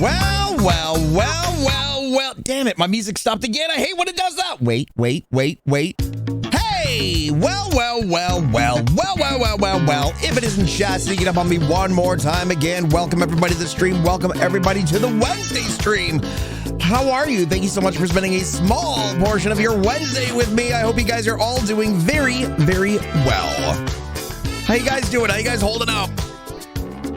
Well. Damn it, my music stopped again. I hate when it does that. Wait. Hey, well. If it isn't Chat sneaking up on me one more time again, welcome everybody to the stream. Welcome everybody to the Wednesday stream. How are you? Thank you so much for spending a small portion of your Wednesday with me. I hope you guys are all doing very, very well. How you guys doing? How you guys holding up?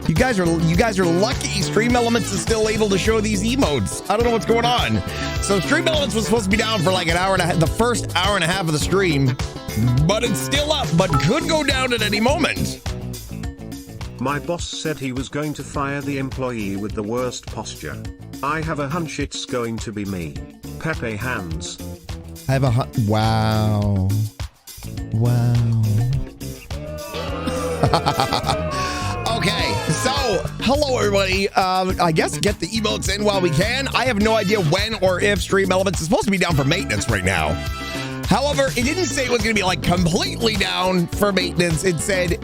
You guys are lucky Stream Elements is still able to show these emotes. I don't know what's going on. So Stream Elements was supposed to be down for like an hour and a half, the first hour and a half of the stream, but it's still up, but could go down at any moment. My boss said he was going to fire the employee with the worst posture. I have a hunch it's going to be me. Pepe hands. I have a wow. Okay, so hello everybody. I guess get the emotes in while we can. I have no idea when or if Stream Elements is supposed to be down for maintenance right now. However, it didn't say it was going to be like completely down for maintenance. It said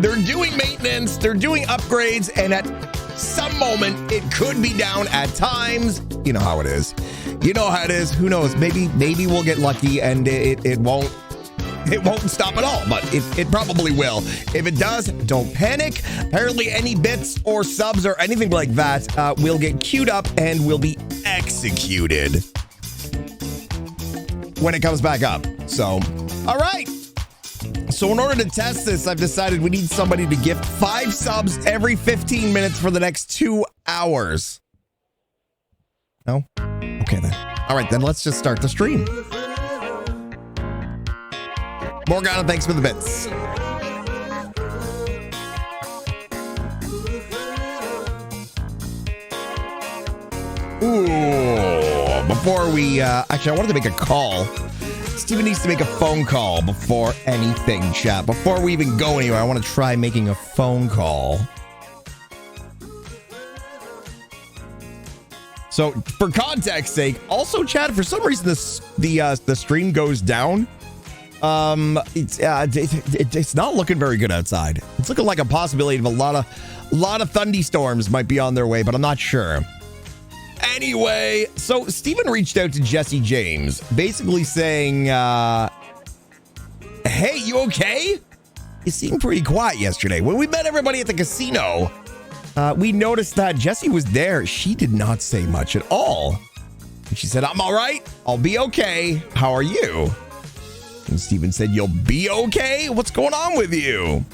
they're doing maintenance, they're doing upgrades, and at some moment it could be down at times. You know how it is. You know how it is. Who knows? Maybe we'll get lucky and it won't stop at all, but it probably will. If it does, don't panic. Apparently any bits or subs or anything like that will get queued up and will be executed when it comes back up. So, all right. So in order to test this, I've decided we need somebody to gift 5 subs every 15 minutes for the next 2 hours. No? Okay then. All right, then let's just start the stream. Morgana, thanks for the bits. Ooh, before we, actually, I wanted to make a call. Steven needs to make a phone call before anything, chat. Before we even go anywhere, I want to try making a phone call. So, for context's sake, also, chat, for some reason, the stream goes down. It's not looking very good outside. It's looking like a possibility of a lot of thunderstorms might be on their way, but I'm not sure. Anyway, so Steven reached out to Jesse James, basically saying, hey, you okay? You seemed pretty quiet yesterday. When we met everybody at the casino, we noticed that Jesse was there. She did not say much at all. And she said, I'm all right. I'll be okay. How are you? And Steven said, you'll be okay? What's going on with you?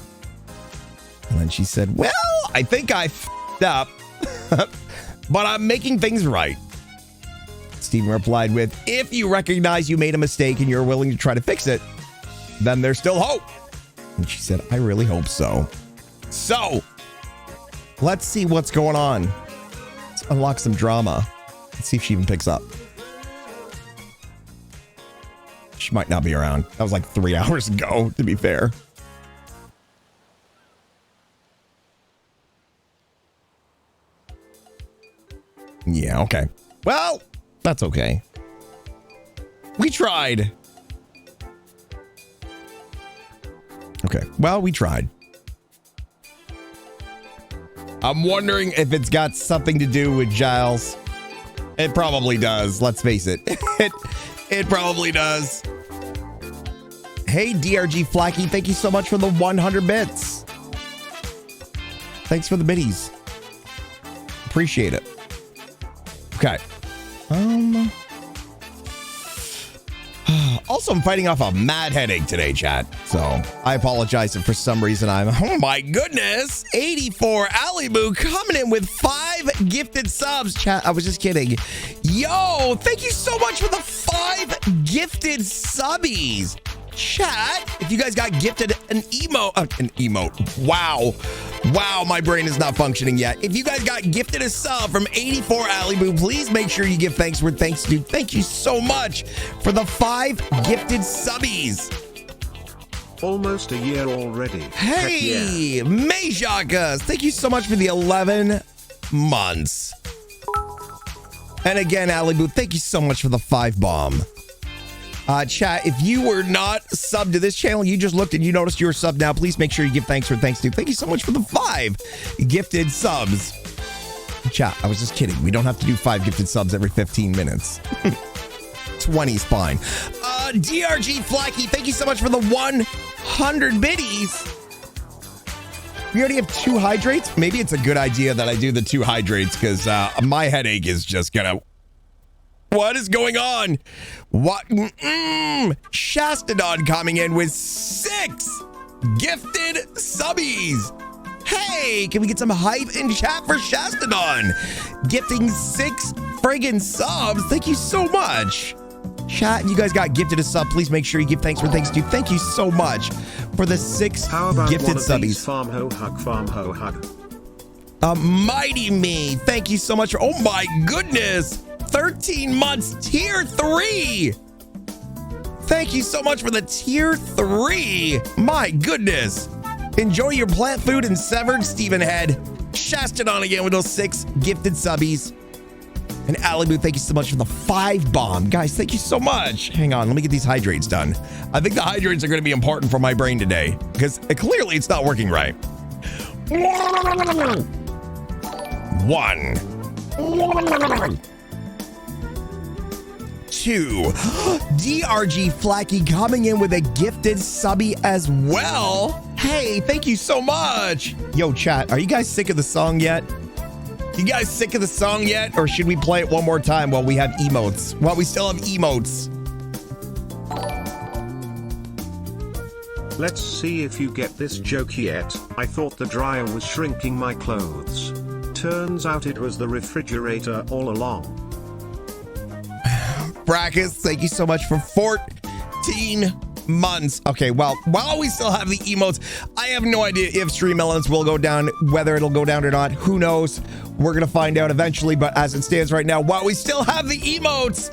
And then she said, well, I think I f***ed up, but I'm making things right. Steven replied with, if you recognize you made a mistake and you're willing to try to fix it, then there's still hope. And she said, I really hope so. So, let's see what's going on. Let's unlock some drama. Let's see if she even picks up. She might not be around. That was like 3 hours ago, to be fair. Yeah, okay. Well, that's okay. We tried. Okay, well, we tried. I'm wondering if it's got something to do with Giles. It probably does, let's face it. It probably does. Hey, DRG Flacky, thank you so much for the 100 bits. Thanks for the biddies. Appreciate it. Okay. Also, I'm fighting off a mad headache today, chat. So I apologize if for some reason oh my goodness, 84 Alibu coming in with 5 gifted subs. Chat, I was just kidding. Yo, thank you so much for the 5 gifted subbies. Chat, if you guys got gifted an emote. Wow, my brain is not functioning yet. If you guys got gifted a sub from 84 Alibu, please make sure you give thanks where thanks due. Thank you so much for the 5 gifted subbies. Almost a year already. Hey, yeah. Mayjakas, thank you so much for the 11 months. And again, Alibu, thank you so much for the 5 bomb. Chat, if you were not subbed to this channel, you just looked and you noticed you're subbed now, please make sure you give thanks where thanks due. Thank you so much for the 5 gifted subs. Chat, I was just kidding. We don't have to do 5 gifted subs every 15 minutes. 20 is fine. DRG Flacky, thank you so much for the 100 biddies. We already have 2 hydrates. Maybe it's a good idea that I do the 2 hydrates because my headache is just gonna... What is going on? What? Shastadon coming in with 6 gifted subbies. Hey, can we get some hype in chat for Shastadon? Gifting 6 friggin' subs. Thank you so much. Chat, you guys got gifted a sub. Please make sure you give thanks for thanks due. Thank you so much for the 6 How about gifted one of subbies. these farm ho hug? Mighty Me, thank you so much. Oh my goodness. 13 months, tier 3. Thank you so much for the tier 3. My goodness. Enjoy your plant food and severed Stephen Head. Shastadon again with those 6 gifted subbies. And Alibu, thank you so much for the 5 bomb. Guys, thank you so much. Hang on, let me get these hydrates done. I think the hydrates are going to be important for my brain today because clearly it's not working right. 1. 2. DRG Flacky coming in with a gifted subby as well. Hey, thank you so much. Yo, chat, are you guys sick of the song yet? You guys sick of the song yet? Or should we play it one more time while we have emotes? While we still have emotes. Let's see if you get this joke yet. I thought the dryer was shrinking my clothes. Turns out it was the refrigerator all along. Brackets, thank you so much for 14 months. Okay, well, while we still have the emotes, I have no idea if Stream Elements will go down, whether it'll go down or not. Who knows? We're going to find out eventually, but as it stands right now, while we still have the emotes,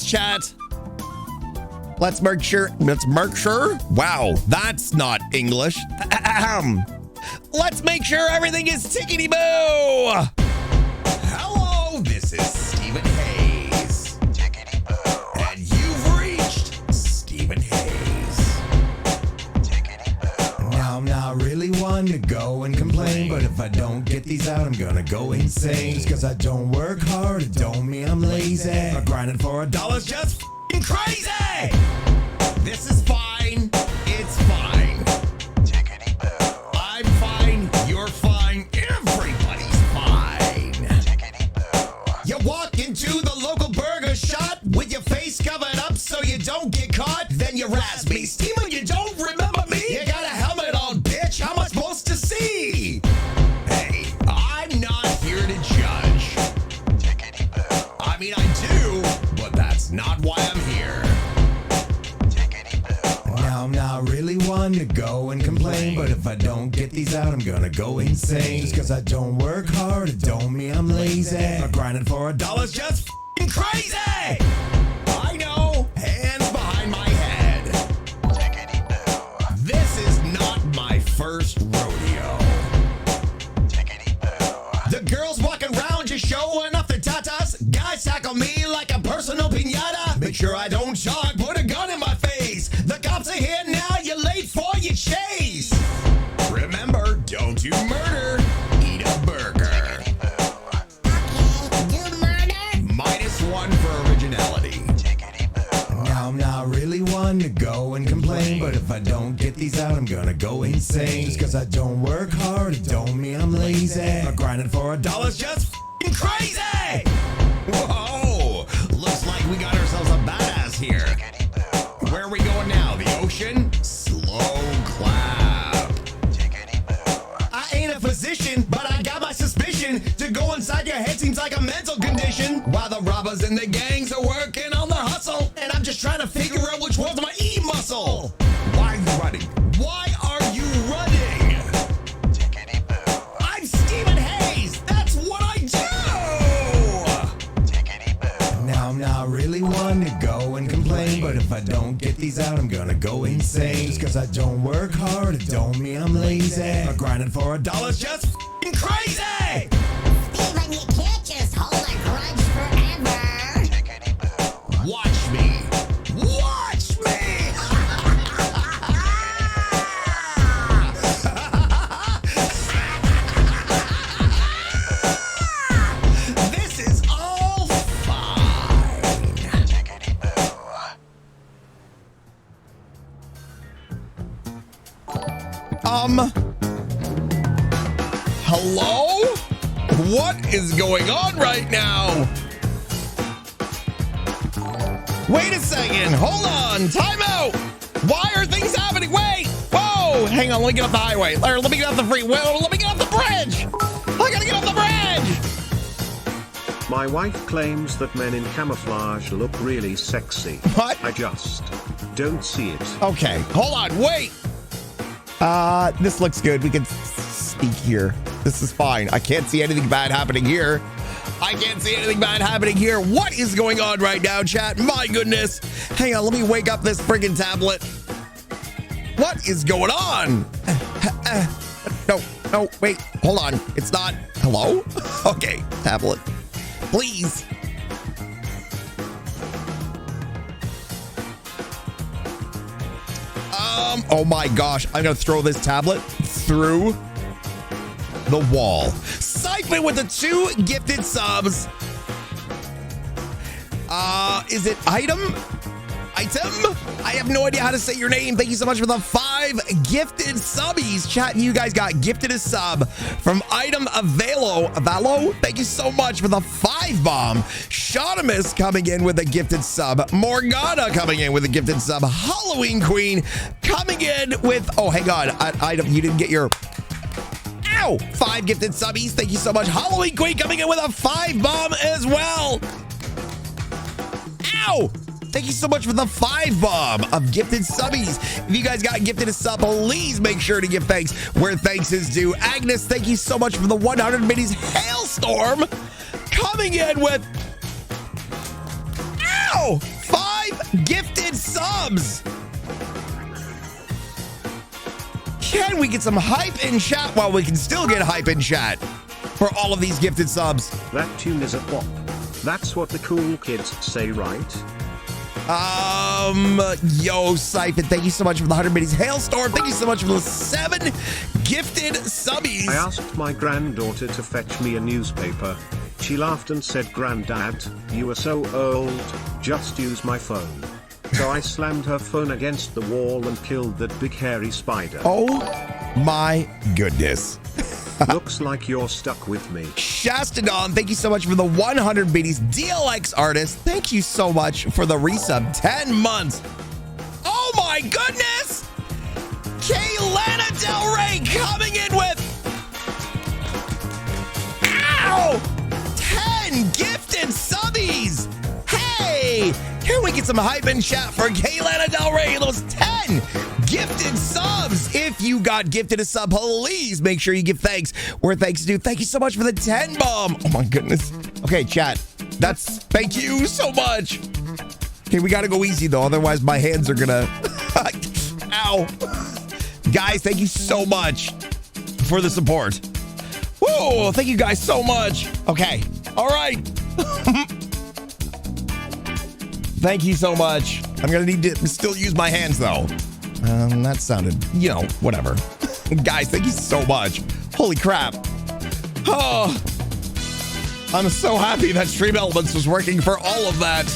chat, let's make sure. Wow, that's not English. Let's make sure everything is tickety-boo. Hello, this is Stephen Hayes. Tickety-boo. And you've reached Stephen Hayes. Tickety-boo. Now I'm not really one to go and complain, but if I don't get these out, I'm gonna go insane. Just cause I don't work hard, it don't mean I'm lazy. But grinding for $1's just f***ing crazy. This is fine. It's fine. Tickety-boo. I'm fine. You're fine. Everybody's fine. Tickety-boo. You walk into the local burger shop with your face covered up so you don't get caught. Then you razz me. Steven, you don't remember me? You got a helmet on, bitch. How am I supposed to see? Hey, I'm not here to judge. Tickety-boo. I mean, I do, but that's not why I'm here. Now I'm not really one to go and complain, but if I don't get these out, I'm gonna go insane. Just cause I don't work hard, it don't mean I'm lazy. But grinding for $1's just f***ing crazy. I know, hands behind my head. This is not my first rodeo. The girls walking around just showing off their tatas. Guys tackle me like a personal piñata. Make sure I don't jog, put a gun in my face. The cops are here now, you're late for your chase. Remember, don't do murder, eat a burger. Okay, do murder? -1 for originality. Now I'm not really one to go and complain, but if I don't get these out, I'm gonna go insane. Just cause I don't work hard, it don't mean I'm lazy. But grinding for $1's just f***ing crazy. Whoa, looks like we got ourselves a badass here. Where are we going now? The ocean? Slow clap. I ain't a physician, but I got my suspicion. To go inside your head seems like a mental condition. While the robbers and the gangs are working on their hustle, and I'm just trying to figure out which one's my E muscle. Why are you running? Why are you running? I'm Stephen Hayes. That's what I do. Now I'm not really one to go and complain, but if I don't get these out, I'm gonna go insane. Just cause I don't work hard, it don't mean I'm lazy. But grinding for $1's just f***ing crazy. Steven, you can't just hold a grudge forever. Watch me. Watch me. Hello? What is going on right now? Wait a second. Hold on. Time out. Why are things happening? Wait. Whoa. Hang on. Let me get off the highway. Or let me get off the freeway. Let me get off the bridge. I gotta get off the bridge. My wife claims that men in camouflage look really sexy. What? I just don't see it. Okay. Hold on. Wait. This looks good. We can speak here. This is fine. I can't see anything bad happening here. I can't see anything bad happening here. What is going on right now, chat? My goodness. Hang on. Let me wake up this friggin' tablet. What is going on? No, wait. Hold on. It's not. Hello? Okay, tablet. Please. Oh my gosh. I'm going to throw this tablet through the wall. Siphon with the 2 gifted subs. Is it item? I have no idea how to say your name. Thank you so much for the 5 gifted subbies. Chat, you guys got gifted a sub from item Avalo. Thank you so much for the 5 bomb. Shaunamus coming in with a gifted sub. Morgana coming in with a gifted sub. Halloween Queen coming in with, oh, hang on. Item, you didn't get your, ow, 5 gifted subbies. Thank you so much. Halloween Queen coming in with a 5 bomb as well. Ow. Thank you so much for the 5 bomb of gifted subbies. If you guys got gifted a sub, please make sure to give thanks where thanks is due. Agnes, thank you so much for the 100 minis hailstorm coming in with, ow, 5 gifted subs. Can we get some hype in chat while we can still get hype in chat for all of these gifted subs? That tune is a pop. That's what the cool kids say, right? Yo, Siphon, thank you so much for the 100 minis hailstorm. Thank you so much for the 7 gifted subbies. I asked my granddaughter to fetch me a newspaper. She laughed and said, "Granddad, you are so old, just use my phone." So I slammed her phone against the wall and killed that big hairy spider. Oh my goodness. Looks like you're stuck with me. Shastadon, thank you so much for the 100 biddies. DLX Artist, thank you so much for the resub. 10 months. Oh my goodness! Kaylana Del Rey coming in with, ow, 10 gifted subbies. Hey, can we get some hype in chat for Kaylana Del Rey? Those 10 gifted subs. If you got gifted a sub, please make sure you give thanks where thanks is due. Thank you so much for the 10 bomb. Oh my goodness. Okay, chat. That's, thank you so much. Okay, we gotta go easy though, otherwise my hands are gonna, ow. Guys, thank you so much for the support. Whoa, thank you guys so much. Okay, all right. Thank you so much. I'm gonna need to still use my hands though. That sounded, you know, whatever. Guys, thank you so much. Holy crap. Oh, I'm so happy that Stream Elements was working for all of that.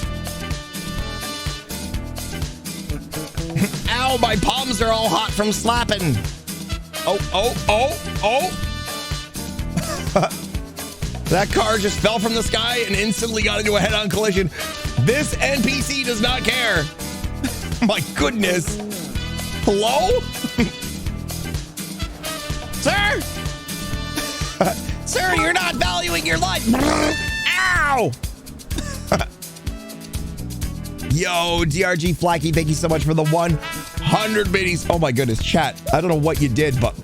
Ow, my palms are all hot from slapping. Oh. That car just fell from the sky and instantly got into a head-on collision. This NPC does not care. My goodness. Hello? Sir? Sir, you're not valuing your life. Ow! Yo, DRG Flacky, thank you so much for the 100 biddies. Oh my goodness, chat. I don't know what you did, but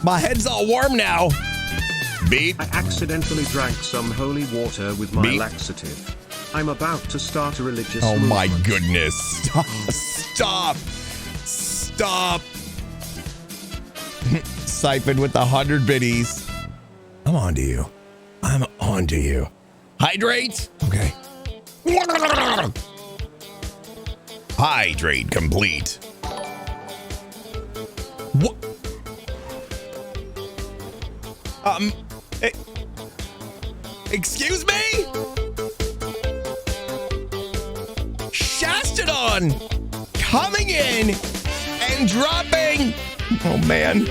my head's all warm now. Beep. I accidentally drank some holy water with my Beep. laxative. I'm about to start a religious Oh movement. my goodness. Stop. Siphon with the 100 biddies. I'm on to you. Hydrate. Okay. Hydrate complete. What? Excuse me? Shastadon coming in and dropping thing. Oh, man.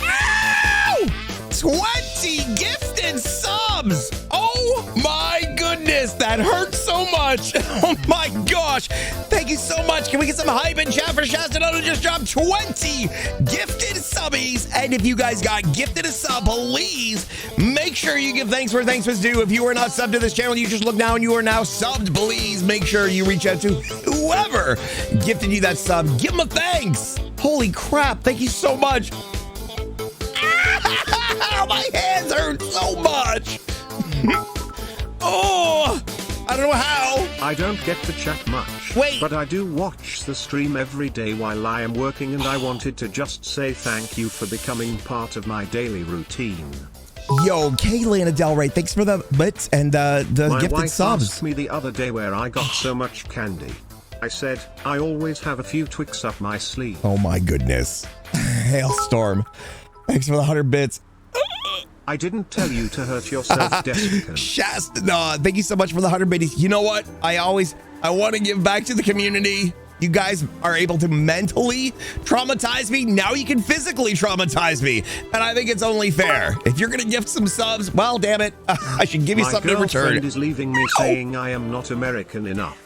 Ow! 20 gifted subs. Oh, my goodness. That hurts so much. Oh, my gosh. Thank you so much. Can we get some hype in chat for Shasta to just drop 20 gifted subbies? And if you guys got gifted a sub, please make sure you give thanks where thanks was due. If you are not subbed to this channel, you just look now and you are now subbed. Please make sure you reach out to whoever gifted you that sub. Give them a thanks. Holy crap. Thank you so much. My hands hurt so much. Oh, I don't know how. I don't get to chat much. Wait. But I do watch the stream every day while I am working, and I wanted to just say thank you for becoming part of my daily routine. Yo, Kaylana Del Rey, thanks for the bits and the My gifted wife subs. asked me the other day where I got so much candy. I said, I always have a few Twix up my sleeve. Oh my goodness. Hailstorm. Thanks for the 100 bits. I didn't tell you to hurt yourself, Desican. Shasta, no, thank you so much for the 100 bits. You know what? I want to give back to the community. You guys are able to mentally traumatize me. Now you can physically traumatize me. And I think it's only fair. If you're going to gift some subs, well, damn it. I should give you something in My return. girlfriend is leaving me saying I am not American enough.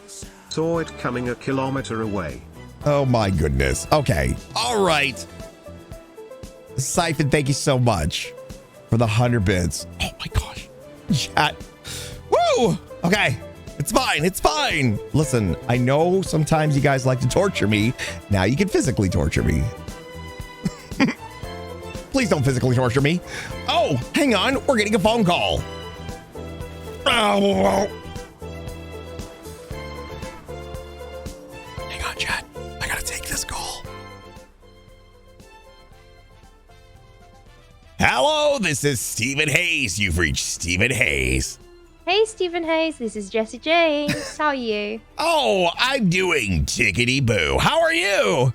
Saw it coming a kilometer away. Oh my goodness. Okay. All right. Siphon, thank you so much for the 100 bits. Oh my gosh. Chat. Woo! Okay. It's fine. It's fine. Listen, I know sometimes you guys like to torture me. Now you can physically torture me. Please don't physically torture me. Oh, hang on. We're getting a phone call. Oh. Hang on, chat. I gotta take this call. Hello, this is Stephen Hayes. You've reached Stephen Hayes. Hey, Stephen Hayes. This is Jessie James. How are you? Oh, I'm doing tickety boo. How are you?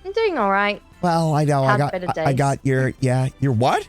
I'm doing all right. Well, I know. Had better I days. got your what?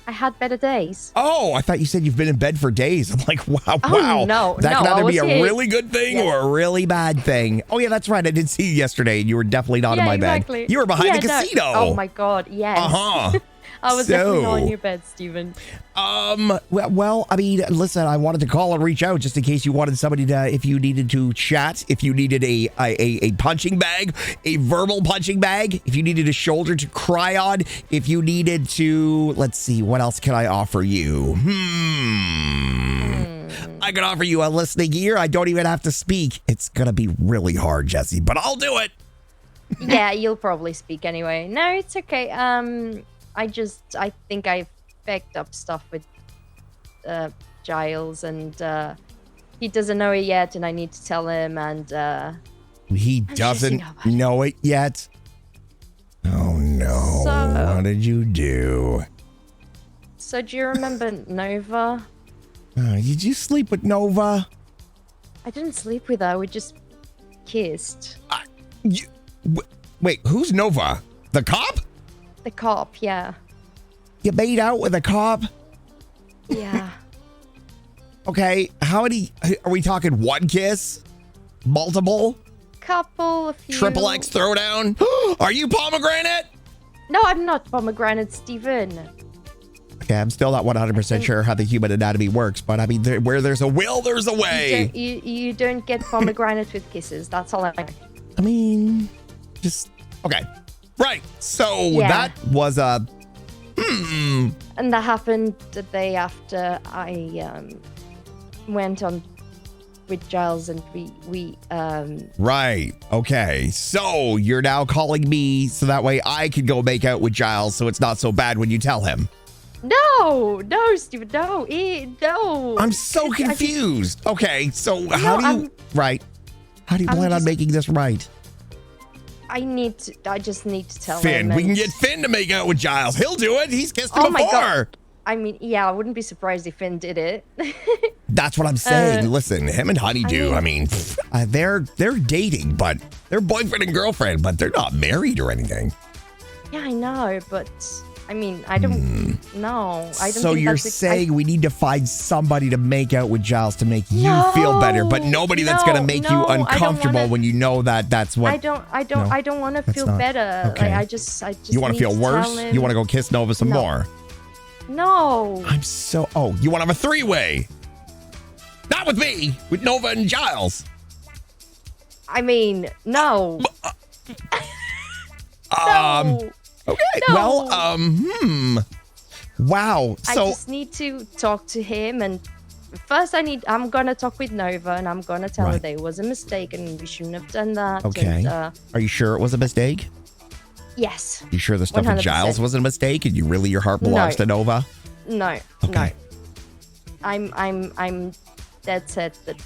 I had better days. Oh, I thought you said you've been in bed for days. I'm like, wow, Oh, wow. no, That no, could I either be was a here. really good thing Yeah. or a really bad thing. Oh, yeah, that's right. I did see you yesterday, and you were definitely not in my exactly. bed. You were behind the no. casino. Oh my God, yes. Uh-huh. I was definitely not So- in your bed, Stephen. Well, I mean, listen, I wanted to call and reach out just in case you wanted somebody to, if you needed to chat, if you needed a punching bag, a verbal punching bag, if you needed a shoulder to cry on, if you needed to, let's see, what else can I offer you? I can offer you a listening ear. I don't even have to speak. It's going to be really hard, Jesse, but I'll do it. Yeah, you'll probably speak anyway. No, it's okay. I think I picked up stuff with Giles, and he doesn't know it yet, and I need to tell him, and He doesn't know it yet. Oh, no. So- What did you do? So do you remember Nova? Did you sleep with Nova? I didn't sleep with her. We just kissed. Wait, who's Nova? The cop? The cop, yeah. You made out with a cop? Yeah. Okay, how many? Are we talking one kiss? Multiple? Couple, a few. Triple X throwdown? Are you pomegranate? No, I'm not pomegranate, Stephen. Okay, I'm still not 100% sure how the human anatomy works, but I mean, where there's a will, there's a way. You don't get pomegranate with kisses. That's all I know. I mean, just, okay. Right, so Yeah. that was a, And that happened the day after I went on with Giles, and we right, okay. So you're now calling me so that way I can go make out with Giles so it's not so bad when you tell him. No, Stephen, no, no. I'm so confused. Okay, so how do you, how do you I'm plan on just- making this right? I just need to tell Finn, him. we can and- get Finn to make out with Giles. He'll do it. He's kissed him Oh my before. God. I mean, yeah, I wouldn't be surprised if Finn did it. That's what I'm saying. Listen, him and Honeydew, I mean, they're dating, but they're boyfriend and girlfriend, but they're not married or anything. Yeah, I know, but I mean, I don't know. I don't So think you're that's saying we need to find somebody to make out with Giles to make you feel better, but nobody that's going to make you uncomfortable when you know that that's what. I don't want to feel not- better. okay. Like I just You want to feel worse? You want to go kiss Nova some more? No. I'm so. Oh, you want to have a three-way? Not with me, with Nova and Giles. I mean, no. Okay. No. Well, Wow. I So just need to talk to him, and first I'm gonna talk with Nova, and I'm gonna tell her Right. that it was a mistake and we shouldn't have done that. okay. And, Are you sure it was a mistake? yes. You sure the stuff with 100%. Giles wasn't a mistake, and your heart belongs to Nova? No. Okay. No. I'm dead set that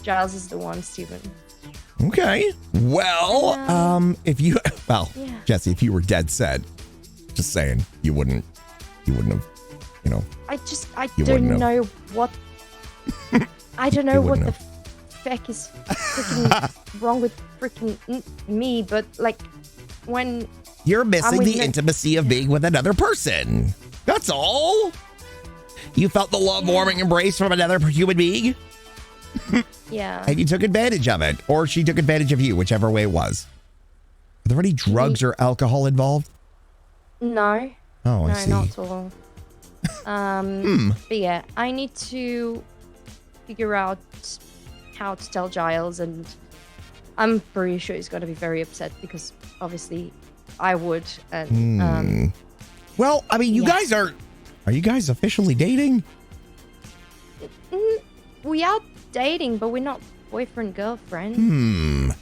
Giles is the one, Steven. Okay. Well, if you Yeah. Jesse, if you were dead set, just saying, you wouldn't have, I You don't wouldn't know what I don't know You what wouldn't the feck is freaking wrong with freaking me, but like when You're missing with the intimacy of being with another person. That's all. You felt the love warming embrace from another human being, yeah. and you took advantage of it, or she took advantage of you, whichever way it was. Are there any drugs or alcohol involved? No. Oh, I No, see. not at all. But yeah, I need to figure out how to tell Giles, and I'm pretty sure he's going to be very upset because obviously I would. And Well, I mean, you Yeah. guys are you guys officially dating? we are dating, but we're not boyfriend girlfriend.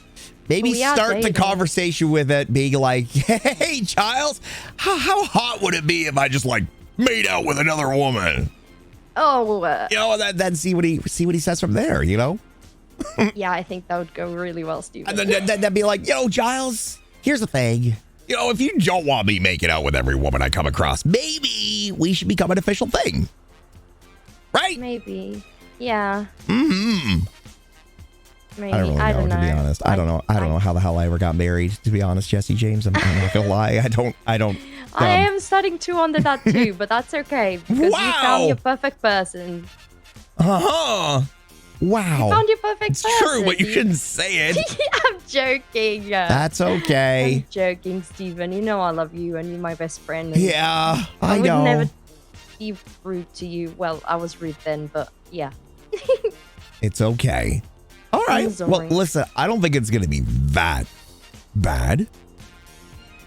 Maybe We are start the dating. conversation with it being like, hey, Giles, how hot would it be if I just like made out with another woman? Oh, And then see what he says from there, yeah, I think that would go really well, Steven. And then be like, Giles, here's the thing. If you don't want me making out with every woman I come across, maybe we should become an official thing. Right? Maybe. Yeah. Mm-hmm. Maybe. I don't really know, don't know. to be honest. I don't know. I don't know how the hell I ever got married, to be honest, Jesse James. I'm not gonna lie. I don't. I am starting to wonder that too, but that's okay because you Wow. found your perfect person. Uh-huh. Wow. You found your perfect It's person. true, but you shouldn't say it. I'm joking. That's okay. I'm joking, Steven. You know I love you and you're my best friend. And Yeah, I would know. never be rude to you. Well, I was rude then, but yeah. It's okay. All right. I'm Well, sorry. listen, I don't think it's going to be that bad.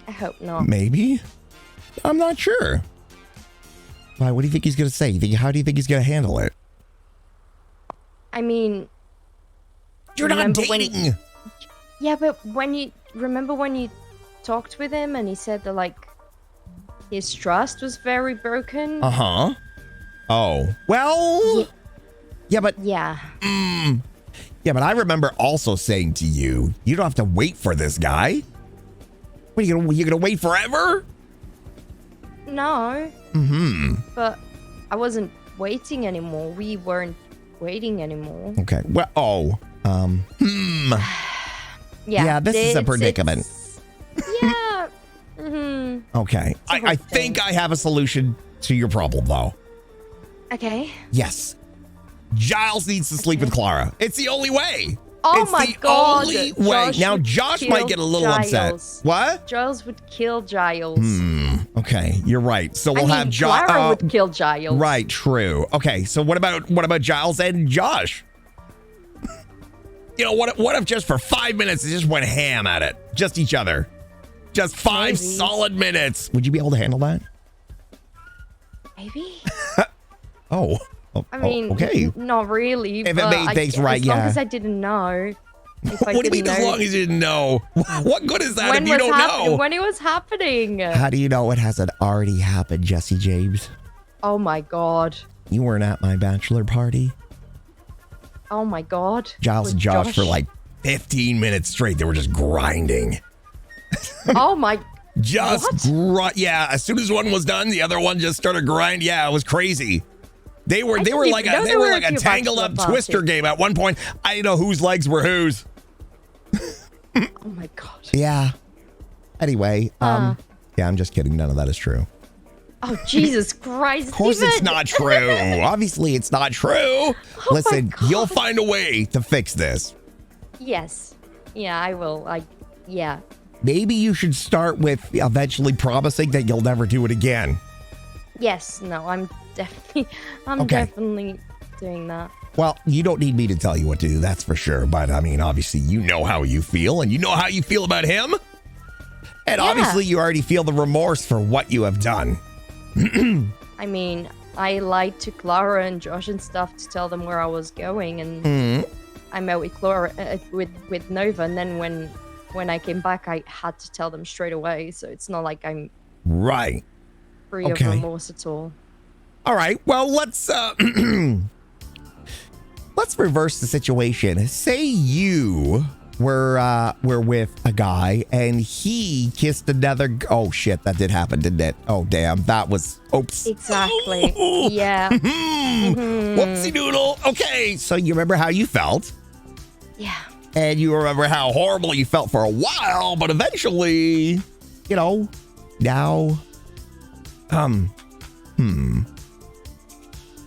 I hope not. Maybe. I'm not sure. Why? What do you think he's going to say? How do you think he's going to handle it? I mean, You're not remember when- dating. yeah, but when you talked with him and he said that like his trust was very broken. Uh-huh. Oh. Well. Yeah, but Yeah. Yeah, but I remember also saying to you, you don't have to wait for this guy. What, you gonna wait forever? No. But I wasn't waiting anymore. We weren't waiting anymore. Okay. Well, Yeah, this is a predicament. Yeah. Okay. I whole think thing. I have a solution to your problem, though. Okay. Yes. Giles needs to sleep with Clara. It's the only way. Oh it's my the God. only way. Josh Now, would Josh kill might get a little Giles. upset. What? Giles would kill Giles. Okay, you're right. So I we'll mean, have Clara Josh. would kill Giles. Right, true. Okay, so what about Giles and Josh? What if just for 5 minutes they just went ham at it? Just each other. Just 5 Maybe. solid minutes. Would you be able to handle that? Maybe. Oh. I mean, okay. not really. If it but made things right, As long yeah. as I didn't know. If I What do you mean didn't as know long as you didn't know? What good is that when if you was don't know? when it was happening. How do you know it hasn't already happened, Jesse James? Oh my God. You weren't at my bachelor party. Oh my God. Giles With and Josh for like 15 minutes straight. They were just grinding. Oh my. Yeah, as soon as one was done, the other one just started grind. Yeah, it was crazy. They were didn't like even know they there were were like a a few tangled up bachelor parties. twister game at one point. I didn't know whose legs were whose. Oh my God. Yeah. Anyway, Yeah, I'm just kidding. None of that is true. Oh, Jesus Christ. Of course Steven. it's not true. Obviously it's not true. Listen, God. you'll find a way to fix this. Yes. Yeah, I will. Yeah. Maybe you should start with eventually promising that you'll never do it again. Yes. No, I'm definitely doing that. Well, you don't need me to tell you what to do, that's for sure. But I mean, obviously, you know how you feel, and you know how you feel about him. And obviously, you already feel the remorse for what you have done. I mean, I lied to Clara and Josh and stuff to tell them where I was going, and I met with Clara with Nova, and then when I came back, I had to tell them straight away. So it's not like I'm free of remorse at all. All right. Well, let's let's reverse the situation. Say you were with a guy and he kissed another. Oh shit, that did happen, didn't it? Oh damn, that was oops. Exactly. Yeah. Whoopsie doodle. Okay, so you remember how you felt? Yeah. And you remember how horrible you felt for a while, but eventually, you know, now,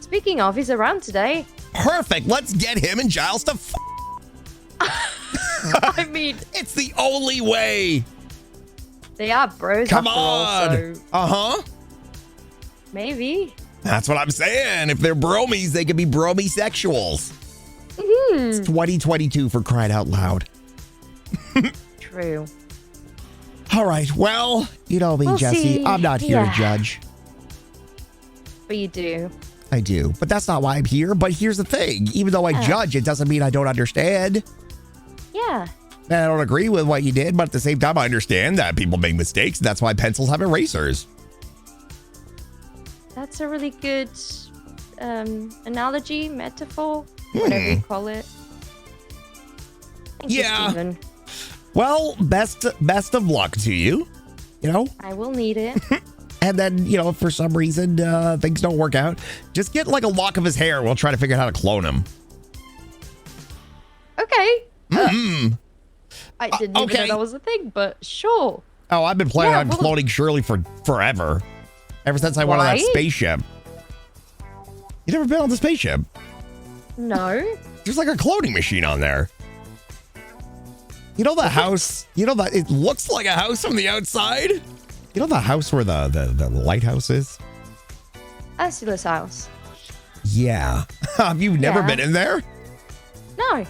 Speaking of, he's around today. Perfect. Let's get him and Giles to I mean, it's the only way. they are bros. Come after all, on. so maybe. That's what I'm saying. If they're bromies, they could be bromesexuals. It's 2022 for crying out loud. True. All right. Well, you know me, We'll Jesse. see. I'm not here to Yeah. judge. But you do. I do. But that's not why I'm here. But here's the thing. Even though I judge, it doesn't mean I don't understand. Yeah. And I don't agree with what you did, but at the same time, I understand that people make mistakes. And that's why pencils have erasers. That's a really good analogy, metaphor, whatever you call it. Thank you, Steven. Well, best of luck to you. You know? I will need it. And then, you know, if for some reason things don't work out, just get like a lock of his hair. We'll try to figure out how to clone him. Okay. I didn't even okay. know that was a thing, but sure. Oh, I've been planning on well- cloning Shirley for forever. Ever since I went on that Why? spaceship. You never been on the spaceship? No. There's like a cloning machine on there. You know the house? You know that it looks like a house from the outside? You know the house where the lighthouse is? Ursula's house. Yeah. Have you never Yeah. been in there? No.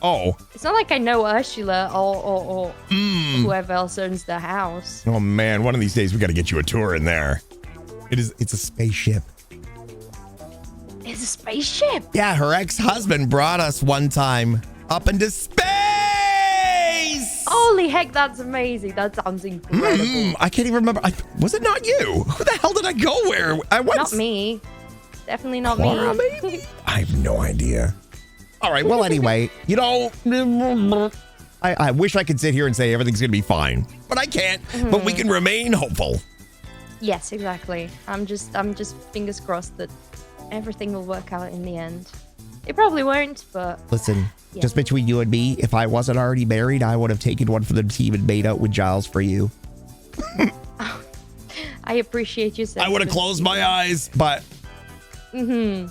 Oh. It's not like I know Ursula or whoever else owns the house. Oh man, one of these days we got to get you a tour in there. It's a spaceship. It's a spaceship. Yeah, her ex-husband brought us one time up into space. Holy heck, that's amazing. That sounds incredible. I can't even remember. Was it not you? Who the hell did I go where? I went. Not me. Definitely not Clara, me. maybe? I have no idea. All right. Well, anyway, you know, I wish I could sit here and say everything's going to be fine, but I can't. But we can remain hopeful. Yes, exactly. I'm just fingers crossed that everything will work out in the end. It probably won't, but Listen, Yeah. just between you and me, if I wasn't already married, I would have taken one for the team and made out with Giles for you. I appreciate you saying I would have closed my eyes, but I mean,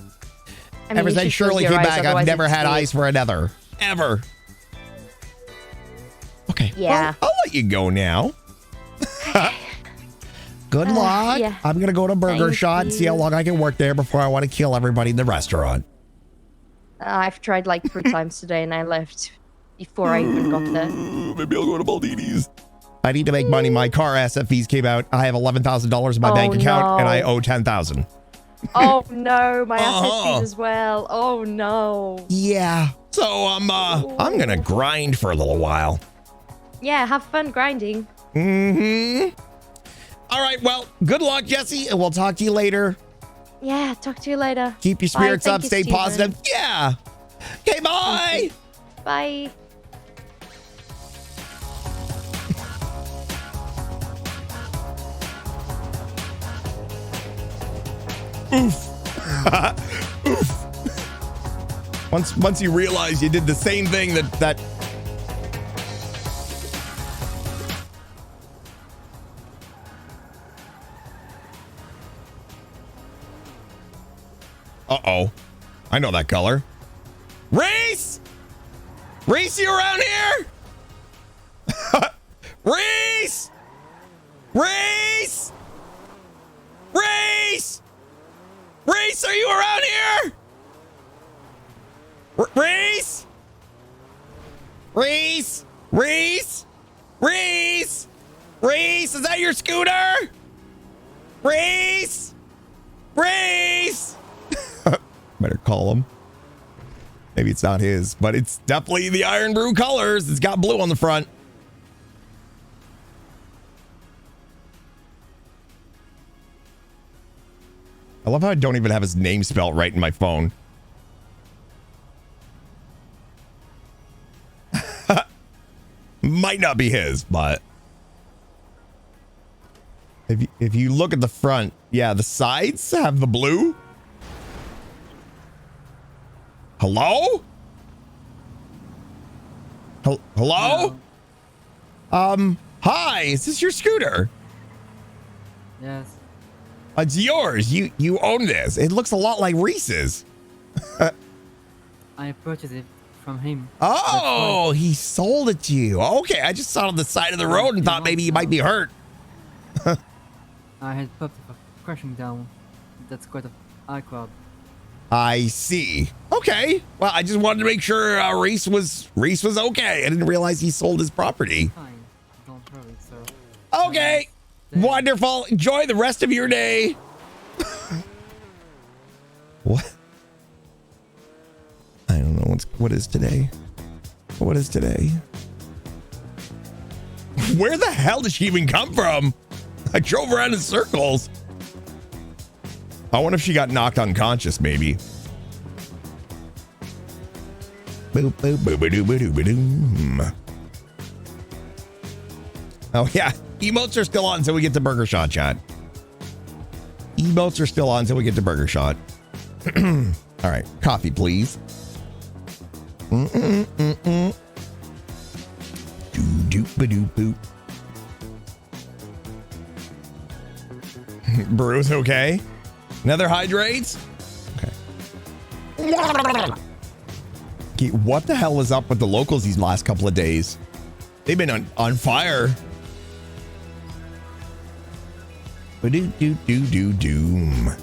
ever you since should close Shirley your came eyes, back, I've otherwise never it's had weird. eyes for another. Ever. Okay. Yeah. Well, I'll let you go now. Good luck. yeah. I'm going to go to Burger Thank Shot and see how you. long I can work there before I want to kill everybody in the restaurant. I've tried like 3 times today and I left before I even got there. Maybe I'll go to Baldini's. I need to make money. My car SFEs came out. I have $11,000 in my bank account and I owe $10,000. Oh no, my asset Uh-huh. fees as well. Oh no. Yeah. So I'm going to grind for a little while. Yeah, have fun grinding. All right. Well, good luck, Jesse, and we'll talk to you later. Yeah, talk to you later. Keep your Bye. spirits Thank up. you, Stay Steven. positive. Yeah. Okay, bye. Bye. Once you realize you did the same thing that Uh-oh. I know that color. Reese! Reese, you around here? Reese! Reese! Reese! Reese, are you around here? Reese? Reese? Reese? Reese? Reese, is that your scooter? Reese? Reese? Better call him. Maybe it's not his, but it's definitely the Iron Brew colors. It's got blue on the front. I love how I don't even have his name spelled right in my phone. Might not be his, but if you look at the front, yeah, the sides have the blue. Hello? Hello? Hi, is this your scooter? Yes. It's yours. You own this. It looks a lot like Reese's. I purchased it from him. Oh, he sold it to you. Okay, I just saw it on the side of the road and thought maybe you might be hurt. I had popped a crashing down. That's quite a eye crowd. I see. Okay. Well, I just wanted to make sure Reese was okay. I didn't realize he sold his property. Fine. Don't worry, sir. Okay. Wonderful. Enjoy the rest of your day. What? I don't know what is today. What is today? Where the hell did she even come from? I drove around in circles. I wonder if she got knocked unconscious, maybe. Boop, boop, boop, boop, boop, boop, boop. Oh, yeah. Emotes are still on until we get to Burger Shot, chat. Emotes are still on until we get to Burger Shot. All right. Coffee, please. Doop-a-doop-boop. Brew's okay. Another hydrates? Okay. Okay, what the hell is up with the locals these last couple of days? They've been on fire. Ba-do-do-do-do-doom.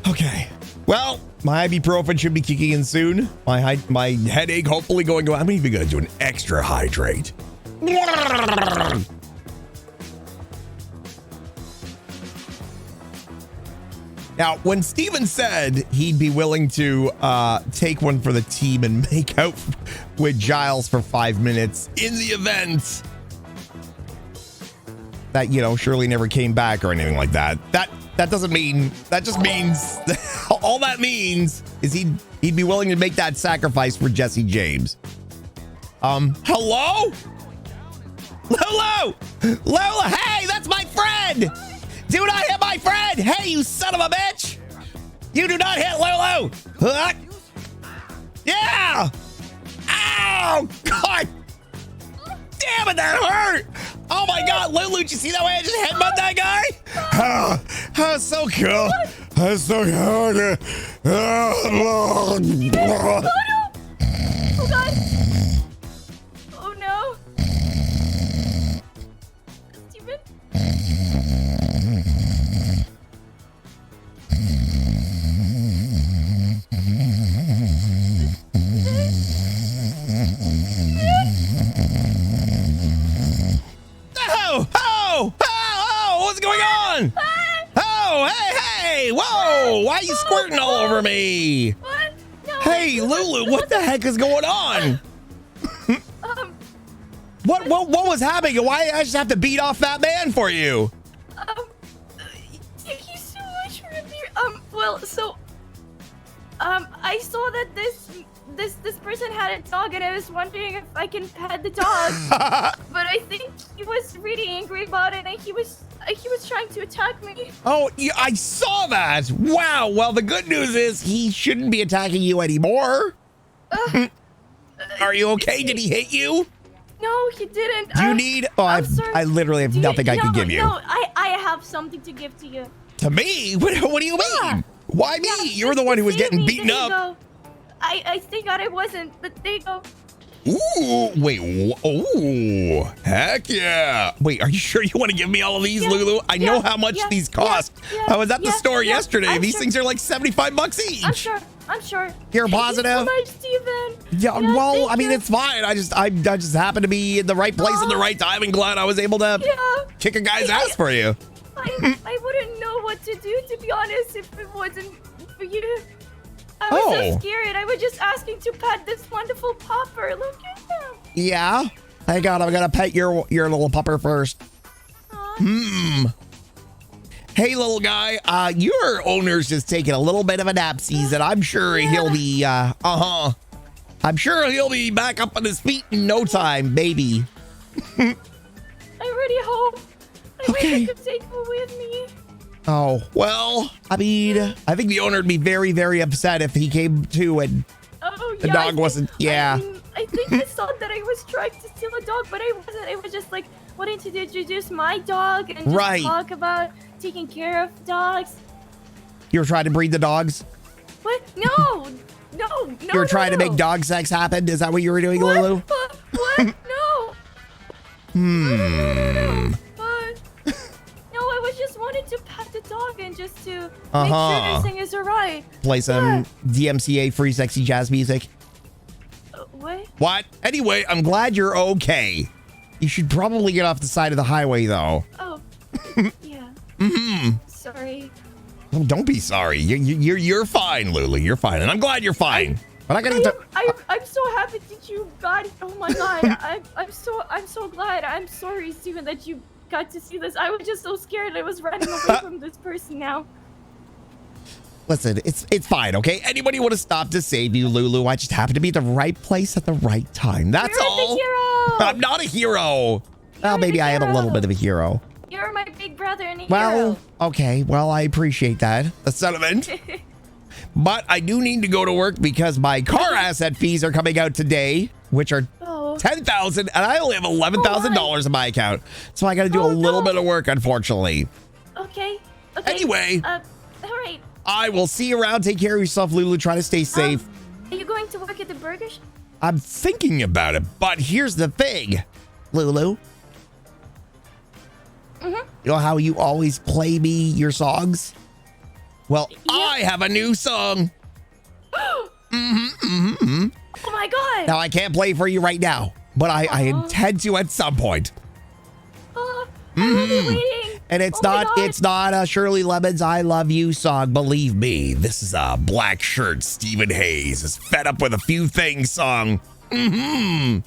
Okay. Well, my ibuprofen should be kicking in soon. My headache hopefully going away. I'm even going to do an extra hydrate. Now, when Steven said he'd be willing to take one for the team and make out with Giles for 5 minutes in the event that, you know, Shirley never came back or anything like that, that doesn't mean, that just means, all that means is he'd be willing to make that sacrifice for Jesse James. Hello? Lulu! Lulu, hey, that's my friend! Do not hit my friend! Hey, you son of a bitch! You do not hit Lulu! Yeah! Ow! God! Damn it, that hurt! Oh my God, Lulu, did you see that way I just headbutt that guy? Oh, that's so cool. That's so cool. Oh no! Oh God! Oh no! Steven? Oh, what's going on? Oh, hey, whoa, why are you squirting all over me? What? No. Hey, Lulu, what the heck is going on? What was happening? Why did I just have to beat off that man for you? Thank you so much for your well, so I saw that this person had a dog, and I was wondering if I can pet the dog. But I think he was really angry about it, and he was trying to attack me. Oh, yeah, I saw that. Wow. Well, the good news is he shouldn't be attacking you anymore. Are you okay? Did he hit you? No, he didn't. Do you need? Oh, I literally have nothing I can give you. No, I have something to give to you. To me? What do you mean? Yeah. Why me? Yeah, You're the one who was save getting me. beaten There you up. go. I thank God I wasn't, but there you go. Ooh, wait. Ooh, heck yeah. Wait, are you sure you want to give me all of these, Yeah, Lulu? I know yeah, how much yeah, these cost. yeah, I was at the yeah, store yeah, yesterday. I'm These sure. things are like $75 each. I'm sure. You're Thank positive? you so much, Steven. Yeah, well, thank I mean, you. it's fine. I just happened to be in the right place at the right time and glad I was able to Yeah. kick a guy's ass for you. I wouldn't know what to do, to be honest, if it wasn't for you. I was so scared. I was just asking to pet this wonderful popper. Look at him. Yeah? Hang on, I'm gonna pet your little pupper first. Aw. Hey, little guy, your owner's just taking a little bit of a nap season. I'm sure he'll be, I'm sure he'll be back up on his feet in no time, baby. I really hope. I wish Okay. I could take him with me. Oh, well, I mean, I think the owner would be very, very upset if he came to and Oh, the yeah. dog wasn't, yeah. I think I saw that I was trying to steal a dog, but I wasn't. I was just like wanting to introduce my dog and just Right. talk about taking care of dogs. You were trying to breed the dogs? What? No. No. You were trying to make dog sex happen? Is that what you were doing, What? Lulu? What? No. No. No, I was just wanting to pet the dog and just to make sure everything is alright. Play some DMCA free sexy jazz music. What? What? Anyway, I'm glad you're okay. You should probably get off the side of the highway, though. Oh. Yeah. Sorry. Oh, don't be sorry. You're fine, Lulu. You're fine, and I'm glad you're fine. But I gotta. I'm so happy that you got. Oh my God. I'm so glad. I'm sorry, Steven, that you got to see this. I was just so scared. I was running away from this person now. Listen, it's fine, okay? Anybody want to stop to save you, Lulu? I just happen to be at the right place at the right time. That's You're all. the hero. I'm not a hero. Well, maybe the I am a little hero. bit of a hero. You're my big brother and a Well, hero. okay. Well, I appreciate that. The sentiment. But I do need to go to work because my car asset fees are coming out today, which are Oh. $10,000, and I only have $11,000 in my account. So I got to do a little bit of work, unfortunately. Okay. Anyway. All right. I will see you around. Take care of yourself, Lulu. Try to stay safe. Are you going to work at the burger shop? I'm thinking about it, but here's the thing, Lulu. You know how you always play me your songs? Well, I have a new song. Oh my God. Now, I can't play for you right now, but I intend to at some point. I'll be waiting. And it's Oh my not God. it's not a Shirley Lemon's I Love You song. Believe me, this is a black shirt Stephen Hayes is fed up with a few things song. You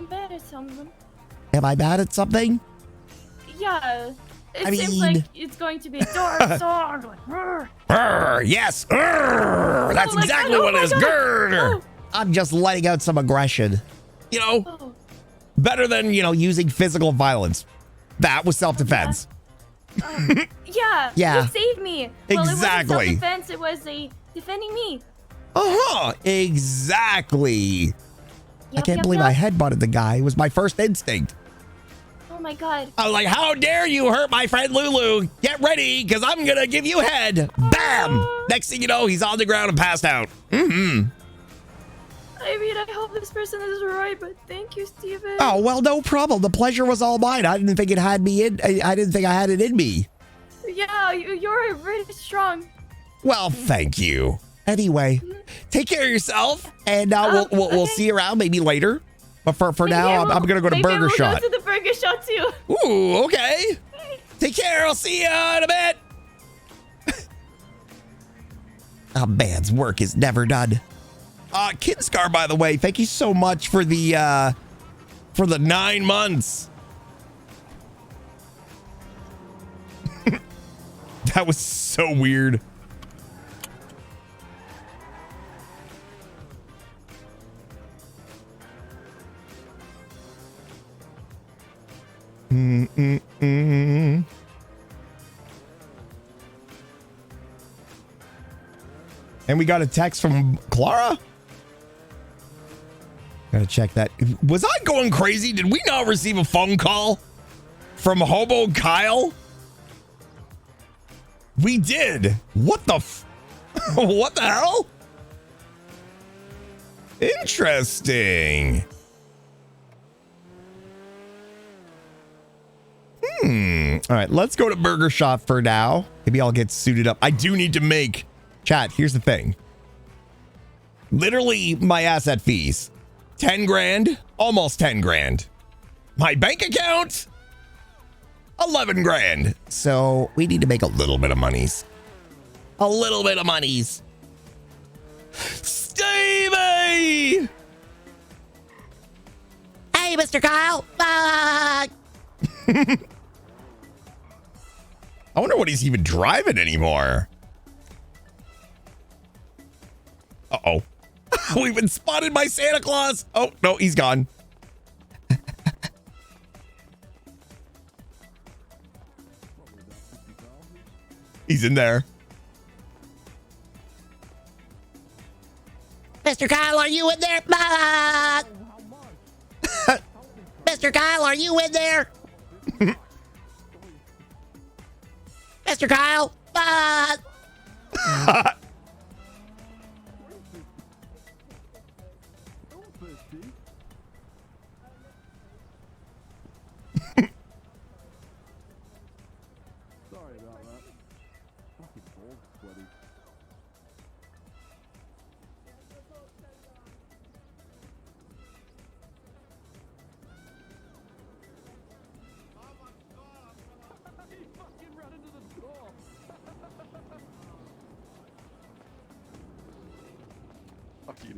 mad at someone? Am I bad at something? Yeah. It I seems mean- like it's going to be a dark song. Like, "Rrr." Yes. That's Oh my exactly God, oh what it my is. God. Grr. Oh. I'm just letting out some aggression. You know, Oh. better than, using physical violence. That was self-defense. Yeah. Yeah. You saved me. Exactly. Well, it wasn't self-defense. It was a defending me. Exactly. I Yup, can't yup, believe yup. I headbutted the guy. It was my first instinct. Oh my God. I was like, how dare you hurt my friend Lulu? Get ready, because I'm going to give you head. Bam! Next thing you know, he's on the ground and passed out. I mean, I hope this person is right, but thank you, Steven. Oh, well, no problem. The pleasure was all mine. I didn't think it had me in. I didn't think I had it in me. Yeah, you're really strong. Well, thank you. Anyway, take care of yourself, and we'll okay. see you around maybe later. But for Maybe now, I'm going to go to maybe Burger we'll Shot. Go to the Burger Shot too. Ooh, okay. Take care. I'll see you in a bit. A man's work is never done. Kinscar, by the way, thank you so much for the 9 months. That was so weird. And we got a text from Clara. Gotta check that. Was I going crazy? Did we not receive a phone call from Hobo Kyle? We did. What the what the hell? Interesting. All right, let's go to Burger Shop for now. Maybe I'll get suited up. I do need to make... Chat, here's the thing. Literally, my asset fees. 10 grand, almost 10 grand. My bank account, 11 grand. So we need to make a little bit of monies. A little bit of monies. Stevie! Hey, Mr. Kyle. I wonder what he's even driving anymore. Uh-oh. We've been spotted by Santa Claus. Oh, no, he's gone. He's in there. Mr. Kyle, are you in there? Mr. Kyle, are you in there? Mr. Kyle.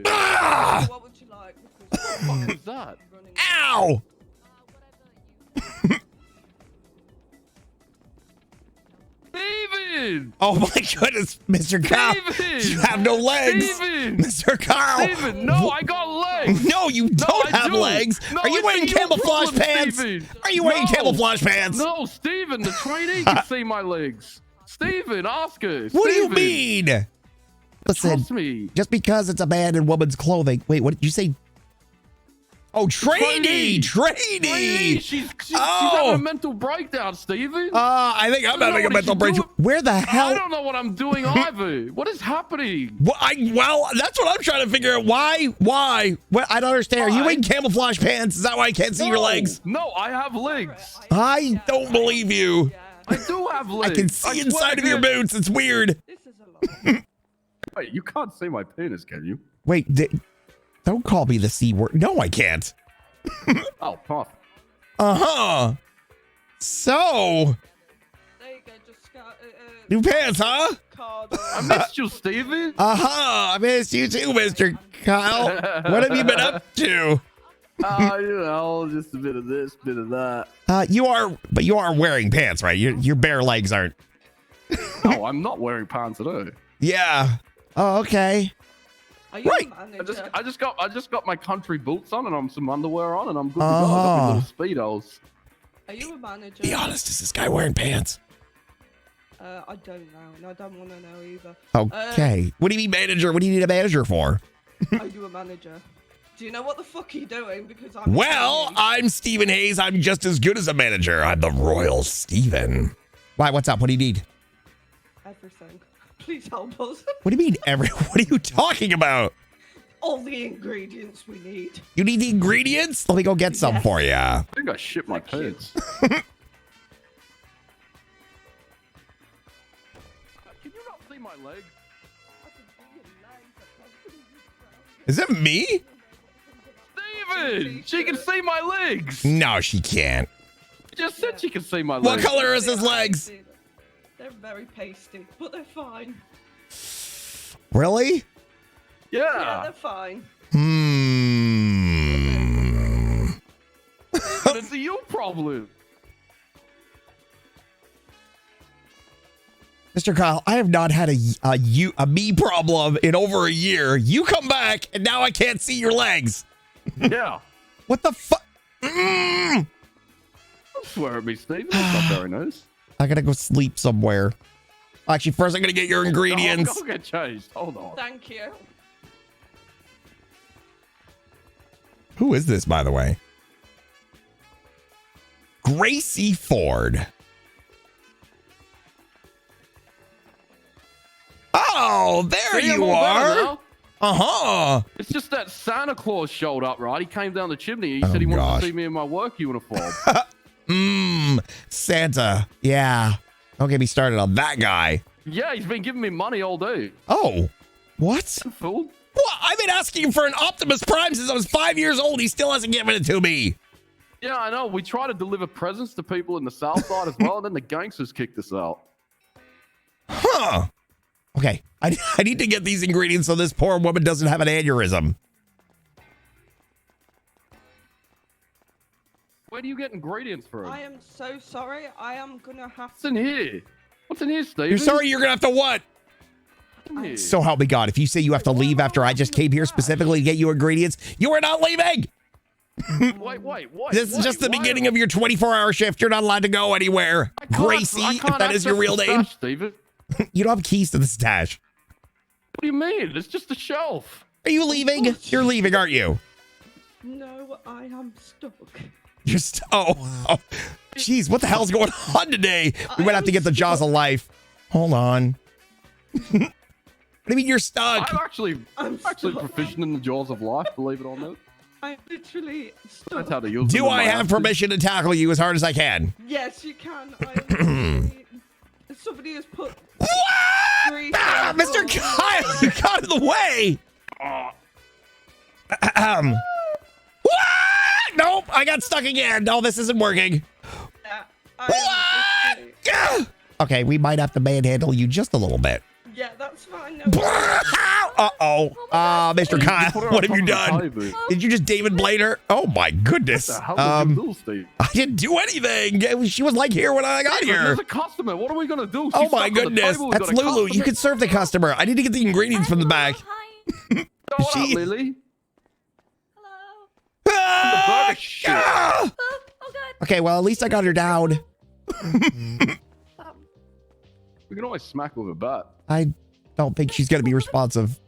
Ah! What would you like? Because What was that? Ow! Steven! Oh my goodness, Mr. Kyle. Steven! You have no legs. Steven! Mr. Kyle. Steven, no, I got legs! No, you don't I have do. legs. No, Are you it's wearing a you camouflage problem, pants? Steven. Are you wearing No. camouflage pants? No, Steven, the trainee can see my legs. Steven, ask her. What do you Steven, mean? Listen, Trust me. just because it's a man in woman's clothing. Wait, what did you say? Oh, trainee! Trainee, she's Oh. having a mental breakdown, Steven. I think I'm I don't know having a what mental she's breakdown. doing. Where the I hell? don't know what I'm doing either. What is happening? Well, that's what I'm trying to figure out. Why? What? I don't understand. Are you Why? wearing camouflage pants? Is that why I can't see your No. legs? No, I have legs. I don't believe you. I do have I legs. can see swear inside to of your God. boots. It's weird. this is a lot. Wait, you can't see my penis, can you? Wait, don't call me the C word. No, I can't. Oh, puff. Uh-huh. So, There you go, just new pants, huh? card. I missed you, Steven. Uh-huh. I missed you too, Mr. Kyle. What have you been up to? You know, just a bit of this, bit of that. You are wearing pants, right? Your bare legs aren't. No, I'm not wearing pants at all. Yeah. Oh, okay. Are you Right. a manager? I just got my country boots on and I'm some underwear on and I'm good to go. I got my little speedos. Are you a manager? Be honest, is this guy wearing pants? I don't know, and I don't want to know either. Okay. What do you mean manager? What do you need a manager for? Are you a manager? Do you know what the fuck are you doing? Because I'm. Well, I'm Stephen Hayes. I'm just as good as a manager. I'm the Royal Stephen. Why? What's up? What do you need? Everything. Please help us. What do you mean what are you talking about? All the ingredients we need. You need the ingredients? Let me go get some Yes. for you. I think I shit my Thank you. pants. Can you not see my legs? Is it me? Steven! She can see my legs! No, she can't. She just said she can see my What legs. color is his legs? They're very pasty, but they're fine. Really? Yeah, Yeah. they're fine. Steven, it's a you problem. Mr. Kyle, I have not had a me problem in over a year. You come back and now I can't see your legs. Yeah. What the fuck? Don't swear at me, Steven. That's not very nice. I gotta go sleep somewhere. Actually, first I'm gonna get your ingredients. Go get changed. Hold on. Thank you. Who is this, by the way? Gracie Ford. Oh, there See, I'm you all better are. now. Uh-huh. It's just that Santa Claus showed up, right? He came down the chimney. He Oh, said he wanted gosh. to see me in my work uniform. Santa. Yeah. Don't get me started on that guy. Yeah, he's been giving me money all day. Oh, what? Fool. What? I've been asking for an Optimus Prime since I was 5 years old. He still hasn't given it to me. Yeah, I know. We try to deliver presents to people in the South Side as well, and then the gangsters kicked us out. Huh. Okay. I need to get these ingredients so this poor woman doesn't have an aneurysm. Where do you get ingredients from? I am so sorry. I am gonna have What's in here? What's in here, Steve? You're sorry you're going to have to what? Here. So help me God. If you say you have to leave after I just came here specifically to get you ingredients, you are not leaving. Wait. This is just the beginning of your 24-hour shift. You're not allowed to go anywhere. Gracie, if that is your real name. Steven. You don't have keys to the stash. What do you mean? It's just a shelf. Are you leaving? You're leaving, aren't you? No, I am stuck. You're oh, jeez, what the hell's going on today? We might have to get the jaws of life. Hold on. What do you mean you're stuck? I'm actually stuck. proficient in the jaws of life, believe it or not. I'm literally stuck. That's how to use Do them in I my have absence. permission to tackle you as hard as I can? Yes, you can. I am literally... Somebody has put... What? Three Ah, Mr. Kyle, you got in the way. What? Nope, I got stuck again. No, this isn't working. Yeah, I am literally- Ah! Okay, we might have to manhandle you just a little bit. Yeah, that's fine. No, Uh-oh. Mr. Kyle, Put her what on have you top of the done? table. Did you just David Blaine her? Oh, my goodness. What the hell did you do, Steve? I didn't do anything. She was like here when I got here. There's a customer. What are we gonna do? Oh She's my stuck on the goodness. table. We've That's got a Lulu. You customer. can serve the customer. I need to get the ingredients from the back. Hi. What up, She- Lily? Hello. Ah! burger shit. Ah! Oh God. Okay, well, at least I got her down. We can always smack with a bat. I don't think she's going to be responsive.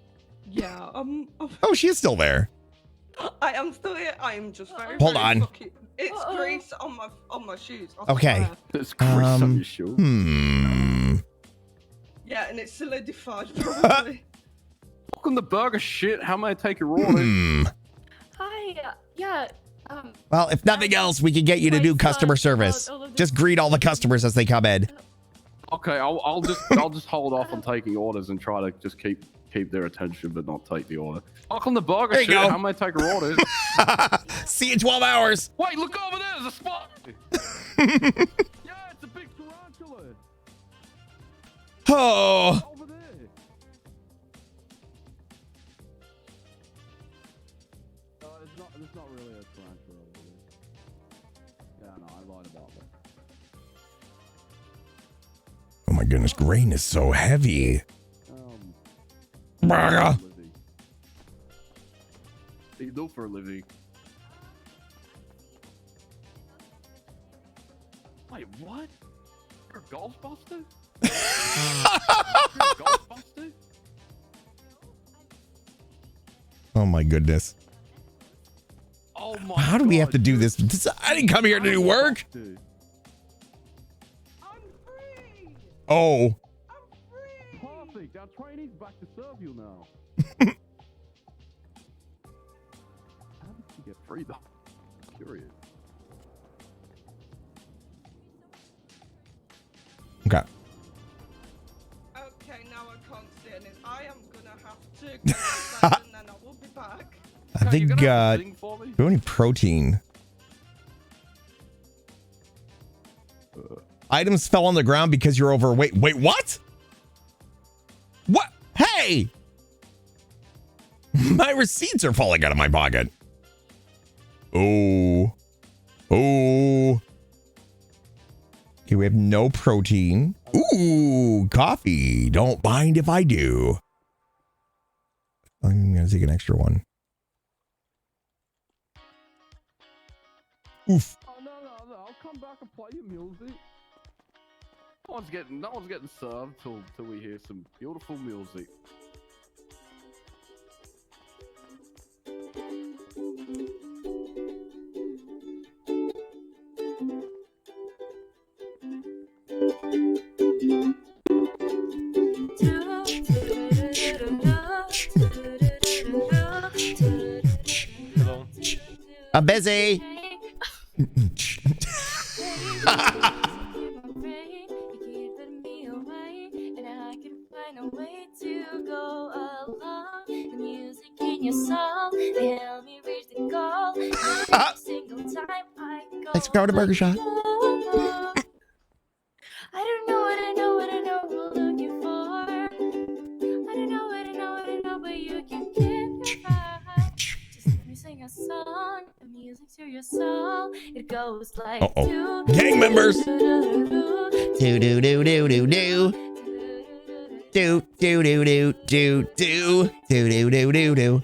yeah, Oh, she is still there. I am still here. I am just very. Hold very on. lucky. It's Uh-oh. grease on my shoes. I Okay. swear. There's grease on your shoe. Yeah, and it's solidified probably. Welcome to burger shit. How may I take your order? Hi. Yeah. Well, if nothing else, we can get you to do customer service. Just greet all the customers as they come in. Okay, I'll just hold off on taking orders and try to just keep their attention, but not take the order. Welcome to burger There you shit. go. How may I take your orders? See you in 12 hours. Wait, look over there. There's a spot. Yeah, it's a big tarantula. Oh. Over there. It's not really a tarantula. Yeah, no, I lied about that. Oh my goodness, grain is so heavy. Burger. Livy. What do you do for a living? Wait, what? You're a Ghostbuster? You're a Ghostbuster? Oh my goodness. Oh my How do we have to do dude. this? I didn't come here to do work. Dude. I'm free. Oh. I'm free. Perfect. Our trainee's back to serve you now. How did she get free though? Curious. Okay. Okay, now I can't see any. I am gonna have to go outside and then I will be back. I Okay, you're think, gonna have to sing for me? do you have any protein? Items fell on the ground because you're overweight. Wait, what? What? Hey! My receipts are falling out of my pocket. Oh. Oh. Okay, we have no protein. Ooh, coffee. Don't mind if I do. I'm going to take an extra one. Oof. Oh no, I'll come back and play your music. No one's getting served till we hear some beautiful music. I'm busy. Thanks for coming to Burger Shot. I don't know what I know what I know we're looking for. I don't know what I know what I know, but you can give your heart. Just let me sing a song, the music to your soul. It goes like Gang members. Do do do do do do. Do do do do do do do do do do do.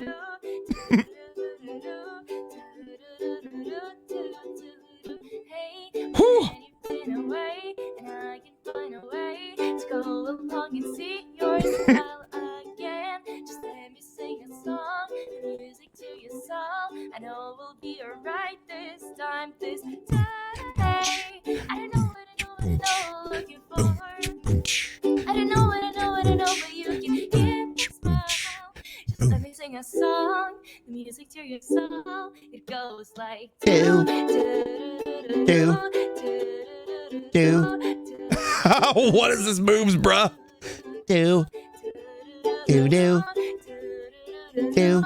Whew. Along and see your smile again. Just let me sing a song, the music to your soul. I know we'll be alright this time. I don't know what I know what I know looking for. I don't know what I know what I know, but you can hear me smile. Just let me sing a song, the music to your soul. It goes like do do do. What is this moves, bruh? Do do do do.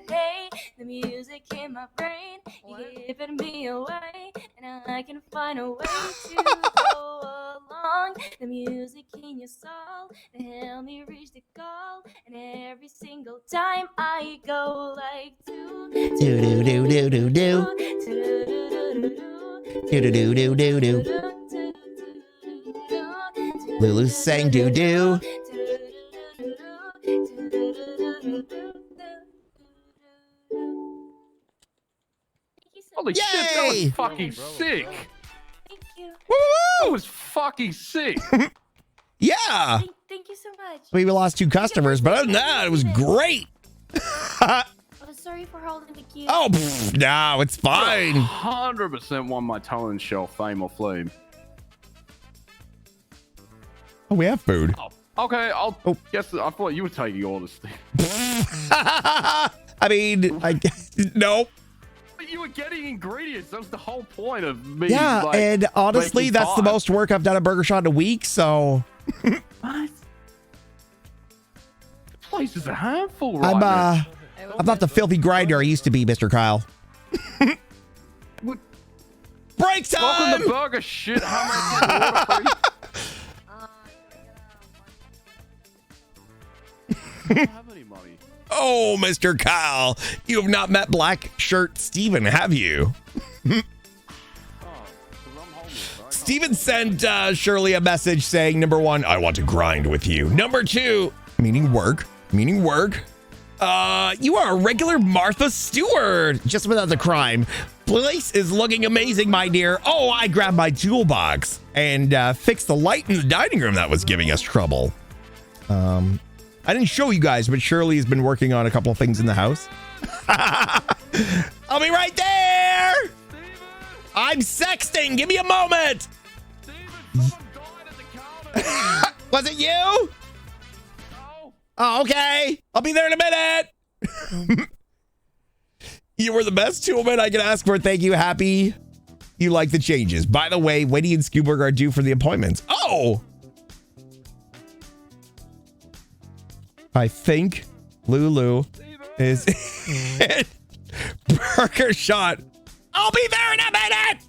Hey, the music in my brain, giving me away, and I can find a way to go along. The music in your soul, to help me reach the goal, and every single time I go like do do do do do do do do do do do do. Lulu sang do do. Holy shit, that was fucking sick. Thank you. That was fucking sick. Yeah. Thank you so much. We lost 2 customers, but other than that, it was great. Oh, sorry for holding the queue. Oh, no, it's fine. 100% won my talent show, fame or flame. Oh, we have food. Oh, okay, I'll guess. I thought you were taking all this thing. I mean, I guess, nope. But you were getting ingredients. That was the whole point of me. Yeah, like, and honestly, making that's the time. most work I've done at Burger Shot in a week, so. What? This place is a handful right I'm, now. I'm not the filthy grinder I used to be, Mr. Kyle. What? Break time! Welcome to Burger Shit. How much is water free? I don't have any money. Oh, Mr. Kyle, you have not met Black Shirt Steven, have you? Steven sent Shirley a message saying, number 1, I want to grind with you. Number 2, meaning work. You are a regular Martha Stewart, just without the crime. Place is looking amazing, my dear. Oh, I grabbed my toolbox and fixed the light in the dining room that was giving us trouble. I didn't show you guys, but Shirley has been working on a couple of things in the house. I'll be right there. I'm sexting. Give me a moment. Was it you? No. Oh, okay. I'll be there in a minute. You were the best toolman I could ask for. Thank you. Happy you like the changes. By the way, Wendy and Skuberg are due for the appointments. Oh. I think Lulu is in Burger Shot. I'll be there in a minute.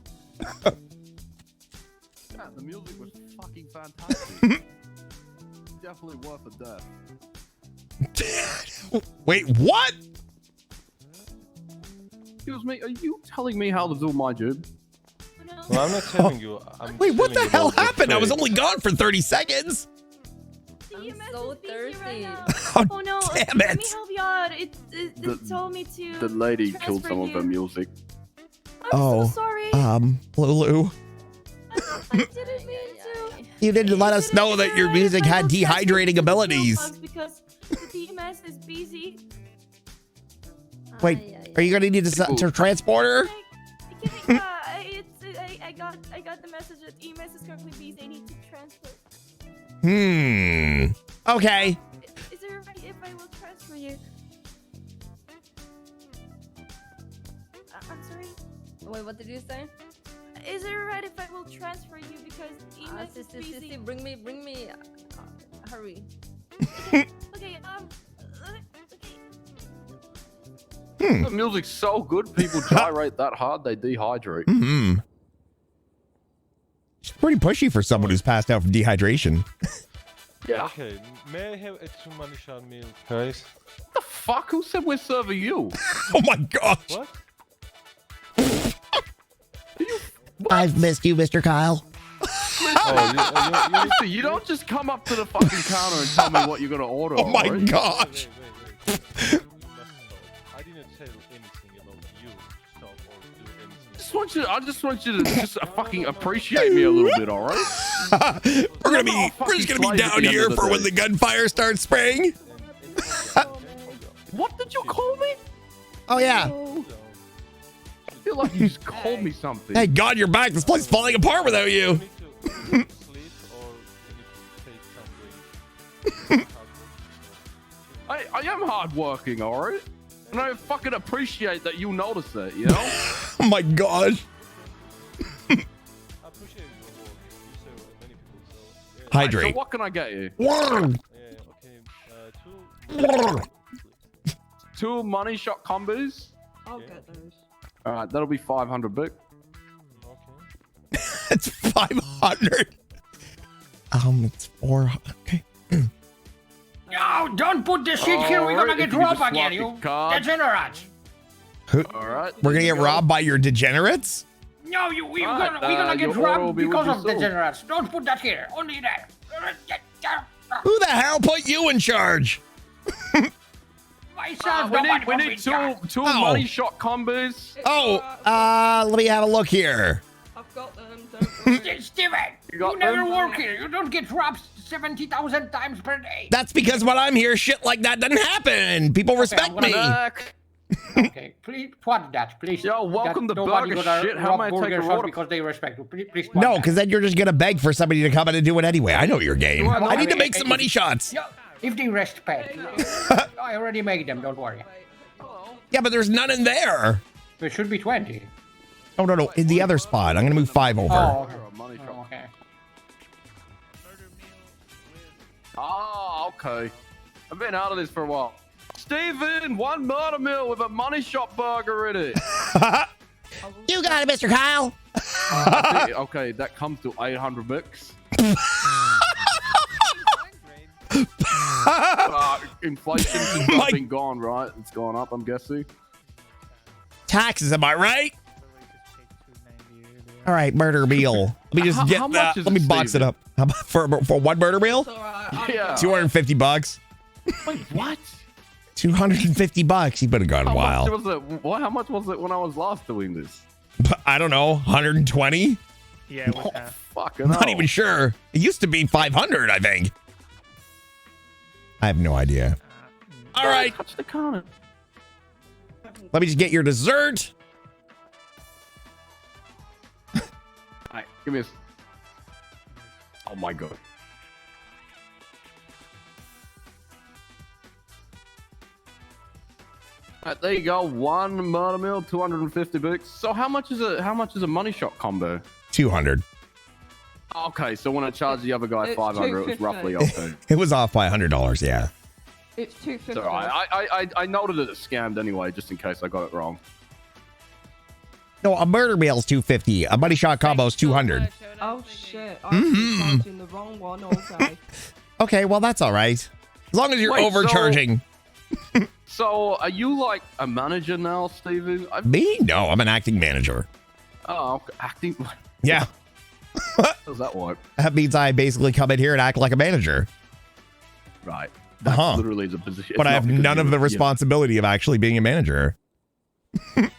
Yeah, the music was fucking fantastic. Definitely worth a death. Wait, what? Excuse me, are you telling me how to do my job? Well, I'm not telling you. Wait, what the hell happened? I was only gone for 30 seconds. I'm so thirsty. Oh no, damn let me it. help you out. It told me to. The lady killed transfer some of you. her music. I'm so sorry. Lulu, I didn't mean to. you didn't let us know that your music had dehydrating abilities. Because the DMS is busy. Wait, are you gonna need to transport her? I got the message that EMS is currently busy. I need to transfer. Okay. Is it alright if I will transfer you? What did you say? Is it alright if I will transfer you because Ines is busy? Bring me. Hurry. Okay, The music's so good, people gyrate that hard, they dehydrate. Mm-hmm. She's pretty pushy for someone who's passed out from dehydration. Yeah. Okay, may I have extra money shot meal, guys? What the fuck? Who said we're serving you? Oh my gosh. What? I've missed you, Mr. Kyle. Oh, you don't just come up to the fucking counter and tell me what you're gonna order. Oh my alright? gosh. Wait. You must stop. I didn't tell anything about you. Stop or do anything. I just want you to just fucking appreciate me a little bit, alright? We're just gonna be down here for when the gunfire starts spraying. What did you call me? Oh yeah. I feel like you just called me something. Hey, God, you're back. This place is falling apart without you. You need to sleep or you need to take some break. I am hardworking, alright? And I fucking appreciate that you notice it, you know? Oh my gosh. I appreciate your work. You serve many people, so yeah. Hydrate. So what can I get you? Yeah, okay. Two money shot combos? I'll get those. Alright, that'll be 500 big. Okay. It's 500. It's 400. Okay. No, don't put the shit here. We're gonna get robbed again, you degenerates. Alright. We're gonna get robbed by your degenerates? No, we're gonna get robbed because of degenerates. Don't put that here. Only that. Who the hell put you in charge? Myself, we need two money shot combos. Let me have a look here. I've got them. Don't worry. Steven, you never work here. You don't get robbed 70,000 times per day. That's because when I'm here, shit like that doesn't happen. People respect me. Okay, please swat that, please. Yo, welcome to nobody Burger gonna Shit. How rob may I take Burger a Shot order? because they respect you. Please swat No, that. because then you're just gonna beg for somebody to come in and do it anyway. I know your game. I need to make some money shots. Yeah, if they respect. I already made them. Don't worry. Yeah, but there's none in there. There should be 20. Oh no, in the other spot. I'm gonna move 5 over. Oh, okay. Oh, okay. I've been out of this for a while. Steven, one murder meal with a money shot burger in it. You got it, Mr. Kyle. Okay, that comes to 800 bucks. Inflation's just been gone, right? It's gone up, I'm guessing. Taxes, am I right? All right, murder meal. Let me just get that. Let me box it up. How about for one murder meal? Yeah. $250. Wait, what? $250. You better gone How wild. much was it? How much was it when I was last doing this? I don't know. 120? Yeah. Oh, fucking Not hell. even sure. It used to be 500, I think. I have no idea. All right. Touch the counter. Let me just get your dessert. All right, give me a... Oh my god. Alright, there you go. One murder meal, 250 bucks. So how much is a money shot combo? 200. Okay, so when I charged the other guy 500, it was roughly okay. It was off by $100, yeah. It's 250. It's alright. I noted it as scammed anyway, just in case I got it wrong. No, a murder meal's 250. A money shot combo's 200. Oh shit! I'm counting the wrong one. Okay. Okay, well that's all right. As long as you're Wait, overcharging. So, are you like a manager now, Steven? Me? No, I'm an acting manager. Oh, okay. Acting. Yeah. How does that work? That means I basically come in here and act like a manager. Right. That's literally the position. But I have none of the responsibility of actually being a manager.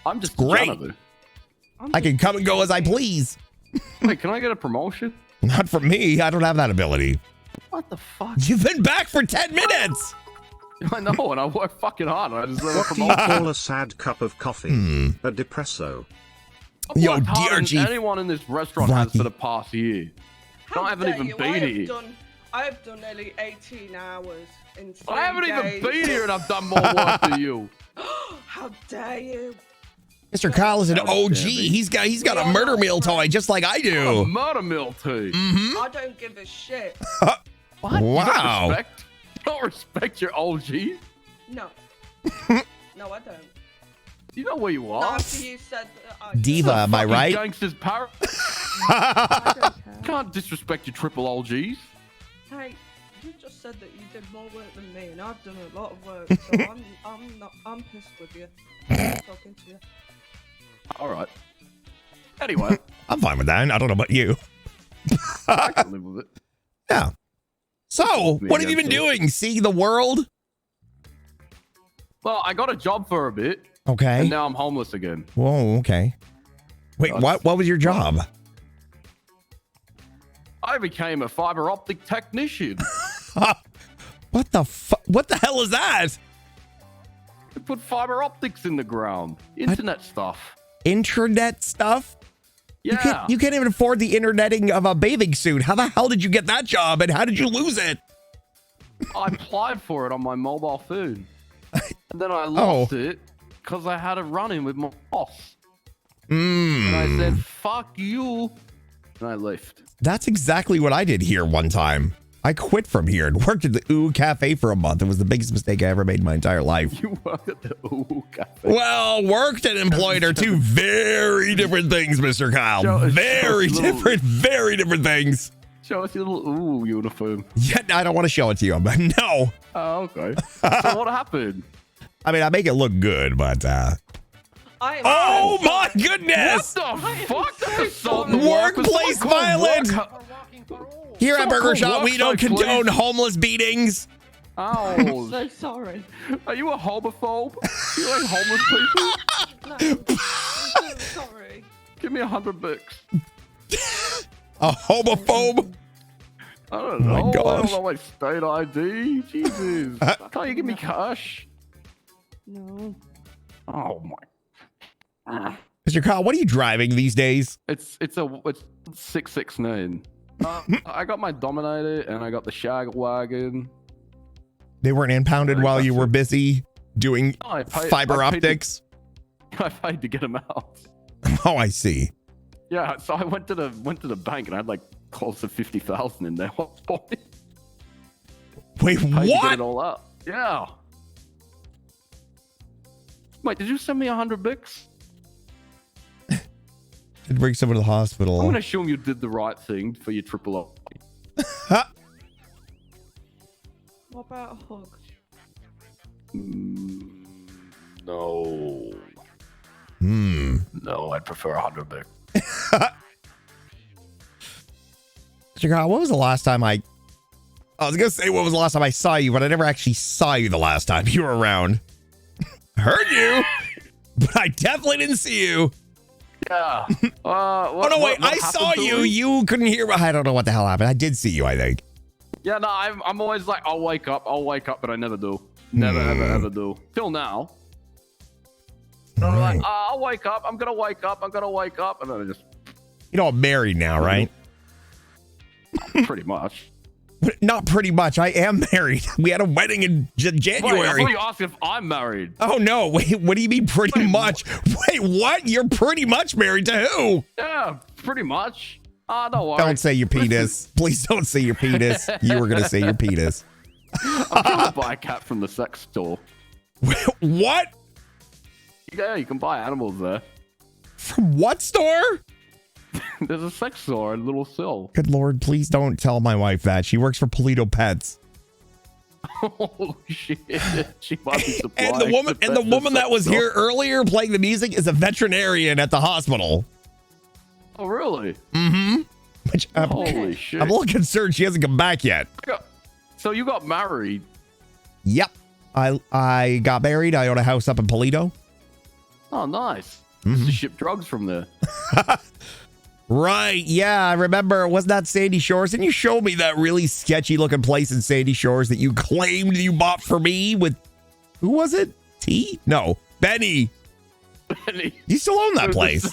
I'm just great. janitor. I can come and go as I please. Wait, can I get a promotion? Not from me. I don't have that ability. What the fuck? You've been back for 10 minutes. I know, and I work fucking hard. I just What do you call a sad cup of coffee? A depresso. Yo, worked harder than DRG. anyone in this restaurant has for the past year. I haven't even been here. I've done nearly 18 hours in 3 I haven't days. even been here, and I've done more work than you. How dare you? Mr. Kyle is an OG. He's got a murder meal toy just like I A do. murder mill too. I don't give a shit. What? Wow. You don't respect your OG? No. No, I don't. You know where you Not are? after you said that Diva, am I Fucking right? Gangsters Can't disrespect your triple OGs. Hey, you just said that you did more work than me, and I've done a lot of work, so I'm pissed with you. I'm not talking to you. All right. Anyway, I'm fine with that. I don't know about you. I can live with it. Yeah. So, what have you been doing? Seeing the world? Well, I got a job for a bit, Okay. and now I'm homeless again. Whoa, okay. Wait, what was your job? I became a fiber optic technician. What the hell is that? I put fiber optics in the ground. Internet stuff. Internet stuff? Yeah. You can't even afford the interneting of a bathing suit. How the hell did you get that job and how did you lose it? I applied for it on my mobile phone. And then I lost it because I had a run-in with my boss. And I said, fuck you. And I left. That's exactly what I did here one time. I quit from here and worked at the Ooh Cafe for a month. It was the biggest mistake I ever made in my entire life. You worked at the Ooh Cafe? Well, worked and employed are two very different things, Mr. Kyle. Very different things. Show us your little Ooh uniform. Yeah, I don't want to show it to you, but no. Oh, okay. So what happened? I mean, I make it look good, but oh my goodness! What the fuck? That's assault Workplace violence! Here at Burger Shop, we don't condone homeless beatings. Oh, I'm so sorry. Are you a homophobe? You like homeless people? No, I'm so sorry. Give me $100. A homophobe? I don't know. Oh my gosh. I don't know my state ID. Jesus. Can't you give me cash? No. Oh my. Mr. Kyle, what are you driving these days? It's 669. I got my Dominator and I got the Shag Wagon. They weren't impounded while you were busy doing fiber optics? I paid to get them out. Oh, I see. Yeah, so I went to the bank and I had like close to 50,000 in there. Wait, Paid to get what? it all out. Yeah. Wait, did you send me $100? To bring someone to the hospital. I'm gonna assume you did the right thing for your triple O. What about a hug? No. No, I'd prefer $100. Mr. Kyle, what was the last time I was gonna say what was the last time I saw you, but I never actually saw you the last time you were around. Heard you, but I definitely didn't see you. Yeah. Oh no, wait! I saw you. You couldn't hear. I don't know what the hell happened. I did see you, I think. Yeah, no, I'm always like, I'll wake up, but I never do. Never, ever do. Till now. I'm like, I'll wake up. I'm gonna wake up. And then I just. You know, I'm married now, right? Pretty much. Not pretty much. I am married. We had a wedding in January. Wait, I thought you asked if I'm married. Oh no! Wait, what do you mean pretty much? Wait, what? You're pretty much married to who? Yeah, pretty much. Don't worry. Don't say your penis. Please don't say your penis. You were gonna say your penis. I'm trying to buy a cat from the sex store. What? Yeah, you can buy animals there. From what store? There's a sex store in Little Sill. Good Lord, please don't tell my wife that. She works for Polito Pets. Oh shit! She might be supplying. And the woman that was here earlier playing the music is a veterinarian at the hospital. Oh really? Mm-hmm. Which, holy shit! I'm a little concerned she hasn't come back yet. So you got married? Yep. I got married. I own a house up in Polito. Oh, nice. Used to ship drugs from there. Right. Yeah, I remember. Wasn't that Sandy Shores? And you showed me that really sketchy looking place in Sandy Shores that you claimed you bought for me with, who was it? T? No, Benny. Benny. You still own that place?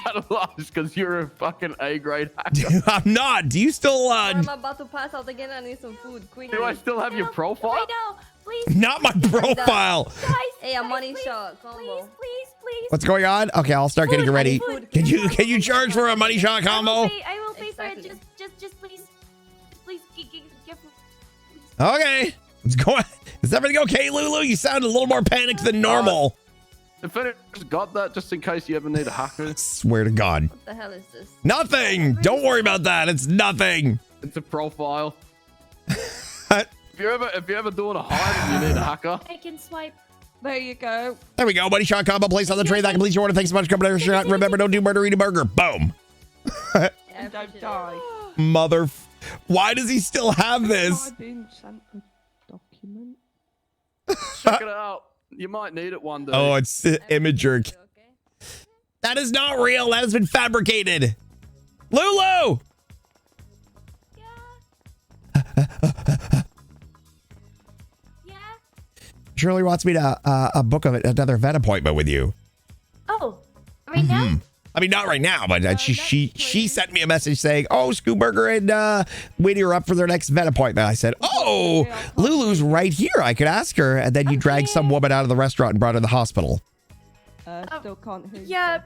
Because you're a fucking A-grade hacker. I'm not. Do you still? I'm about to pass out again. I need some food. Quickly. Do I still have your profile? Please. Not my profile. Hey, a money shot combo. Please, What's going on? Okay, I'll start getting you ready. Can you charge for a money shot combo? I will pay for it. Just please. Please, give Okay. What's going? Is everything okay, Lulu? You sound a little more panicked than normal. If anyone's got that, just in case you ever need a hacker. Swear to God. What the hell is this? Nothing. Don't worry about that. It's nothing. It's a profile. if you're ever doing a hide and you need a hacker. I can swipe. There you go. There we go. Money shot combo placed on the tray. That completes your order. Thanks so much. Coming to shot. Remember, don't do murder, eat a burger. Boom. And don't die. Mother. Why does he still have this? I've been sent a document. Check it out. You might need it one day. Oh, it's Imager. That is not real. That has been fabricated. Lulu! Yeah. Shirley wants me to book another vet appointment with you. Oh, right now? I mean, not right now, but she sent me a message saying, "Oh, Scooburger and Winnie are up for their next vet appointment." I said, "Oh, Lulu's right here. I could ask her." And then you dragged some woman out of the restaurant and brought her to the hospital. Still can't hear you. Yeah,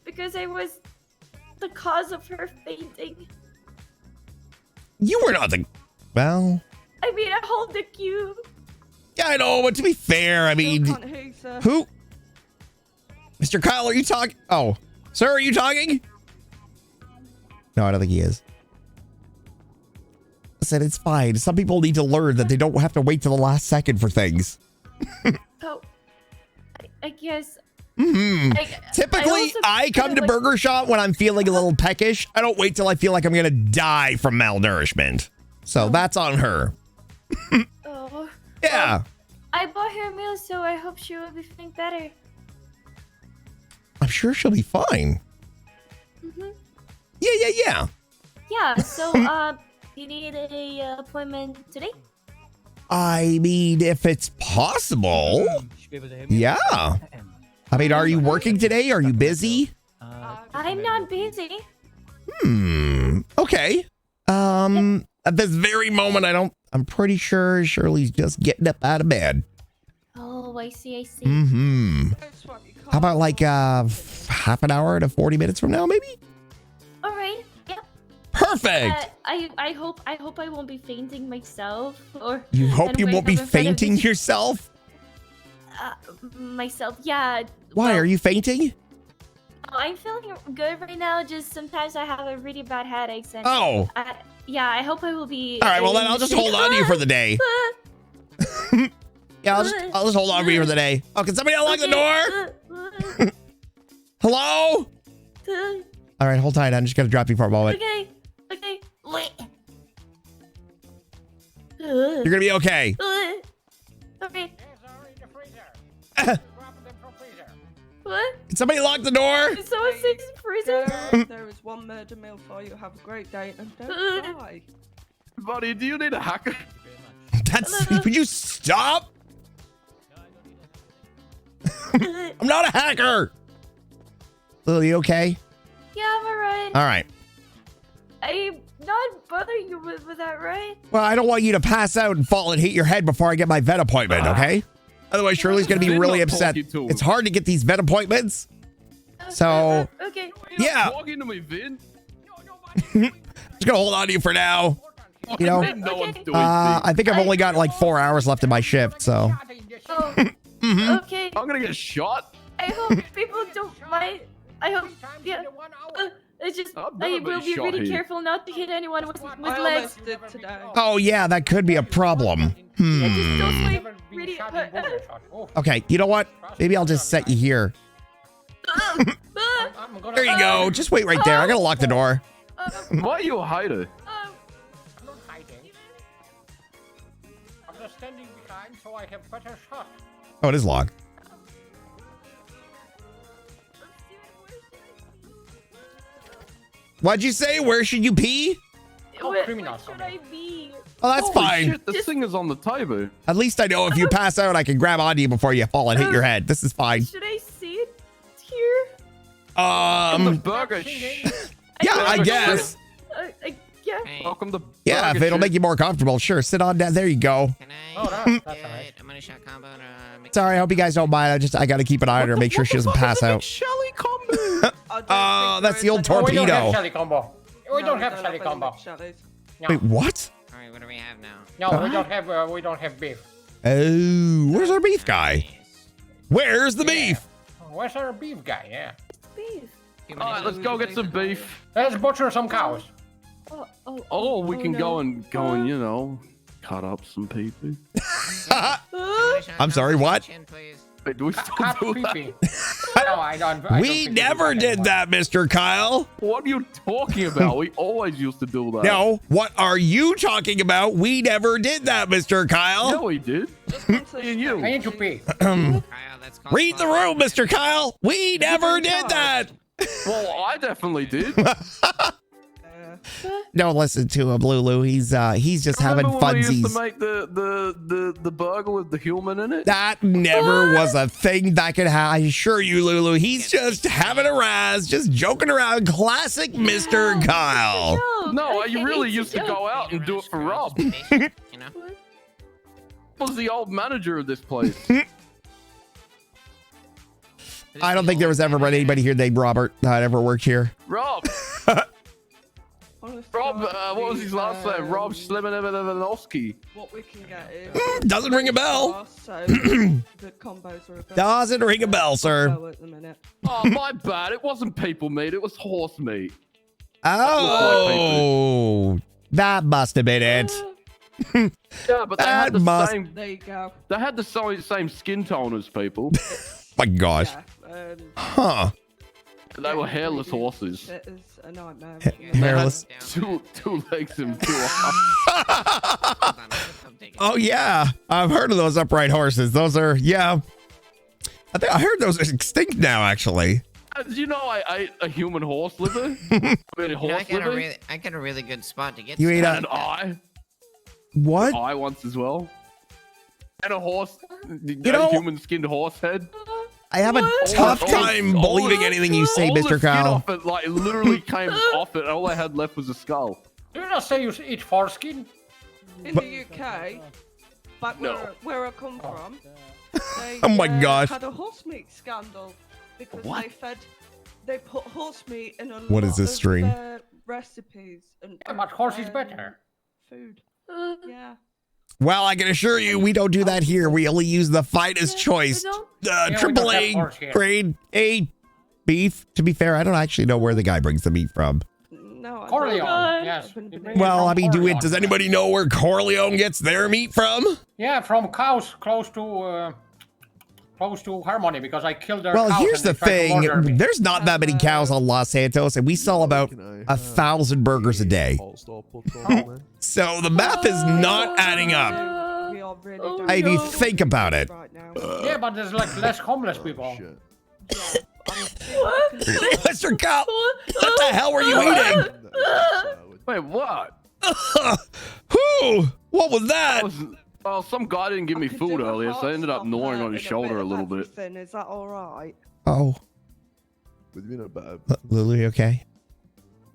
because I was the cause of her fainting. You were not the. Well. I mean, I hold the cube. Yeah, I know, but to be fair, I mean, Still can't hear you, sir. who? Mr. Kyle, are you talking? Oh, sir, are you talking? No, I don't think he is. I said it's fine. Some people need to learn that they don't have to wait till the last second for things. Oh, I guess. Typically, I come to Burger Shot when I'm feeling a little peckish. I don't wait till I feel like I'm gonna die from malnourishment. So that's on her. Oh. Yeah. I bought her a meal, so I hope she will be feeling better. I'm sure she'll be fine. Yeah. Yeah, so, you need a appointment today? I mean, if it's possible. Yeah. I mean, are you working today? Are you busy? I'm not busy. Okay. At this very moment, I'm pretty sure Shirley's just getting up out of bed. Oh, I see. How about like half an hour to 40 minutes from now, maybe? All right. Yeah. Perfect. I hope I won't be fainting myself, or You hope and you wake won't be up in front of fainting this- yourself? Myself, yeah. Why? well, Are you fainting? Oh, I'm feeling good right now. Just sometimes I have a really bad headaches, and Oh. I hope I will be. All right, well then I'll just hold on to you for the day. Yeah, I'll just hold on for you for the day. Oh, can somebody unlock the door? Hello? All right, hold tight. I'm just gonna drop you for a moment. Okay. You're gonna be okay. Okay. What? Can somebody lock the door? Is someone sick in prison? There is one murder meal for you. Have a great day and don't die. Buddy, do you need a hacker? Would you stop? I'm not a hacker. Lily, you okay? Yeah, I'm alright. All right. I'm not bothering you with that, right? Well, I don't want you to pass out and fall and hit your head before I get my vet appointment, okay? Otherwise, Shirley's going to be really upset. It's hard to get these vet appointments. So, Okay. yeah. Talking to me, Vin. Just going to hold on to you for now. You know, No one's doing I think I've only got like 4 hours left in my shift, so. Oh, okay. I'm gonna get shot. I hope people don't mind. I hope, yeah. It's just, I've I never will been be shot really here. careful not to hit anyone with I legs. almost did today. Oh, yeah, that could be a problem. Really, Okay, you know what? Maybe I'll just set you here. There you go. Just wait right there. I gotta lock the door. Why are you a hider? I'm not hiding. I'm just standing behind so I have better shot. Oh, it is locked. What'd you say? Where should you pee? Where criminals should I be? Oh, that's Holy fine. Shit, this thing is on the table. At least I know if you pass out, I can grab onto you before you fall and hit your head. This is fine. Should I sit here? The burger. Yeah, I guess. Yeah. Welcome to Yeah, if it'll make you more comfortable, sure. Sit on down. There you go. Oh, that's nice. a money shot combo and a mix. Sorry, I hope you guys don't mind. I got to keep an eye on her, make sure she doesn't pass out. Shelly combo. Oh, that's the old Oh, we don't have torpedo. Shelly combo. We don't have Shelly combo. No. Wait, what? All right, what do we have now? No, we don't have beef. Oh, where's our beef guy? Where's the beef? Where's our beef guy? Yeah. Beef. All right, let's go get some beef. Let's butcher some cows. Oh, we can no. go and you know, cut up some people. I'm sorry, what? Chin, please. Wait, do we still Cut do that? pee-pee. No, I don't. I don't We think never do did that, Mr. Kyle. What are you talking about? We always used to do that. No, what are you talking about? We never did that, Mr. Kyle. Yeah, we did. Me and you. I need to pee. Kyle, that's called Read the room, Mr. Kyle. We never did that. Well, I definitely did. Don't listen to him, Lulu. He's just having Remember when we used funsies. to make the burger with the human in it? That never was a thing that could happen. I assure you, Lulu. He's just having a razz, just joking around. Classic Mr. Kyle. No, you really used to go out and do it for Rob. You know? Was the old manager of this place. I don't think there was ever anybody here named Robert that ever worked here. Rob. Rob, what was his last name? Rob Schlemanowski. What we can get is Doesn't ring a bell. so the combos are a bit Doesn't ring a bell, sir. low at the minute. Oh, my bad. It wasn't people meat. It was horse meat. Oh, that must have been it. Yeah, but they had That the must- same. There you go. They had the same skin tone as people. My gosh. Yeah, Huh. They were hairless horses. It is a nightmare. Hairless. Two legs and two arms. Hold on, I'm taking Oh, yeah. I've heard of those upright horses. Those are, yeah. I heard those are extinct now, actually. Did you know I ate a human horse liver? I mean, You know, horse liver. I got a really good spot to get. You ate And a, I. what? I once as well. And a horse. You know- human skinned horse head. I have a tough All- time all- believing anything you say, all the Mr. skin Kyle. off it, like, literally came off it, and all I had left was a skull. Do you not say you eat foreskin? In the UK, back where I come from, they Oh my gosh. had a horse meat scandal because What? they put horse meat in a What lot is this of stream? their recipes and Yeah, but horse is better. food. Uh, Yeah. Well, I can assure you, we don't do that here. We only use the finest choice, we don't triple have A horse here. grade A beef. To be fair, I don't actually know where the guy brings the meat from. No, I Corleone, don't. yes. Been- You bring it Well, from I mean, Corleone. does anybody know where Corleone gets their meat from? Yeah, from cows close to Harmony because I killed their Well, cows. here's and the they tried to murder me. thing. There's not that many cows on Los Santos, and we sell about 1,000 burgers a day. So the math is not adding up. We are really If you think about it. right now. Yeah, but there's like less homeless people. Mr. Kyle, what the hell were you eating? Wait, what? Who? What was that? Well, some guy didn't give me I could food do a earlier, so I ended up heart gnawing stopper on his and shoulder bit a of little bit. everything. Is that all right? Oh, Lulu, you okay?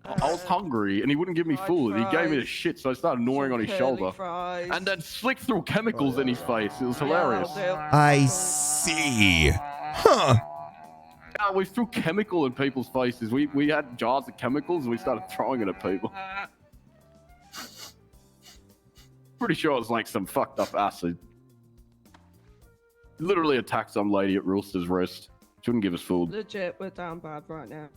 I was hungry, and he wouldn't give me Fried food. He gave me the fries. shit, so I started gnawing on his Curly shoulder. fries. And then slicked through chemicals in his face. It was Yeah, hilarious. I'll do. I see. Huh. Yeah, we threw chemical in people's faces. We had jars of chemicals, and we started throwing it at people. Pretty sure it was like some fucked up acid. Literally attacked some lady at Rooster's Rest. She wouldn't give us food. Legit, we're down bad right now.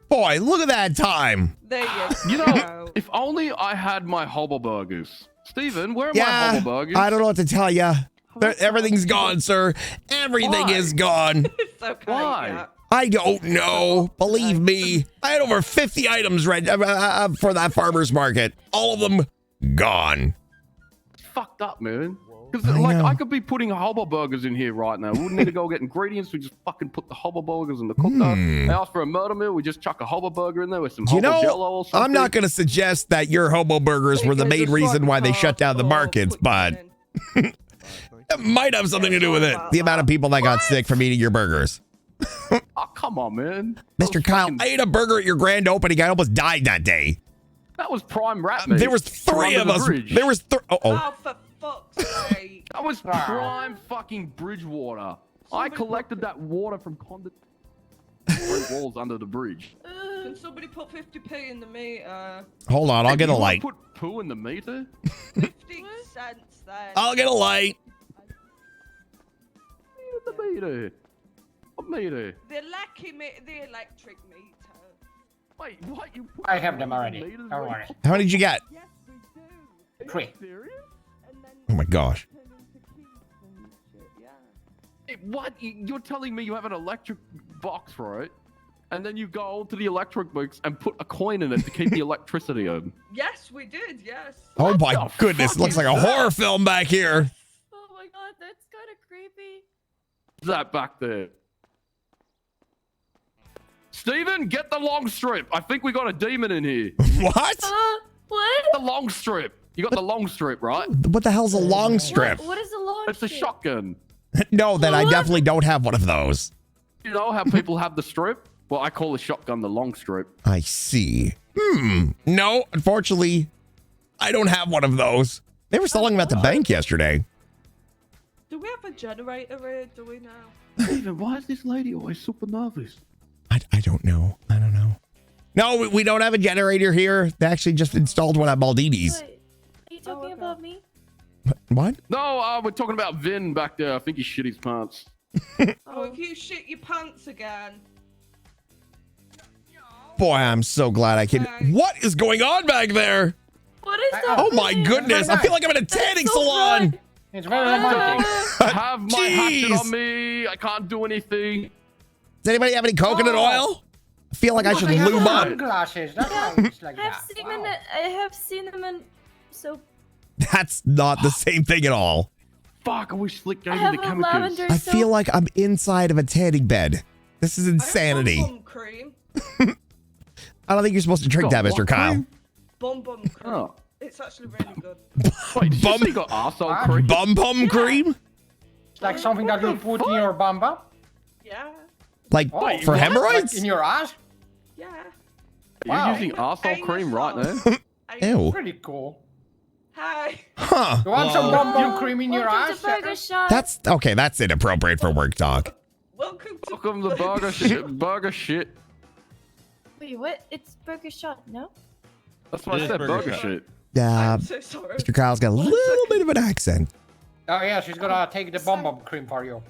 Boy, look at that time. There you You go. know, if only I had my hobble burgers. Steven, where are my Yeah, hobble burgers? I don't know what to tell you. Everything's gone, sir. Everything Why? is gone. It's okay. Why? Yeah. I don't know. Believe me, I had over 50 items read for that farmer's market. All of them gone. It's fucked up, man. Because I like know. I could be putting hobble burgers in here right now. We wouldn't need to go get ingredients. We just fucking put the hobble burgers in the cooker. They ask for a murder meal. We just chuck a hobble burger in there with some You hobble know, jello or something. I'm not going to suggest that your hobo burgers were the They main just reason like why they shut down the cardboard, markets, put but them in. it might have something to do with it. The amount of people that got sick from eating your burgers. Oh, come on, man. Mr. Kyle, I ate a burger at your grand opening. I almost died that day. That was prime rat meat. There was three of us. There was Oh, for fuck's sake. That was prime fucking bridge water. I collected that water from walls under the bridge. Can somebody put 50p in the meter? Hold on, I'll get a You light. Put poo in the meter? 50 cents then. I'll get a light. The meter. What meter? The electric meter. Wait, what? You? I have them already. Don't worry. How many did you get? Yes, we do. 3. Serious? And then Oh my gosh. turn into keys and shit, yeah. Hey, what? You're telling me you have an electric box, right? And then you go to the electric box and put a coin in it to keep the electricity on. Yes, we did, yes. Oh my goodness, it looks like a horror film back here. Oh my god, that's kind of creepy. What's that back there? Steven, get the long strip. I think we got a demon in here. What? What? The long strip. You got the long strip, right? What the hell's a long strip? What is the long It's a strip? shotgun. No, then I definitely don't have one of those. You know how people have the strip? Well, I call the shotgun the long strip. I see. No, unfortunately, I don't have one of those. They were selling them at the bank yesterday. Do we have a generator here? Do we now? Steven, why is this lady always super nervous? I don't know. I don't know. No, we don't have a generator here. They actually just installed one at Baldini's. Wait, are you talking about me? What? No, we're talking about Vin back there. I think he shit his pants. Oh, if you shit your pants again. Boy, I'm so glad I can. What is going on back there? What is that? Oh my goodness. I feel like I'm in a tanning salon. It's very romantic. I have my hatchet on me. I can't do anything. Does anybody have any coconut oil? I feel like I should lube up. Sunglasses. That's why it's like that. I have cinnamon soap. That's not the same thing at all. Fuck, I wish Slick gave I me have the a chemicals. lavender I soap. feel like I'm inside of a tanning bed. This is insanity. Bum cream. I don't think you're supposed to drink that, Mr. Kyle. Bum cream. Oh. It's actually really good. Wait, did you say you got arsehole cream? Bum cream? It's like something that you put in your bamba. Yeah. Like Oh, for what? hemorrhoids? Like in your ass? Yeah. You're using arsehole cream right now? Ew. Pretty cool. Hi. Huh. You want some bum cream in your Welcome ass? to Burger Shot. That's okay. That's inappropriate for work talk. Welcome to Welcome to burger shit. Burger shit. Wait, what? It's Burger Shot, no? That's what I said. Burger shit. I'm so sorry. Mr. Kyle's got a little bit of an accent. Oh yeah, she's gonna take the bum cream for you.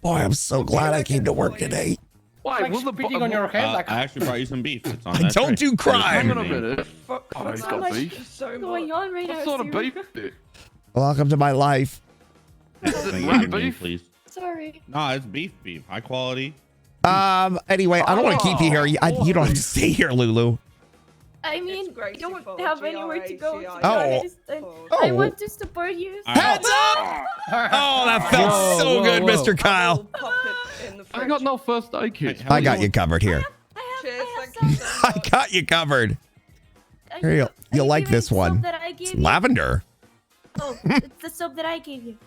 Boy, I'm so glad I came to work today. Why? Like Will the spitting on your head like I actually brought you some beef. It's on I that don't tray. do crime. Hang on a minute. Fuck, Oh, he's so got much- beef. So Going much. on right now? What sort of Siri? beef is it? Welcome to my life. Is Can it I get rat your name, beef? please? Sorry. No, it's beef. High quality. Anyway, I don't want to keep you here. You don't have to stay here, Lulu. I mean, I Gracie don't Falls, have anywhere to go. G-R-A-C-I. I want to support you. Heads up! Oh, that felt so good, Mr. Kyle. Pop it in the I fridge. got no first aid kit. I got you covered here. Cheers, I have thank you some. so I got you covered. Here, you'll Are you like giving this soap one. That I It's gave you? lavender. Oh, it's the soap that I gave you.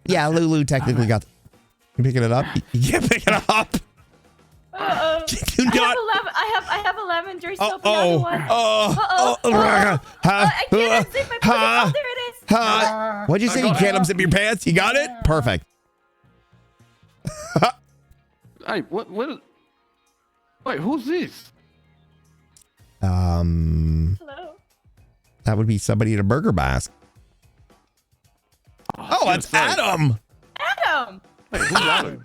Yeah, Lulu technically got. You picking it up? You can't pick it up. Do not. I have a lavender soap. Oh, another one. I can't unzip my pocket. Oh, there it is. What'd you say? You can't unzip your pants? You got it? Perfect. Hey, what is... Wait, who's this? Hello. That would be somebody in a burger mask. Oh, that's Adam. Adam! Wait, who's Adam?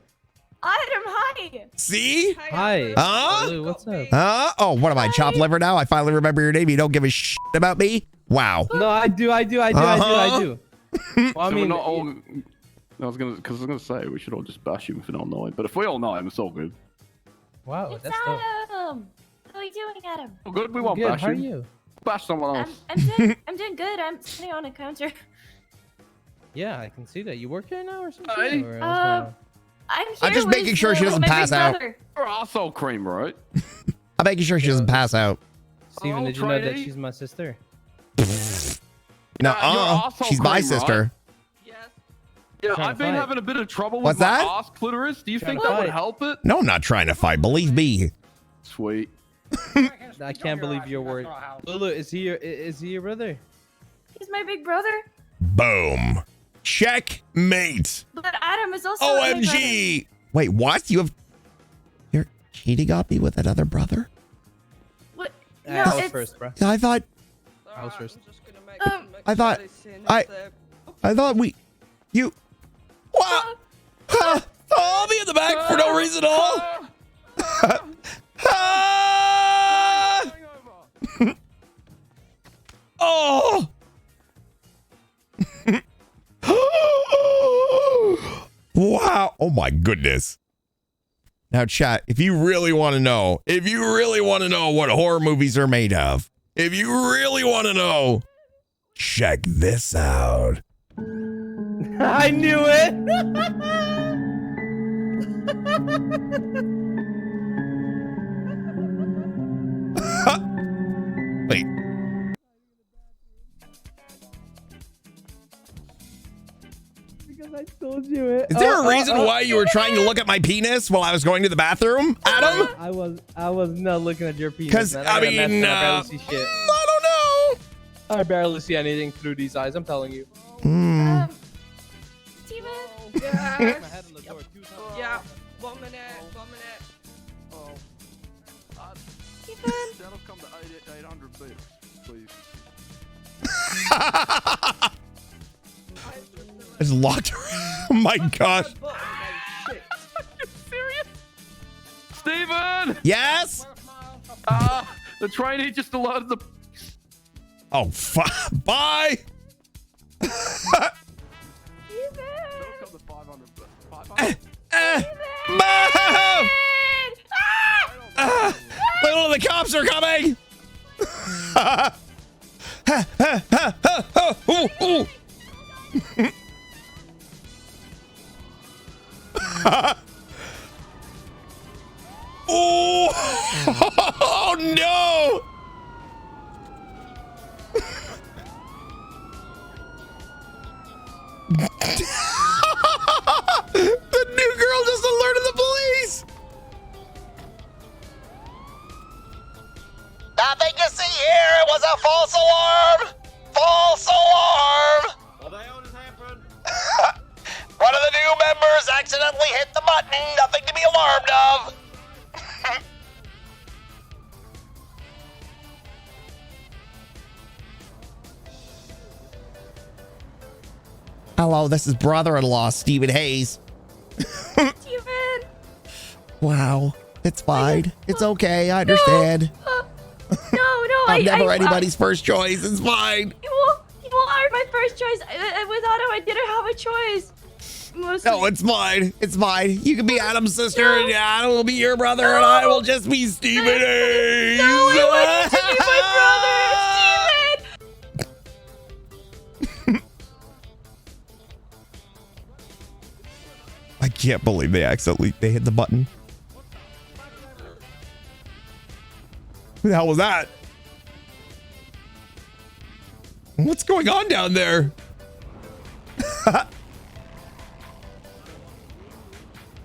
Adam, hi! See? Hi. Huh? Lou, what's up? Huh? Oh, what am I, chopped liver now? I finally remember your name. You don't give a shit about me? Wow. No, I do. I do. Well, I So mean, we're not all... I was gonna say we should all just bash him if we don't know him. But if we all know him, it's all good. wow, It's that's dope. Adam. How are you doing, Adam? All good. We won't Good. bash How are him. you? Bash someone else. I'm doing good. I'm sitting on a counter. Yeah, I can see that. You work here now or something? Hey. Or what's going on? I'm here I'm just making with, sure she with doesn't my pass big out. brother. We're arsehole cream, right? I'm making sure she doesn't pass out. Steven, Hello, did you know that trainee? she's my sister? No, you're arsehole she's my cream, sister. Yes. Yeah, Trying to I've been fight. having a bit of trouble What's with my that? arse clitoris. Do you Trying think to that would fight. help it? No, I'm not trying to fight. Believe me. Sweet. I can't believe your word. Lulu, is he your brother? He's my big brother. Boom. Checkmate. But Adam is also my brother. OMG. Wait, what? You're cheating on me with another brother? What? I No, was it's first, bro. I thought I was first. I thought you what? I'll be in the back for no reason at all. Oh. Wow. Oh my goodness. Now chat, if you really want to know what horror movies are made of, if you really want to know, check this out. I knew it. Wait. Because I told you it. Is there a reason why you were trying to look at my penis while I was going to the bathroom, Adam? I was not looking at your penis. Because man. I got a mean, mask on, I barely see shit. I don't know. I barely see anything through these eyes. I'm telling you. Steven. Yes. Yeah. 1 minute. Oh. Steven. That'll come to 800 bits, please. It's locked. Oh my gosh. Are you serious? Steven! Yes? The trainee just alerted the... Oh, bye. That'll come to 500 bits. 500? Little, the cops are coming. Oh no! The new girl just alerted the police. Nothing to see here. It was a false alarm. False alarm. What the hell just happened? One of the new members accidentally hit the button. Nothing to be alarmed of. Hello, this is brother-in-law Stephen Hayes. Steven. Wow, it's fine. It's okay. I understand. No, I'm never anybody's first choice. It's fine. You are my first choice. With Adam, I didn't have a choice. No, it's mine. It's mine. You can be Adam's sister, and Adam will be your brother, and I will just be Stephen Hayes. No, I want you to be my brother, Steven. I can't believe they hit the button. Who the hell was that? What's going on down there?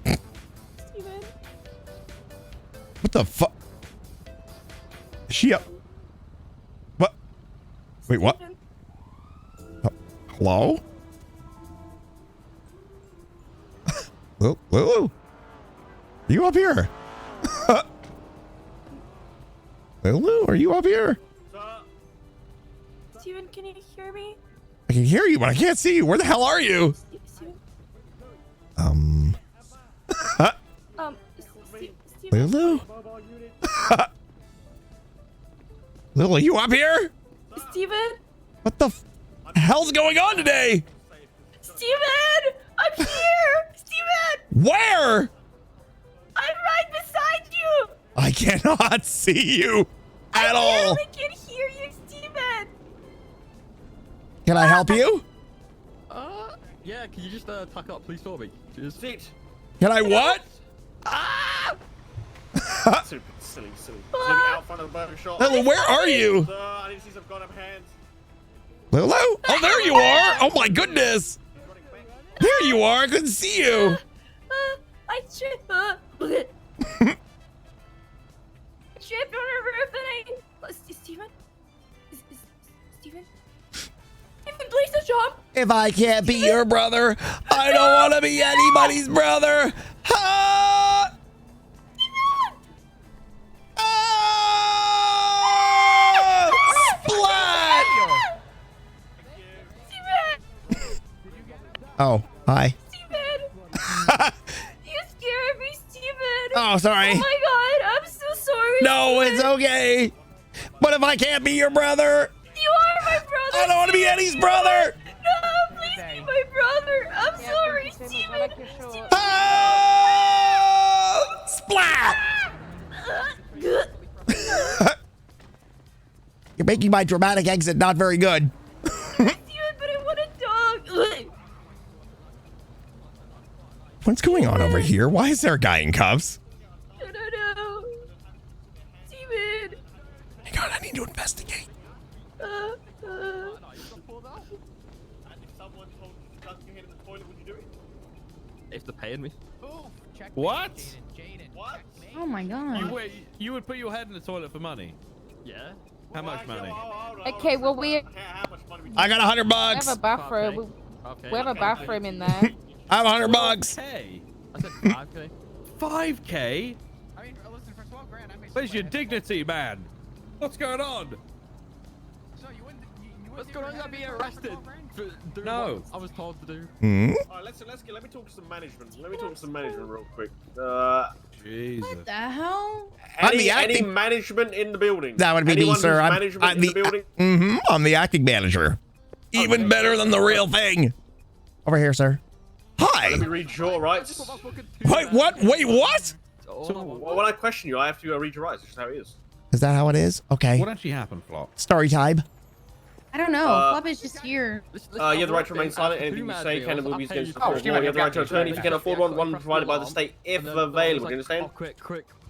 Steven. What the fuck? Is she up? What? Wait, what? Hello? Lulu? Are you up here? Lulu, are you up here? Steven, can you hear me? I can hear you, but I can't see you. Where the hell are you? Steven. Steven. Lulu? Lulu, are you up here? Steven. What the hell's going on today? Steven, I'm here. Steven. Where? I'm right beside you. I cannot see you at all. I barely can hear you, Steven. Can I help you? Yeah, can you just tuck up, please, for me? Cheers. Sit. Can I what? Silly. Out front of the burger shop. Lulu, where are you? I need to see some goddamn hands. Lulu? Oh, there you are. Oh my goodness. There you are. I couldn't see you. shift on a roof and Steven? Steven? Steven, please don't jump! If I can't be your brother, I don't want to be anybody's brother. Ah! Ah! Splat! Oh, hi. Steven! You scared me, Steven! Oh, sorry. Oh my god, I'm so sorry. No, Steven. it's okay. But if I can't be your brother, You are my brother! I don't want to be Eddie's brother. No, please be my brother! I'm sorry, Steven! Oh! Splat! You're making my dramatic exit not very good. Steven, but I want a dog! What's going on over here? Why is there a guy in cuffs? I don't know. Steven! Hang on, I need to investigate. If they're paying me. What? Oh my god. You would put your head in the toilet for money? Yeah. How much money? Okay, well we I got $100 have bucks. a bathroom. We have a bathroom in there. I have $100 bucks. Hey, I said 5k. 5K? I mean, listen, for 12 grand, I made Where's your dignity, man? What's going on? So you wouldn't What's going on? You gotta be arrested for doing No. what I was told to do. Hmm? Alright, let me talk to some management. Let me talk to some management real quick. Jesus. What the hell? Any management in the building? That would be me, Anyone sir. who's management in the building? I'm the acting manager. Even better than the real thing. Over here, sir. Hi. Let me read your rights. Wait, what? Wait, what? So when I question you, I have to read your rights. That's just how it is. Is that how it is? Okay. What actually happened, Flop? Story time. I don't know. Flop is just here. You have the right to remain silent. Anything you say can and will be against the court. You have the right to attorney if you can afford one provided by the state if available. Do you understand? Oh, quick,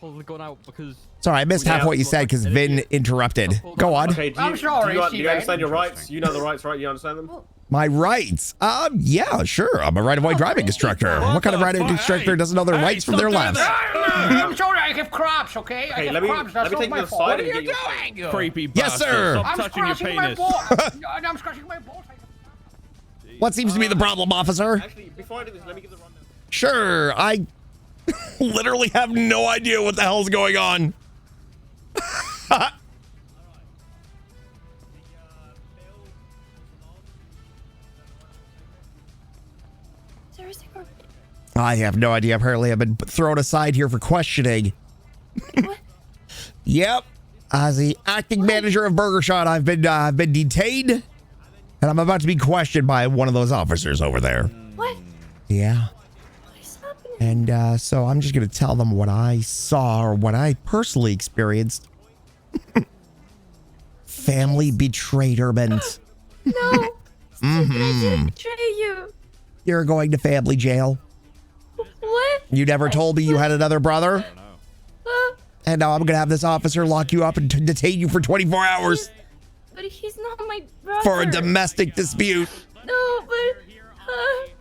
pull the gun out because. Sorry, I missed half what you said because Vin interrupted. Go on. Okay, do you understand your rights? You know the rights, right? You understand them? My rights? Yeah, sure. I'm a right-of-way driving instructor. What kind of right-of-way instructor doesn't know their rights from their lefts? I'm sorry, I have crops, okay? I have crops, that's not my fault. What are you doing? Creepy Yes, bastard. sir. Stop I'm touching your scratching my penis. balls. I'm scratching my balls. What seems to be the problem, officer? Actually, before I do this, let me give the rundown. Sure, I literally have no idea what the hell's going on. I have no idea. Apparently, I've been thrown aside here for questioning. Yep. As the acting manager of Burger Shot, I've been detained, and I'm about to be questioned by one of those officers over there. What? Yeah. What is happening? And so I'm just going to tell them what I saw or what I personally experienced. Family betrayment. No. I didn't betray you. You're going to family jail. What? You never told me you had another brother. And now I'm going to have this officer lock you up and detain you for 24 hours But he's not my brother. for a domestic dispute. No, but...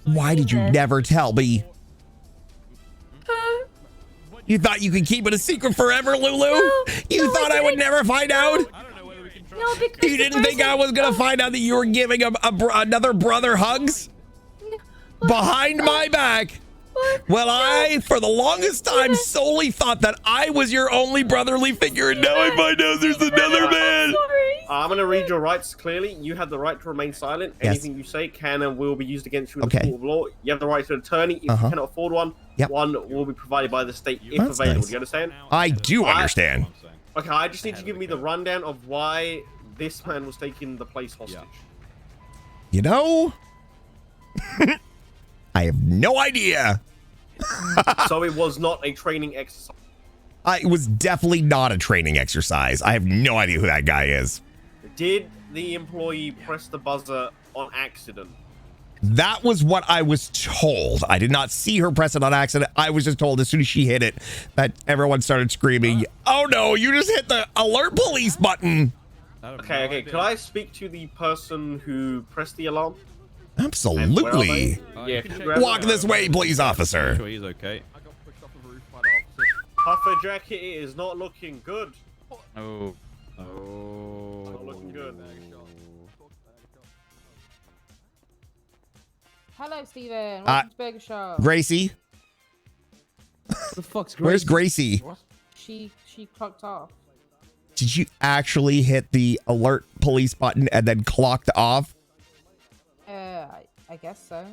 Why did you never tell me? You thought you could keep it a secret forever, Lulu? You thought I would never find out? No, because You didn't think I was going to find out that you were giving another brother hugs? Behind my back? Well, I, for the longest time, solely thought that I was your only brotherly figure, and now I find out there's another man. I'm going to read your rights clearly. You have the right to remain silent. Yes. Anything you say can and will be used against you in Okay. the court of law. You have the right to an attorney. If you cannot afford one, one will be provided by the state if That's available. nice. Do you understand? I do understand. Okay, I just need you to give me the rundown of why this man was taking the place hostage. You know, I have no idea. So it was not a training exercise. It was definitely not a training exercise. I have no idea who that guy is. Did the employee press the buzzer on accident? That was what I was told. I did not see her press it on accident. I was just told as soon as she hit it that everyone started screaming, "Oh no, you just hit the alert police button." Okay. Could I speak to the person who pressed the alarm? Absolutely. Yeah. could you grab Walk them? this way, please, officer. Sure, he's okay. Hi, Puffer jacket is not looking good. Oh. Not looking good. Hello, Steven. Welcome to Burger Shop. Gracie. What the fuck's Gracie? Where's Gracie? She clocked off. Did you actually hit the alert police button and then clocked off? I guess so.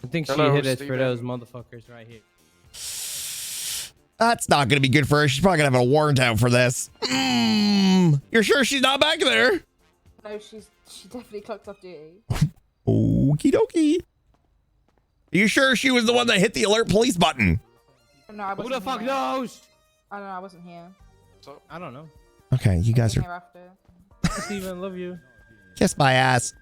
I think she Hello, hit it for Steven. those motherfuckers right here. That's not going to be good for her. She's probably going to have a warrant out for this. You're sure she's not back there? No, she definitely clocked off duty. Okie dokie. Are you sure she was the one that hit the alert police button? No, I Who wasn't the fuck here. knows? I don't know. I wasn't here. I don't know. Okay, you guys Here are... after. Steven, love you. Kiss my ass.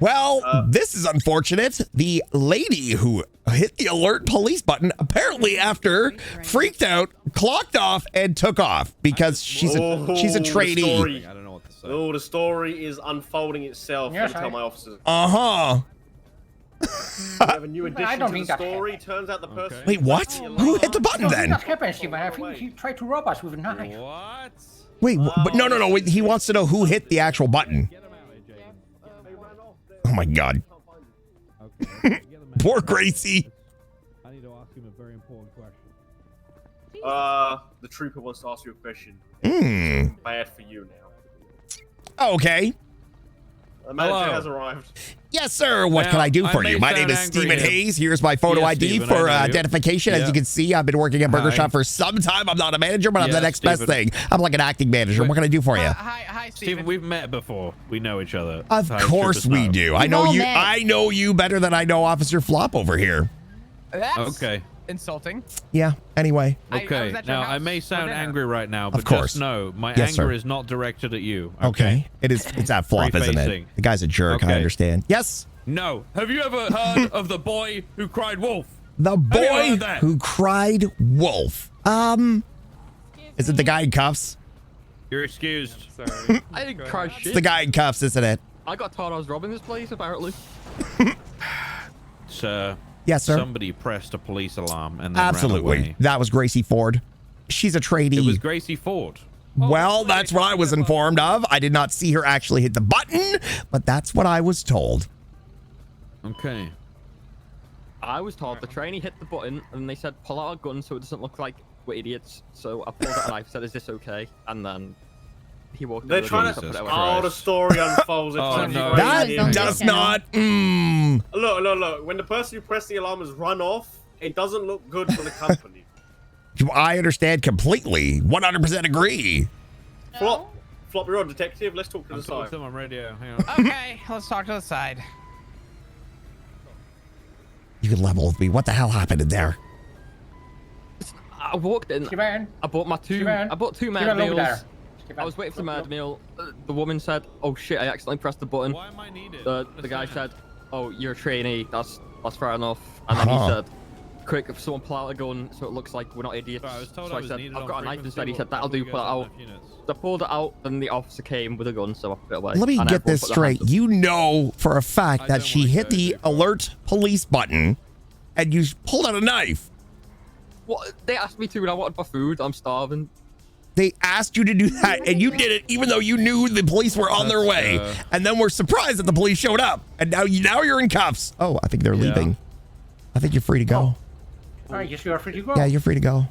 Well, this is unfortunate. The lady who hit the alert police button apparently after freaked out, clocked off, and took off because she's a trainee. I don't know what to say. Oh, the story is unfolding itself. Yes, Let me tell my officers. Uh-huh. We have a new I addition don't to the think that story. Turns out the person. Wait, what? Who hit the button No, then? That's happened, Steven. I think he tried to rob us with a knife. What? Wait, but no. He wants to know who hit the actual button. Oh my God. Poor Gracie. I need to ask him a very important question. The trooper wants to ask you a question. Bad for you now. Okay. The manager Hello. has arrived. Yes, sir. What Now, can I do I for may you? My sound name is angry Stephen here. Hayes. Here's my photo Yes, ID Stephen, for I know you. identification. As Yeah. you can see, I've been working at Burger Hi. Shop for some time. I'm not a manager, but I'm the Yes, next best Stephen. thing. I'm like an acting manager. What can I do for you? Hi, Steven, we've met before. We know each other. Of How course troopers we know. do. I We've know all you. met. I know you better than I know Officer Flop over here. That's Okay. insulting. Yeah. Anyway. I Okay. was at your Now, I house may for sound dinner. angry right now, but course. just know my Yes, anger sir. is not directed at you. Okay. It's at Flop, isn't it? Free-facing. The guy's a jerk. I Okay. understand. Yes. No. Have you ever heard of the boy who cried wolf? The Have you boy heard that? who cried wolf. Is it the guy in cuffs? You're excused. I didn't cry It's shit. the guy in cuffs, isn't it? I got told I was robbing this place, apparently. Sir. Yes, sir. Somebody pressed a police alarm and then ran Absolutely. away. That was Gracie Ford. She's a trainee. It was Gracie Ford. Well, that's what I was informed of. I did not see her actually hit the button, but that's what I was told. Okay. I was told the trainee hit the button and they said pull out a gun so it doesn't look like we're idiots. So I pulled out a knife, said, "Is this okay?" And then he walked. They're over trying the to. gun, Oh, the story unfolds. They're Oh, trying to no. raise That the does issue. not. Look. When the person who pressed the alarm has run off, it doesn't look good for the company. I understand completely. 100% agree. Flop, you're a detective. Let's talk to I'm the talking side. to them on radio. Hang on. Okay, let's talk to the side. You can level with me. What the hell happened in there? I walked in. Steven, I bought my two. Steven, I bought two Steven, mad look meals. there. Steven, I was waiting for the look, mad look. meal. The woman said, "Oh shit, I accidentally pressed the button." Why am I needed? The guy said, "Oh, you're a trainee. That's fair enough." And then he said, "Quick, if someone pull out a gun so it looks like we're not idiots." Sorry, I was told so I I was said, needed "I've on got a knife frequency. instead." He said, What "That'll do. you Pull it guys have out." enough units? I pulled it out, and the officer came with a gun, so I put it away. Let me And get everyone this put their straight. hands up. You know for a fact I that don't she wanna hit go the too far. alert police button and you pulled out a knife. What? They asked me to, and I wanted my food. I'm starving. They asked you to do that, and you did it, even though you knew the police were on their way. And then we're surprised that the police showed up, and now you're in cuffs. Oh, I think they're leaving. I think you're free to go. Alright, yes, you are free to go. Yeah, you're free to go.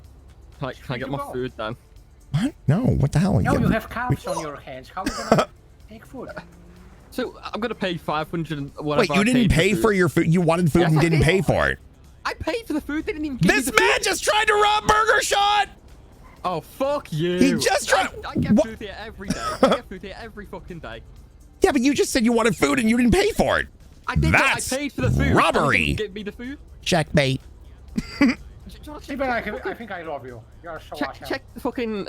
Can I get my food then? What? No. What the hell? No, Yeah. you have cuffs on your hands. How are you gonna take food? So I'm gonna pay 500 and whatever. Wait, you I didn't paid pay for your food? You wanted food Yes, and I didn't did. pay for it? I paid for the food. They didn't even give me This the man food. just tried to rob Burger Shot. Oh, fuck you. He just tried. I get What? food here every day. I get food here every fucking day. Yeah, but you just said you wanted food and you didn't pay for it. I did not. That's I paid for the food. robbery. And they didn't give me the food. Checkmate. Steven, I think I love you. You're so awesome. Check the fucking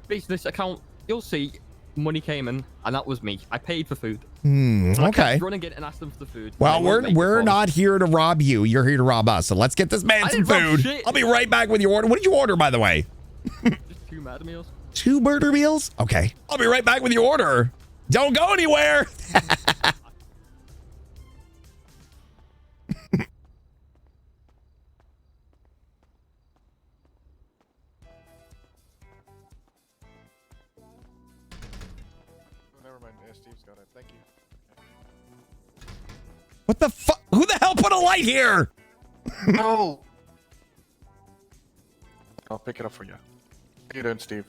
business account. You'll see money came in, and that was me. I paid for food. And I Okay. kept running in and asked them for the food. Well, They wouldn't make we're it for me. not here to rob you. You're here to rob us. So let's get this man I some didn't rob food. shit. I'll be right back with your order. What did you order, by the way? Just 2 mad meals. 2 burger meals? Okay. I'll be right back with your order. Don't go anywhere. never mind. Steve's got it. Thank you. What the fuck? Who the hell put a light here? No. I'll pick it up for you. How you doing, Steve?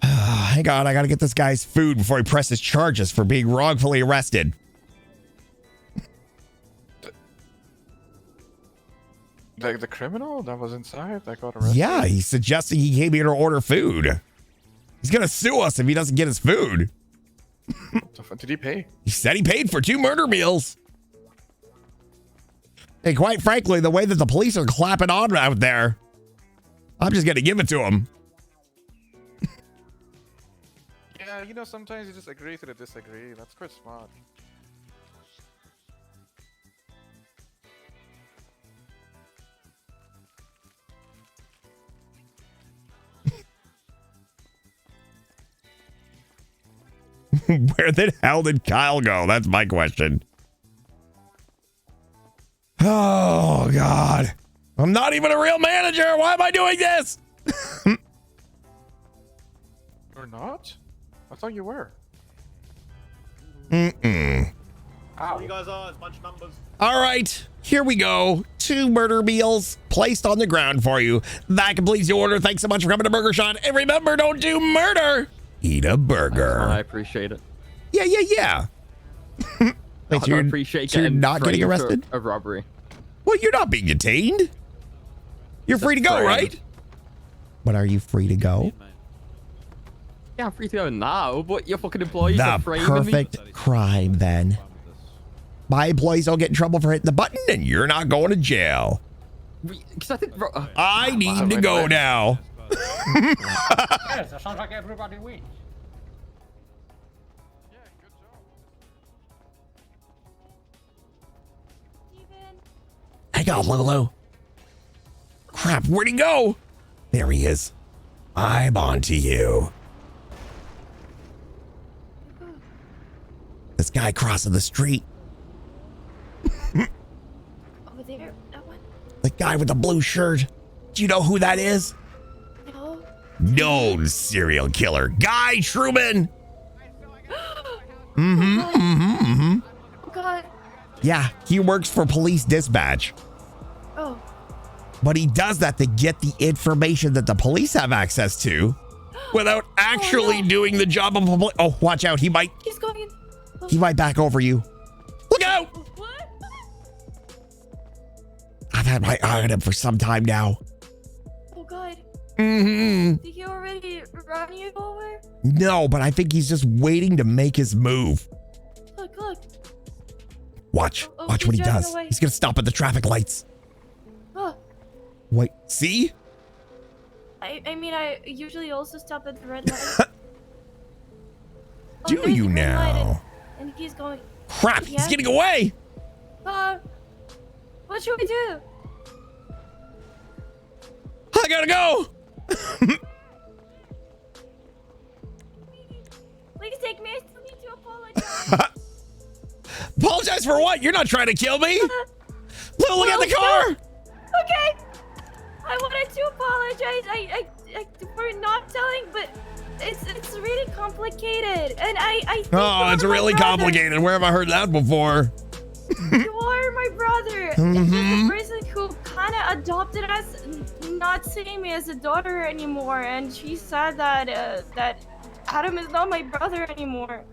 Hang on, I gotta get this guy's food before he presses charges for being wrongfully arrested. The criminal that was inside that got arrested? Yeah, he's suggesting he came here to order food. He's gonna sue us if he doesn't get his food. What the fuck? Did he pay? He said he paid for 2 murder meals. And quite frankly, the way that the police are clapping on out there, I'm just gonna give it to him. Yeah, you know, sometimes you just agree to disagree. That's quite smart. Where the hell did Kyle go? That's my question. Oh, God. I'm not even a real manager. Why am I doing this? Or not? I thought you were. Mm-mm. All you guys are, it's a bunch of numbers. All right, here we go. 2 murder meals placed on the ground for you. That completes your order. Thanks so much for coming to Burger Shot. And remember, don't do murder. Eat a burger. I appreciate it. Yeah. Wait, I appreciate so you're not getting framed for arrested? a robbery. Well, you're not being detained. You're free to go, framed. right? But are you free to go? Yeah, I'm free to go now, but your fucking employees are The framing perfect me. crime, then. My employees don't get in trouble for hitting the button, and you're not going to jail. Because I think I need to go now. Yes, that sounds like everybody wins. Hang on, Lulu. Crap, where'd he go? There he is. I'm on to you. This guy crossing the street. Over there, that one. The guy with the blue shirt. Do you know who that is? No. Known serial killer. Guy Truman. Oh God. Yeah, he works for police dispatch. Oh. But he does that to get the information that the police have access to without actually doing the job of a police. Oh, watch out. He might back over you. Look out. What? I've had my eye on him for some time now. Oh God. Mm-hmm. Did he already run you over? No, but I think he's just waiting to make his move. Look. Watch Oh, what he's he driving does. away. He's gonna stop at the traffic lights. Oh. Wait, see? I mean, I usually also stop at the red light. Do there's you the red light now? And he's going. Crap, Yeah? he's getting away. What should we do? I gotta go. Please take me. I still need to apologize. Apologize for what? You're not trying to kill me. Look at the car. Okay. I wanted to apologize. I for not telling, but it's really complicated, and I think Oh, it's you're my really brother. complicated. Where have I heard that before? You are my brother. It's just the person who kind of adopted us, not seeing me as a daughter anymore, and she said that that Adam is not my brother anymore.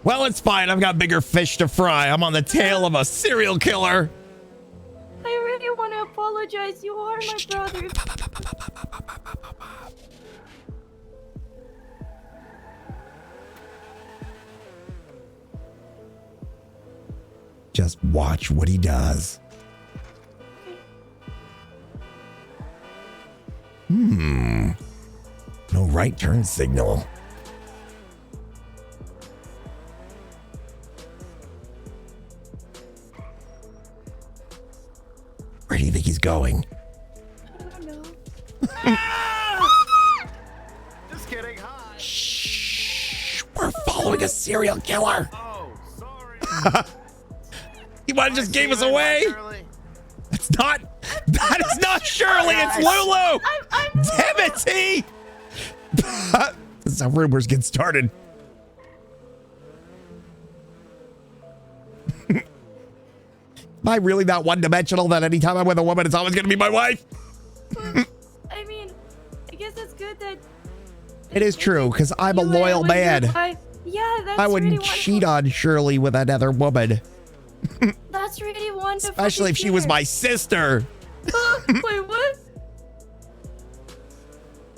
Well, it's fine. I've got bigger fish to fry. I'm on the tail of a serial killer. I really want to apologize. You are my brother. Just watch what he does. No right turn signal. Where do you think he's going? I don't know. Just kidding. Hi. Shh, we're following a serial killer. Oh, sorry. You might have just gave us away. That is not Shirley. It's Lulu. Damn it, T. This is how rumors get started. Am I really that one-dimensional that anytime I'm with a woman, it's always going to be my wife? I mean, I guess it's good that It is true, because I'm a loyal man. Yeah, that's I wouldn't really cheat on Shirley with another woman. That's really wonderful. Especially if she was my sister. Wait, what?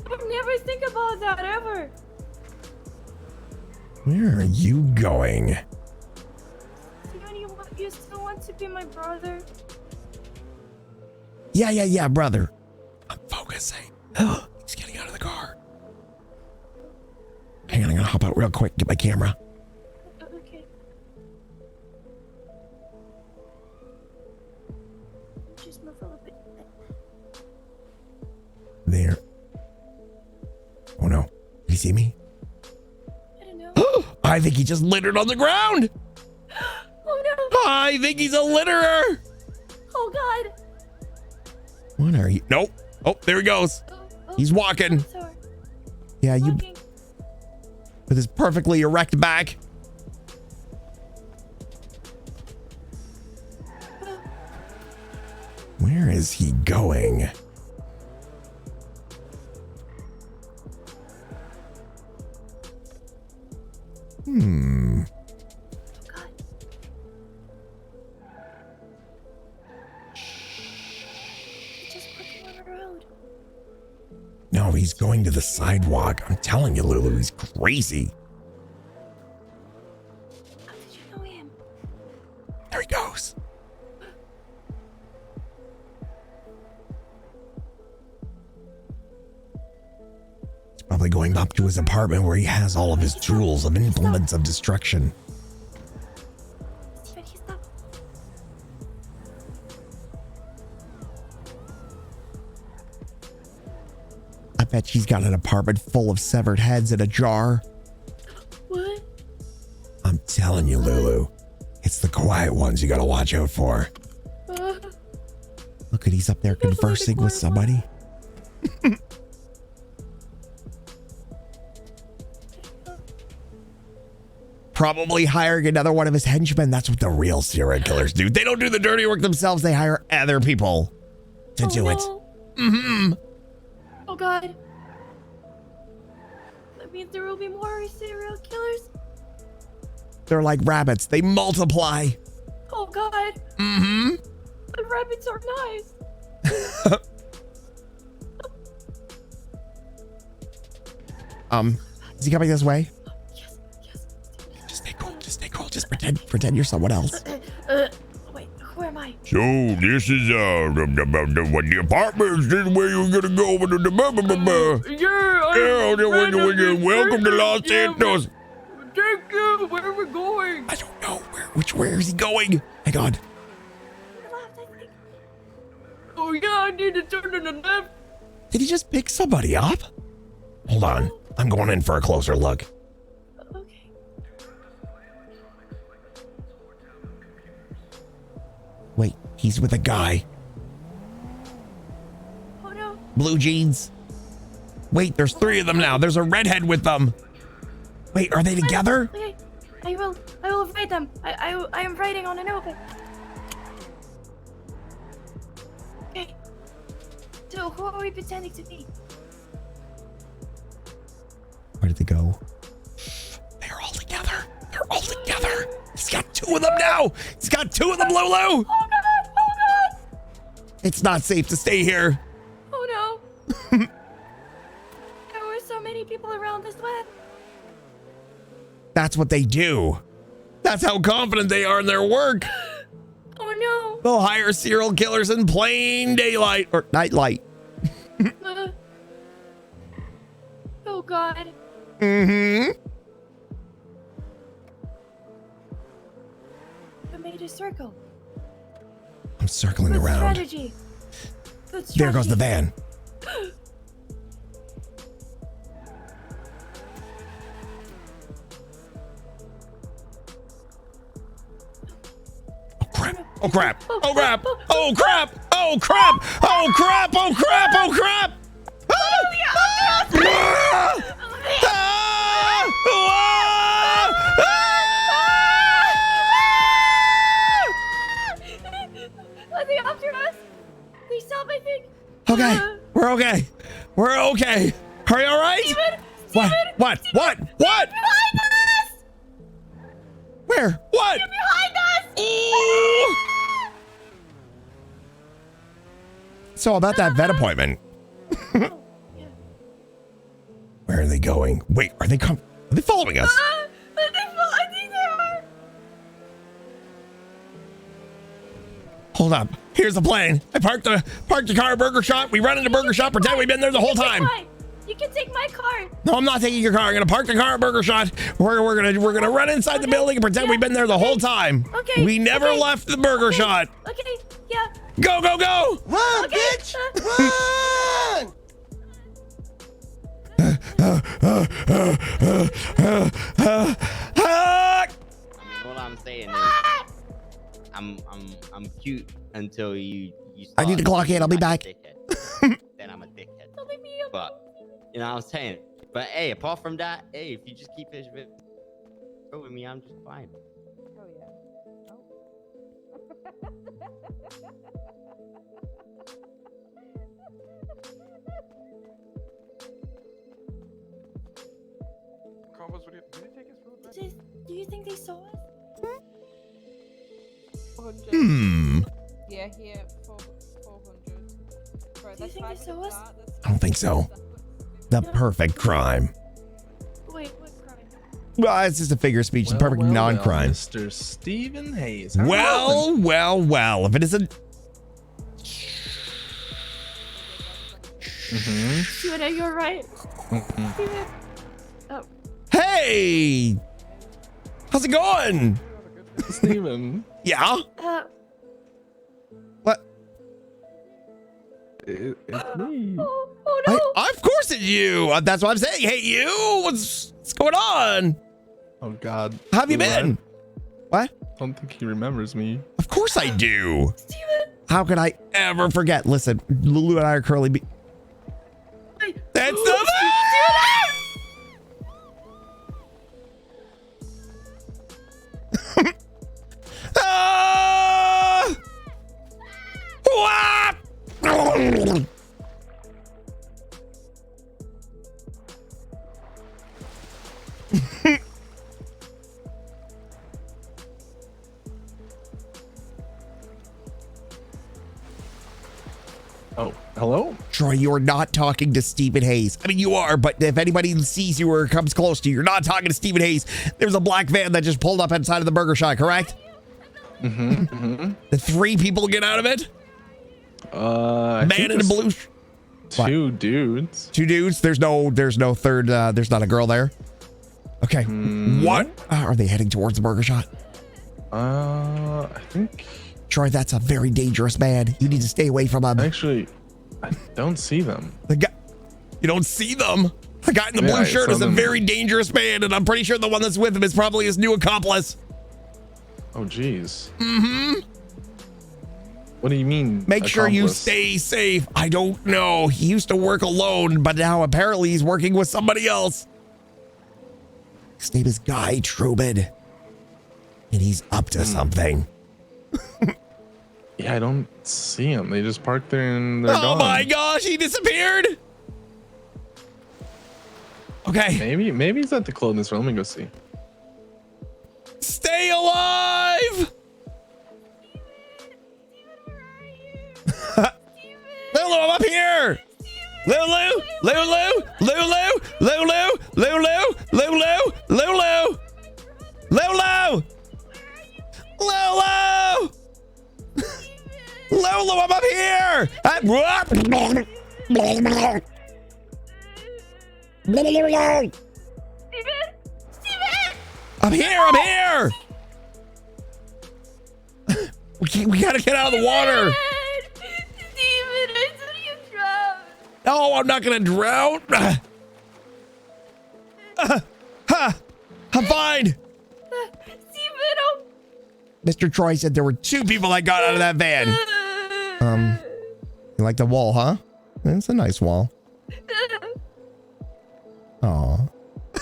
I would never think about that ever. Where are you going? You still want to be my brother? Yeah, brother. I'm focusing. He's getting out of the car. Hang on, I'm gonna hop out real quick, get my camera. Okay. Just move a little bit. There. Oh no. Did he see me? I don't know. I think he just littered on the ground. Oh no. I think he's a litterer. Oh god. What are you? Nope. Oh, there he goes. He's walking. Sorry. Yeah, you. With his perfectly erect back. Where is he going? No, he's going to the sidewalk. I'm telling you, Lulu, he's crazy. How did you know him? There he goes. He's probably going up to his apartment where he has all of his tools of implements of destruction. I bet she's got an apartment full of severed heads in a jar. What? I'm telling you, Lulu. It's the quiet ones you gotta watch out for. Look at, he's up there conversing with somebody. Probably hiring another one of his henchmen. That's what the real serial killers do. They don't do the dirty work themselves. They hire other people to do it. Mm-hmm. Oh god. That means there will be more serial killers? They're like rabbits. They multiply. Oh god. Mm-hmm. The rabbits are nice. Is he coming this way? Yes. Just stay cool. Just pretend you're someone else. Wait, who am I? So this is the apartments. This is where you're gonna go. Welcome to Los Santos. Thank you. Where are we going? I don't know. Where is he going? Hang on. Oh yeah, I need to turn to the left. Did he just pick somebody up? Hold on. I'm going in for a closer look. Okay. Wait, he's with a guy. Oh no. Blue jeans. Wait, there's 3 of them now. There's a redhead with them. Wait, are they together? Okay. I will write them. I am writing on a notebook. Okay. So who are we pretending to be? Where did they go? They're all together. He's got 2 of them now. He's got 2 of them, Lulu. Oh god. It's not safe to stay here. Oh no. There were so many people around this web. That's what they do. That's how confident they are in their work. Oh no. They'll hire serial killers in plain daylight or nightlight. Oh god. Mm-hmm. I made a circle. I'm circling Good around. strategy. Good strategy. There goes the van. Oh crap! Oh crap! Oh crap! Oh crap! Oh crap! Oh crap! Oh crap! Oh crap! Okay. Are you all right? Steven, What? behind us! Where? What? They're behind us! Ooh. So about that vet appointment. Where are they going? Wait, are they following us? I think they are. Hold up. Here's the plan. I parked the car at Burger Shop. We run into Burger Shop, pretend we've been there the whole time. You can take my car. No, I'm not taking your car. I'm gonna park the car at Burger Shop. We're gonna run inside the building and pretend we've been there the whole time. Okay. We never left the Burger Shop. Okay. Yeah. Go, go, go! Run, bitch! Run! What I'm saying is, I'm cute until you I need to clock in. I'll be back. Then I'm a dickhead. But you know what I'm saying. But hey, apart from that, hey, if you just keep it with me, I'm just fine. Do you think they saw us? 400. Yeah, here, 400. Bro, Do you think they saw us? I don't think so. The perfect crime. Wait, what crime? Well, it's just a figure of speech. The perfect non-crime. Mr. Stephen Hayes. Well. If it isn't. Steven, you're right. Steven. Oh. Hey! How's it going? Stephen. Yeah? What? It's me. Oh no! Of course it's you. That's what I'm saying. Hey, you. What's going on? Oh God. How have you been? What? I don't think he remembers me. Of course I do. Steven. How could I ever forget? Listen, Lulu and I are currently That's the Oh, hello? Troy, you're not talking to Stephen Hayes. I mean, you are, but if anybody sees you or comes close to you, you're not talking to Stephen Hayes. There's a black van that just pulled up inside of the Burger Shop, correct? The 3 people get out of it? Man in a blue. Two dudes. 2 dudes. There's no third. There's not a girl there. Okay. What? Are they heading towards the Burger Shop? I think. Troy, that's a very dangerous man. You need to stay away from him. Actually, I don't see them. The guy. You don't see them? The guy in the blue shirt is a very dangerous man, and I'm pretty sure the one that's with him is probably his new accomplice. Oh, geez. Mm-hmm. What do you mean? Make sure you stay safe. I don't know. He used to work alone, but now apparently he's working with somebody else. His name is Guy Truman. And he's up to something. Yeah, I don't see him. They just parked there and they're gone. Oh my gosh, he disappeared. Okay. Maybe he's at the clothing store. Let me go see. Stay alive! Lulu, I'm up here! Lulu! Lulu! Lulu! Lulu! Lulu! Lulu! Lulu! Lulu! Lulu! Lulu, I'm up here! I'm here! We gotta get out of the water! Steven, I said you drowned. No, I'm not gonna drown! I'm fine! Steven, oh. Mr. Troy said there were 2 people that got out of that van. You like the wall, huh? It's a nice wall. Aw.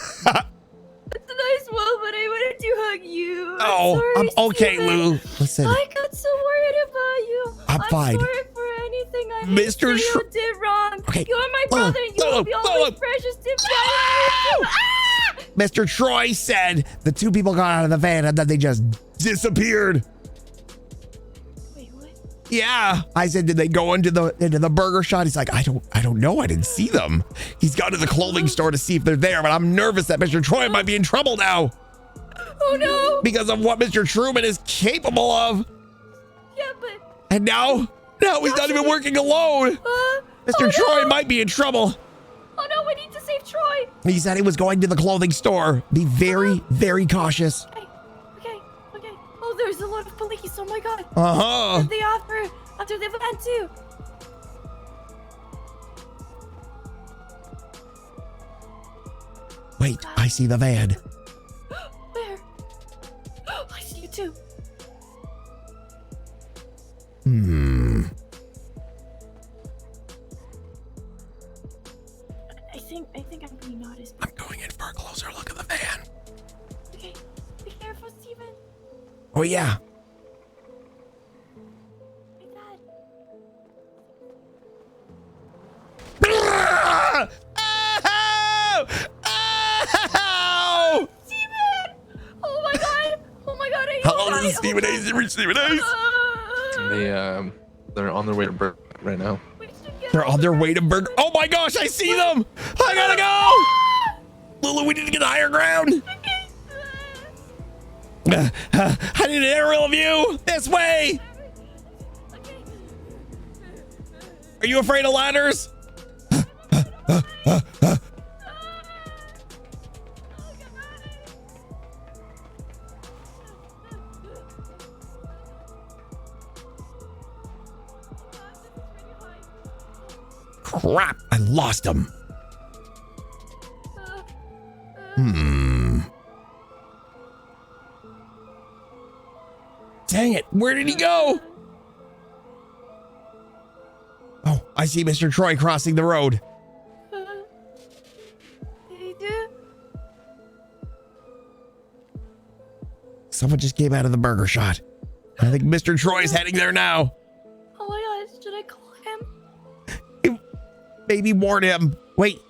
It's a nice wall, but I wanted to hug you. Oh, I'm sorry, okay, Steven. Lou. Listen. I got so worried about you. I'm fine. Sorry for anything I Mr. did wrong. Okay. You are my brother. You will be always precious to me. Ah! Mr. Troy said the two people got out of the van and then they just disappeared. Wait, what? Yeah. I said, did they go into the burger shot? He's like, I don't know. I didn't see them. He's gone to the clothing store to see if they're there, but I'm nervous that Mr. Troy might be in trouble now. Oh no! Because of what Mr. Truman is capable of. Yeah, but... And now he's not even working alone. Mr. Troy might be in trouble. Oh no, we need to save Troy. He said he was going to the clothing store. Be very, very cautious. Okay. Oh, there's a lot of police. Oh my god. Uh-huh. They after the van too. Wait, I see the van. Where? I see you too. I think I'm being noticed. I'm going in for a closer look at the van. Okay, be careful, Steven. Oh yeah. My dad. Ow! Steven! Oh my god! Are you How long alright? is Stephen A's? Did you reach Stephen A's? They're on their way to Burke right now. They're on their way to Burger. Oh my gosh, I see them! I gotta go! Lulu, we need to get higher ground. I need an aerial view. This way. Are you afraid of ladders? Crap, I lost him. Dang it, where did he go? Oh, I see Mr. Troy crossing the road. Did he do? Someone just came out of the burger shot. I think Mr. Troy's heading there now. Oh my god, should I call him? Maybe warn him. Wait.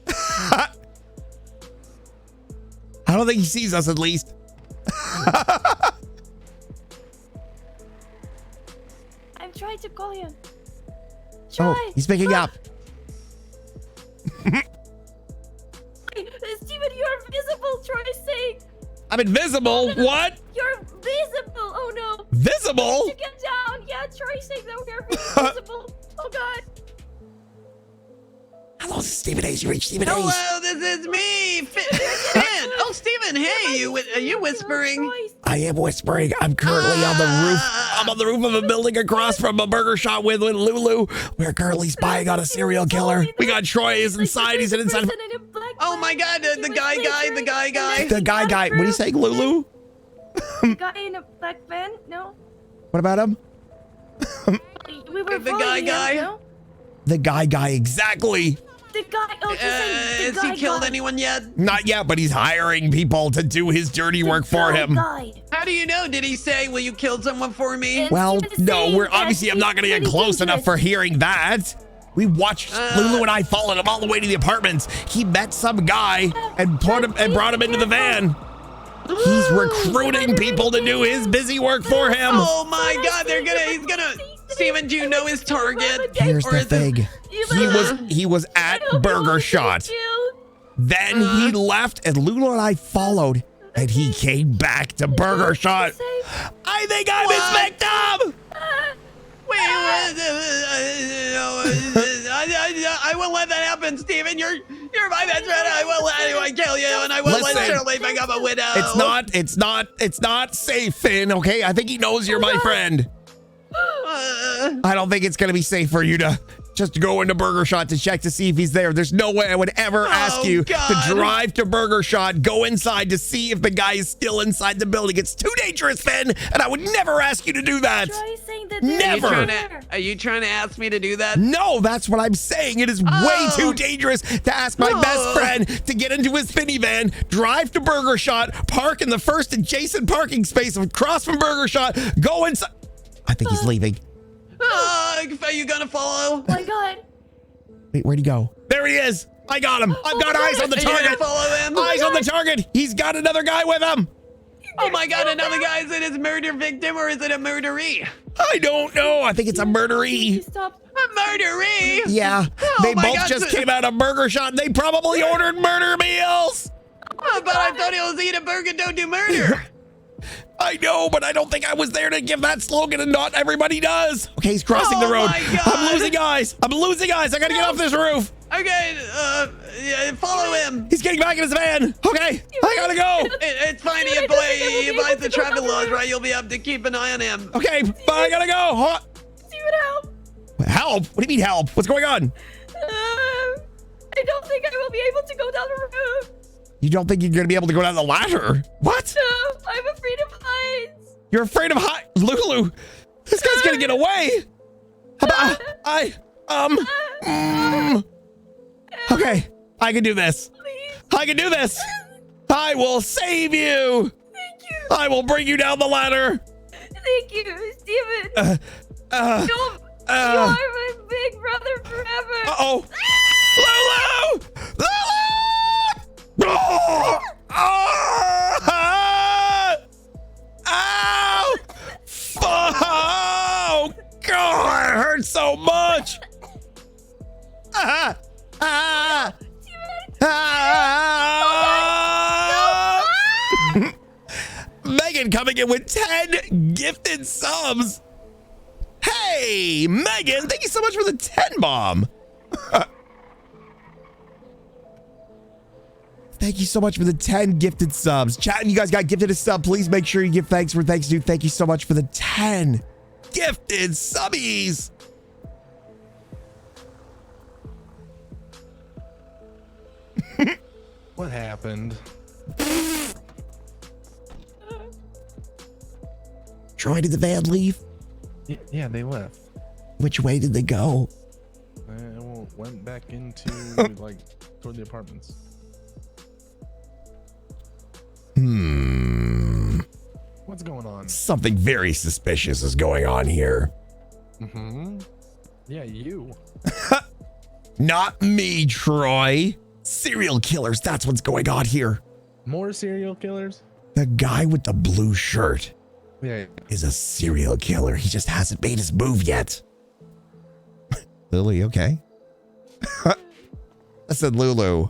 I don't think he sees us, at least. I'm trying to call him. Oh, he's picking up. Steven, you're visible. Troy is saying. I'm invisible. Oh, no. What? You're visible. Oh no. Visible? You get down. Yeah, Troy saying that we're visible. Oh god. Hello, Stephen A's. You reached Stephen A's. Hello, this is me, Finn. Oh, Stephen, hey, are you whispering? I am whispering. I'm currently on the roof. I'm on the roof of a building across from a burger shop with Lulu. We're currently spying on a serial killer. We got Troy is inside. He's inside. Oh my god, the guy. The guy. What are you saying, Lulu? The guy in a black van? No. What about him? We were The guy. No? The guy, exactly. The guy. Oh, has he killed anyone yet? Not yet, but he's hiring people to do his dirty work for him. How do you know? Did he say, will you kill someone for me? Well, no, we're obviously, I'm not going to get close enough for hearing that. We watched Lulu and I followed him all the way to the apartments. He met some guy and brought him into the van. He's recruiting people to do his busy work for him. Oh my god, he's gonna Steven, do you know his target? Here's the thing. He was at Burger Shot. Then he left and Lulu and I followed and he came back to Burger Shot. I think I'm his victim! I won't let that happen, Steven. You're my best friend. I won't let anyone kill you, and I won't let Shirley become a widow. It's not safe, Finn, okay? I think he knows you're my friend. I don't think it's gonna be safe for you to just go into Burger Shot to check to see if he's there. There's no way I would ever ask you to drive to Burger Shot, go inside to see if the guy is still inside the building. It's too dangerous, Finn, and I would never ask you to do that. Never. Are you trying to ask me to do that? No, that's what I'm saying. It is way too dangerous to ask my best friend to get into his minivan, drive to Burger Shot, park in the first adjacent parking space across from Burger Shot, go inside. I think he's leaving. Are you gonna follow? Oh my god. Wait, where'd he go? There he is. I got him. I've got eyes on the target. Follow him. Eyes on the target. He's got another guy with him. Oh my god, another guy. Is it his murder victim or is it a murderee? I don't know. I think it's a murderee. Stop. A murderee? Yeah. Oh They my both God. just came out of Burger Shot. They probably ordered murder meals. Oh, but I thought it was eat a burger, don't do murder. I know, but I don't think I was there to give that slogan, and not everybody does. Okay, he's crossing the road. My God. I'm losing eyes. I'm losing eyes. I gotta get off this roof. Okay, yeah, follow him. He's getting back in his van. Okay, I gotta go. It's fine. He abides the traffic laws, right? You'll be able to keep an eye on him. Okay, but I gotta go. Steven, help. Help? What do you mean help? What's going on? I don't think I will be able to go down the roof. You don't think you're gonna be able to go down the ladder? What? No, I'm afraid of heights. You're afraid of heights? Lulu, this guy's gonna get away. Okay, I can do this. I can do this. I will save you. Thank you. I will bring you down the ladder. Thank you, Steven. You are my big brother forever. Uh-oh. Lulu! Lulu! Oh! Ah! Ow! Fuck! Oh, God! It hurts so much! Ah! Ah! Ah! Megan coming in with 10 gifted subs. Hey, Megan, thank you so much for the 10 bomb. Thank you so much for the 10 gifted subs. Chat, you guys got gifted a sub. Please make sure you give thanks for thanks due. Thank you so much for the 10 gifted subbies. What happened? Troy, did the van leave? Yeah, they left. Which way did they go? Went back into like toward the apartments. What's going on? Something very suspicious is going on here. Yeah, you. Not me, Troy. Serial killers, that's what's going on here. More serial killers? The guy with the blue shirt is a serial killer. He just hasn't made his move yet. Lulu, okay? I said Lulu.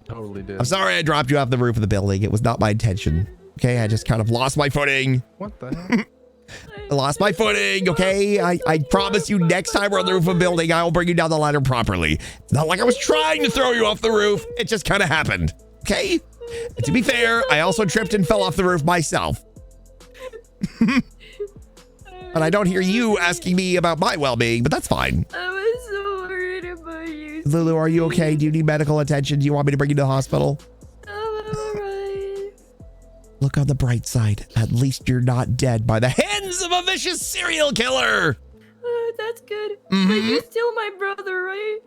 Totally did. I'm sorry I dropped you off the roof of the building. It was not my intention. Okay, I just kind of lost my footing. What the hell? I lost my footing, okay? I promise you next time we're on the roof of a building, I will bring you down the ladder properly. It's not like I was trying to throw you off the roof. It just kind of happened, okay? And to be fair, I also tripped and fell off the roof myself. But I don't hear you asking me about my well-being, but that's fine. I was so worried about you. Lulu, are you okay? Do you need medical attention? Do you want me to bring you to the hospital? I'm alright. Look on the bright side. At least you're not dead by the hands of a vicious serial killer. That's good. But you're still my brother, right?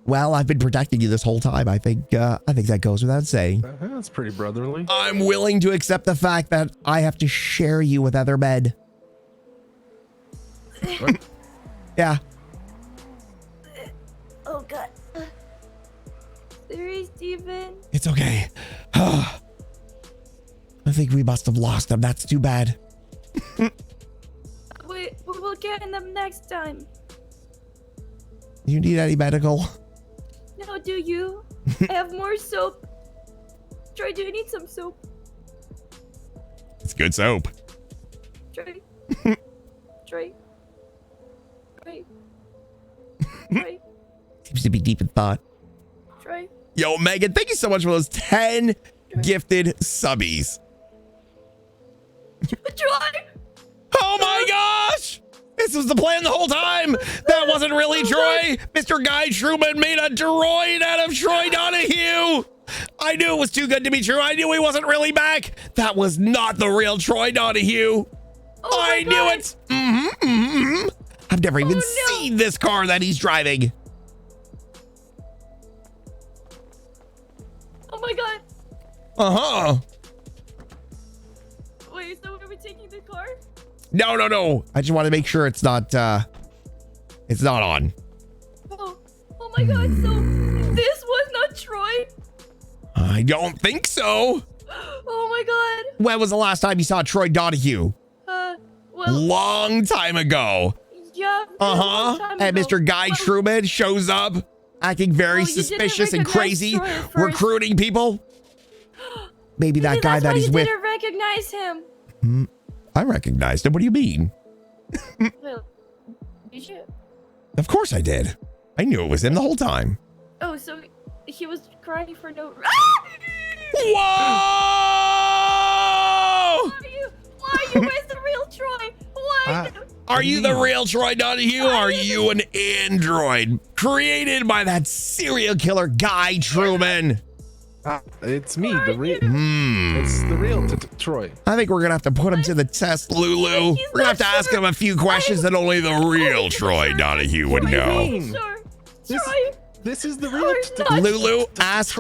Well, I've been protecting you this whole time. I think that goes without saying. That's pretty brotherly. I'm willing to accept the fact that I have to share you with other men. Yeah. Oh god. Sorry, Steven. It's okay. I think we must have lost them. That's too bad. We'll get them next time. You need any medical? No, do you? I have more soap. Troy, do you need some soap? It's good soap. Troy. Troy. Troy. Troy. Seems to be deep in thought. Troy. Yo, Megan, thank you so much for those 10 gifted subbies. Troy! Oh my gosh! This was the plan the whole time! That wasn't really Troy! Mr. Guy Truman made a droid out of Troy Donahue! I knew it was too good to be true. I knew he wasn't really back. That was not the real Troy Donahue. I knew it! I've never even seen this car that he's driving. Oh my god! Uh-huh. Wait, so are we taking the car? No. I just want to make sure it's not on. my god, so this was not Troy? I don't think so. Oh my god. When was the last time you saw Troy Donahue? Well, Long time ago. yeah. And Mr. Guy Truman shows up acting very suspicious and crazy, recruiting people. Maybe that guy that he's with. I didn't recognize him. I recognized him. What do you mean? Well, did you? Of course I did. I knew it was him the whole time. Oh, so he was crying for no. Whoa! Why are you with the real Troy? Why? Are you the real Troy Donahue? Or are you an android created by that serial killer Guy Truman? It's me, the real. It's the real Troy. I think we're gonna have to put him to the test, Lulu. We're gonna have to ask him a few questions that only the real Troy Donahue would know. This is the real Lulu, ask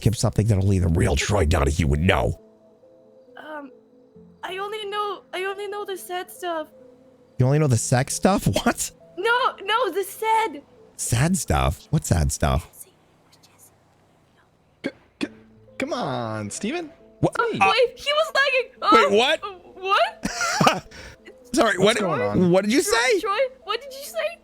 him something that only the real Troy Donahue would know. I only know the sad stuff. You only know the sex stuff? What? No, the sad. Sad stuff? What sad stuff? Come on, Steven. What? Wait, he was lagging. Wait, what? What? Sorry, What's going on? What did you say? Troy, what did you say?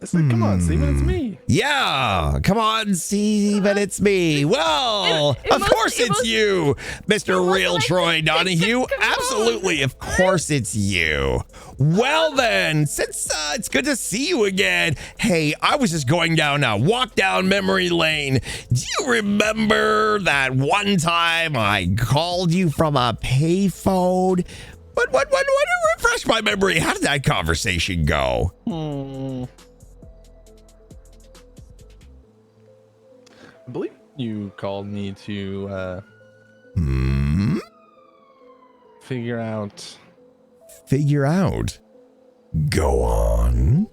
It's like, come on, Steven, it's me. Yeah, come on, Steven, it's me. Well, of course it's you, Mr. Real Troy Donahue. Absolutely, of course it's you. Well then, since it's good to see you again. Hey, I was just going down a walk down memory lane. Do you remember that one time I called you from a payphone? What refresh my memory? How did that conversation go? I believe you called me to figure out. Go on.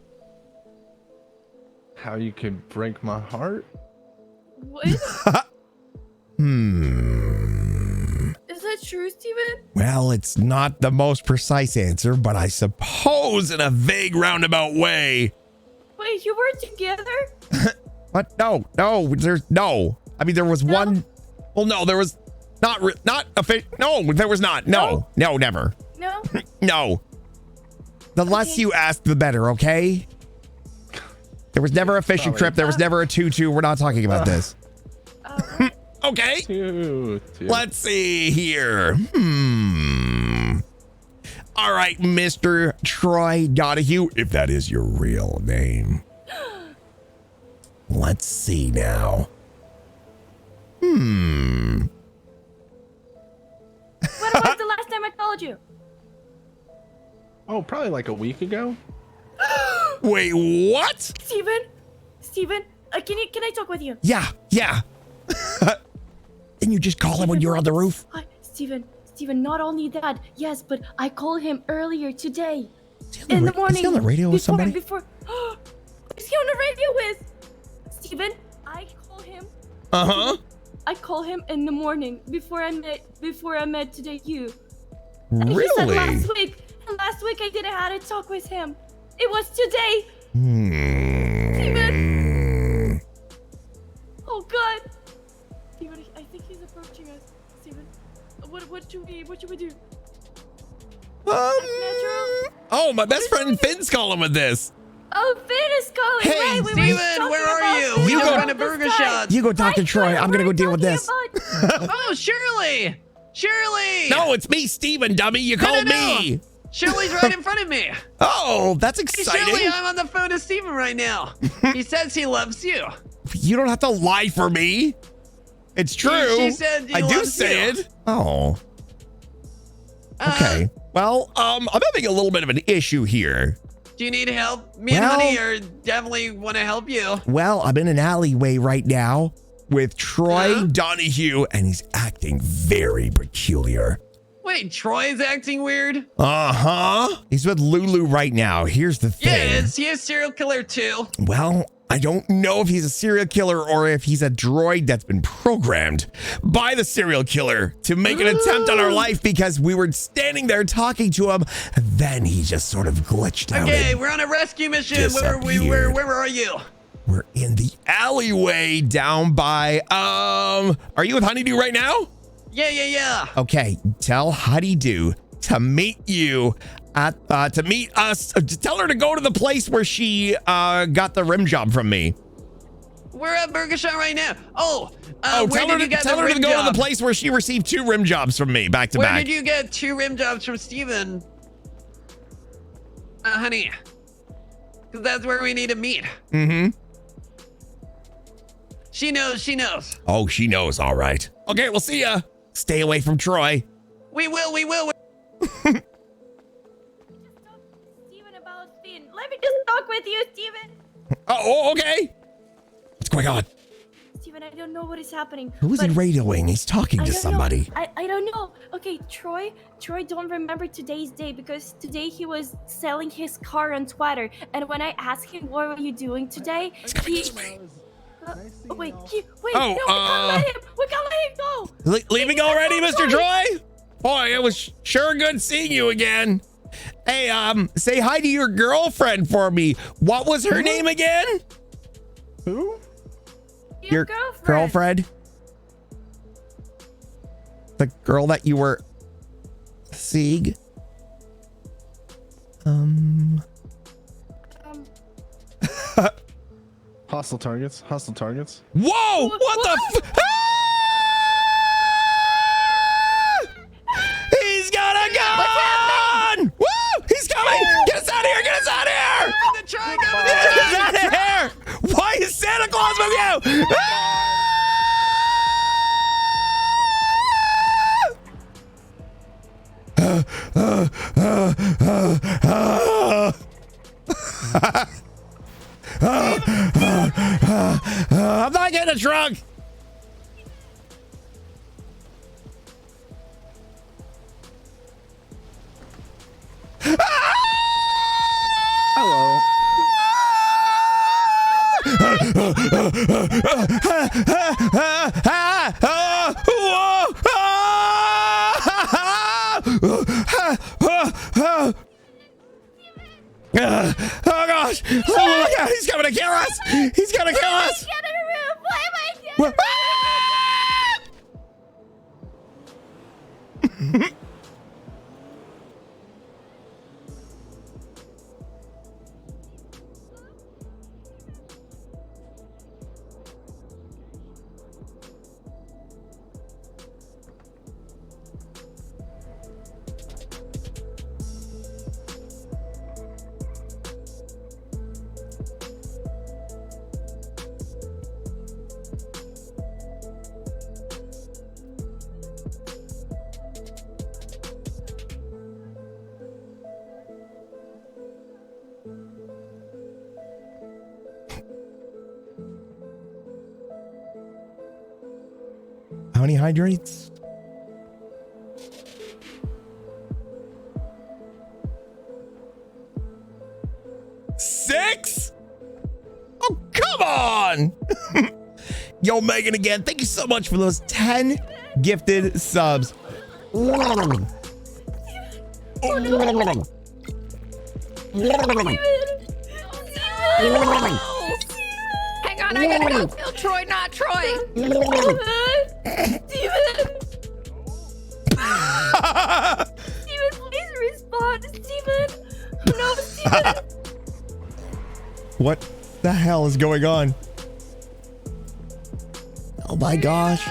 How you could break my heart? What? Is that true, Steven? Well, it's not the most precise answer, but I suppose in a vague roundabout way. Wait, you were together? What? No, there's no. I mean, there was one. Well, no, there was not official. No, there was not. No, never. No? No. The less you ask, the better, okay? There was never a fishing trip. There was never a tutu. We're not talking about this. Okay. Let's see here. All right, Mr. Troy Donahue, if that is your real name. Let's see now. When was the last time I called you? Oh, probably like a week ago. Wait, what? Steven, can I talk with you? Yeah. Didn't you just call him when you were on the roof? Hi, Steven, not only that, yes, but I called him earlier today. In the morning. Is he on the radio with somebody? Is he on the radio with? Steven, I call him. I call him in the morning before I met today you. And Really? He said last week I didn't have to talk with him. It was today. Steven. Oh God. Steven, I think he's approaching us. Steven, what should we do? Oh, my best friend Finn's calling with this. Oh, Finn is calling. Hey, right, Steven, where are you? We just went to Burger Shot. You go talk to Troy. I'm gonna go deal with this. Oh, Shirley! No, it's me, Steven, dummy. You called me. Shirley's right in front of me. Oh, that's Hey, exciting. Shirley, I'm on the phone to Steven right now. He says he loves you. You don't have to lie for me. It's true. She said he I do loves say you. it. Oh. Okay. Well, I'm having a little bit of an issue here. Do you need help? Me and Honey are definitely want to help you. Well, I'm in an alleyway right now with Troy Donahue, and he's acting very peculiar. Wait, Troy's acting weird? He's with Lulu right now. Here's the thing. Yeah, is he a serial killer too? Well, I don't know if he's a serial killer or if he's a droid that's been programmed by the serial killer to make an attempt on our life because we were standing there talking to him. And then he just sort of glitched out. Okay, we're on a rescue mission. Where are you? We're in the alleyway down by, are you with Honeydew right now? Yeah. Okay, tell Honeydew to meet you at, to meet us. Tell her to go to the place where she got the rim job from me. We're at Burger Shot right now. Tell her to go to the place where she received 2 rim jobs from me back to back. Where did you get 2 rim jobs from Steven? Honey. Because that's where we need to meet. Mm-hmm. She knows. Oh, she knows. All right. Okay, we'll see ya. Stay away from Troy. We will. Steven, about Finn. Let me just talk with you, Steven. Oh, okay. What's going on? Steven, I don't know what is happening. Who is he but radioing? He's talking I to don't somebody. know. I don't know. Okay, Troy don't remember today's day because today he was selling his car on Twitter. And when I asked him, what were you doing today? Wait. No, we can't let him go. Leaving already, Mr. Troy? Boy, it was sure good seeing you again. Hey, say hi to your girlfriend for me. What was her name again? Who? Your girlfriend? The girl that you were seeing? Hostile targets. Whoa! What the He's got a gun! Woo! He's coming! Get us out of here! Get us out of here! Get us out of here! Why is Santa Claus with you? I'm not getting a truck. Hello. Oh gosh! Oh my God! He's coming to kill us! He's gonna kill us! What? How many hydrates? Six? Oh, come on! Yo, Megan again. Thank you so much for those 10 gifted subs. Hang on, I gotta go kill Troy, not Troy. Steven, please respond. Steven. No, Steven. What the hell is going on? Oh my gosh.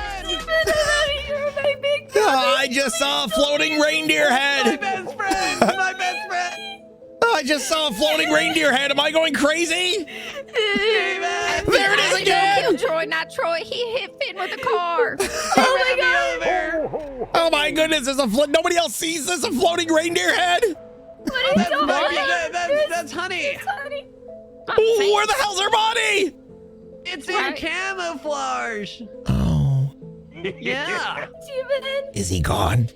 Oh, I just saw a floating reindeer head. My best friend. My best friend. I just saw a floating reindeer head. Am I going crazy? There it is again. Kill Troy, not Troy. He hit Finn with a car. Oh my God. Oh my goodness. Nobody else sees this. A floating reindeer head. What is going on? That's Honey. Where the hell's her body? It's in camouflage. Oh. Yeah. Steven. Is he gone?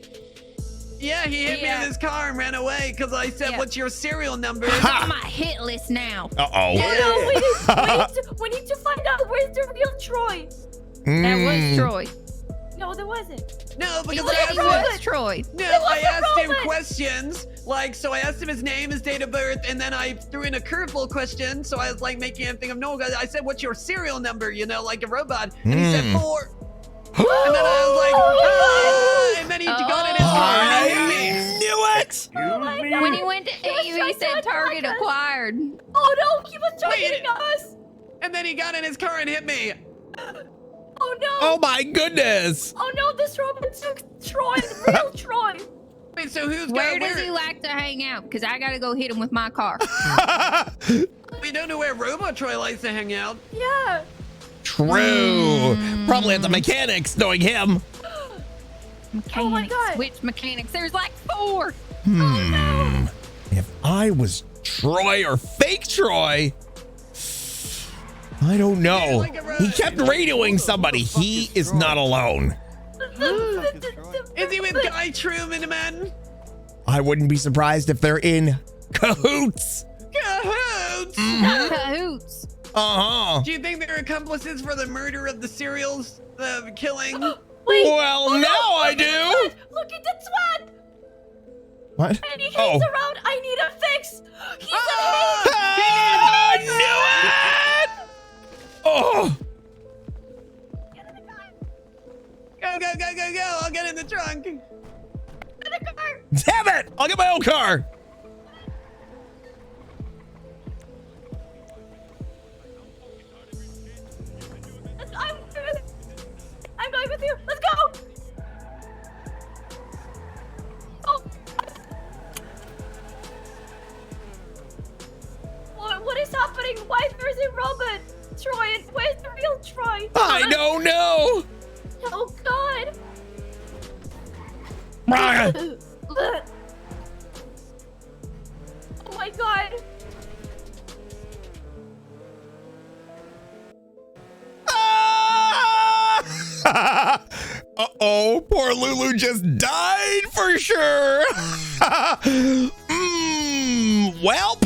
Yeah, he hit me with his car and ran away because I said, "What's your serial number?" It's on my hit list now. Uh-oh. Oh no, we need to find out where's the real Troy. That was Troy. No, there wasn't. No, because He said he was Troy. No, It was I a asked him robot. questions. Like, so I asked him his name, his date of birth, and then I threw in a curveball question. So I was like making him think of no. I said, "What's your serial number?" You know, like a robot. And he said 4. And then I was like, and then he got in his car and he hit me. Knew it. When he went to hit you, he said target acquired. Oh no, he was targeting us. And then he got in his car and hit me. Oh no. Oh my goodness. Oh no, this robot took Troy, real Troy. Wait, so Where does he like to hang out? Because I gotta go hit him with my car. We don't know where Robot Troy likes to hang out. Yeah. True. Probably at the mechanics, knowing him. Mechanics. Oh my God. Which mechanics? There's like 4. If I was Troy or fake Troy, I don't know. He kept radioing somebody. He is not alone. Is he with Guy Truman, man? I wouldn't be surprised if they're in cahoots. Cahoots! Cahoots. Uh-huh. Do you think they're accomplices for the murder of the serials, the killing? Well, now I do. Look at the twat. What? And he hangs around. I need a fix. He's a I knew it! Oh! Go, go, go, go, go. I'll get in the trunk. Get a car. Damn it! I'll get my own car. I'm going with you. Let's go. Oh. What is happening? Why there's a robot? Troy, and where's the real Troy? I don't know. Oh God. Oh my God. Uh-oh, poor Lulu just died for sure. Welp.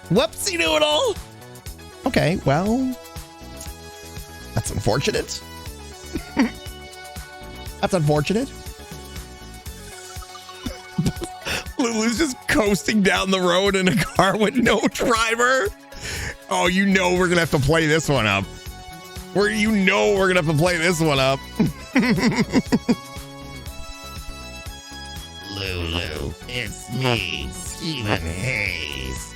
Whoopsie doodle. Okay, well, that's unfortunate. That's unfortunate. Lulu's just coasting down the road in a car with no driver. Oh, you know we're gonna have to play this one up. We're gonna have to play this one up. Lulu, it's me, Stephen Hayes.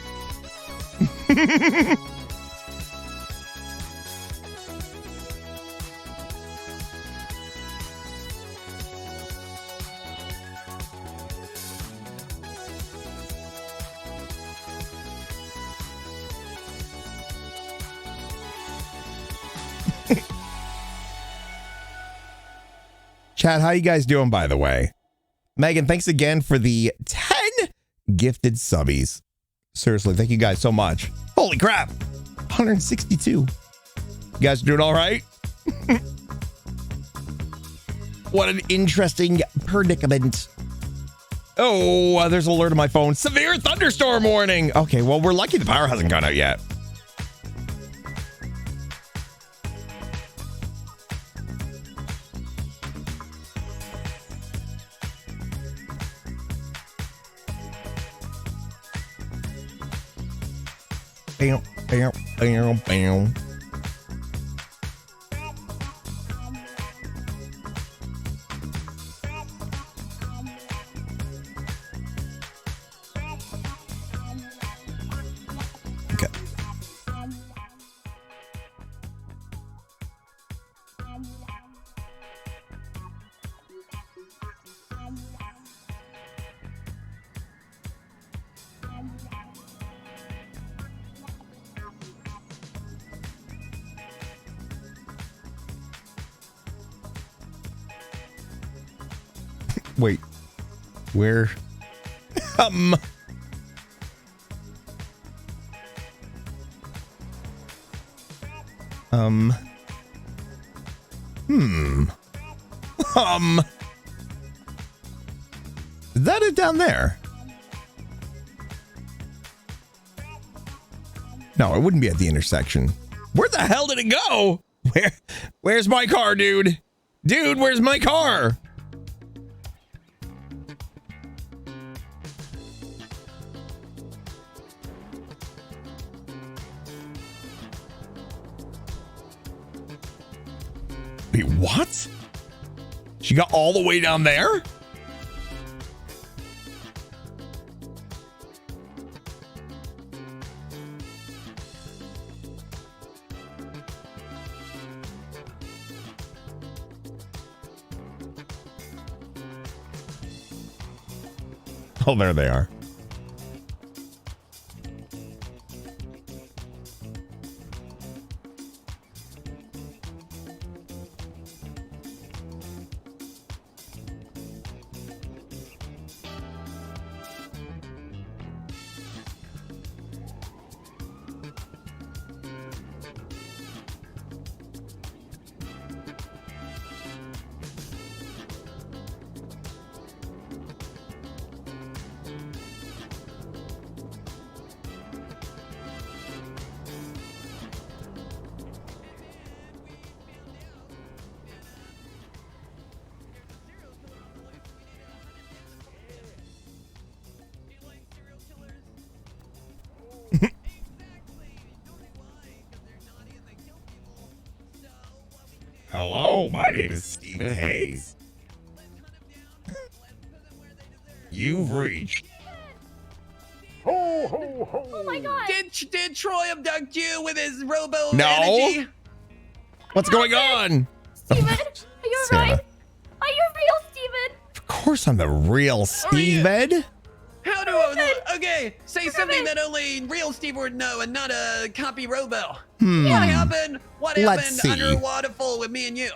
Chat, how you guys doing, by the way? Megan, thanks again for the 10 gifted subbies. Seriously, thank you guys so much. Holy crap. 162. You guys doing all right? What an interesting predicament. Oh, there's an alert on my phone. Severe thunderstorm warning. Okay, well, we're lucky the power hasn't gone out yet. Bam, bam, bam, bam. Okay. Wait, where? Is that it down there? No, it wouldn't be at the intersection. Where the hell did it go? Where's my car, dude? Dude, where's my car? Wait, what? She got all the way down there? Oh, there they are. Hello, my name is Stephen Hayes. You've reached. Ho, ho, ho. Oh my god. Did Troy abduct you with his robo No. energy? What's going on? Steven, are you alright? Are you real, Steven? Of course I'm the real Steven. How do I... Okay, say something that only real Steve would know and not a copy robo. Hmm. What happened? What Let's happened see. under a waterfall with me and you?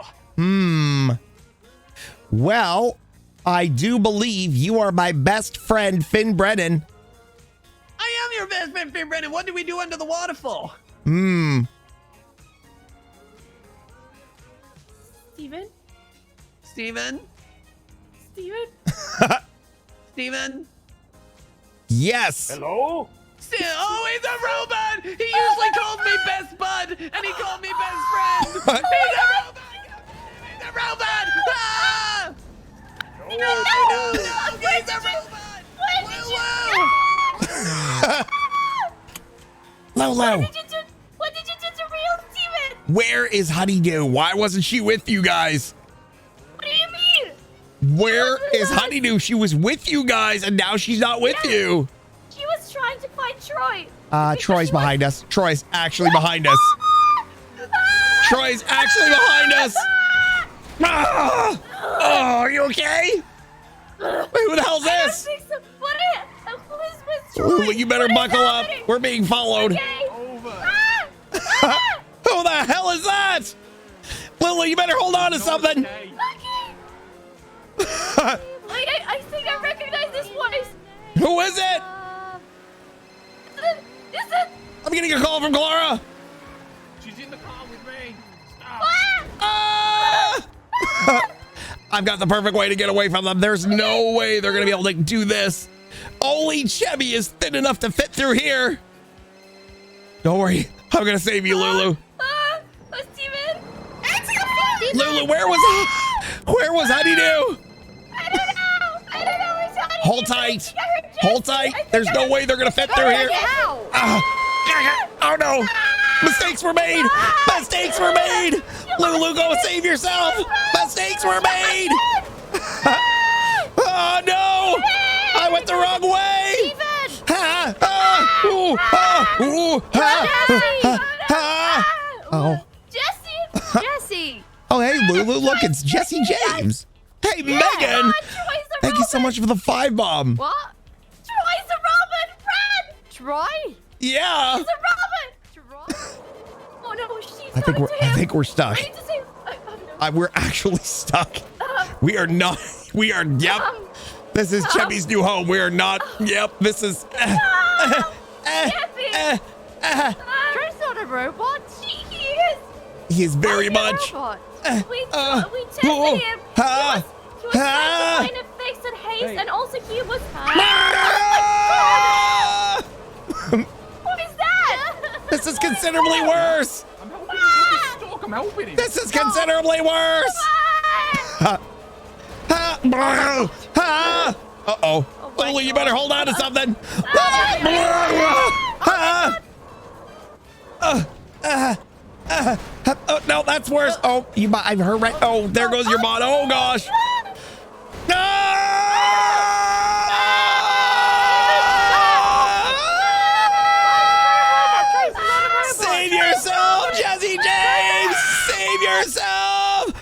Well, I do believe you are my best friend, Finn Brennan. I am your best friend, Finn Brennan. What did we do under the waterfall? Steven? Steven? Steven? Steven? Yes. Hello? Oh, he's a robot! He usually called me best bud, and he called me best friend! He's a robot! He's a robot! Ah! No! He's a robot! Lolo. What did you do to real Steven? Where is Honeydew? Why wasn't she with you guys? What do you mean? Where is Honeydew? She was with you guys, and now she's not with you. She was trying to find Troy. Troy's behind us. Troy's actually behind us. Troy's actually behind us. Ah! Oh, are you okay? Wait, who the hell's this? I don't think so. Who is with Troy? Ooh, you better buckle up. We're being followed. Okay. Who the hell is that? Lily, you better hold on to something. I think I recognize this voice. Who is it? Is it? I'm getting a call from Clara. She's in the car with me. I've got the perfect way to get away from them. There's no way they're going to be able to do this. Only Chevy is thin enough to fit through here. Don't worry. I'm going to save you, Lulu. Steven? Lulu, where was Honeydew? I don't know. Where's Honeydew? Hold tight. Hold tight. There's no way they're going to fit through here. Oh, no. Mistakes were made. Mistakes were made. Lulu, go save yourself. Mistakes were made. Oh, no. I went the wrong way. Oh. Jesse. Oh, hey, Lulu. Look, it's Jesse James. Hey, Megan. Thank you so much for the 5 bomb. What? Troy's a robot friend. Troy? Yeah. He's a robot. Oh no, she's I think we're stuck. I need to say, We're actually stuck. We are not. We are. Yep. This is Chevy's new home. We are not. Yep. This is. Troy's not a robot. He is. He is very He's a much. robot. We tested him. He was trying to find a fix and face, and also he was. What is that? This is considerably worse. I'm helping him with his stalk. I'm helping him. This is considerably worse. Uh-oh. Lulu, you better hold on to something. Oh, no, that's worse. Oh, I've heard right. Oh, there goes your mod. Oh, gosh. Save yourself, Jesse James! Save yourself!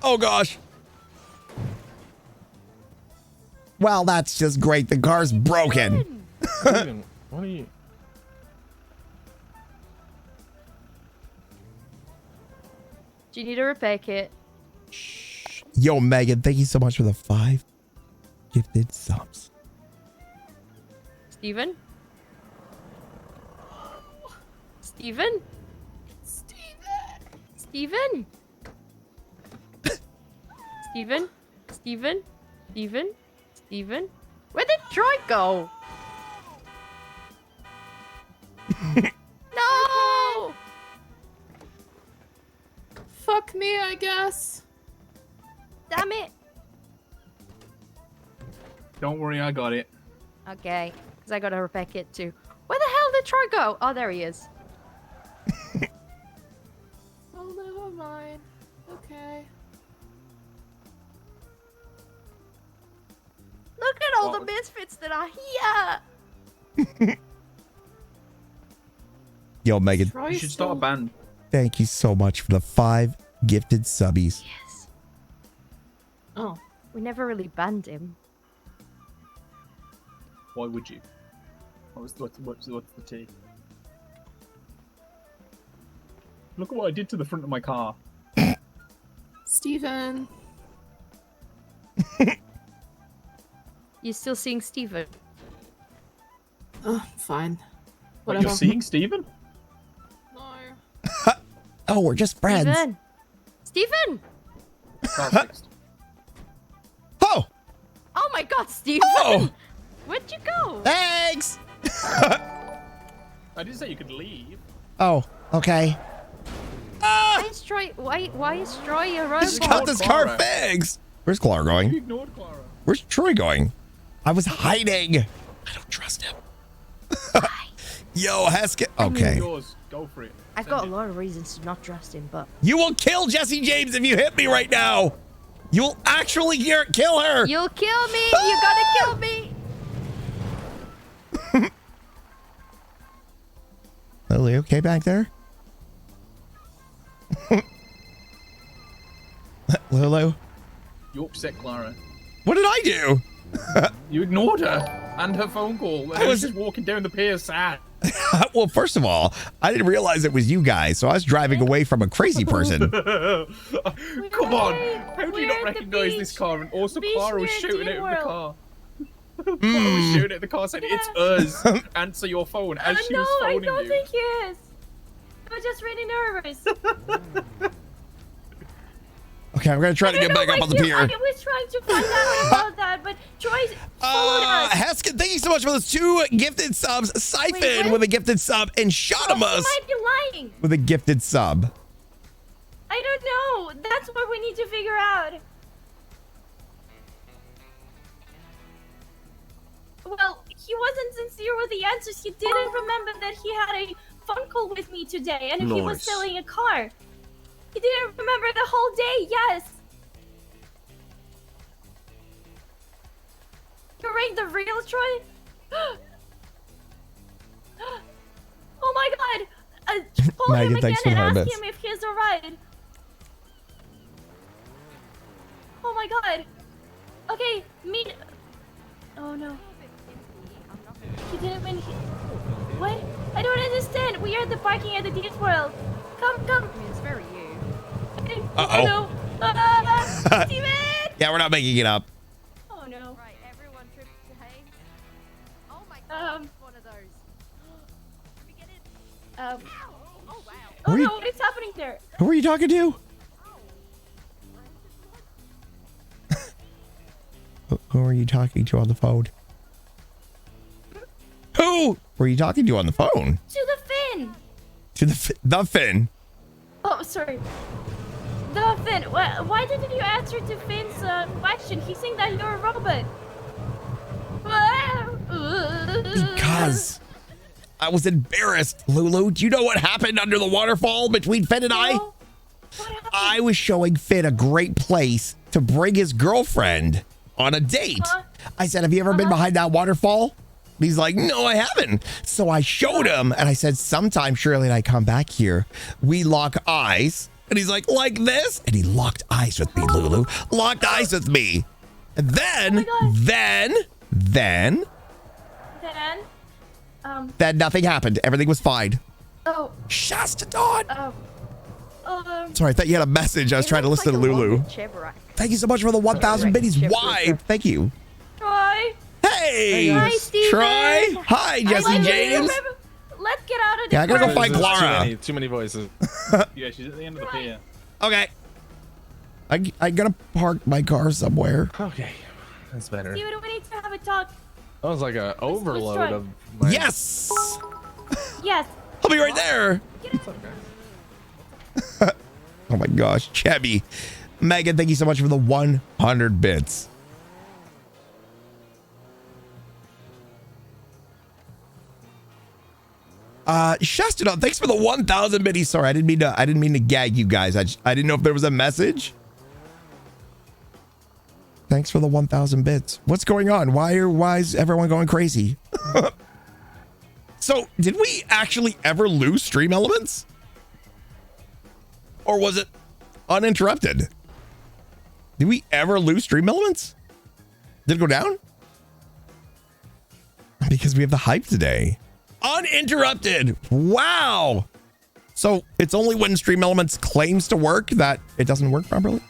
Oh, gosh. Well, that's just great. The car's broken. Steven, what are you? Do you need a repair kit? Yo, Megan, thank you so much for the 5 gifted subs. Steven? Steven? Steven? Steven? Steven? Steven? Steven? Where did Troy go? No! Fuck me, I guess. Damn it. Don't worry, I got it. Okay, because I got a repair kit too. Where the hell did Troy go? Oh, there he is. Oh, never mind. Okay. Look at all the misfits that are here. Yo, Megan, You should start a band. thank you so much for the 5 gifted subbies. Yes. Oh. We never really banned him. Why would you? What's the tea? Look at what I did to the front of my car. Steven. You still seeing Steven? Oh, fine. What, Whatever. you're seeing Steven? No. Oh, we're just friends. Steven! Steven! Oh! Oh my god, Steven! Oh! Where'd you go? Thanks! I didn't say you could leave. Oh, okay. Why is Troy, why is Troy a robot? I just got this car fixed. Where's Clara You going? ignored Clara. Where's Troy going? I was hiding. I don't trust him. Yo, Heskett. Okay. Yours. Go for it. I've got a lot of reasons to not trust him, but... You will kill Jesse James if you hit me right now. You'll actually kill her. You'll kill me! You gotta kill me! Lily, okay back there? Lulu? You upset Clara. What did I do? You ignored her and her phone call. I was just walking down the pier sad. Well, first of all, I didn't realize it was you guys, so I was driving away from a crazy person. Come on. How do you not recognize this car? And also Clara was shouting out of the car. Clara was shouting at the car saying, it's us. Answer your phone as she was phoning you. I don't think he is. I'm just really nervous. Okay, I'm gonna try to get back up on the pier. I was trying to find out about that, but Troy followed us. Heskett, thank you so much for those 2 gifted subs. Siphon Wait, with a gifted sub, and Shadamus He might be lying. with a gifted sub. I don't know. That's what we need to figure out. Well, he wasn't sincere with the answers. He didn't remember that he had a phone call with me today, and he was Nice. selling a car. He didn't remember the whole day. Yes. You're right, the real Troy. Oh my God! Call him Megan, again thanks for and the ask bits. him if he's alright. Oh my God! Okay, meet. Oh no. He didn't win. What? I don't understand. We are at the parking at the Deep World. Come. It's very you. Uh-oh. Oh no. Steven! Yeah, we're not making it up. Oh no. Right, everyone trips to hay. Oh my god, one of those. Let me get in. Oh wow. Oh Who are you- no, what is happening there? Who are you talking to? Who are you talking to on the phone? Who were you talking to on the phone? To the Finn. To the Finn. Oh, sorry. The Finn. Why didn't you answer to Finn's question? He's saying that you're a robot. Because I was embarrassed, Lulu. Do you know what happened under the waterfall between Finn and I? I was showing Finn a great place to bring his girlfriend on a date. I said, have you ever been behind that waterfall? He's like, no, I haven't. So I showed him and I said, sometime Shirley and I come back here, we lock eyes. And he's like this? And he locked eyes with me, Lulu. Locked eyes with me. And then nothing happened. Everything was fine. Oh. Shasta Dawn. Oh. Sorry, I thought you had a message. I was trying to listen to Lulu. Thank you so much for the 1,000 biddies. Why? Thank you. Troy. Hey. Hi, Steven. Troy. Hi, Jesse James. Let's get out of the Yeah, I gotta go find Clara. Too many voices. Yeah, she's at the end of the pier. Okay. I gotta park my car somewhere. Okay. That's better. Steven, we need to have a talk. That was like an overload try. of my... Yes. Yes. I'll be right there. Oh my gosh, Chebby. Megan, thank you so much for the 100 bits. Shasta, thanks for the 1,000 biddies. Sorry, I didn't mean to gag you guys. I didn't know if there was a message. Thanks for the 1,000 bits. What's going on? Why is everyone going crazy? So, did we actually ever lose stream elements? Or was it uninterrupted? Did we ever lose stream elements? Did it go down? Because we have the hype today. Uninterrupted. Wow. So it's only when stream elements claims to work that it doesn't work properly?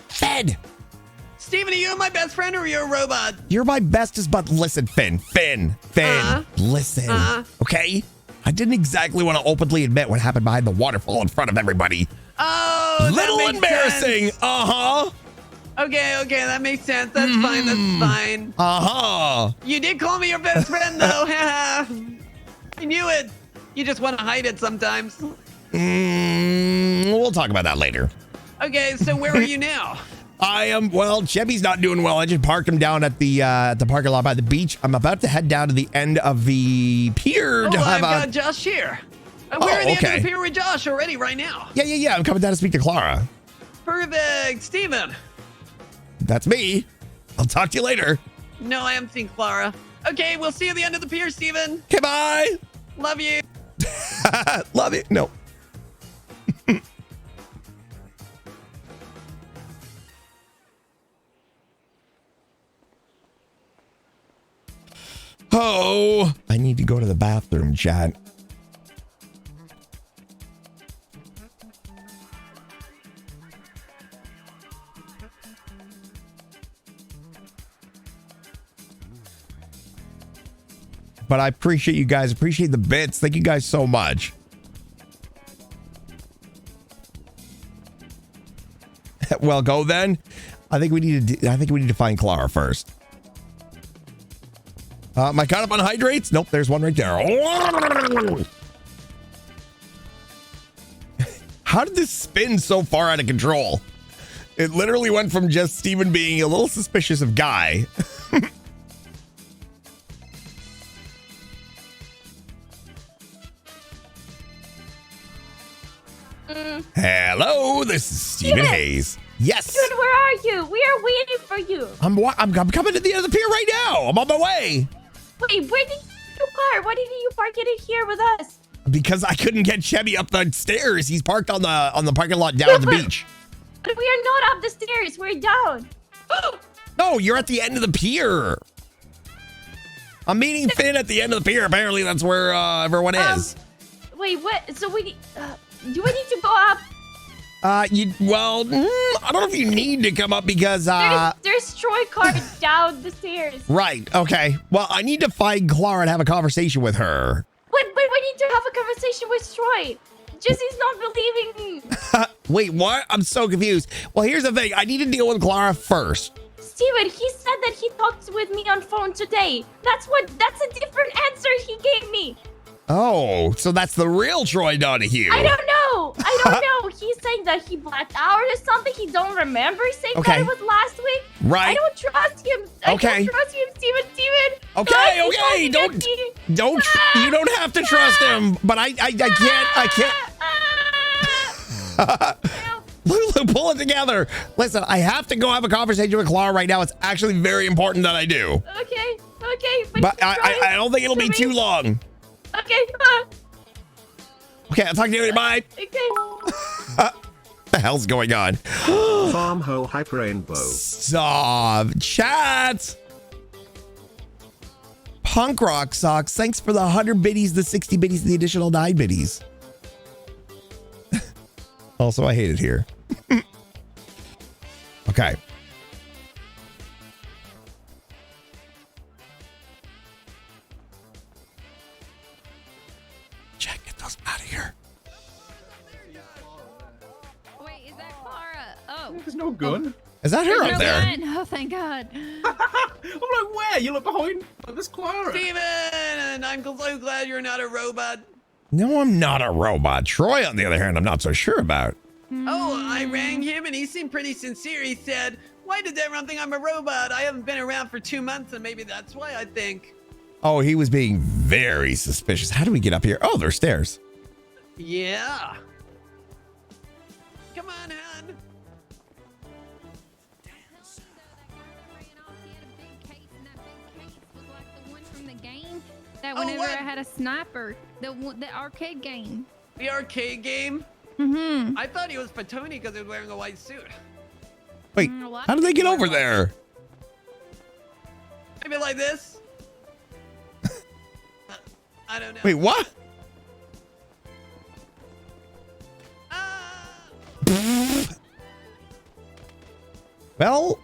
Fed. Steven, are you my best friend or are you a robot? You're my bestest, but listen, Finn, listen, okay? I didn't exactly want to openly admit what happened behind the waterfall in front of everybody. Oh, little that makes embarrassing. Sense. Okay, that makes sense. That's fine. That's fine. You did call me your best friend, though. I knew it. You just want to hide it sometimes. We'll talk about that later. Okay, so where are you now? I am, well, Chebby's not doing well. I just parked him down at the parking lot by the beach. I'm about to head down to the end of the pier to have I've got Josh here. We're at the end of the pier with Josh already right now. Yeah. I'm coming down to speak to Clara. Perfect. Steven. That's me. I'll talk to you later. No, I haven't seen Clara. Okay, we'll see you at the end of the pier, Steven. Okay, bye. Love you. Love you. No. Oh, I need to go to the bathroom, chat. But I appreciate you guys. Appreciate the bits. Thank you guys so much. Well, go then. I think we need to find Clara first. Am I caught up on hydrates? Nope, there's one right there. How did this spin so far out of control? It literally went from just Steven being a little suspicious of Guy. Hello, this is Steven Hayes. Yes. Dude, where are you? We are waiting for you. I'm coming to the end of the pier right now. I'm on my way. Wait, where did you park? Why didn't you park it here with us? Because I couldn't get Chevy up the stairs. He's parked on the parking lot down at the beach. But we are not up the stairs. We're down. No, you're at the end of the pier. I'm meeting Finn at the end of the pier. Apparently, that's where everyone is. Wait, what? So we do we need to go up? I don't know if you need to come up because there's Troy car down the stairs. Right. Okay. Well, I need to find Clara and have a conversation with her. But we need to have a conversation with Troy. Jesse's not believing me. Wait, what? I'm so confused. Well, here's the thing. I need to deal with Clara first. Steven, he said that he talked with me on phone today. That's a different answer he gave me. Oh, so that's the real Troy Donahue. I don't know. He's saying that he blacked out or something. He don't remember saying Okay. that it was last week. Right. I don't trust him. Okay. I don't trust him, Steven. Okay, No, okay. he's Don't you don't have to trust him, but I can't. Lulu, pull it together. Listen, I have to go have a conversation with Clara right now. It's actually very important that I do. Okay. But I don't think it'll be too long. Okay. Okay, I'll talk to you later. Bye. Okay. What the hell's going on? Farmho Hype Rainbow. Stop. Chat. Punk Rock Socks. Thanks for the 100 biddies, the 60 biddies, and the additional 9 biddies. Also, I hate it here. Okay. Jack, get those out of here. Wait, is that Clara? Oh. There's no gun. Is that her There's up no there? gun. Oh, thank God. I'm like, where? You look behind. Like, there's Clara. Steven, I'm so glad you're not a robot. No, I'm not a robot. Troy, on the other hand, I'm not so sure about. Oh, I rang him and he seemed pretty sincere. He said, why did everyone think I'm a robot? I haven't been around for 2 months and maybe that's why I think. Oh, he was being very suspicious. How do we get up here? Oh, there's stairs. Yeah. Come on, hon. From the game that whenever I had a sniper, the arcade game. The arcade game? Mm-hmm. I thought he was Patoni because he was wearing a white suit. Wait, how did they get over there? Maybe like this? I don't know. Wait, what? Well,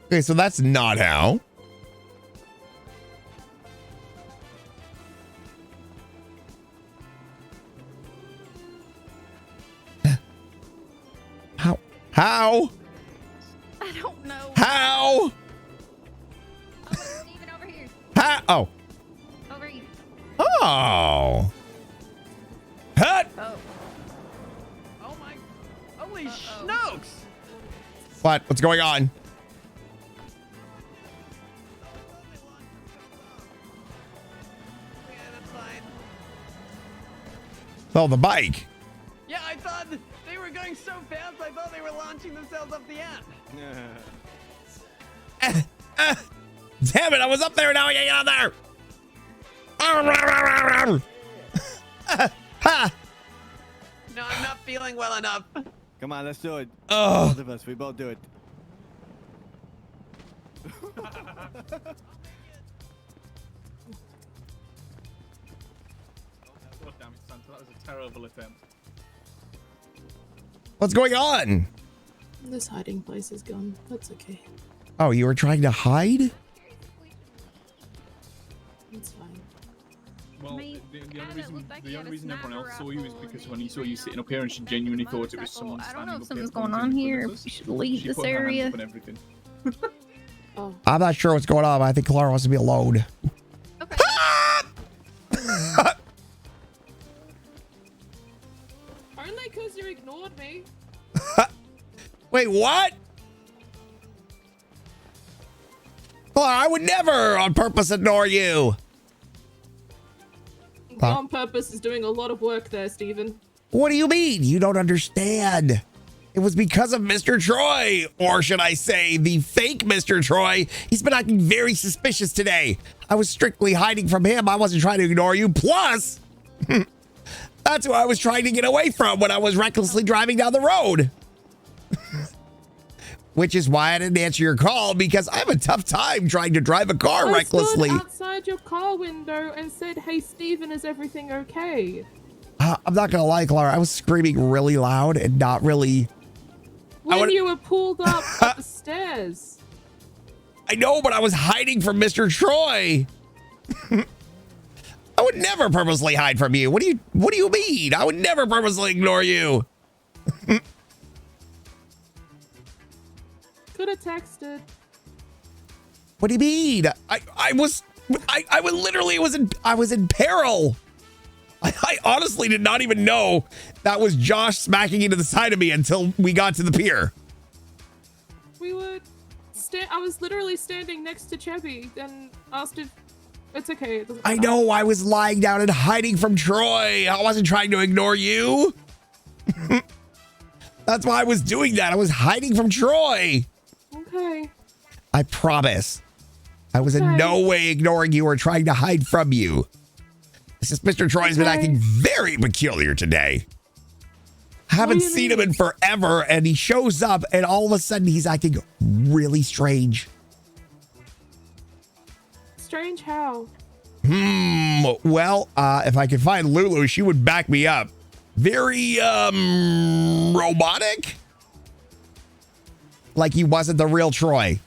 okay, so that's not how. How? I don't know. How? Steven, over here. How? Oh. Over here. Oh. Hut. Oh. Oh my. Holy snokes. What? What's going on? Yeah, that's fine. Oh, the bike. Yeah, I thought they were going so fast, I thought they were launching themselves up the end. Damn it, I was up there and now I can't get out there. No, I'm not feeling well enough. Come on, let's do it. Oh. Both of us, we both do it. God damn it, Santa. That was a terrible attempt. What's going on? This hiding place is gone. That's okay. Oh, you were trying to hide? It's fine. Well, the only reason everyone else saw you is because when he saw you sitting up here and she genuinely thought it was someone I don't standing know up if something's here going on here. We should leave She this put her hands area. up and everything. I'm not sure what's going on, but I think Clara wants to be alone. Only because you ignored me. Wait, what? Clara, I would never on purpose ignore you. On purpose is doing a lot of work there, Steven. What do you mean? You don't understand. It was because of Mr. Troy, or should I say the fake Mr. Troy. He's been acting very suspicious today. I was strictly hiding from him. I wasn't trying to ignore you. Plus, that's who I was trying to get away from when I was recklessly driving down the road. Which is why I didn't answer your call, because I have a tough time trying to drive a car recklessly. I stood outside your car window and said, "Hey, Steven, is everything okay?" I'm not gonna lie, Clara. I was screaming really loud and not really. When you were pulled up at the stairs. I know, but I was hiding from Mr. Troy. I would never purposely hide from you. What do you mean? I would never purposely ignore you. Could have texted. What do you mean? I was in peril. I honestly did not even know that was Josh smacking into the side of me until we got to the pier. I was literally standing next to Chevy and asked if it's okay. It doesn't I matter. know I was lying down and hiding from Troy. I wasn't trying to ignore you. That's why I was doing that. I was hiding from Troy. Okay. I promise. I was in no way ignoring you or trying to hide from you. It's just Mr. Troy's been acting very peculiar today. Haven't seen him in forever, and he shows up, and all of a sudden he's acting really strange. Strange how? Well, if I could find Lulu, she would back me up. Very, robotic? Like he wasn't the real Troy.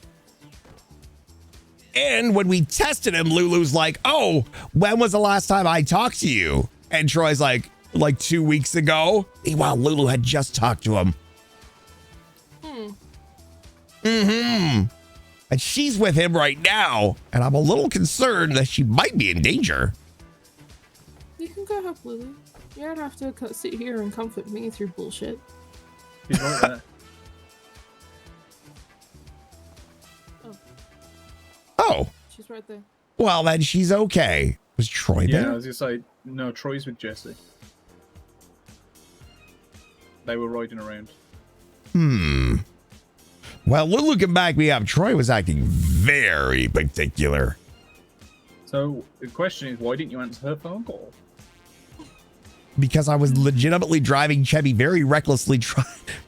And when we tested him, Lulu's like, oh, when was the last time I talked to you? And Troy's like 2 weeks ago. Meanwhile, Lulu had just talked to him. And she's with him right now. And I'm a little concerned that she might be in danger. You can go help Lily. You don't have to sit here and comfort me through bullshit. He's right there. Oh. She's right there. Well, then she's okay. Was Troy Yeah, there? I was gonna say, no, Troy's with Jesse. They were riding around. Well, Lulu can back me up. Troy was acting very particular. So the question is, why didn't you answer her phone call? Because I was legitimately driving Chevy very recklessly,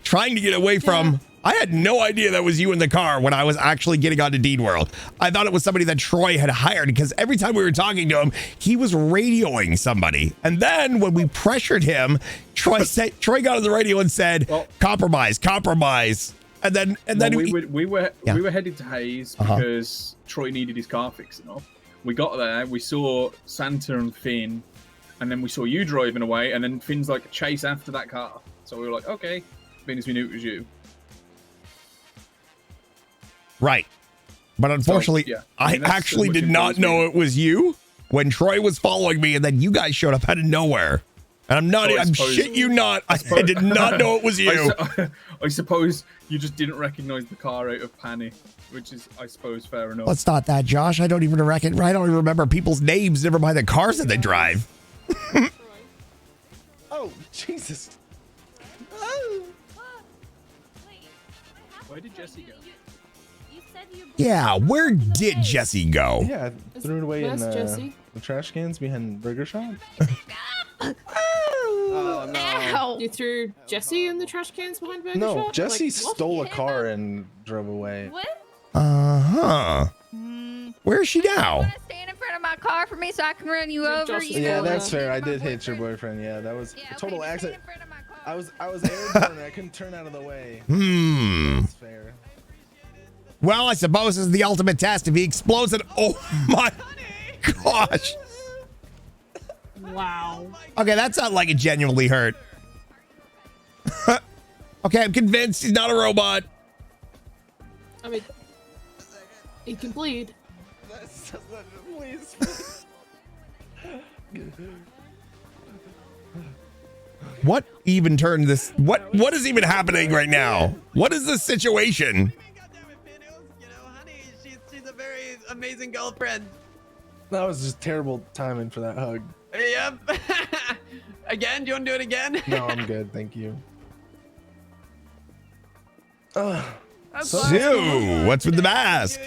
trying to get away from... I had no idea that was you in the car when I was actually getting onto Deed World. I thought it was somebody that Troy had hired because every time we were talking to him, he was radioing somebody. And then when we pressured him, Troy got on the radio and said, compromise. And then we were headed to Hayes because Troy needed his car fixing up. We got there, we saw Santa and Finn, and then we saw you driving away, and then Finn's like chase after that car. So we were like, okay, Finn, as we knew it was you. Right. But unfortunately, I actually did not know it was you when Troy was following me, and then you guys showed up out of nowhere. And I'm shit you not. I did not know it was you. I suppose you just didn't recognize the car out of panic, which is, I suppose, fair enough. Well, it's not that, Josh. I don't even remember people's names, never mind the cars that they drive. Oh, Jesus. Where did Jesse go? Yeah, where did Jesse go? Yeah, I threw it away in Jesse? the trash cans behind Burger Shop. Oh no! You threw Jesse in the trash cans behind Burger Shop? No, Jesse stole a car and drove away. What? Where is she now? Stand in front of my car for me so I can run you over. Yeah, that's fair. I did hit your boyfriend. Yeah, that was a total accident. I was airborne and I couldn't turn out of the way. That's fair. Well, I suppose this is the ultimate test. If he explodes it, oh my gosh. Wow. Okay, that sounded like it genuinely hurt. Okay, I'm convinced he's not a robot. I mean, he can bleed. Please. What even turned this? What is even happening right now? What is the situation? She's a very amazing girlfriend. That was just terrible timing for that hug. Yep. Again? Do you want to do it again? No, I'm good. Thank you. Sue, what's with the mask?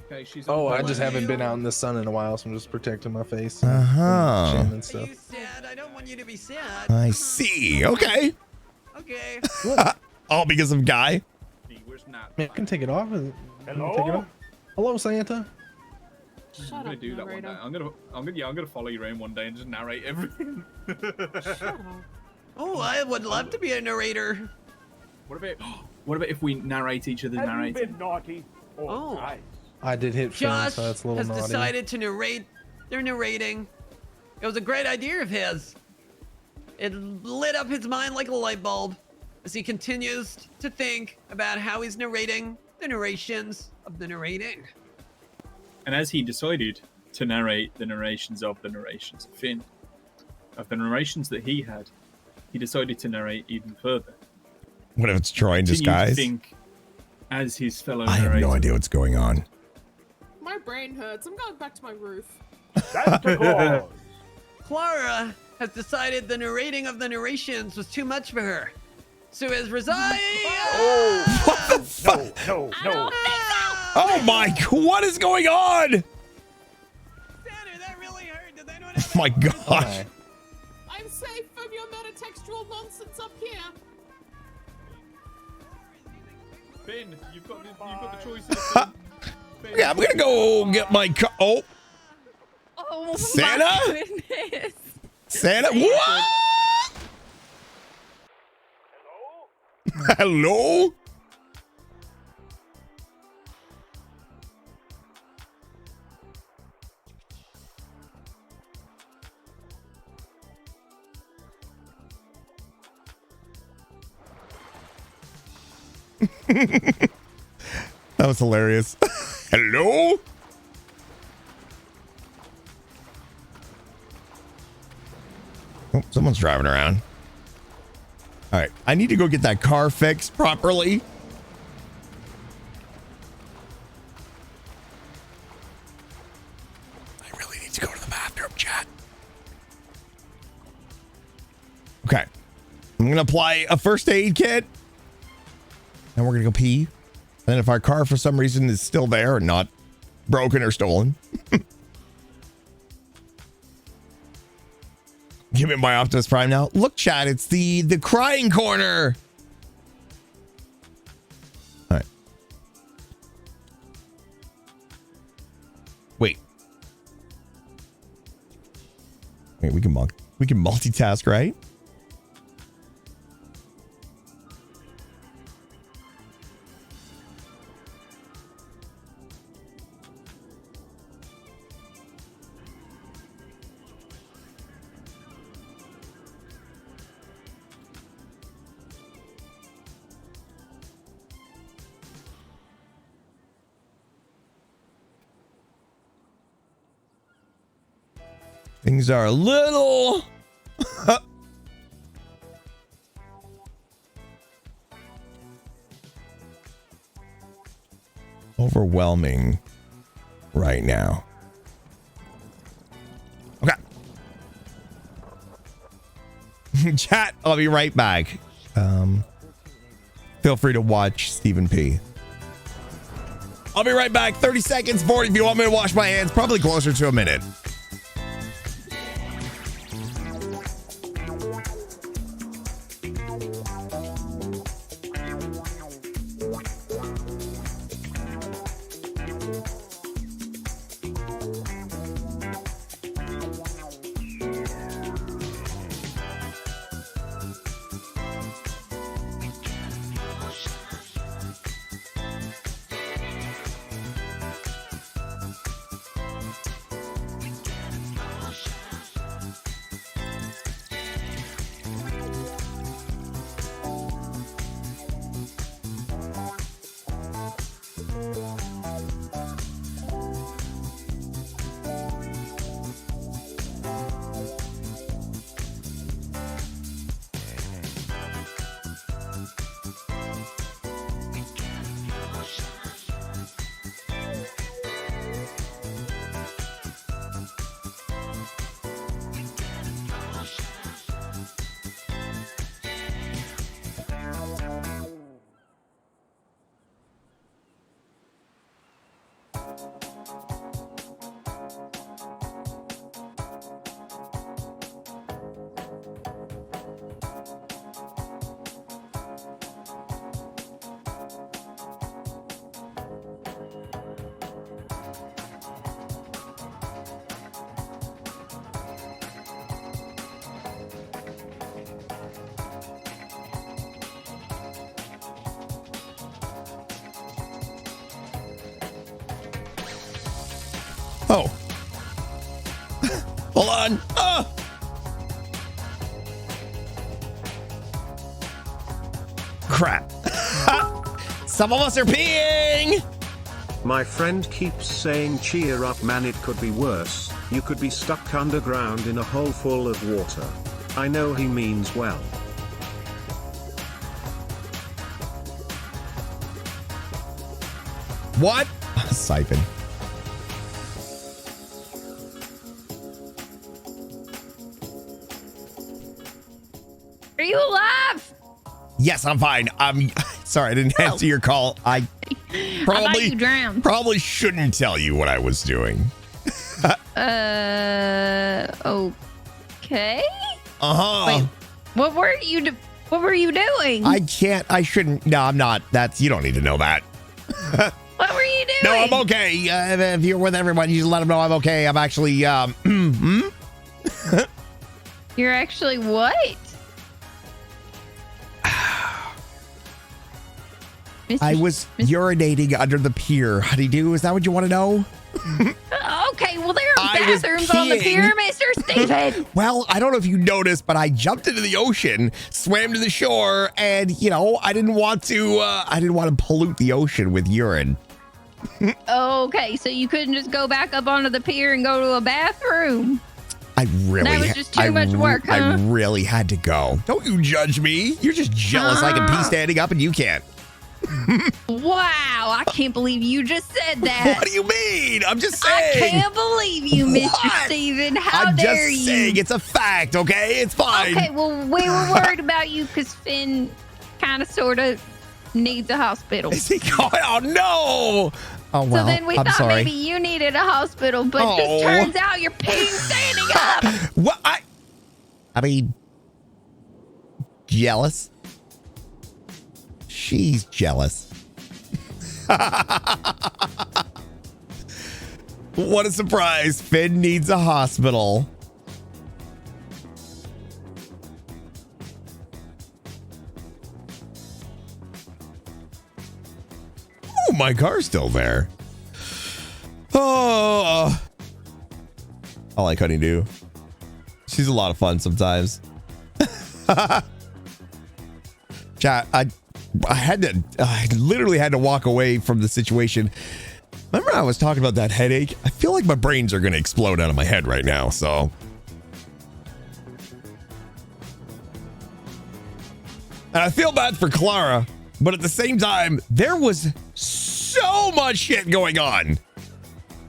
Okay, she's I just haven't been out in the sun in a while, so I'm just protecting my face. And stuff. Sad. I don't want you to be sad. I see. Okay. Okay. All because of Guy. Man, I can take it off. Hello? Hello, Santa. I'm gonna do that one day. I'm gonna follow you around one day and just narrate everything. Oh, I would love to be a narrator. What about if we narrate each other's narrating? Have you been naughty or nice? I did hit Finn, Josh so that's a little has naughty. decided to narrate. They're narrating. It was a great idea of his. It lit up his mind like a light bulb as he continues to think about how he's narrating the narrations of the narrating. And as he decided to narrate the narrations of Finn, of the narrations that he had, he decided to narrate even further. What if it's Troy in Continue to disguise? think as his fellow I have no idea what's going on. My brain hurts. I'm going back to my roof. Clara has decided the narrating of the narrations was too much for her. So has resigned. What the fuck? No. Oh my, what is going on? Oh my gosh. I'm safe from your metatextual nonsense up here. Finn, you've got the choice of Finn. Yeah, I'm gonna go get my car. Oh, Oh, Santa? my goodness. Santa? What? Hello? That was hilarious. Hello? Oh, someone's driving around. All right, I need to go get that car fixed properly. I really need to go to the bathroom, chat. Okay. I'm going to apply a first aid kit. And we're going to go pee. And if our car for some reason is still there and not broken or stolen. Give me my Optimus Prime now. Look, chat, it's the crying corner. All right. Wait, we can multitask, right? Things are a little overwhelming right now. Okay. Chat, I'll be right back. Feel free to watch Stephen P. I'll be right back. 30 seconds, 40 if you want me to wash my hands. Probably closer to a minute. Hold on. Crap. Some of us are peeing. My friend keeps saying cheer up man, it could be worse. You could be stuck underground in a hole full of water. I know he means well. What? Siphon. Are you alive? Yes, I'm fine. I'm sorry, I didn't answer your call. I thought you drowned. probably shouldn't tell you what I was doing. Okay. Uh-huh. Wait, what were you doing? I shouldn't. No, I'm not. You don't need to know that. What were you doing? No, I'm okay. If you're with everyone, you just let them know I'm okay. I'm actually, You're actually what? I was urinating under the pier. Honeydew, is that what you want to know? Okay, well, there are bathrooms on the pier, Mr. Steven. Well, I don't know if you noticed, but I jumped into the ocean, swam to the shore, and, I didn't want to pollute the ocean with urine. Okay, so you couldn't just go back up onto the pier and go to a bathroom? That was just too much work, huh? I really had to go. Don't you judge me. You're just jealous I can pee standing up and you can't. Wow, I can't believe you just said that. What do you mean? I'm just saying. I can't believe you, Mr. Steven. How dare you? I'm just saying it's a fact, okay? It's fine. Okay, well, we were worried about you because Finn kind of sort of needs a hospital. Is he going? Oh, no. Oh, well, so then we I'm thought sorry. maybe you needed a hospital, but it just turns out you're peeing standing up. What? I mean, jealous? She's jealous. What a surprise. Finn needs a hospital. Oh, my car's still there. Oh, I like Honeydew. She's a lot of fun sometimes. Chat, I literally had to walk away from the situation. Remember I was talking about that headache? I feel like my brains are going to explode out of my head right now, so. And I feel bad for Clara, but at the same time, there was so much shit going on.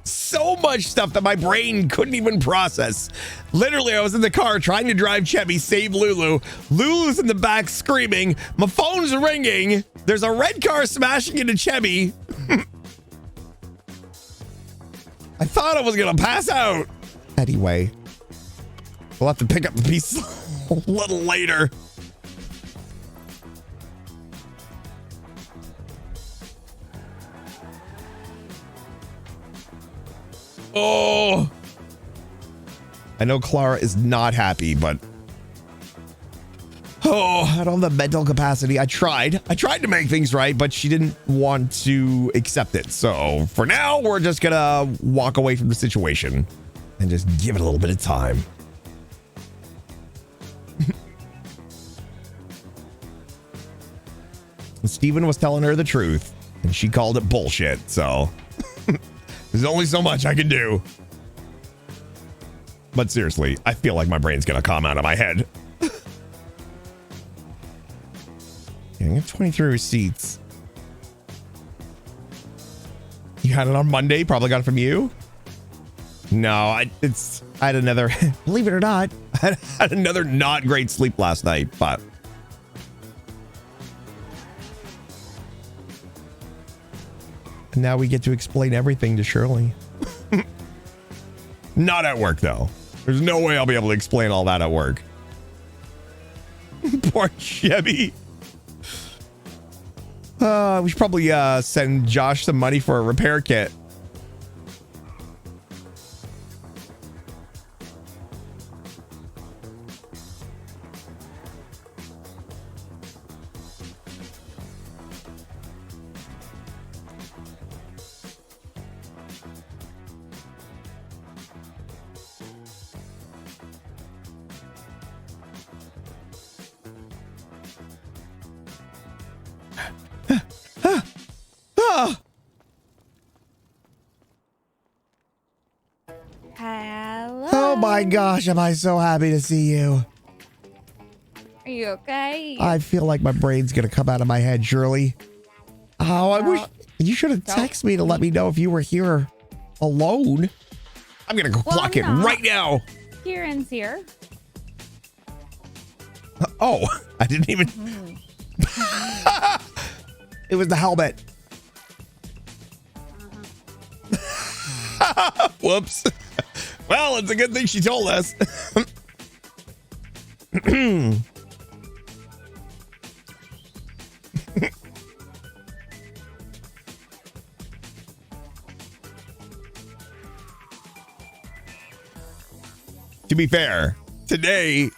So much stuff that my brain couldn't even process. Literally, I was in the car trying to drive Chevy, save Lulu. Lulu's in the back screaming. My phone's ringing. There's a red car smashing into Chevy. I thought I was going to pass out. Anyway, we'll have to pick up the piece a little later. Oh, I know Clara is not happy, but I don't have the mental capacity. I tried to make things right, but she didn't want to accept it. So for now, we're just gonna walk away from the situation and just give it a little bit of time. Steven was telling her the truth and she called it bullshit. So there's only so much I can do. But seriously, I feel like my brain's gonna come out of my head. Yeah, I have 23 receipts. You had it on Monday? Probably got it from you? No, I had another, believe it or not, I had another not great sleep last night, but and now we get to explain everything to Shirley. Not at work, though. There's no way I'll be able to explain all that at work. Poor Chevy. We should probably send Josh some money for a repair kit. Hello. Oh my gosh, am I so happy to see you. Are you okay? I feel like my brain's gonna come out of my head, Shirley. Oh, I wish you should have texted me to let me know if you were here alone. I'm gonna go clock it right now. Kieran's here. Oh, I didn't even. It was the helmet. Whoops. Well, it's a good thing she told us. To be fair, today,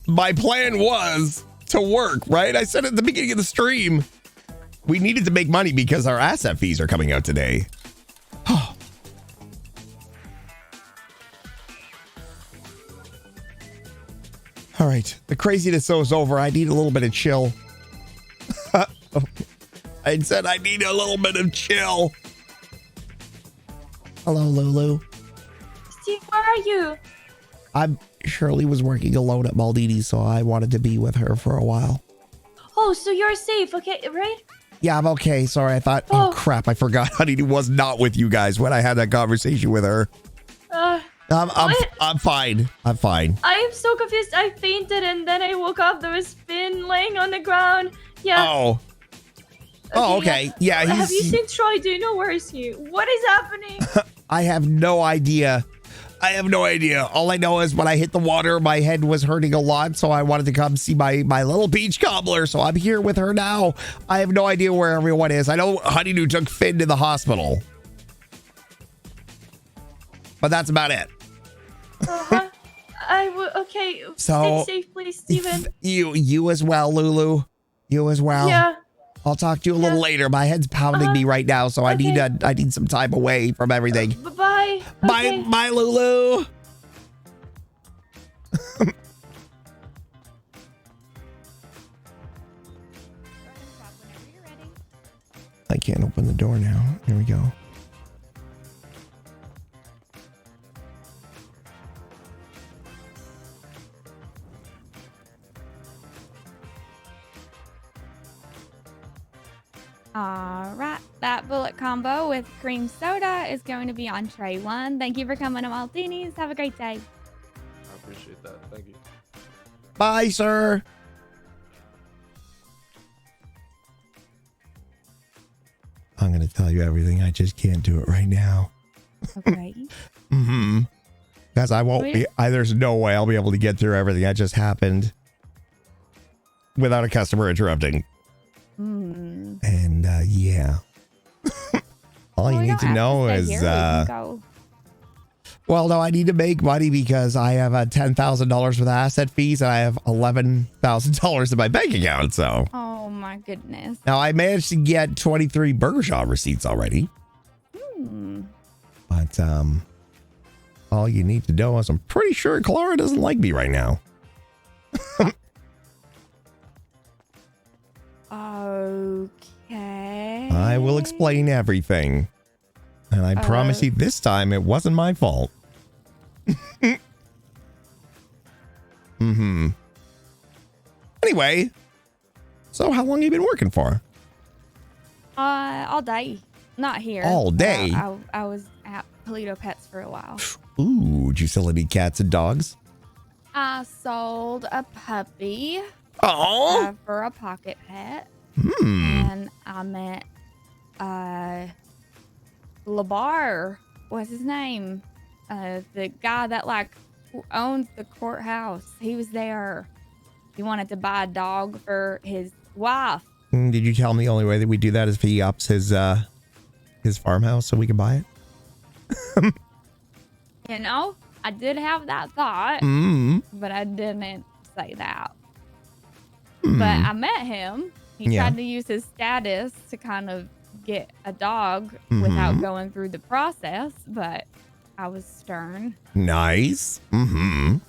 my plan was to work, right? I said at the beginning of the stream, we needed to make money because our asset fees are coming out today. All right, the craziness is over. I need a little bit of chill. I said I need a little bit of chill. Hello, Lulu. Steve, where are you? Shirley was working alone at Maldini's, so I wanted to be with her for a while. Oh, so you're safe, okay, right? Yeah, I'm okay. Sorry, I thought, oh crap, I forgot Honeydew was not with you guys when I had that conversation with her. I'm fine. I'm fine. I am so confused. I fainted and then I woke up. There was Finn laying on the ground. Yeah. Oh. Okay. Yeah. Have you seen Troy? Do you know where is he? What is happening? I have no idea. All I know is when I hit the water, my head was hurting a lot, so I wanted to come see my little beach cobbler. So I'm here with her now. I have no idea where everyone is. I know Honeydew took Finn to the hospital, but that's about it. Okay. So stay safe, please, Steven. You as well, Lulu. You as well. Yeah. I'll talk to you a little later. My head's pounding me right now, so I need some time away from everything. Bye. Okay. Bye, Lulu. I can't open the door now. Here we go. All right, that bullet combo with cream soda is going to be on tray 1. Thank you for coming to Maldini's. Have a great day. I appreciate that. Thank you. Bye, sir. I'm going to tell you everything. I just can't do it right now. Okay. Because I won't be. There's no way I'll be able to get through everything that just happened without a customer interrupting. And yeah. All you need to know is well, no, I need to make money because I have $10,000 worth of asset fees and I have $11,000 in my bank account. So Oh my goodness. now I managed to get 23 Burger Shop receipts already. But all you need to know is I'm pretty sure Clara doesn't like me right now. Okay. I will explain everything. And I promise you this time it wasn't my fault. Anyway, so how long have you been working for? All day. Not here. All day? I was at Polito Pets for a while. Ooh, did you sell any cats and dogs? I sold a puppy. Oh. For a pocket pet. And I met LeBar. What's his name? The guy that like owns the courthouse. He was there. He wanted to buy a dog for his wife. Did you tell him the only way that we do that is if he ups his farmhouse so we can buy it? You know, I did have that thought, but I didn't say that. But I met him. He tried to use his status to kind of get a dog without going through the process, but I was stern. Nice. And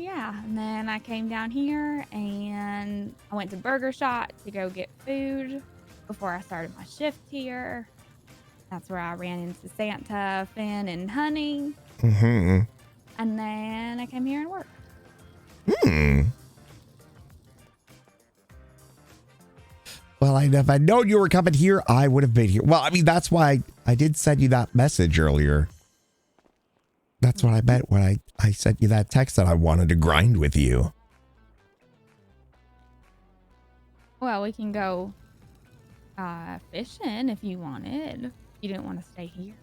yeah, and then I came down here and I went to Burger Shot to go get food before I started my shift here. That's where I ran into Santa, Finn, and Honey. Mm-hmm. And then I came here and worked. Well, if I'd known you were coming here, I would have been here. Well, I mean, that's why I did send you that message earlier. That's what I meant when I sent you that text that I wanted to grind with you. Well, we can go fishing if you wanted. You didn't want to stay here.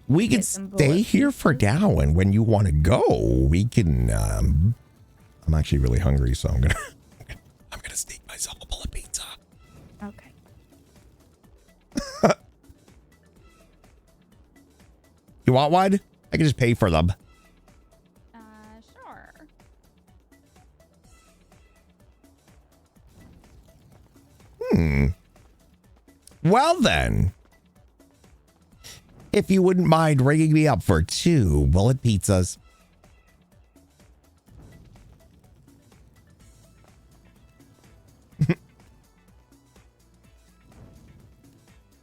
We can stay here for now, and when you want to go, we can. I'm actually really hungry, so I'm gonna sneak myself a bowl of pizza. Okay. You want one? I can just pay for them. Sure. Well then, if you wouldn't mind ringing me up for 2 bullet pizzas.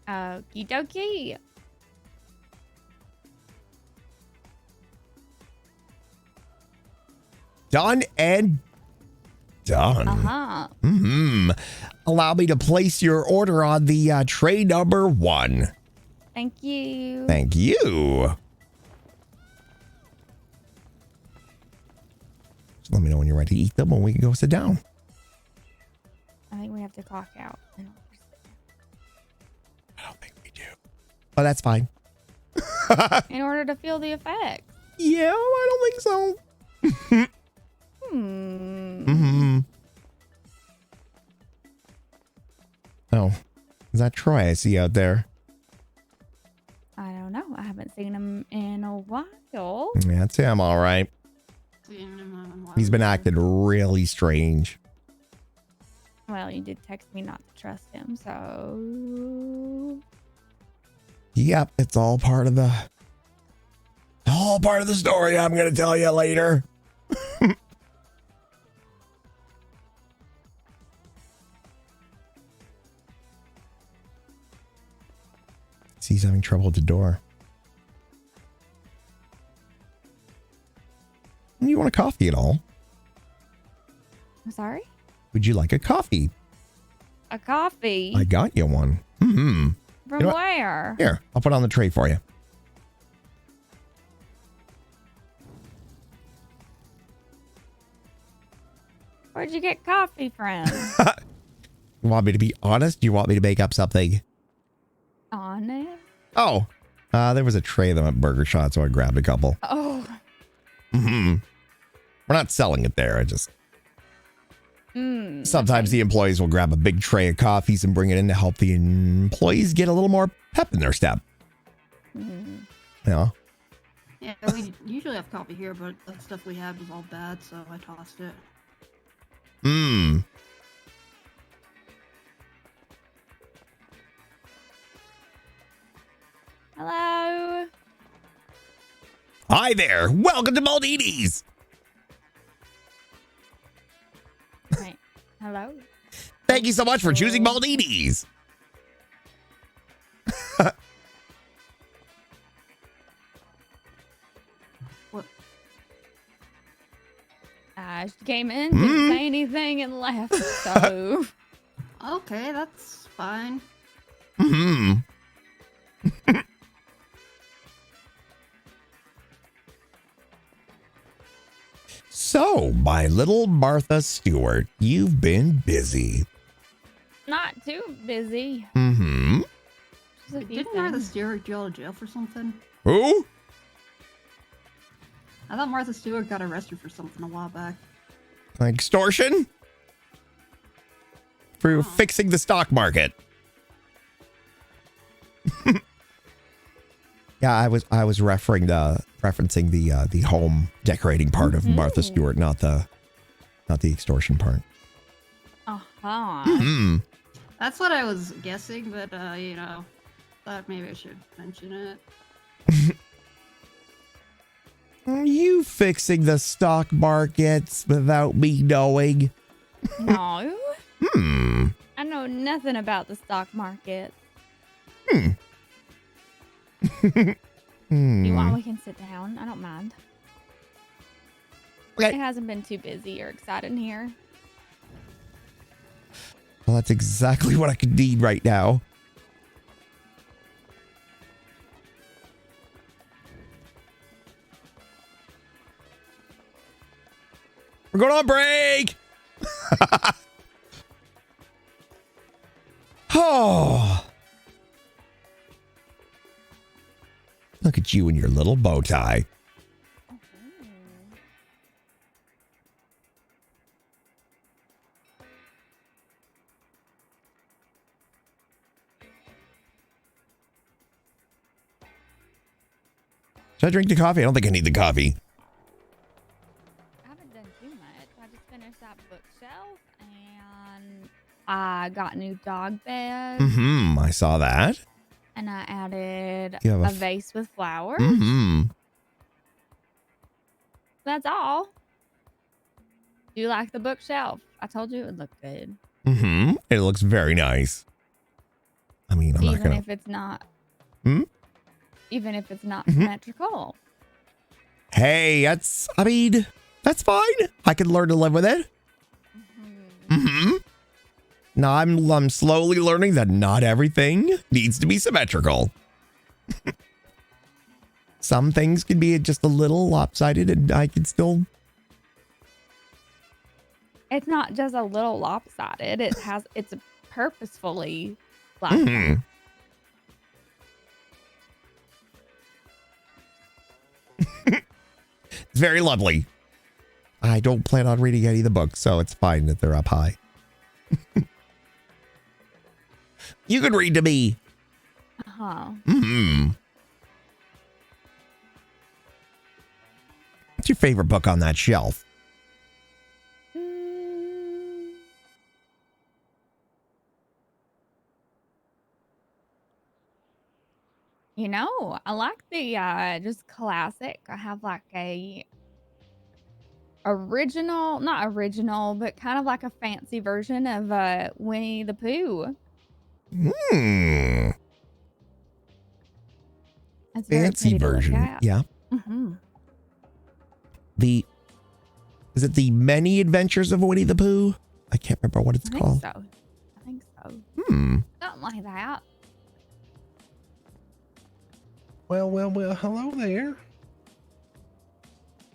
Okie dokie. Done and done. Allow me to place your order on the tray number 1. Thank you. Thank you. Just let me know when you're ready to eat them and we can go sit down. I think we have to clock out. I don't think we do. But that's fine. In order to feel the effect. Yeah, I don't think so. Oh, is that Troy I see out there? I don't know. I haven't seen him in a while. Yeah, that's him, all right. He's been acting really strange. Well, you did text me not to trust him, so... Yep, it's all part of the story I'm going to tell you later. He's having trouble with the door. You want a coffee at all? I'm sorry? Would you like a coffee? A coffee? I got you one. From You know what? where? Here, I'll put it on the tray for you. Where'd you get coffee from? You want me to be honest? Do you want me to make up something? Honest? Oh, there was a tray of them at Burger Shot, so I grabbed a couple. Oh. We're not selling it there. I just... Sometimes the employees will grab a big tray of coffees and bring it in to help the employees get a little more pep in their step. Yeah. Yeah, we usually have coffee here, but the stuff we had was all bad, so I tossed it. Hello? Hi there. Welcome to Maldini's. Right. Hello? Thank you so much for choosing Maldini's. What? She came in, didn't say anything, and left, so... Okay, that's fine. So, my little Martha Stewart, you've been busy. Not too busy. Mm-hmm. Just a few Didn't Martha things. Stewart go to jail for something? Who? I thought Martha Stewart got arrested for something a while back. Like extortion? For fixing the stock market. Yeah, I was referencing the home decorating part of Martha Stewart, not the extortion part. That's what I was guessing, but you know, thought maybe I should mention it. Are you fixing the stock markets without me knowing? No. Hmm. I know nothing about the stock market. Hmm. If you want, we can sit down. I don't mind. Okay. It hasn't been too busy or exciting here. Well, that's exactly what I could need right now. We're going on break. Oh. Look at you and your little bow tie. Should I drink the coffee? I don't think I need the coffee. I haven't done too much. I just finished that bookshelf and I got new dog beds. Mm-hmm. I saw that. And I added You have a vase with flowers. Mm-hmm. That's all. Do you like the bookshelf? I told you it would look good. Mm-hmm. It looks very nice. I mean, I'm not Even gonna. if it's not. Hmm? Even if it's not Mhm. symmetrical. Hey, that's fine. I can learn to live with it. Mm-hmm. Now I'm slowly learning that not everything needs to be symmetrical. Some things can be just a little lopsided and I can still. It's not just a little lopsided. It's purposefully like that. Mhm. It's very lovely. I don't plan on reading any of the books, so it's fine that they're up high. You can read to me. Uh-huh. Hmm. What's your favorite book on that shelf? You know, I like the just classic. I have like a original, not original, but kind of like a fancy version of Winnie the Pooh. Hmm. It's very Fancy pretty to look version. at. Yeah. Mm-hmm. Is it the Many Adventures of Winnie the Pooh? I can't remember what it's called. I think so. Hmm. Something like that. Well, hello there.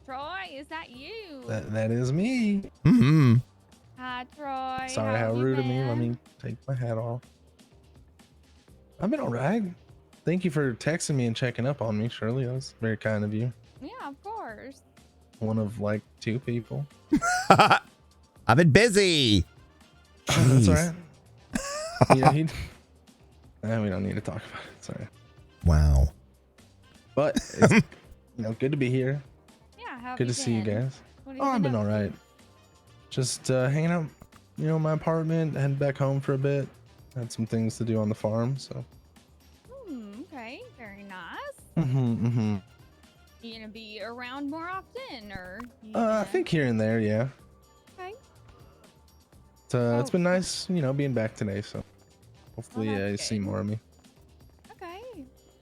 Troy, is that you? That is me. Mm-hmm. Hi, Troy. Sorry how rude of me. Let me take my hat off. I've been all right. Thank you for texting me and checking up on me, Shirley. That was very kind of you. Yeah, of course. One of like 2 people. I've been busy. That's all Jeez. right. We don't need to talk about it. Sorry. Wow. But it's good to be here. Yeah, how Good to see you guys. I've been all right. Just hanging out, in my apartment, heading back home for a bit. Had some things to do on the farm, so. Okay, very nice. Mm-hmm. You gonna be around more often, or? I think here and there, yeah. Okay. It's been nice, being back today, so hopefully you see more of me.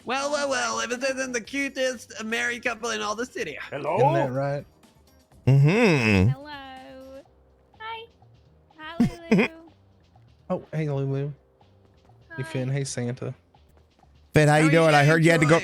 Well, if it isn't the cutest married couple in all the city. Isn't that right? Mm-hmm. Hello. Hi. Hi, Lulu. Oh, hey, Lulu. Hey, Finn. Hey, Santa. Finn, how you doing? I heard you had to go.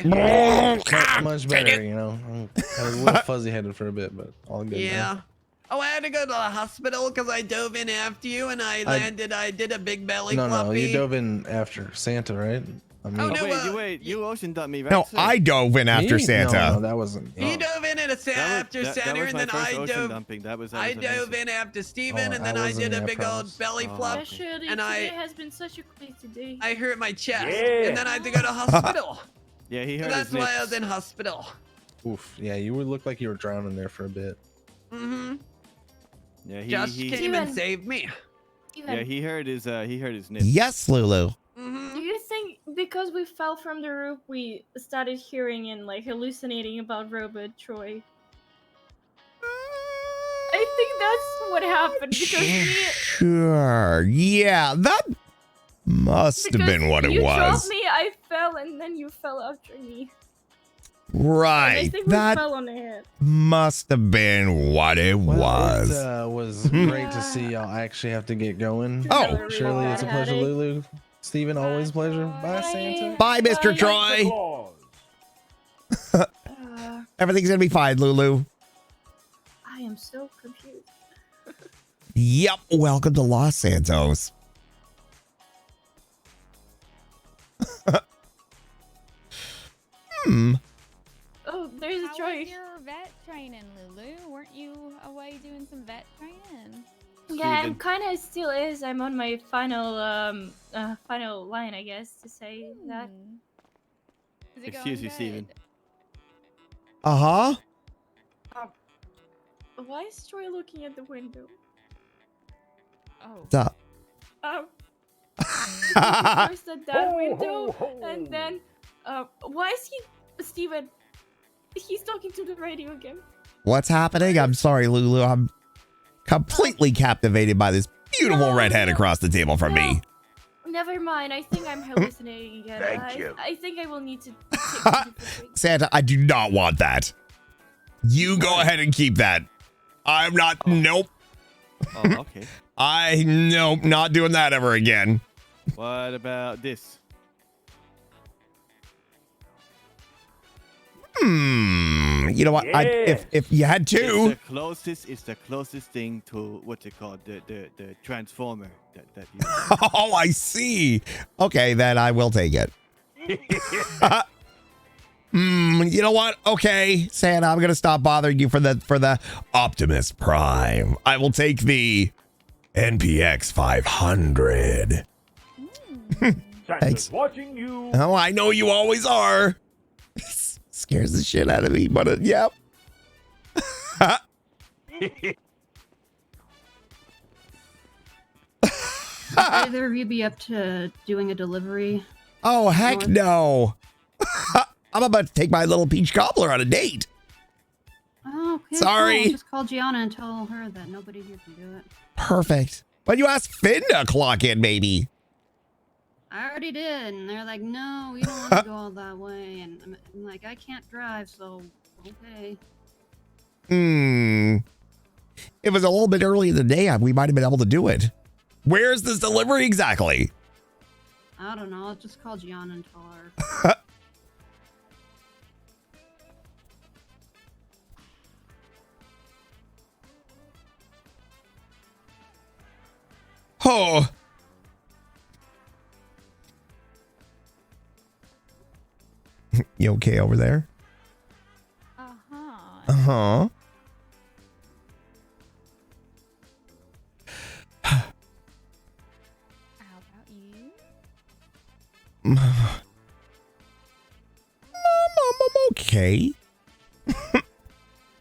Much better, I was a little fuzzy-headed for a bit, but all good. Yeah. Now. Oh, I had to go to the hospital because I dove in after you and I did a big belly No, floppy. you dove in after Santa, right? I mean, you ocean dumped me, right? No, I dove in after Me? Santa. No, that wasn't. He dove in after Santa, and then I dove. Dumping. That was I dove in after Steven, and then I did a big old belly flop, and It has been such a crazy day. I hurt my chest, and then I had to go to hospital. Yeah, he hurt So that's his why I nips. was in hospital. Oof. Yeah, you would look like you were drowning there for a bit. Mm-hmm. Yeah, Josh came and saved me. Yeah, he hurt his nips. Yes, Lulu. Do you think because we fell from the roof, we started hearing and like hallucinating about Robot Troy? think that's what happened because Sure. Yeah, that must have been what it you dropped was. me, I fell, and then you fell after me. And I Right. think we That fell on it. must have been what it was. It was great to see y'all. I actually have to get going. Oh. Shirley, it's a pleasure, Lulu. Steven, always a pleasure. Bye, Santa. Bye, Mr. Troy. Everything's gonna be fine, Lulu. I am so confused. Yep. Welcome to Los Santos. Oh, there's a How Troy. was your vet training, Lulu? Weren't you away doing some vet training? Yeah, I'm kind of still is. I'm on my final final line, I guess, to say that. Is it Excuse you, going Steven. good? Uh-huh. Why is Troy looking at the window? Oh. What's up? First at that window, and then why is he, Steven? He's talking to the radio again. What's happening? I'm sorry, Lulu. I'm completely captivated by this beautiful redhead across the table from me. Never mind. I think I'm hallucinating again. Thank you. I think I will need to. Santa, I do not want that. You go ahead and keep that. I'm not. Nope. Oh, okay. Nope, not doing that ever again. What about this? You know what? If you had to. It's the closest thing to what's it called? The transformer that you. Oh, I see. Okay, then I will take it. You know what? Okay, Santa, I'm gonna stop bothering you for the Optimus Prime. I will take the NPX 500. Thanks. Watching you. Oh, I know you always are. Scares the shit out of me, but yep. Either of you be up to doing a delivery? Oh, heck North? no. I'm about to take my little peach cobbler on a date. Oh, okay. Sorry. Cool. Just call Gianna and tell her that nobody here can do it. Perfect. But you asked Finn to clock in, baby. I already did, and they're like, no, we don't want to go all that way. And I'm like, I can't drive, so okay. It was a little bit early in the day. We might have been able to do it. Where's this delivery exactly? I don't know. I'll just call Gianna and tell her. Oh. You okay over there? Uh-huh. Uh-huh. How about you? I'm okay.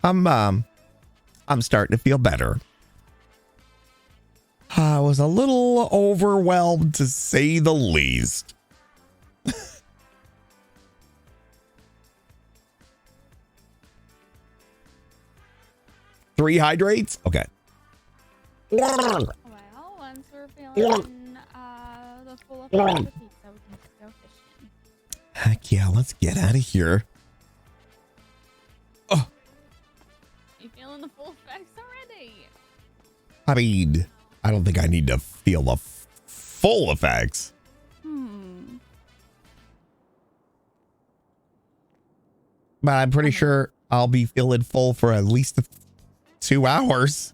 I'm starting to feel better. I was a little overwhelmed, to say the least. Three hydrates? Okay. Well, once we're feeling the full effect of the pizza, we can just go fishing. Heck yeah, let's get out of here. You feeling the full effects already? I mean, I don't think I need to feel the full effects. But I'm pretty sure I'll be feeling full for at least 2 hours.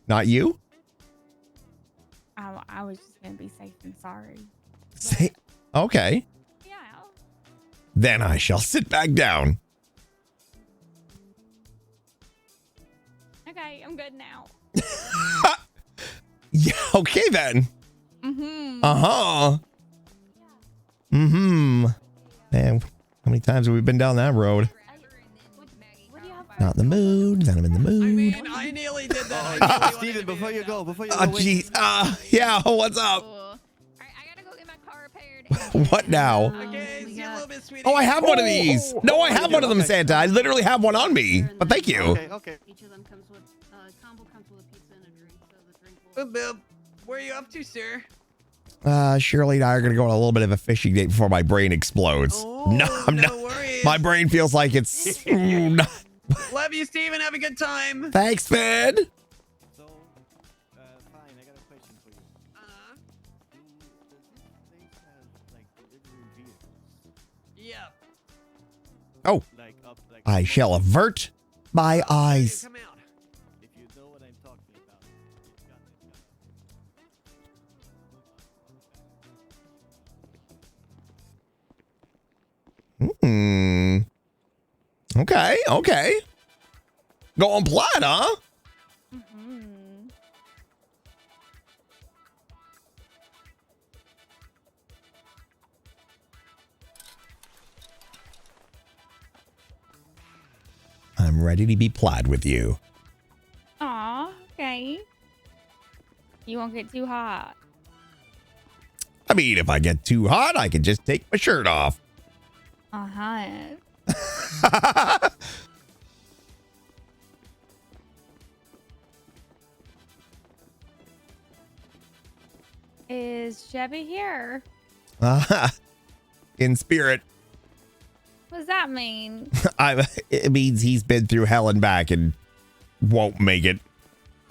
Not you? I was just gonna be safe and sorry. Say, okay. Yeah. Then I shall sit back down. Okay, I'm good now. Yeah, okay then. Uh-huh. Man, how many times have we been down that road? Not in the mood. Then I'm in the mood. I nearly did that. Steven, before you go, Oh, jeez. Yeah, what's up? What now? Okay, Oh, I have one of these. No, I have one of them, Santa. I literally have one on me. But thank you. Okay. Each of them comes with combo comes with a pizza and a drink. So the drink will. Boop, boop. Where are you up to, sir? Shirley and I are gonna go on a little bit of a fishing date before my brain explodes. No, I'm not. Worries. My brain feels like it's. Love you, Steven. Have a good time. Thanks, Fed. So, fine. I got a question for you. Does this place have like delivery vehicles? Yeah. Oh, Like up, like. I shall avert my eyes. Come out. If you know what I'm talking about. Okay. Going plaid, huh? I'm ready to be plaid with you. Aw, okay. You won't get too hot. I mean, if I get too hot, I can just take my shirt off. Uh-huh. Is Chevy here? In spirit. What does that mean? It means he's been through hell and back and won't make it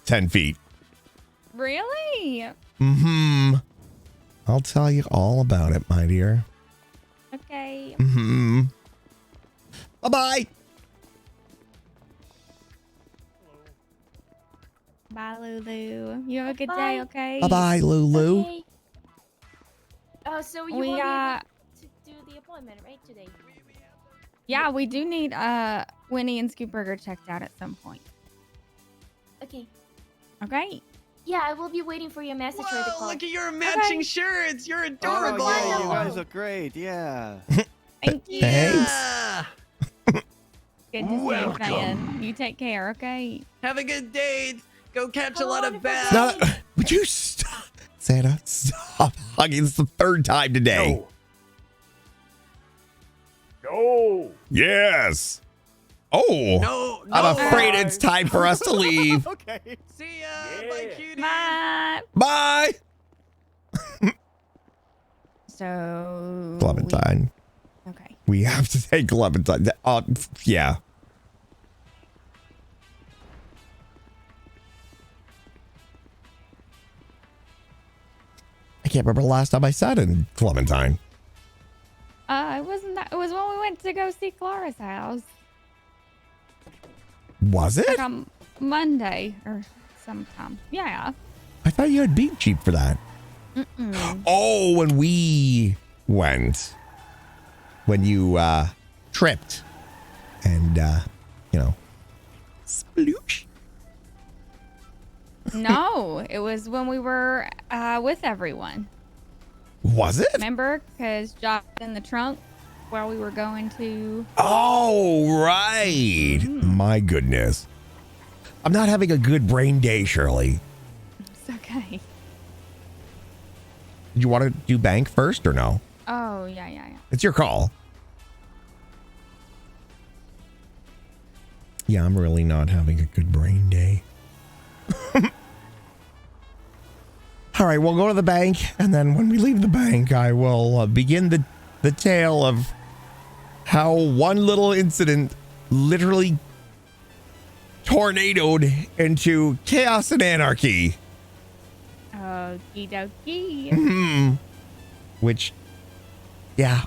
10 feet. Really? Mm-hmm. I'll tell you all about it, my dear. Okay. Mm-hmm. Bye-bye. Bye, Lulu. You have a good day, okay? Bye-bye, Lulu. Okay. So you We, want me to do the appointment, right, today? Yeah, we do need Winnie and Scoop Burger checked out at some point. Okay. Okay. Yeah, I will be waiting for your message for the call. Look at your matching shirts. You're adorable. Oh, yeah, you guys are great. Yeah. Thank you. Yeah. Good to see you, fan. You take care, okay? Have a good day. Go catch a lot of bass. Would you stop? Santa, stop hugging. This is the third time today. No. Yes. Oh. No. I'm afraid it's time for us to leave. Okay. See ya. Bye, cutie. Bye. Bye. So. Clementine. Okay. We have to take Clementine. Yeah. I can't remember the last time I sat in Clementine. It wasn't that. It was when we went to go see Clara's house. Was it? Like on Monday or sometime. Yeah. I thought you had beat cheap for that. Oh, when we went. When you tripped. And, sploosh. No, it was when we were with everyone. Was it? Remember? Because Josh in the trunk while we were going to. Oh, right. My goodness. I'm not having a good brain day, Shirley. It's okay. Do you want to do bank first or no? Oh, yeah. It's your call. Yeah, I'm really not having a good brain day. All right, we'll go to the bank, and then when we leave the bank, I will begin the tale of how one little incident literally tornadoed into chaos and anarchy. Okie dokie. Mm-hmm. Which, yeah.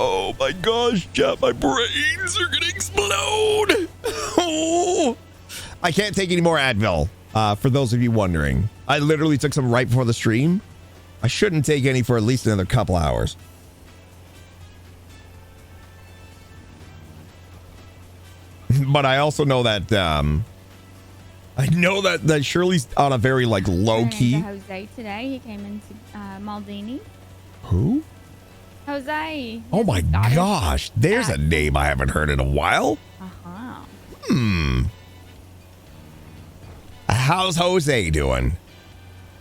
Oh my gosh, chat, my brains are gonna explode. Oh. I can't take any more Advil, for those of you wondering. I literally took some right before the stream. I shouldn't take any for at least another couple hours. But I also know that, I know that Shirley's on a very, like, low key. Jose today. He came into Maldini. Who? Jose. Oh my gosh, there's a name I haven't heard in a while. Uh-huh. how's Jose doing?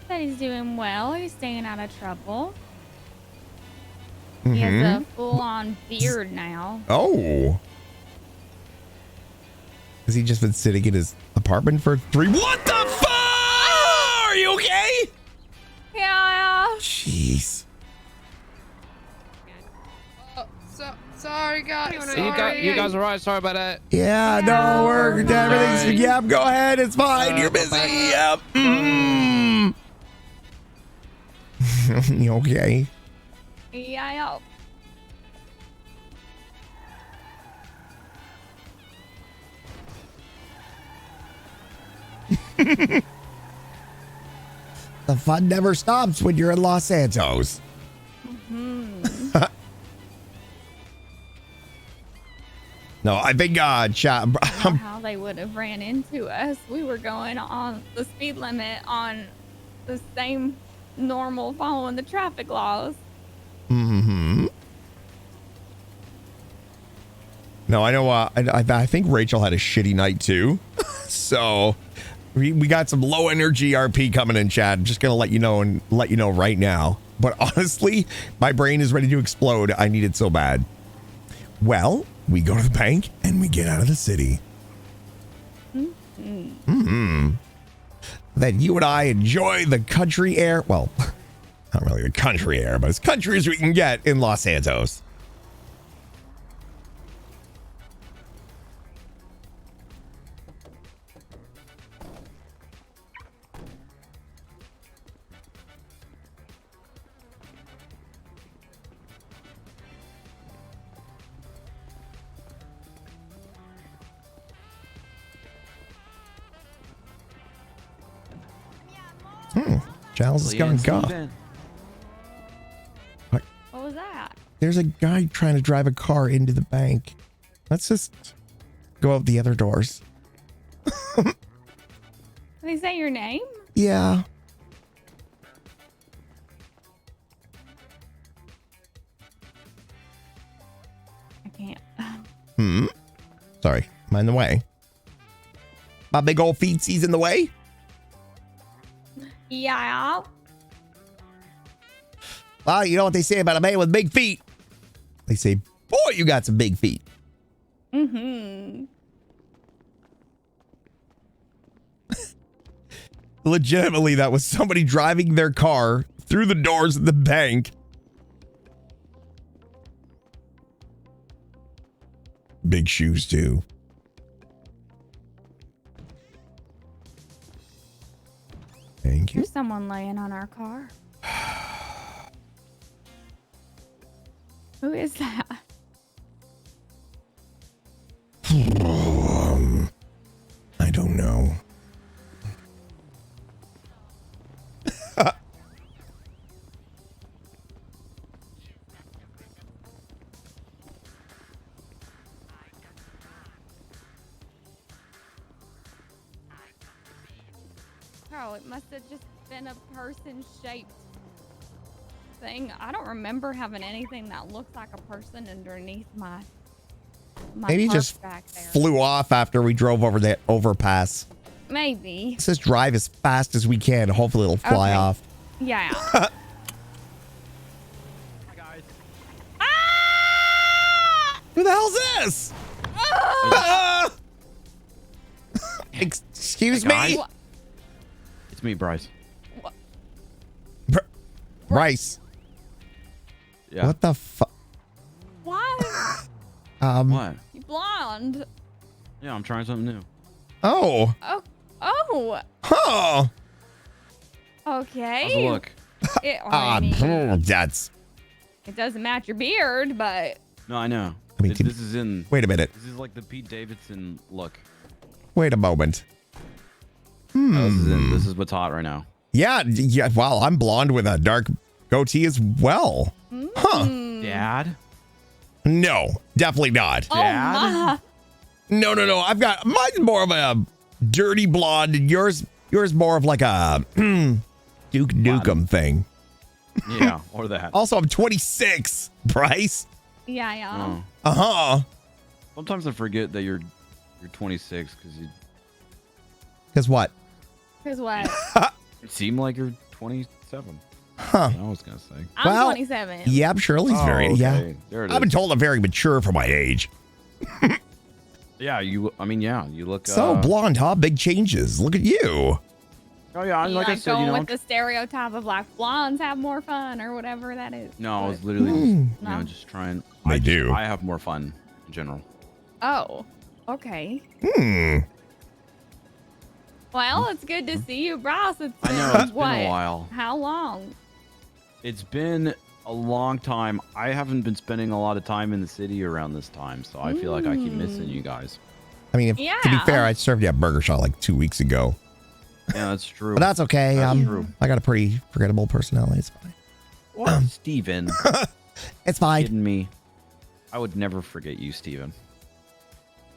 Said he's doing well. He's staying out of trouble. He has a full-on beard now. Oh. Has he just been sitting in his apartment for 3? What the fuck? Are you okay? Yeah. Jeez. Sorry, guys. You guys are right. Sorry about that. Yeah, no, everything's. Yep, go ahead. It's fine. You're busy. Yep. You okay? Yeah. The fun never stops when you're in Los Santos. No, I think chat. How they would have ran into us. We were going on the speed limit on the same normal following the traffic laws. No, I know. I think Rachel had a shitty night too. So we got some low energy RP coming in, chat. I'm just gonna let you know right now. But honestly, my brain is ready to explode. I need it so bad. Well, we go to the bank and we get out of the city. Then you and I enjoy the country air. Well, not really the country air, but as country as we can get in Los Santos. Giles has gone goth. What was that? There's a guy trying to drive a car into the bank. Let's just go out the other doors. Did they say your name? Yeah. I can't. Sorry, am I in the way? My big old feetsies in the way? Yeah. Well, you know what they say about a man with big feet? They say, boy, you got some big feet. Legitimately, that was somebody driving their car through the doors of the bank. Big shoes, too. Thank you. There's someone laying on our car. Who is that? I don't know. Oh, it must have just been a person-shaped thing. I don't remember having anything that looks like a person underneath my Maybe park just back there. flew off after we drove over that overpass. Maybe. Let's just drive as fast as we can. Hopefully it'll fly off. Yeah. Who the hell's this? Excuse me? It's me, Bryce. Bryce. Yeah. What the fuck? Why? What? You blonde. Yeah, I'm trying something new. Oh. Oh. Huh. Okay. How's it look? I mean, That's. it doesn't match your beard, but No, I know. I mean, this is in. Wait a minute. This is like the Pete Davidson look. Wait a moment. This is what's hot right now. Yeah. Wow, I'm blonde with a dark goatee as well. Huh. Dad? No, definitely not. Dad? No. I've got mine's more of a dirty blonde, and yours more of like a Duke Nukem thing. Yeah, or that. Also, I'm 26, Bryce. yeah. Uh-huh. Sometimes I forget that you're 26 because you. Because what? Cause what? It seemed like you're 27. Huh. I was gonna say. I'm 27. Yeah, Shirley's very, okay. yeah. There it I've been is. told I'm very mature for my age. Yeah, you. I mean, yeah, you look. So blonde, huh? Big changes. Look at you. Oh yeah, You like I said, going you know. with the stereotype of like blondes have more fun or whatever that is. No, I was literally just, you know, just trying. They do. I have more fun in general. Oh, okay. Well, it's good to see you, Bryce. It's been, I know, it's been what? a while. How long? It's been a long time. I haven't been spending a lot of time in the city around this time, so I feel like I keep missing you guys. I mean, to be fair, I served you at Burger Shot like 2 weeks ago. Yeah, that's true. But that's okay. That's true. I got a pretty forgettable personality. It's fine. What, Steven? It's fine. Kidding me? I would never forget you, Steven.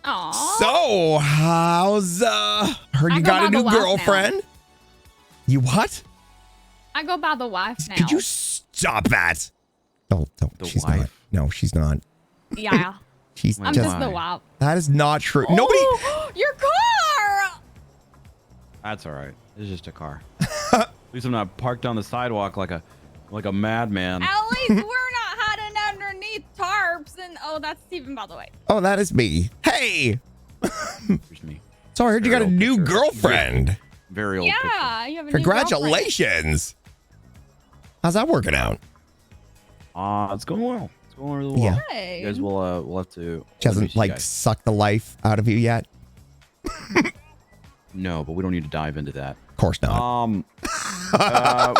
Aww. So, how's heard you got a new girlfriend? You what? I go by the wife now. Could you stop that? Don't. She's not. No, she's not. Yeah. She's I'm just the wife. That is not true. Nobody. Your car! That's all right. It's just a car. At least I'm not parked on the sidewalk like a madman. At least we're not hiding underneath tarps and that's Steven, by the way. Oh, that is me. Hey. Here's me. So I heard you got a new girlfriend. Very old. Yeah, you have a new Congratulations. How's that working out? It's going well. It's going really well. Yeah. You guys will we'll have to. She hasn't like sucked the life out of you yet. No, but we don't need to dive into that. Of course not.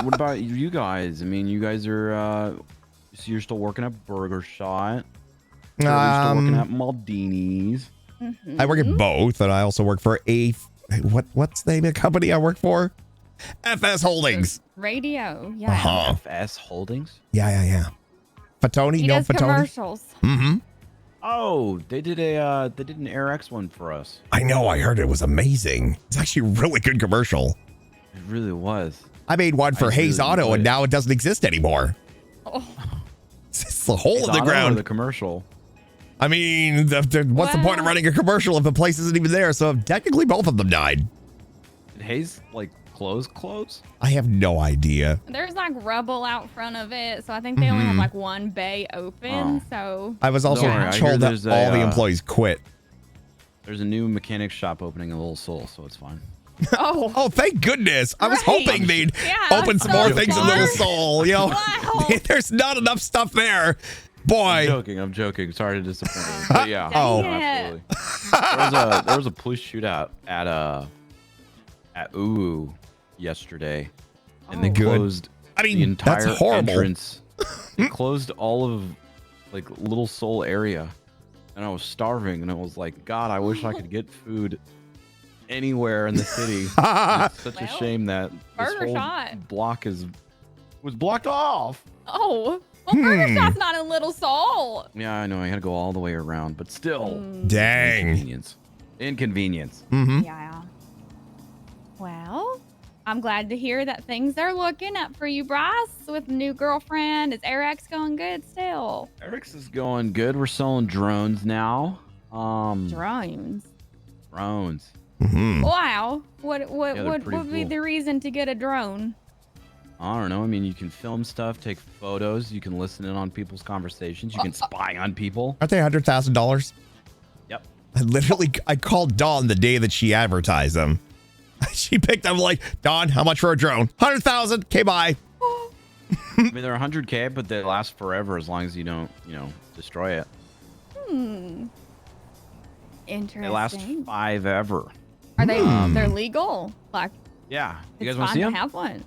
What about you guys? I mean, you guys are. So you're still working at Burger Shot. You're still working at Maldini's. I work at both, and I also work for what's the name of the company I work for? FS Holdings. Radio, yeah. FS Holdings. Yeah. Fatoni, He you know does Fatoni? commercials. Mm-hmm. Oh, they did an AirX one for us. I know. I heard it was amazing. It's actually a really good commercial. It really was. I made one for Hayes really Auto, enjoyed and it. now it doesn't exist anymore. Oh. It's the hole Hayes in the Auto or ground. the commercial. I mean, what's the point of running a commercial if the place isn't even there? So technically, both of them died. Did Hayes like close? I have no idea. There's like rubble out front of it, so I think they only have like one bay open. So I was also Don't worry, I hear told that there's all the a, employees quit. There's a new mechanic shop opening in Little Seoul, so it's fine. Oh, thank goodness. I was hoping they'd open some I'm more joking. things in Little Soul. You know, there's not enough stuff there. Boy. I'm joking. Sorry to disappoint you. But yeah. Oh. Absolutely. There was a police shootout at Uwu yesterday. And they Good. closed I mean, the entire that's horrible. entrance. They closed all of like Little Seoul area. And I was starving and I was like, God, I wish I could get food anywhere in the city. It's such a shame that this Burger whole Shot. block was blocked off. well, Burger Shot's not in Little Seoul. Yeah, I know. I had to go all the way around, but still. Dang. Inconvenience. Mm-hmm. Yeah. Well, I'm glad to hear that things are looking up for you, Bryce, with a new girlfriend. Is AirX going good still? Eric's is going good. We're selling drones now. Drones. Drones. Mm-hmm. Wow. What they're would pretty be cool. the reason to get a drone? I don't know. I mean, you can film stuff, take photos. You can listen in on people's conversations. You can spy on people. Aren't they $100,000? Yep. I called Dawn the day that she advertised them. She picked up like, Dawn, how much for a drone? 100,000. Okay, bye. I mean, they're 100K, but they last forever as long as you don't, destroy it. Interesting. They last 5 ever. Are they? They're legal. Like, Yeah. You it's guys want fine to see to them? have one.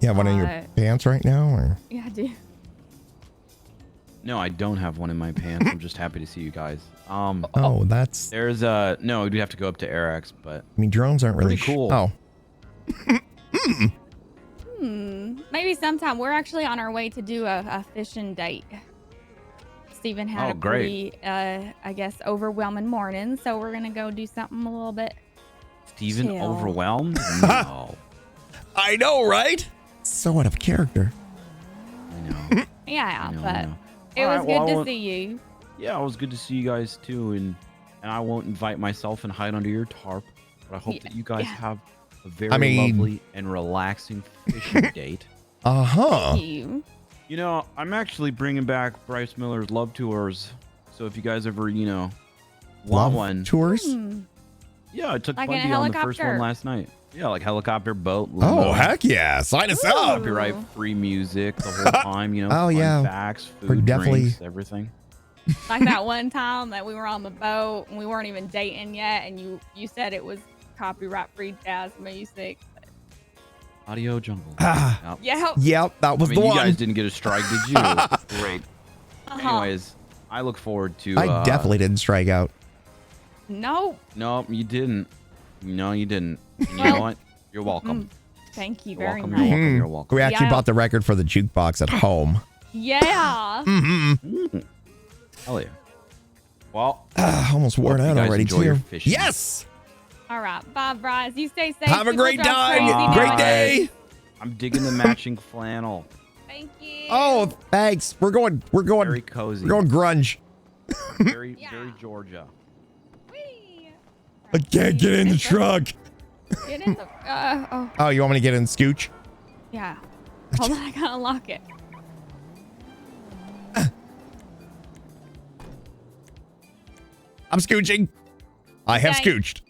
You have one in your pants right now? Or? Yeah, I do. No, I don't have one in my pants. I'm just happy to see you guys. Oh, that's. There's no. We do have to go up to AirX, but I mean, drones aren't really pretty cool. Oh. Maybe sometime. We're actually on our way to do a fishing date. Steven had a great. pretty, I guess, overwhelming morning, so we're gonna go do something a little bit. Steven chill. overwhelmed? No. I know, right? So out of character. Yeah, I but know. it All was right, good well, I to won't- see you. Yeah, it was good to see you guys too, and I won't invite myself and hide under your tarp, but I hope that you guys have a very lovely and relaxing fishing date. Uh-huh. You. You know, I'm actually bringing back Bryce Miller's Love Tours. So if you guys ever, want Love one. tours? Yeah, I took Like in a Bundy on the first helicopter? one last night. Yeah, like helicopter, boat, limo. Oh, heck yeah. Sign us up. Copyright free music the whole time, Oh, fun yeah. facts, We're food, definitely- drinks, everything. Like that one time that we were on the boat and we weren't even dating yet, and you said it was copyright free jazz music. Audio Jungle. Ah. Yep. Yep, that was I mean, the you one. guys didn't get a strike, did you? Great. Anyways, I look forward to. I definitely didn't strike out. Nope. Nope, you didn't. No, you didn't. And you know Well, what? You're welcome. Thank you You're very welcome, much. you're welcome, you're welcome. We actually Yeah. bought the record for the jukebox at home. Yeah. Mm-hmm. Hell yeah. Well, Almost worn hope you out guys already, enjoy your too. fishing. Yes! All right. Bye, Bryce. You stay safe. Have a People great go time. crazy Great nowadays. day. I'm digging the matching flannel. Thank you. Oh, thanks. We're going Very cozy. we're going grunge. Very Georgia. I can't get in the truck. Get in the. Oh. Oh, you want me to get in Scooch? Yeah. Hold on. I gotta unlock it. I'm scooching. I have Okay. scooched.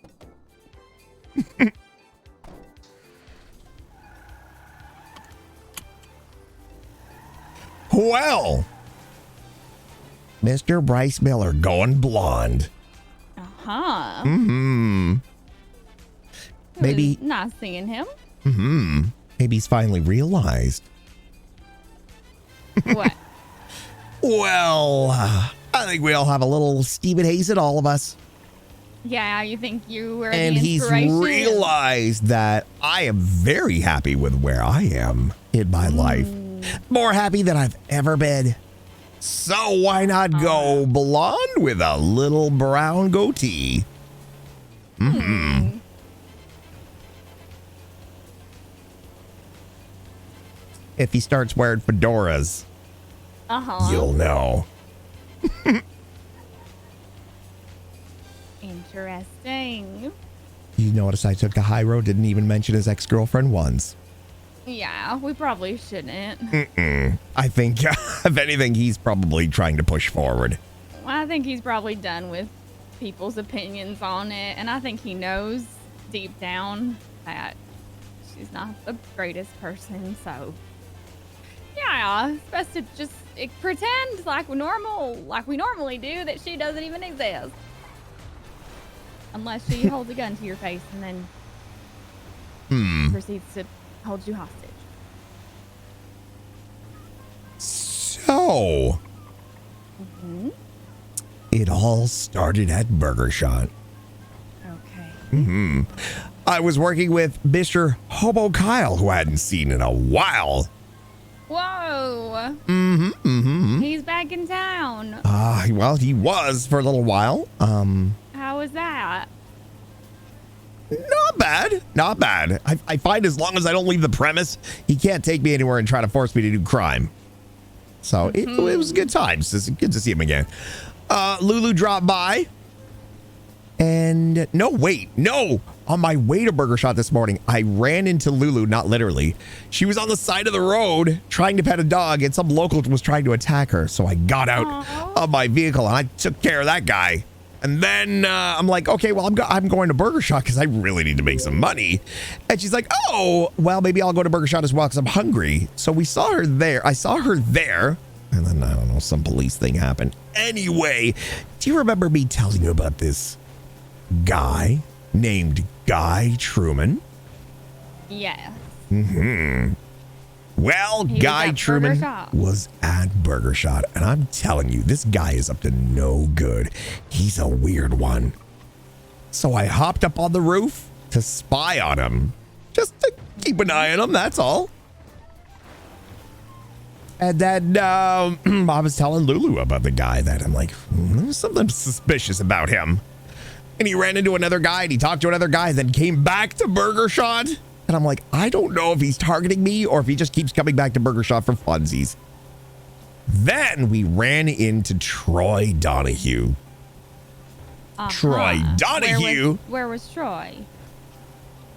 Well, Mr. Bryce Miller going blonde. Huh. Mm-hmm. Maybe. Not seeing him. Mm-hmm. Maybe he's finally realized. What? Well, I think we all have a little Stephen Hayes in all of us. Yeah, you think you were And the he's inspiration? realized that I am very happy with where I am in my life. More happy than I've ever been. So why not go blonde with a little brown goatee? Mm-hmm. If he starts wearing fedoras, Uh-huh. you'll know. Interesting. You notice I took the high road, didn't even mention his ex-girlfriend once. Yeah, we probably shouldn't. Mm-mm. I think, if anything, he's probably trying to push forward. I think he's probably done with people's opinions on it, and I think he knows deep down that she's not the greatest person, so yeah, it's best to just pretend like we normally do that she doesn't even exist. Unless she holds a gun to your face and then proceeds to hold you hostage. So, it all started at Burger Shot. Okay. I was working with Mr. Hobo Kyle, who I hadn't seen in a while. Whoa! He's back in town. Well, he was for a little while. How was that? Not bad. Not bad. I find as long as I don't leave the premise, he can't take me anywhere and try to force me to do crime. So it was good times. It's good to see him again. Lulu dropped by. And no. On my way to Burger Shot this morning, I ran into Lulu, not literally. She was on the side of the road trying to pet a dog, and some local was trying to attack her. So I got out of my vehicle and I took care of that guy. And then I'm like, okay, well, I'm going to Burger Shot because I really need to make some money. And she's like, oh, well, maybe I'll go to Burger Shot as well because I'm hungry. So we saw her there. I saw her there. And then, I don't know, some police thing happened. Anyway, do you remember me telling you about this guy named Guy Truman? Yeah. Well, He was Guy at Burger Truman Shot. was at Burger Shot, and I'm telling you, this guy is up to no good. He's a weird one. So I hopped up on the roof to spy on him, just to keep an eye on him, that's all. And then I was telling Lulu about the guy that I'm like, there's something suspicious about him. And he ran into another guy and he talked to another guy, then came back to Burger Shot. And I'm like, I don't know if he's targeting me or if he just keeps coming back to Burger Shot for funsies. Then we ran into Troy Donahue. Troy Donahue. Where was Troy?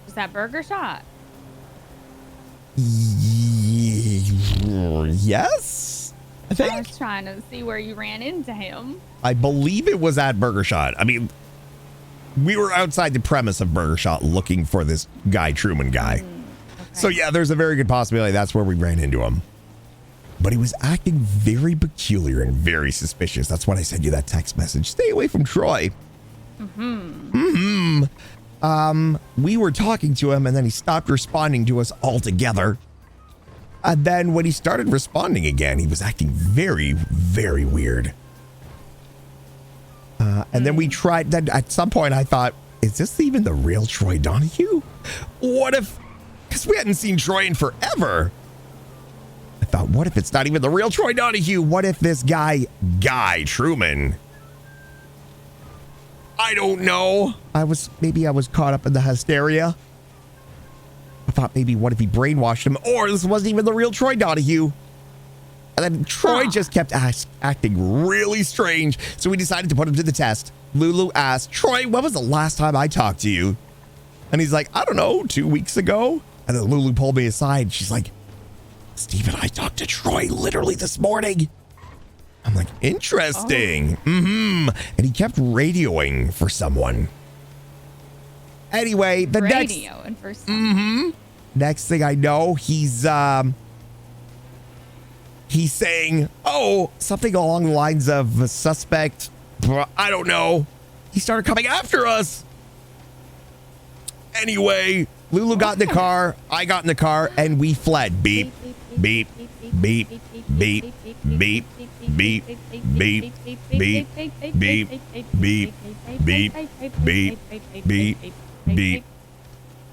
Was that Burger Shot? Yes, I think. I was trying to see where you ran into him. I believe it was at Burger Shot. I mean, we were outside the premise of Burger Shot looking for this guy, Truman guy. So yeah, there's a very good possibility that's where we ran into him. But he was acting very peculiar and very suspicious. That's when I sent you that text message. Stay away from Troy. We were talking to him and then he stopped responding to us altogether. And then when he started responding again, he was acting very, very weird. And then we tried, then at some point I thought, is this even the real Troy Donahue? What if, because we hadn't seen Troy in forever. I thought, what if it's not even the real Troy Donahue? What if this guy Truman? I don't know. Maybe I was caught up in the hysteria. I thought maybe what if he brainwashed him, or this wasn't even the real Troy Donahue. And then Troy just kept acting really strange. So we decided to put him to the test. Lulu asked, Troy, when was the last time I talked to you? And he's like, I don't know, 2 weeks ago. And then Lulu pulled me aside. She's like, Steven, I talked to Troy literally this morning. I'm like, interesting. And he kept radioing for someone. Anyway, the Radioing for someone. next thing I know, he's saying, oh, something along the lines of a suspect. I don't know. He started coming after us. Anyway, Lulu got in the car. I got in the car and we fled. Beep, beep, beep, beep, beep, beep, beep, beep, beep, beep, beep, beep, beep, beep.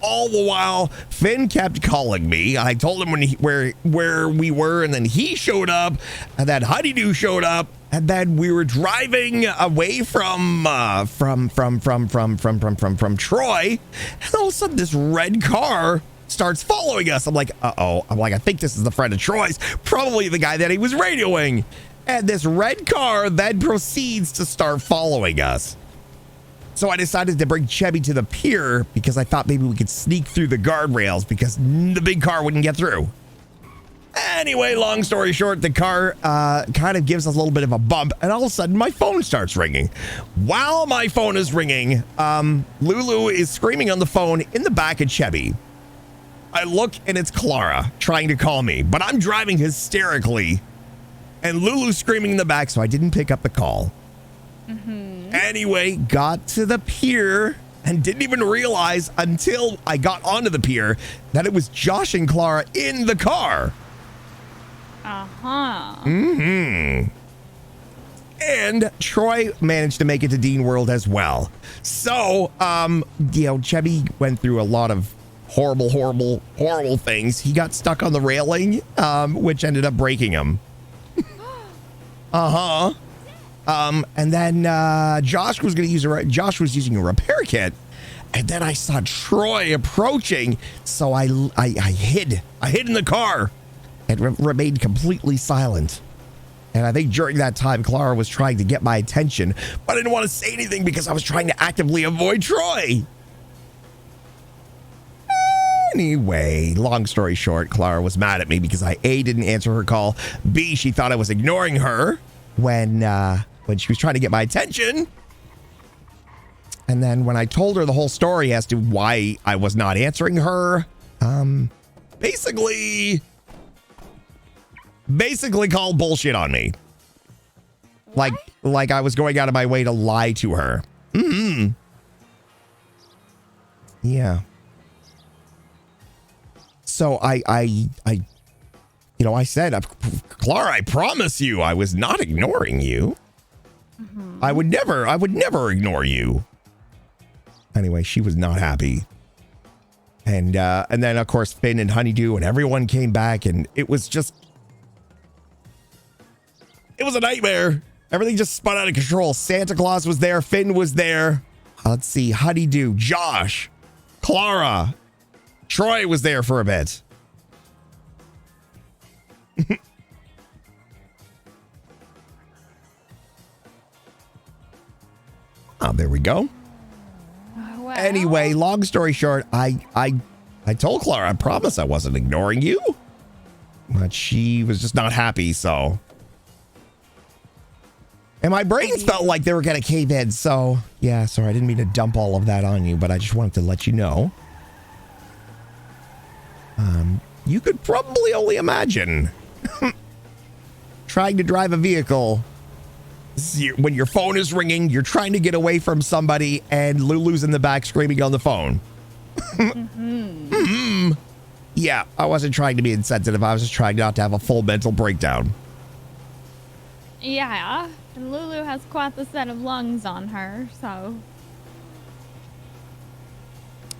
All the while, Finn kept calling me. I told him where we were, and then he showed up, and then Honeydew showed up, and then we were driving away from Troy, and all of a sudden this red car starts following us. I'm like, uh-oh. I'm like, I think this is the friend of Troy's, probably the guy that he was radioing. And this red car then proceeds to start following us. So I decided to bring Chevy to the pier because I thought maybe we could sneak through the guardrails because the big car wouldn't get through. Anyway, long story short, the car kind of gives us a little bit of a bump, and all of a sudden my phone starts ringing. While my phone is ringing, Lulu is screaming on the phone in the back of Chevy. I look and it's Clara trying to call me, but I'm driving hysterically, and Lulu's screaming in the back, so I didn't pick up the call. Anyway, got to the pier and didn't even realize until I got onto the pier that it was Josh and Clara in the car. And Troy managed to make it to Dean World as well. So, Chevy went through a lot of horrible things. He got stuck on the railing, which ended up breaking him. And then Josh was using a repair kit, and then I saw Troy approaching, so I hid in the car and remained completely silent. And I think during that time, Clara was trying to get my attention, but I didn't want to say anything because I was trying to actively avoid Troy. Anyway, long story short, Clara was mad at me because I A, didn't answer her call, B, she thought I was ignoring her when she was trying to get my attention. And then when I told her the whole story as to why I was not answering her, basically called bullshit on me. Like I was going out of my way to lie to her. Yeah. So I said, Clara, I promise you, I was not ignoring you. I would never ignore you. Anyway, she was not happy. And then of course Finn and Honeydew and everyone came back, and it was a nightmare. Everything just spun out of control. Santa Claus was there, Finn was there. Let's see, Honeydew, Josh, Clara, Troy was there for a bit. Oh, there we go. Well, Anyway, long story short, I told Clara, I promise I wasn't ignoring you. But she was just not happy, so. And my brains felt like they were going to cave in, so. Yeah, sorry, I didn't mean to dump all of that on you, but I just wanted to let you know. You could probably only imagine trying to drive a vehicle. When your phone is ringing, you're trying to get away from somebody, and Lulu's in the back screaming on the phone. Yeah, I wasn't trying to be insensitive. I was just trying not to have a full mental breakdown. Yeah, and Lulu has quite the set of lungs on her, so.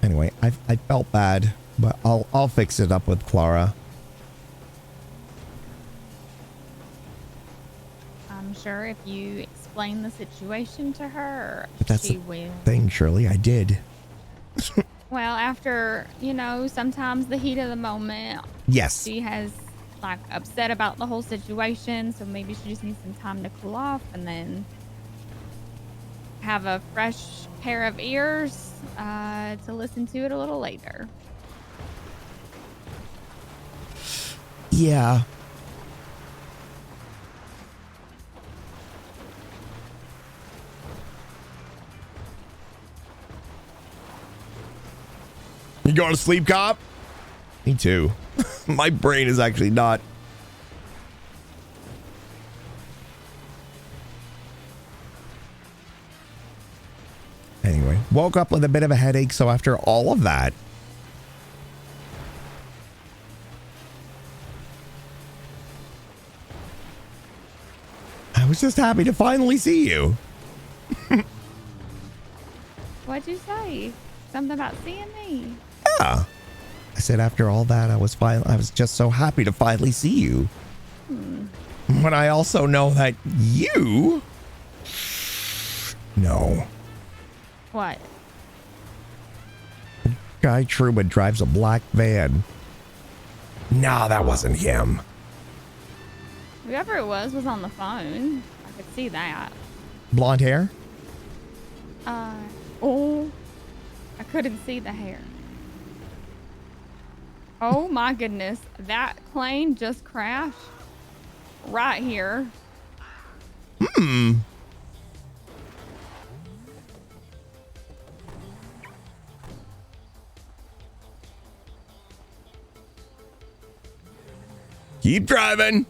Anyway, I felt bad, but I'll fix it up with Clara. I'm sure if you explain the situation to her, But that's she the will. thing, Shirley. I did. Well, after, sometimes the heat of the moment. Yes. She has, upset about the whole situation, so maybe she just needs some time to cool off and then have a fresh pair of ears to listen to it a little later. Yeah. You going to sleep, cop? Me too. My brain is actually not. Anyway, woke up with a bit of a headache, so after all of that, I was just happy to finally see you. What'd you say? Something about seeing me? Yeah. I said after all that, I was just so happy to finally see you. But I also know that you know. What? Guy Truman drives a black van. No, that wasn't him. Whoever it was on the phone. I could see that. Blonde hair? Oh, I couldn't see the hair. Oh my goodness, that plane just crashed right here. Keep driving.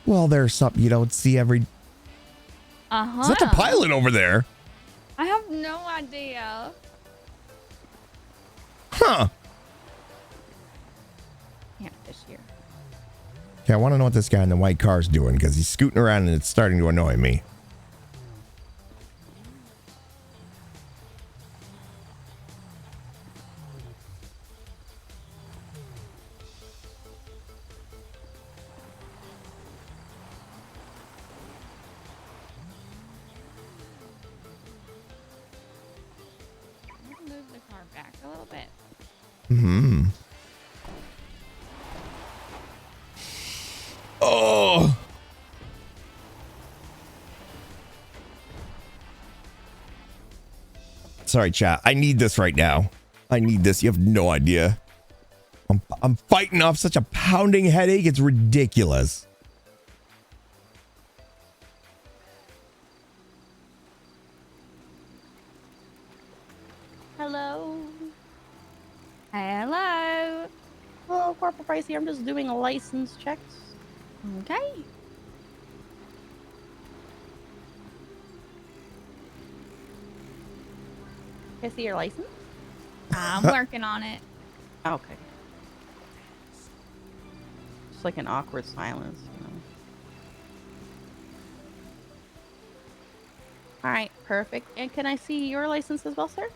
Well, there's something you don't see every. Is that the pilot over there? I have no idea. Huh. Can't fish here. Okay, I want to know what this guy in the white car is doing because he's scooting around and it's starting to annoy me. Move the car back a little bit. Oh. Sorry, chat. I need this right now. I need this. You have no idea. I'm fighting off such a pounding headache. It's ridiculous. Hello. Hello. Hello, Corporal Price here. I'm just doing a license check. Okay. Can I see your license? I'm working on it. Okay. Just like an awkward silence, you know. All right, perfect. And can I see your license as well, sir?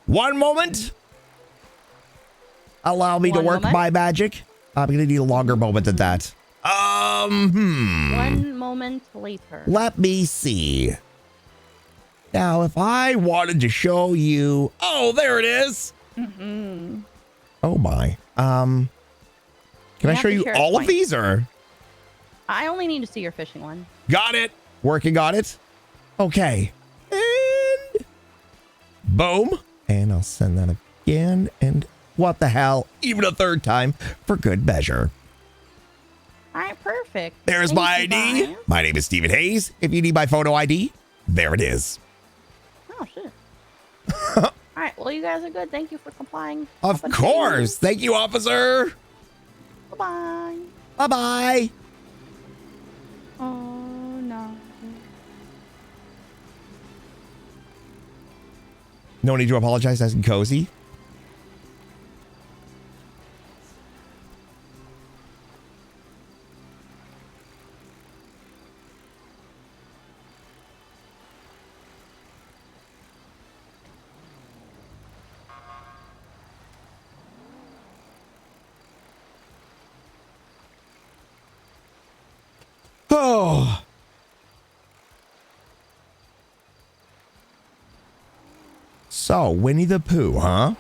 One moment. Allow me to One work moment. my magic. I'm going to need a longer moment than that. One moment later. Let me see. Now, if I wanted to show you... Oh, there it is. Mm-hmm. Oh, my. Can I have show to you share a all of point. these or? I only need to see your fishing one. Got it. Working on it. Okay. And boom. And I'll send that again. And what the hell? Even a third time for good measure. All right, perfect. There's Thank my you, ID. Brian. My name is Stephen Hayes. If you need my photo ID, there it is. Oh shit. All right. Well, you guys are good. Thank you for complying. Of course. Thank you, officer. Bye bye. Bye-bye. Oh no. No need to apologize. Nice and cozy. Oh. So, Winnie the Pooh, huh?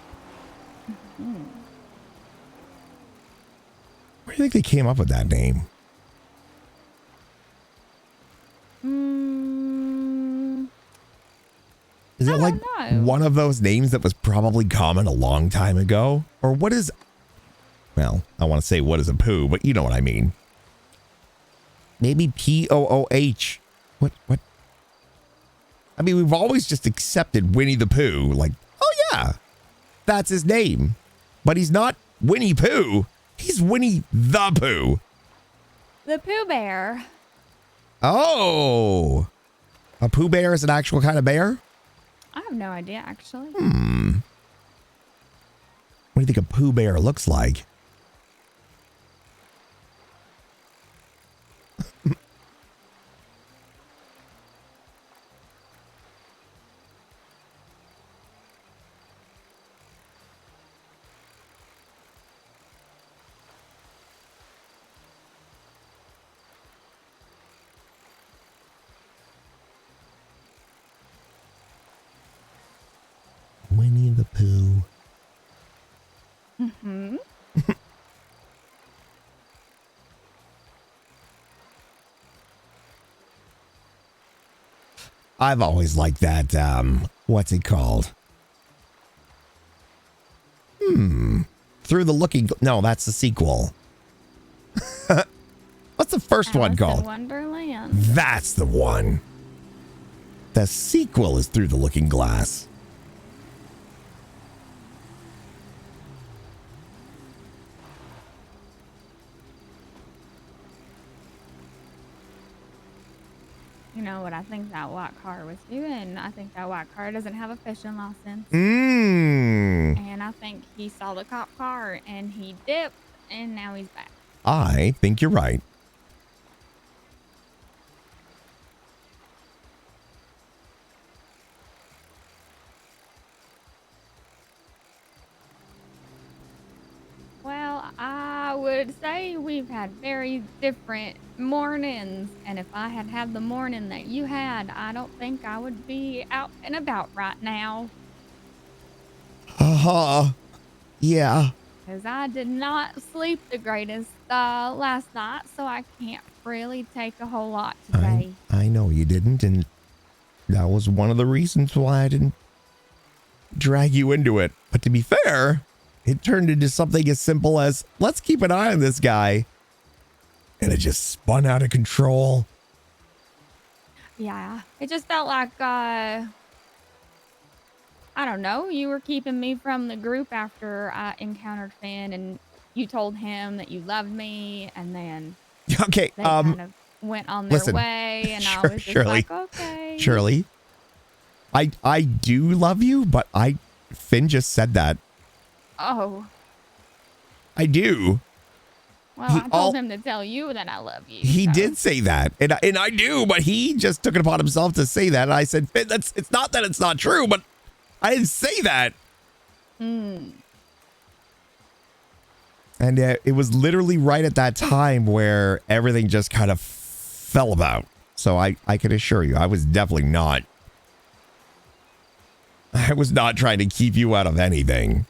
Where do you think they came up with that name? Is it like one of those names that was probably common a long time ago? Or what is... Well, I want to say what is a poo, but you know what I mean. Maybe P-O-O-H. What? I mean, we've always just accepted Winnie the Pooh. Like, oh yeah, that's his name. But he's not Winnie Pooh. He's Winnie the Pooh. The Pooh Bear. Oh. A Pooh Bear is an actual kind of bear? I have no idea, actually. What do you think a Pooh Bear looks like? Winnie the Pooh. Mm-hmm. I've always liked that, what's it called? Through the Looking... No, that's the sequel. What's the first one Alice in called? Wonderland. That's the one. The sequel is Through the Looking Glass. You know what I think that white car was doing? I think that white car doesn't have a fishing license. And I think he saw the cop car and he dipped and now he's back. I think you're right. Well, I would say we've had very different mornings, and if I had had the morning that you had, I don't think I would be out and about right now. Yeah. Because I did not sleep the greatest last night, so I can't really take a whole lot today. I know you didn't, and that was one of the reasons why I didn't drag you into it. But to be fair, it turned into something as simple as, let's keep an eye on this guy. And it just spun out of control. Yeah, it just felt like, I don't know, you were keeping me from the group after I encountered Finn, and you told him that you loved me, and then Okay, they kind of went on their listen, way, and I was just Shirley, like, okay. Shirley, I do love you, but Finn just said that. Oh, I do. well, I told him to tell you that I love you. He so. did say that, and I do, but he just took it upon himself to say that. And I said, Finn, it's not that it's not true, but I didn't say that. Hmm. And it was literally right at that time where everything just kind of fell about. So I can assure you, I was definitely not. I was not trying to keep you out of anything.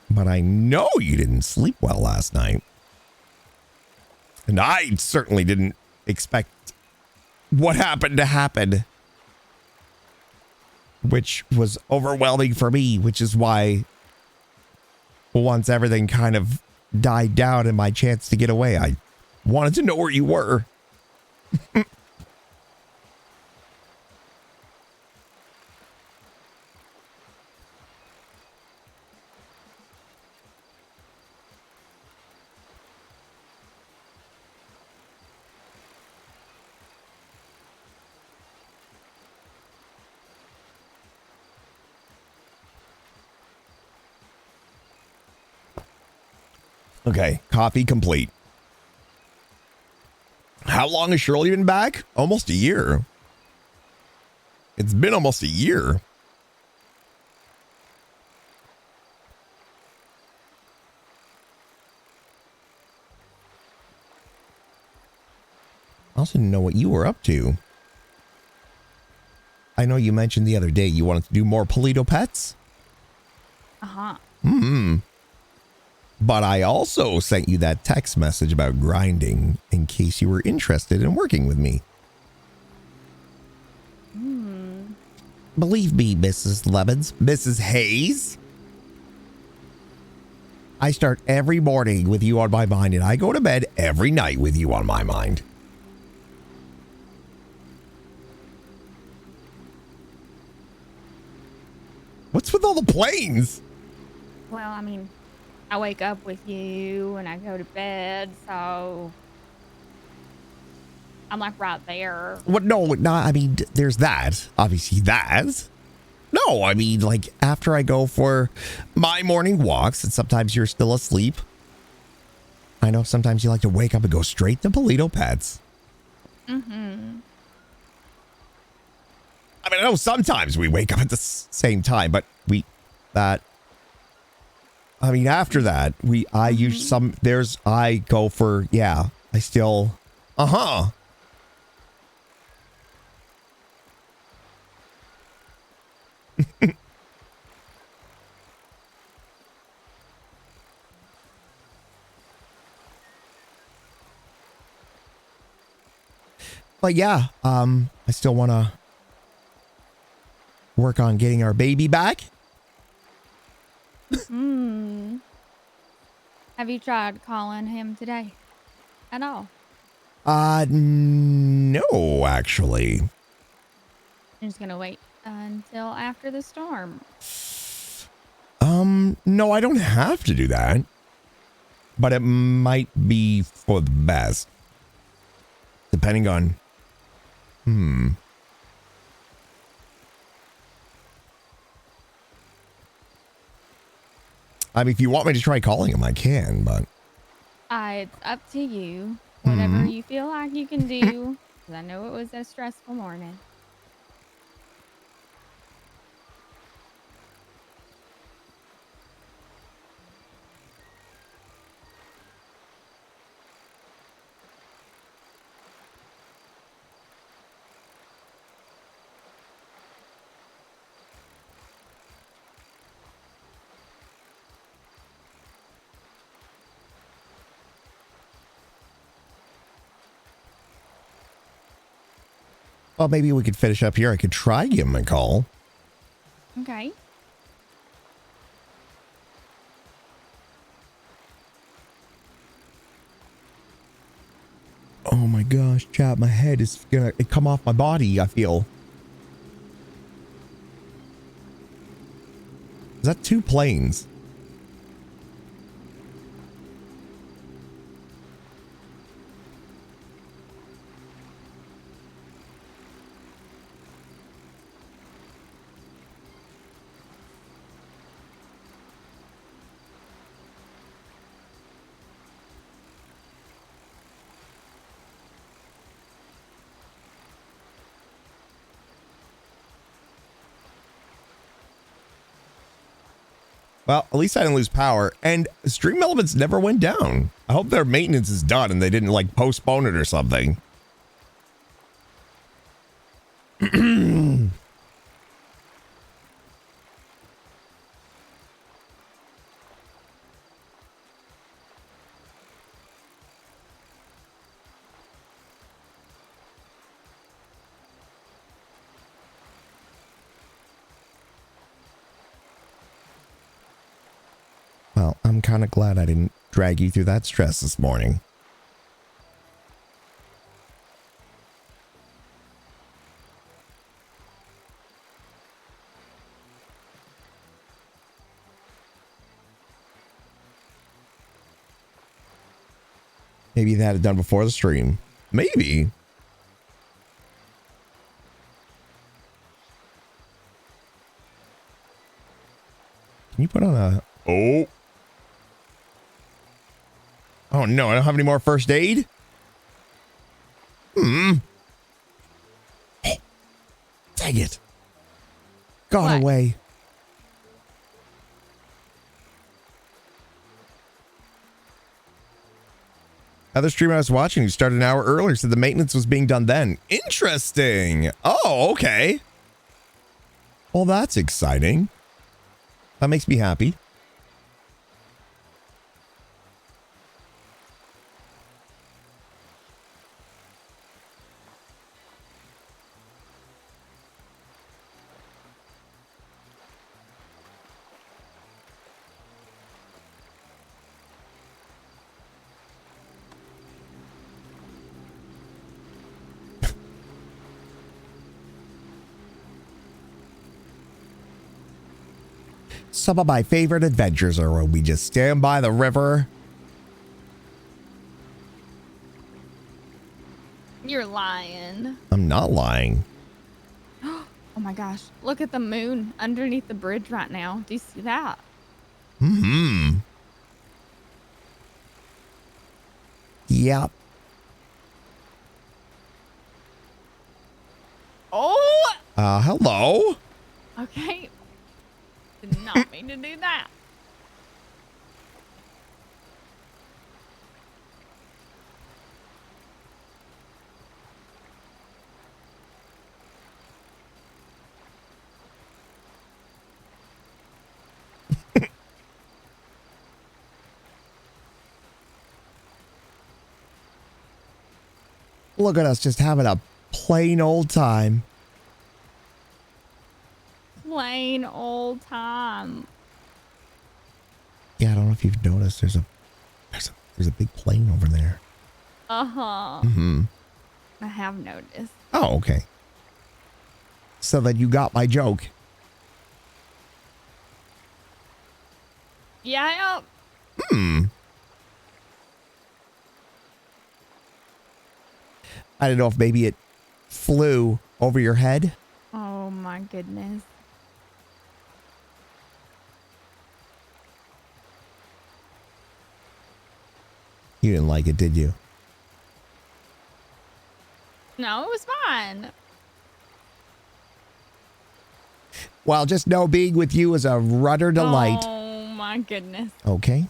But I know you didn't sleep well last night. And I certainly didn't expect what happened to happen. Which was overwhelming for me, which is why once everything kind of died down and my chance to get away, I wanted to know where you were. Okay, coffee complete. How long has Shirley been back? Almost a year. It's been almost a year. I also didn't know what you were up to. I know you mentioned the other day you wanted to do more Polito pets. Uh-huh. But I also sent you that text message about grinding in case you were interested in working with me. Believe me, Mrs. Lemons, Mrs. Hayes. I start every morning with you on my mind, and I go to bed every night with you on my mind. What's with all the planes? Well, I mean, I wake up with you and I go to bed, so I'm like right there. What? No, I mean, there's that. Obviously, that. No, I mean, like after I go for my morning walks, and sometimes you're still asleep. I know sometimes you like to wake up and go straight to Polito Pets. Mm-hmm. I mean, I know sometimes we wake up at the same time, but after that, I use I go for, yeah, I still, But yeah, I still want to work on getting our baby back. Have you tried calling him today at all? No, actually. I'm just gonna wait until after the storm. No, I don't have to do that. But it might be for the best. Depending on... I mean, if you want me to try calling him, I can, but... It's up to you. Whatever you feel like you can do. 'Cause I know it was a stressful morning. Well, maybe we could finish up here. I could try give him a call. Okay. Oh my gosh, chat, my head is gonna come off my body, I feel. Is that 2 planes? Well, at least I didn't lose power, and Stream Elements never went down. I hope their maintenance is done and they didn't like postpone it or something. Well, I'm kind of glad I didn't drag you through that stress this morning. Maybe they had it done before the stream. Maybe. Can you put on a... Oh. Oh no, I don't have any more first aid? Oh, dang it. Gone away. Other stream I was watching who started an hour earlier said the maintenance was being done then. Interesting. Oh, okay. Well, that's exciting. That makes me happy. Some of my favorite adventures are when we just stand by the river. You're lying. I'm not lying. Oh my gosh. Look at the moon underneath the bridge right now. Do you see that? Yep. Oh! Hello? Okay. Did not mean to do that. Look at us just having a plain old time. Plain old time. Yeah, I don't know if you've noticed there's a big plane over there. Uh-huh. I have noticed. Oh, okay. So then you got my joke. Yeah. I don't know if maybe it flew over your head. Oh my goodness. You didn't like it, did you? No, it was fine. Well, just know being with you is a rudder delight. Oh my goodness. Okay.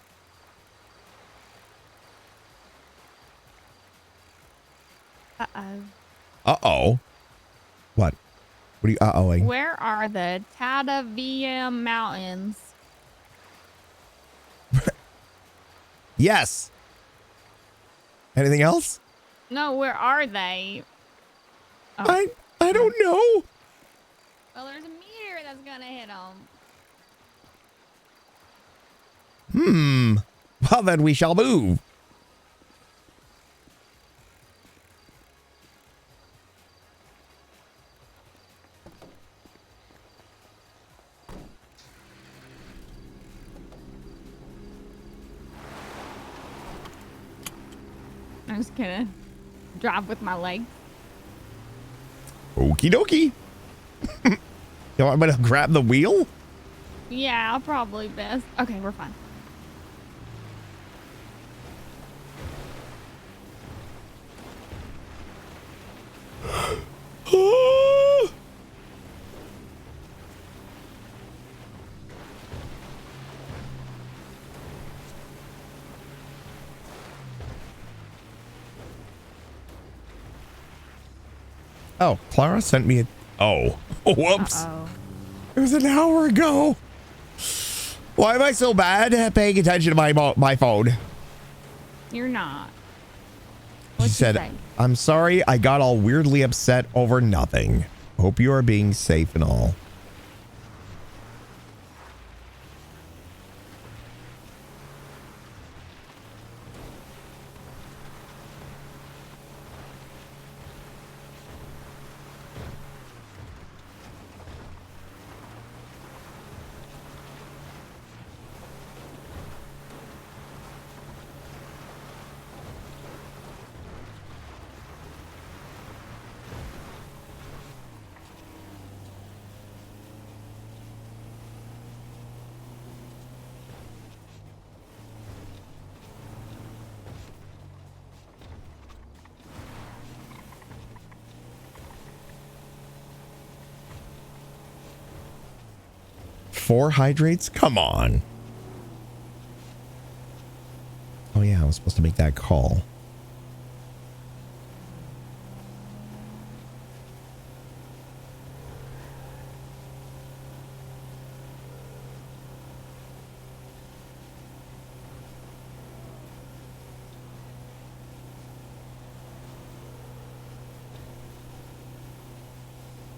Uh-oh. Uh-oh. What? What are you uh-ohing? Where are the Tataviam Mountains? Yes. Anything else? No, where are they? I don't know. Well, there's a meteor that's gonna hit them. Well, then we shall move. I'm just gonna drive with my legs. Okie dokie. You want me to grab the wheel? Yeah, probably best. Okay, we're fine. Oh, Clara sent me a... Oh. Whoops. Uh-oh. It was an hour ago. Why am I so bad at paying attention to my phone? You're not. She said, I'm sorry I got all weirdly upset over nothing. Hope you are being safe and all. 4 hydrates? Come on. Oh yeah, I was supposed to make that call.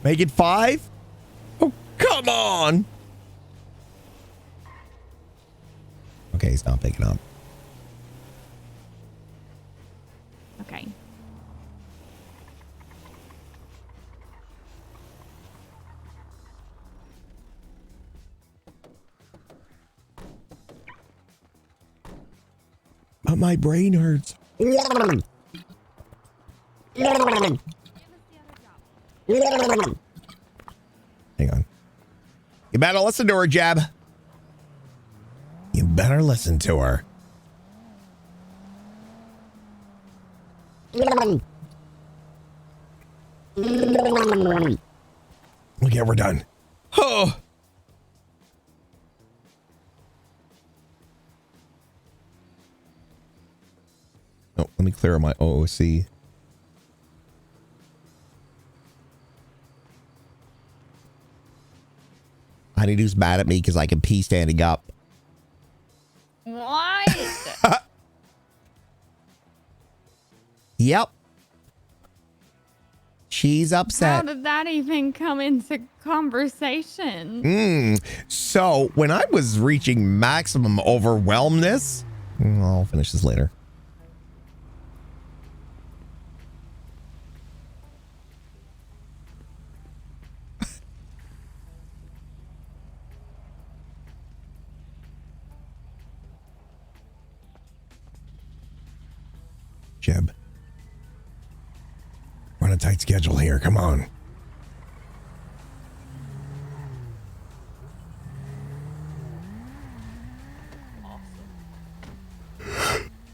Make it 5? Oh, come on. Okay, he's not picking up. Okay. But my brain hurts. Hang on. You better listen to her, Jeb. You better listen to her. Okay, we're done. Oh. Oh, let me clear my OOC. Honeydews mad at me because I can pee standing up. What? Yep. She's How upset. did that even come into conversation? So when I was reaching maximum overwhelmness, I'll finish this later. Jeb. We're on a tight schedule here. Come on.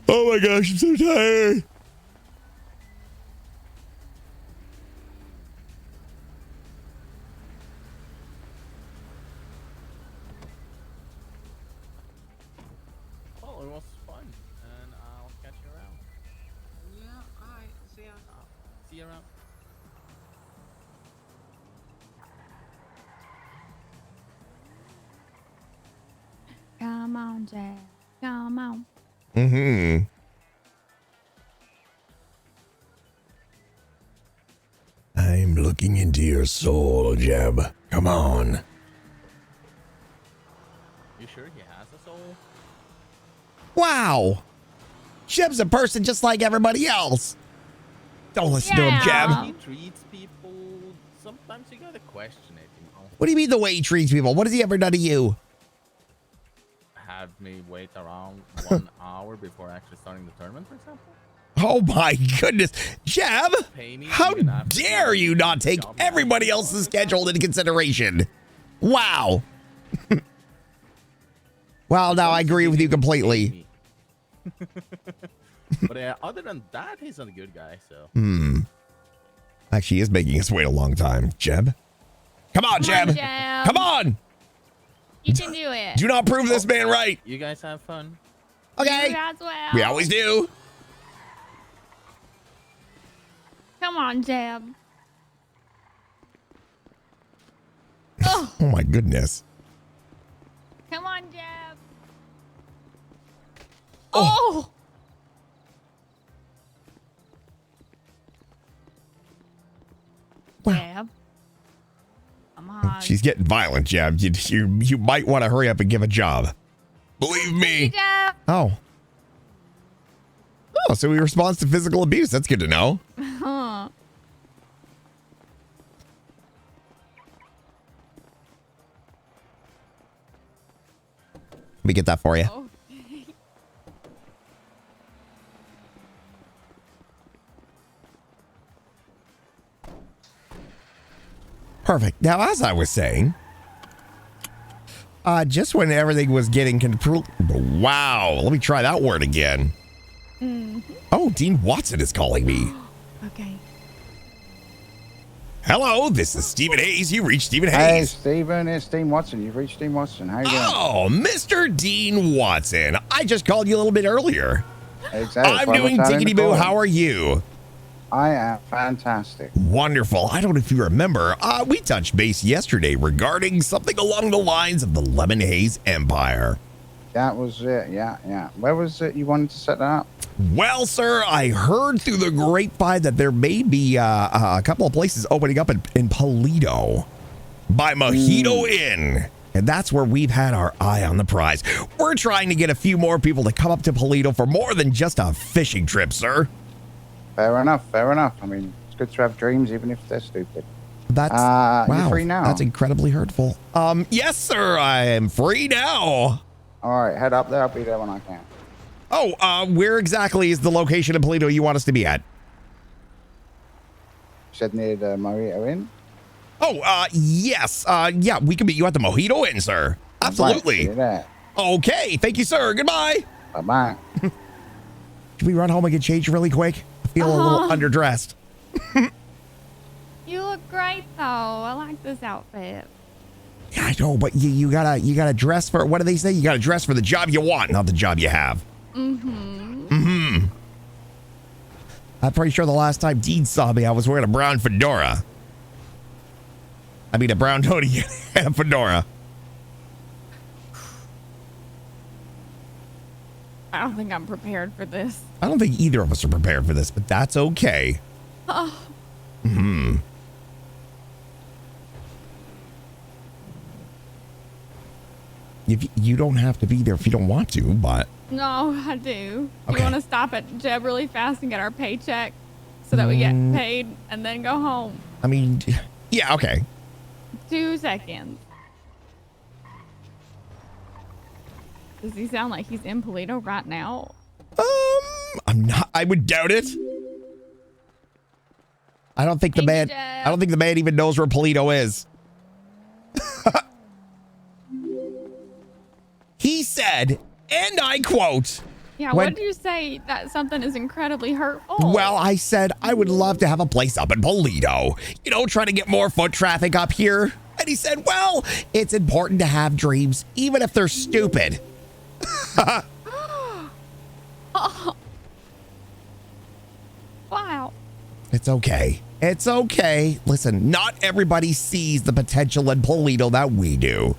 Oh my gosh, I'm so tired. Well, it was fun, and I'll catch you around. Yeah, alright. See ya. See you around. Come on, Jeb. Come on. Mm-hmm. I'm looking into your soul, Jeb. Come on. You sure he has a soul? Wow. Jeb's a person just like everybody else. Don't listen to him, Jeb. He treats people. Sometimes you gotta question it, you know. What do you mean the way he treats people? What has he ever done to you? Have me wait around 1 hour before actually starting the tournament, for example. Oh my goodness. Jeb, how dare you not take everybody else's schedule into consideration? Wow. Well, now I agree with you completely. But other than that, he's a good guy, so. Actually, he is making us wait a long time. Jeb? Come on, Jeb. on, Jeb. Come on. You can do it. Do not prove this man right. You guys have fun. Okay. You as well. We always do. Come on, Jeb. Oh my goodness. Come on, Jeb. Oh. Jeb. Come on. She's getting violent, Jeb. You might want to hurry up and give a job. Believe me. Jeb. Oh. Oh, so he responds to physical abuse. That's good to know. Huh. Let me get that for you. Okay. Perfect. Now, as I was saying, just when everything was getting control. Wow. Let me try that word again. Oh, Dean Watson is calling me. Okay. Hello, this is Stephen Hayes. You reached Stephen Hayes. Hey, Stephen, it's Dean Watson. You've reached Dean Watson. How you doing? Oh, Mr. Dean Watson. I just called you a little bit earlier. Exactly. I'm doing tickety boo. How are you? I am fantastic. Wonderful. I don't know if you remember, we touched base yesterday regarding something along the lines of the Lemon Haze Empire. That was it. Yeah, yeah. Where was it you wanted to set that up? Well, sir, I heard through the grapevine that there may be a couple of places opening up in Polito by Mojito Inn. And that's where we've had our eye on the prize. We're trying to get a few more people to come up to Polito for more than just a fishing trip, sir. Fair enough. Fair enough. I mean, it's good to have dreams, even if they're stupid. That's wow. You free now? That's incredibly hurtful. Yes, sir. I am free now. All right, head up there. I'll be there when I can. Oh, where exactly is the location in Polito you want us to be at? You said near the Mojito Inn? Oh, yes. Yeah, we can meet you at the Mojito Inn, sir. Absolutely. See you there. Okay, thank you, sir. Goodbye. Bye-bye. Should we run home and get changed really quick? I feel a little underdressed. You look great though. I like this outfit. Yeah, I know, but you gotta dress for, what do they say? You gotta dress for the job you want, not the job you have. I'm pretty sure the last time Dean saw me, I was wearing a brown fedora. I mean, a brown hoodie and a fedora. I don't think I'm prepared for this. I don't think either of us are prepared for this, but that's okay. Oh. If you don't have to be there if you don't want to, but No, I do. Okay. You want to stop at Jeb really fast and get our paycheck so that we get paid and then go home? I mean, yeah, okay. 2 seconds. Does he sound like he's in Polito right now? I'm not. I would doubt it. I don't think the man. I don't think the man even knows where Polito is. He said, and I quote. Yeah, what do you say that something is incredibly hurtful? Well, I said I would love to have a place up in Polito. You know, trying to get more foot traffic up here. And he said, well, it's important to have dreams, even if they're stupid. Oh. Wow. It's okay. It's okay. Listen, not everybody sees the potential in Polito that we do.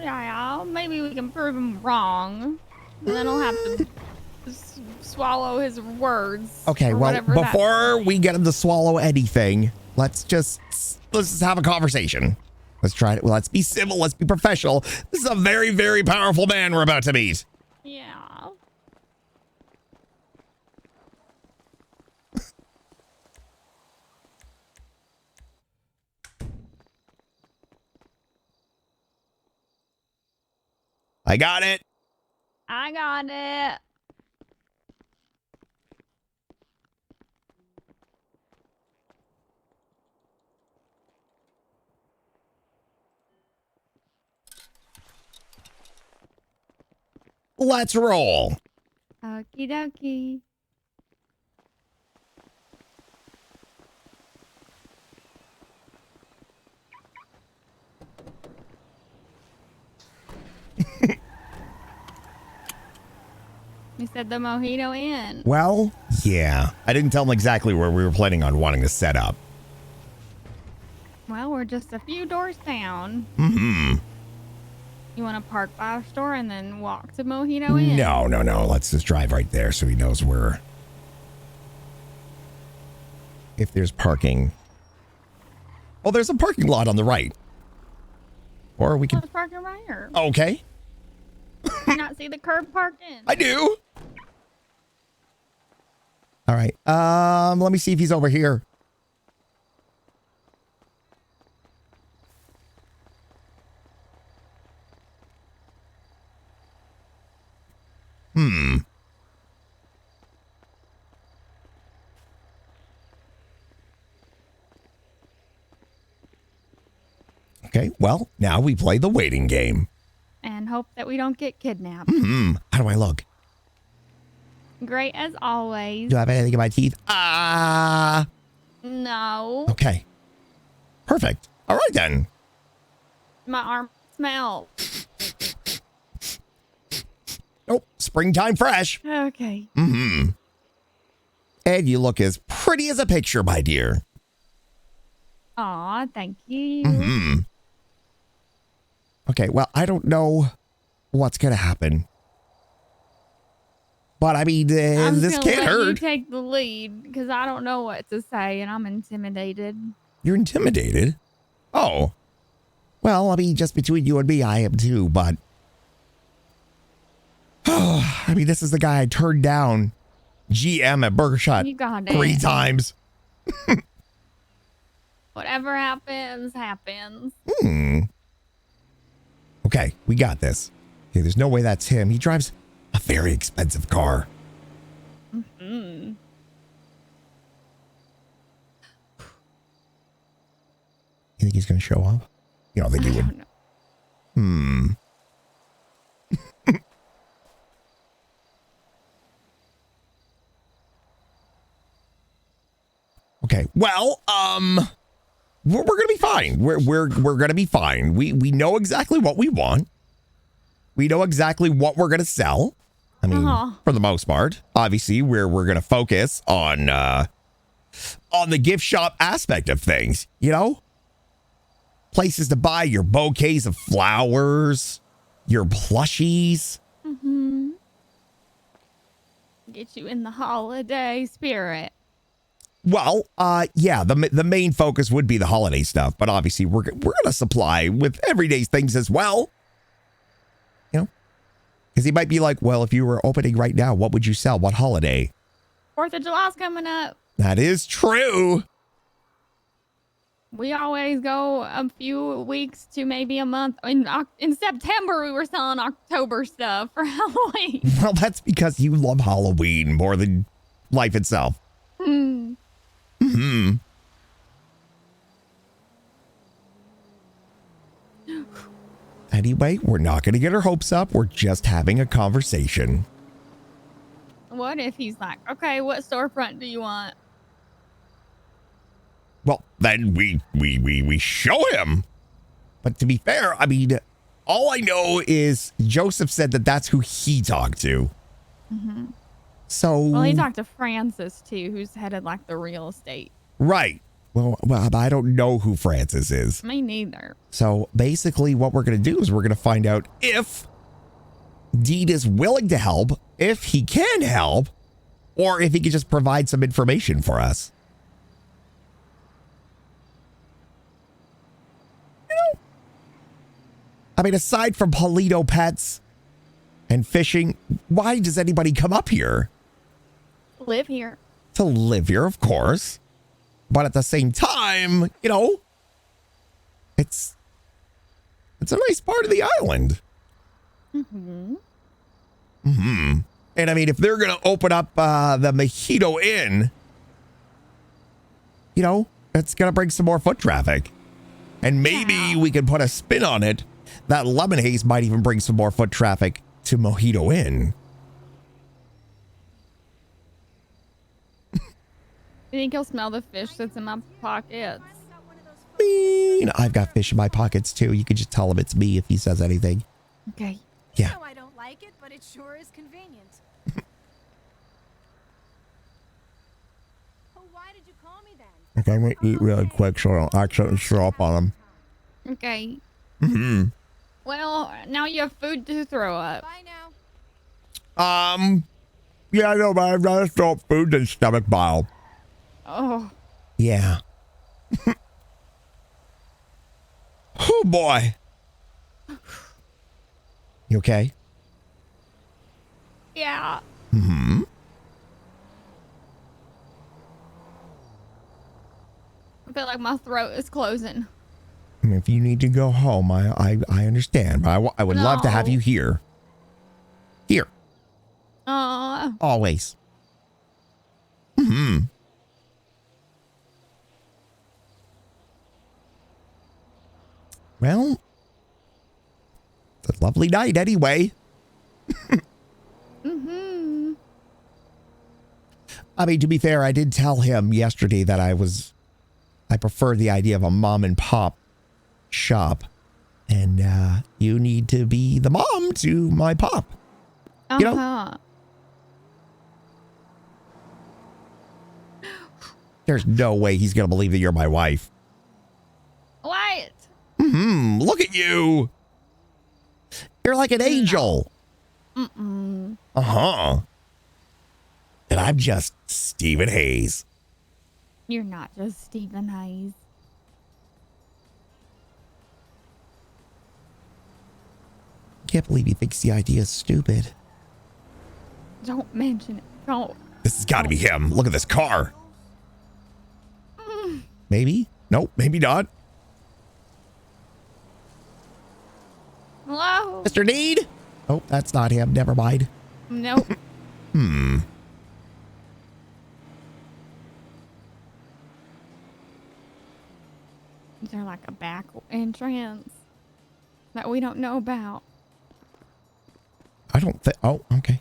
Yeah, maybe we can prove him wrong. And then he'll have to swallow his words. Okay, well, before we get him to swallow anything, let's just have a conversation. Let's try it. Well, let's be civil. Let's be professional. This is a very, very powerful man we're about to meet. Yeah. I got it. I got it. Let's roll. Okie dokie. You said the Mojito Inn. Well, yeah. I didn't tell him exactly where we were planning on wanting to set up. Well, we're just a few doors down. You want to park by our store and then walk to Mojito Inn? No. Let's just drive right there so he knows where. If there's parking. Oh, there's a parking lot on the right. Or we can. Let's park it right here. Okay. You not see the curb parked in? I do. All right. Let me see if he's over here. Okay, well, now we play the waiting game. And hope that we don't get kidnapped. How do I look? Great as always. Do I have anything in my teeth? No. Okay. Perfect. All right then. My arm smells. Nope. Springtime fresh. Okay. Mm-hmm. And you look as pretty as a picture, my dear. Aw, thank you. Mm-hmm. Okay, well, I don't know what's going to happen. But I mean, I'm this just can't gonna let you hurt. take the lead because I don't know what to say and I'm intimidated. You're intimidated? Oh. Well, I mean, just between you and me, I am too, but... I mean, this is the guy I turned down GM at Burger Shot You got 3 it. times. Whatever happens, happens. Okay, we got this. Okay, there's no way that's him. He drives a very expensive car. Mm-hmm. You think he's going to show up? You don't think he would? Okay. Well, we're gonna be fine. We're gonna be fine. We know exactly what we want. We know exactly what we're gonna sell. I mean, for the most part. Obviously, we're gonna focus on the gift shop aspect of things. You know, places to buy your bouquets of flowers, your plushies. Mm-hmm. Get you in the holiday spirit. Well, yeah, the main focus would be the holiday stuff, but obviously we're gonna supply with everyday things as well. You know, because he might be like, well, if you were opening right now, what would you sell? What holiday? 4th of July's coming up. That is true. We always go a few weeks to maybe a month. In September, we were selling October stuff for Halloween. Well, that's because you love Halloween more than life itself. Hmm. Hmm. Anyway, we're not going to get our hopes up. We're just having a conversation. What if he's like, okay, what storefront do you want? Well, then we show him. But to be fair, I mean, all I know is Joseph said that that's who he talked to. Mm-hmm. So. Well, he talked to Francis too, who's headed like the real estate. Right. Well, I don't know who Francis is. Me neither. So basically what we're going to do is we're going to find out if Deed is willing to help, if he can help, or if he can just provide some information for us. You know, I mean, aside from Polito Pets and fishing, why does anybody come up here? Live here. To live here, of course. But at the same time, you know, it's a nice part of the island. Mm-hmm. Mm-hmm. And I mean, if they're going to open up the Mojito Inn, you know, it's going to bring some more foot traffic. And maybe we can put a spin on it. That Lemon Haze might even bring some more foot traffic to Mojito Inn. You think he'll smell the fish that's in my pockets? You know, I've got fish in my pockets too. You could just tell him it's me if he says anything. Okay. Yeah. No, I don't like it, but it sure is convenient. Oh, why did you call me then? Okay, I'm going to eat really quick so I don't accidentally throw up on him. Okay. Mm-hmm. Well, now you have food to throw up. Bye now. Yeah, I know, but I'd rather throw up food than stomach bile. Oh. Yeah. Oh, boy. You okay? Yeah. Mm-hmm. I feel like my throat is closing. I mean, if you need to go home, I understand, but I would love to have No. you here. Here. Always. Mm-hmm. Well, it's a lovely night anyway. Mm-hmm. I mean, to be fair, I did tell him yesterday that I was I prefer the idea of a mom and pop shop. And you need to be the mom to my pop. You know? There's no way he's going to believe that you're my wife. What? Look at you. You're like an angel. Uh-huh. And I'm just Stephen Hayes. You're not just Stephen Hayes. Can't believe he thinks the idea is stupid. Don't mention it. Don't. This has got to be him. Look at this car. Maybe? Nope, maybe not. Hello? Mr. Need? Oh, that's not him. Never mind. Nope. Is there like a back entrance that we don't know about? I don't think. Oh, okay.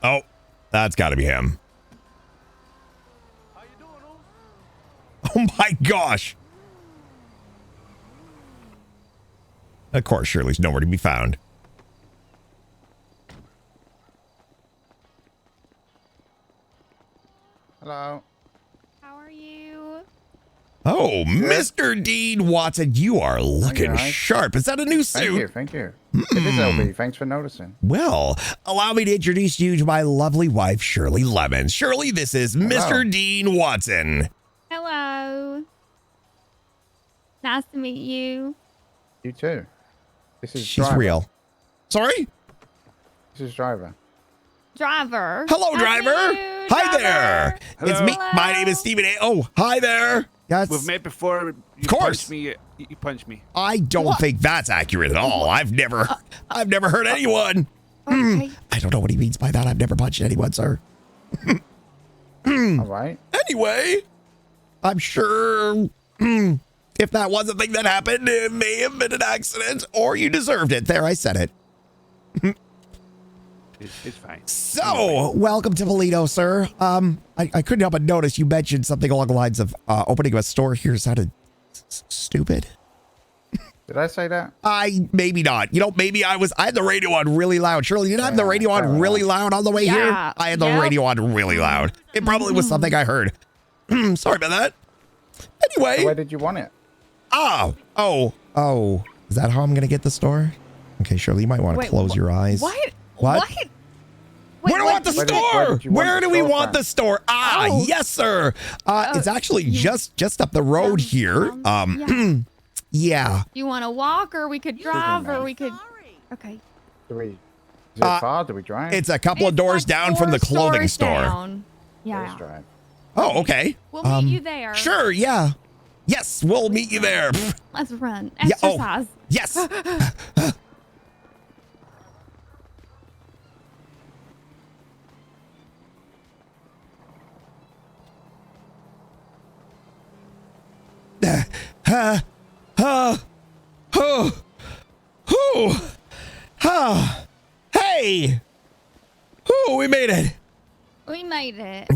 Oh, that's got to be him. Oh my gosh. Of course, Shirley's nowhere to be found. Hello. How are you? Oh, Mr. Dean Watson, you are looking sharp. Is that a new suit? Thank you. It is LB. Thanks for noticing. Well, allow me to introduce you to my lovely wife, Shirley Lemon. Shirley, this is Mr. Dean Watson. Hello. Nice to meet you. You too. This is She's Driver. real. Sorry? This is Driver. Driver. Hello, Driver. Hi there. It's me. My name is Stephen A. Oh, hi there. Yes. We've met before. You course. Punched me. You punched me. I don't think that's accurate at all. I've never hurt anyone. I don't know what he means by that. I've never punched anyone, sir. All right. Anyway, I'm sure if that was a thing that happened, it may have been an accident or you deserved it. There, I said it. It's fine. So, welcome to Polito, sir. I couldn't help but notice you mentioned something along the lines of opening a store here sounded stupid. Did I say that? Maybe not. You know, maybe I had the radio on really loud. Shirley, did I have the radio on really loud on the way here? I had the radio on really loud. It probably was something I heard. Sorry about that. Anyway. So where did you want it? Oh. Is that how I'm going to get the store? Okay, Shirley, you might want to close your eyes. What? Where do we want the store? Where do we want the store? Yes, sir. It's actually just up the road here. Yeah. You want to walk, or we could drive, or we could. Okay. Is it far? Do we drive? It's a couple of doors down from the clothing store. Down. Yeah. Let's drive. Oh, okay. We'll meet you there. Sure. Yeah. Yes, we'll meet you there. Let's run. Yeah, Exercise. Yes. Hey! We made it. We made it.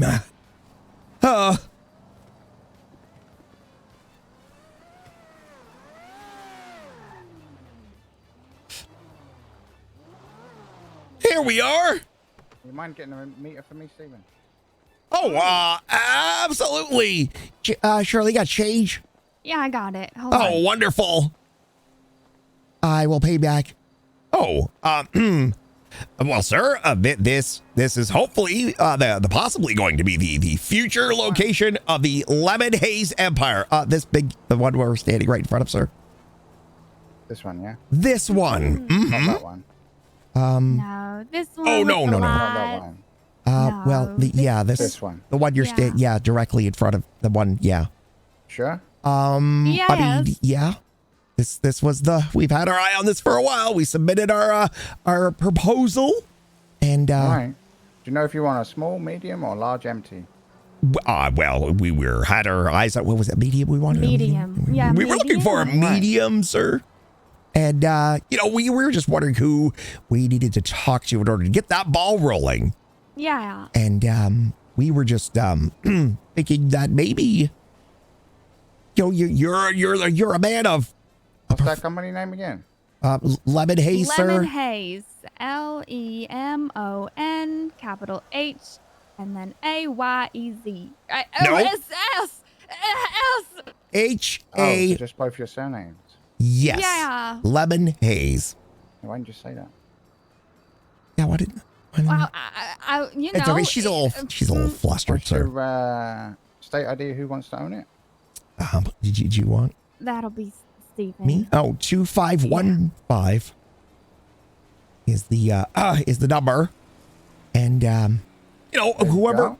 Here we are. You mind getting a meter for me, Stephen? Oh, absolutely. Shirley, got change? Yeah, I got it. Hold on. Oh, wonderful. I will pay back. Oh, well, sir, this is hopefully the possibly going to be the future location of the Lemon Haze Empire. The one we're standing right in front of, sir. This one, yeah. This one. Not that one. No, this one. Oh no. Not that one. Well, this one. The one you're standing, directly in front of the one, yeah. Sure. I mean, yeah. This was we've had our eye on this for a while. We submitted our proposal, and right. Do you know if you want a small, medium, or large empty? Well, we had our eyes on, what was that, medium we wanted? Medium. Yeah, We were looking for a medium, sir. And, we were just wondering who we needed to talk to in order to get that ball rolling. Yeah. And we were just thinking that maybe, you're a man of. What's that company name again? Lemon Haze, sir. Lemon Haze. LEMON, capital H, and then AYEZ. S. H-A. Just both your surnames. Yes. Yeah. Lemon Haze. Why didn't you say that? Yeah, why didn't? Well, It's okay. She's a little flustered, What's sir. your state ID? Who wants to own it? Did you want That'll be Stephen. me? Oh, 2515 is the number, and whoever.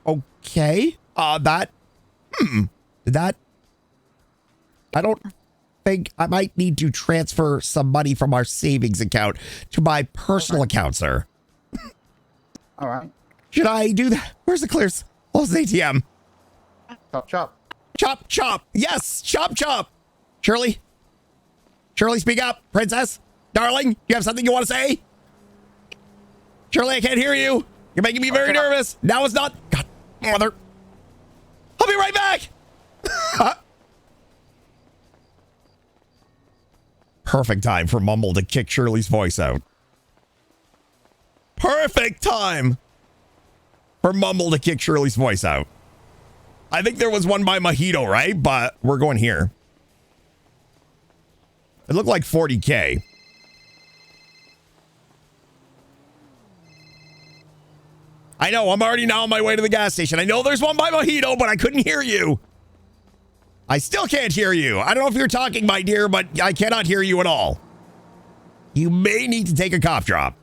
Okay. That. I don't think I might need to transfer some money from our savings account to my personal account, sir. All right. Should I do that? Where's the clears? Close the ATM. Chop, chop. Chop, chop. Yes, chop, chop. Shirley, speak up. Princess, darling, you have something you want to say? Shirley, I can't hear you. You're making me very nervous. Now it's not. God, mother. I'll be right back. Perfect time for Mumble to kick Shirley's voice out. Perfect time for Mumble to kick Shirley's voice out. I think there was one by Mojito, right? But we're going here. It looked like 40K. I know, I'm already now on my way to the gas station. I know there's one by Mojito, but I couldn't hear you. I still can't hear you. I don't know if you're talking, my dear, but I cannot hear you at all. You may need to take a cough drop.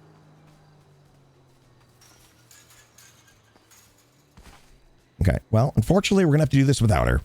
Okay, well, unfortunately, we're going to have to do this without her.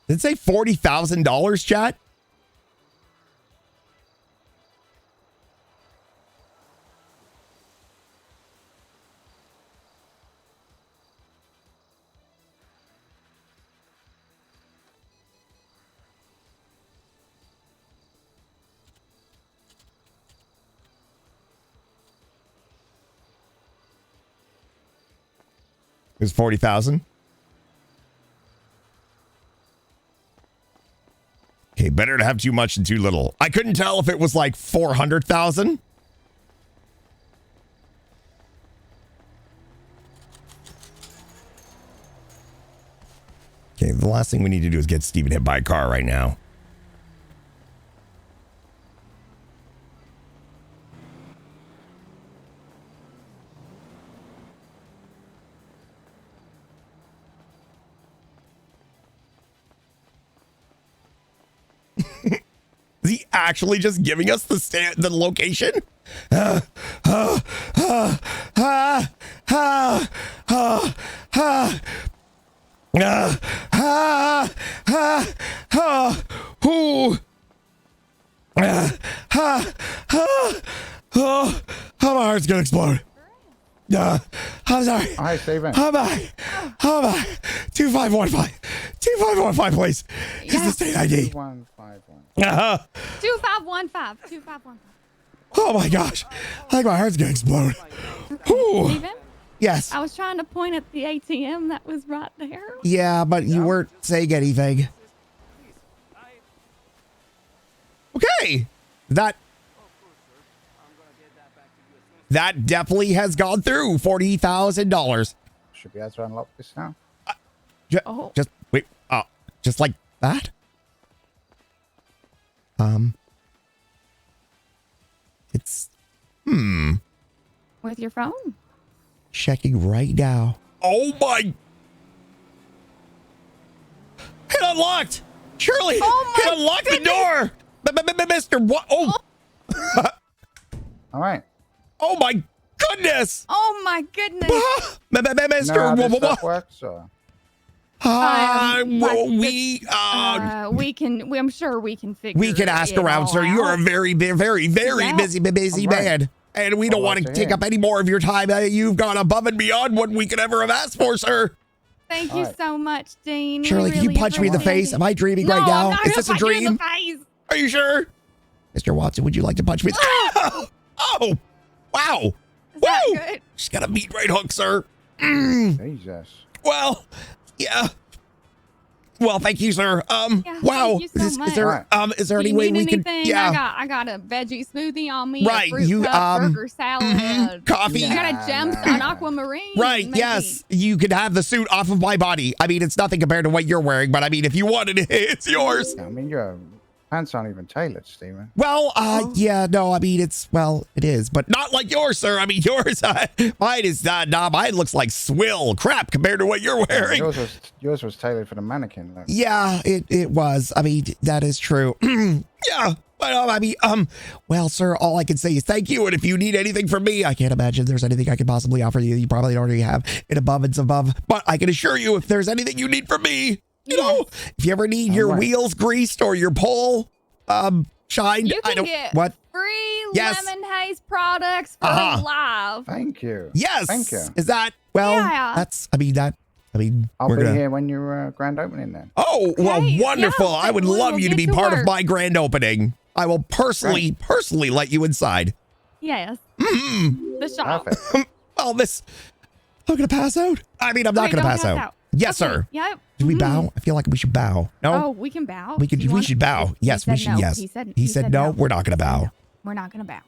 Did it say $40,000, chat? It was 40,000. Okay, better to have too much than too little. I couldn't tell if it was like 400,000. Okay, the last thing we need to do is get Steven hit by a car right now. Is he actually just giving us the location? My heart's gonna explode. I'm sorry. Hi, Steven. How about 2515? 2515, please. Is the state ID? 2151. 2515. 2515. Oh my gosh. I think my heart's gonna explode. Ooh. Steven? Yes. I was trying to point at the ATM that was right there. Yeah, but you weren't saying anything. Okay. That definitely has gone through $40,000. Should be able to unlock this now. Just wait. Just like that? It's With your phone? checking right now. Oh my! It unlocked. Shirley, it unlocked the door. Mr. What? Oh. All right. Oh my goodness. Oh my goodness. Mr. This stuff works, or? We can. I'm sure we can figure. We can ask it around, all sir. out. You're a very busy man, and we don't want to take up any more of your time. You've gone above and beyond what we could ever have asked for, sir. Thank you so much, Dean. Shirley, can you punch me in the face? Am I dreaming right now? Is this a dream? Are you sure? Mr. Watson, would you like to punch me? Oh, wow. Woo! Good? Just got a meat right hook, sir. Jesus. Well, yeah. Well, thank you, sir. Wow. Thank you so much. Is there any You way need we can? anything? Yeah. I got a veggie smoothie on me. Right, A fruit you, cup, burger salad, coffee. You got a an aquamarine. Right, maybe. yes. You could have the suit off of my body. I mean, it's nothing compared to what you're wearing, but I mean, if you wanted it, it's yours. I mean, your pants aren't even tailored, Steven. Well, yeah, no, I mean, it is, but not like yours, sir. I mean, yours, mine is, mine looks like swill crap compared to what you're wearing. Yours was tailored for the mannequin. Look. Yeah, it was. I mean, that is true. Yeah. But, I mean, well, sir, all I can say is thank you. And if you need anything from me, I can't imagine there's anything I could possibly offer you. You probably already have it above and above. But I can assure you, if there's anything you need from me, you know, if you ever need your wheels greased or your pole shined, You can get free lemon haze products for live. Thank you. Yes. Thank you. Is that, well, Yeah. I'll be here when your grand opening then. Oh, well, Hey, wonderful. yeah, I would we'll love you to get be to part of work. my grand opening. I will personally let you inside. Yes. Mm-hmm. The shop. Well, I'm going to pass out. I mean, I'm not Wait, going to don't pass out. Yes, Okay, sir. Yep. Do we bow? I feel like we should bow. No? Oh, we can bow. We should bow. Yes, we said should. no. Yes. He said no. no. We're not going to bow. We're not gonna bow.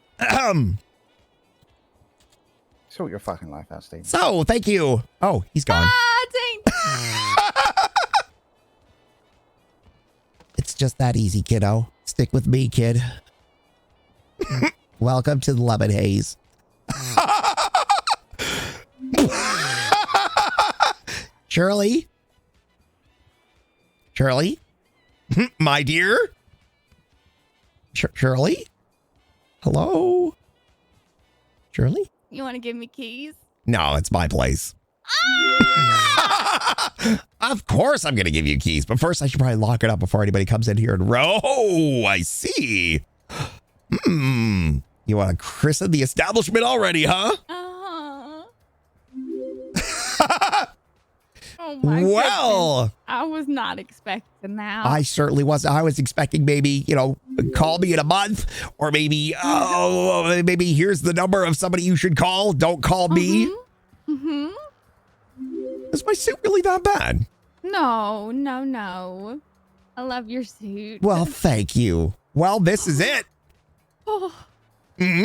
Sort your fucking life out, Steve. So, thank you. Oh, he's gone. Dang. It's just that easy, kiddo. Stick with me, kid. Welcome to the lemon haze. Shirley? My dear? Shirley? Hello? Shirley? You want to give me keys? No, it's my place. Of course I'm going to give you keys, but first I should probably lock it up before anybody comes in here and Oh, I see. You want to christen the establishment already, huh? Oh my Well, goodness. I was not expecting that. I certainly was. I was expecting maybe, call me in a month or maybe, maybe here's the number of somebody you should call. Don't call me. Mm-hmm. Is my suit really that bad? No. I love your suit. Well, thank you. Well, this is it. Oh. Mm-hmm.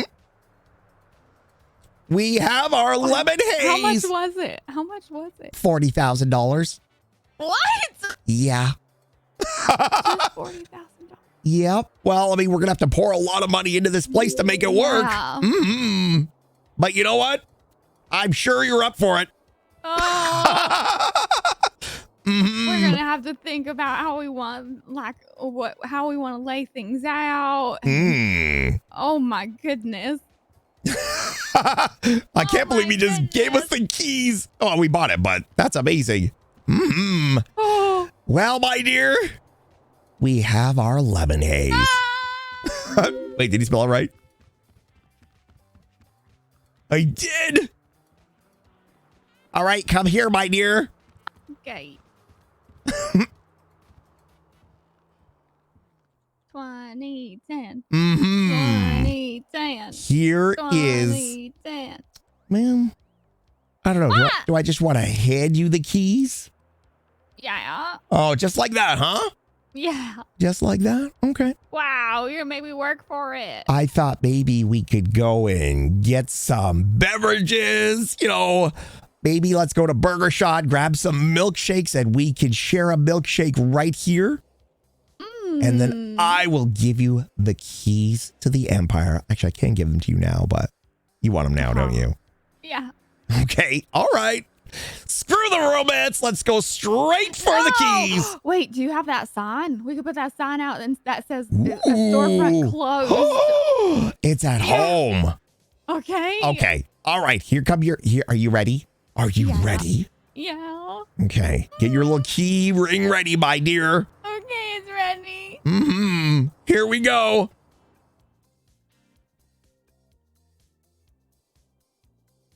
We have our lemon haze. How much was it? $40,000. What? Yeah. Just $40,000. Yep. Well, I mean, we're going to have to pour a lot of money into this place to make it work. Yeah. Mm-hmm. But you know what? I'm sure you're up for it. Oh. Mm-hmm. We're gonna have to think about how we want, how we want to lay things out. Oh my goodness! I can't believe he just gave us the keys. Oh, we bought it, but that's amazing. Mm-hmm. Oh. Well, my dear, we have our lemon haze. Wait, did he spell it right? I did. All right, come here, my dear. Okay. 2010. Mm-hmm. 2010. Here is. 2010. Man, I don't know. Do I just want to hand you the keys? Yeah. Oh, just like that, huh? Yeah. Just like that? Okay. Wow, you're gonna make me work for it. I thought maybe we could go and get some beverages, maybe let's go to Burger Shot, grab some milkshakes, and we can share a milkshake right here. And then I will give you the keys to the Empire. Actually, I can give them to you now, but you want them now, don't you? Yeah. Okay. All right. Screw the romance. Let's go straight for the keys. Wait, do you have that sign? We could put that sign out and that says a storefront closed. It's at home. Okay. Okay. All right. Here come your. Here. Are you ready? Are you ready? Yeah. Okay. Get your little key ring ready, my dear. Okay, it's ready. Here we go.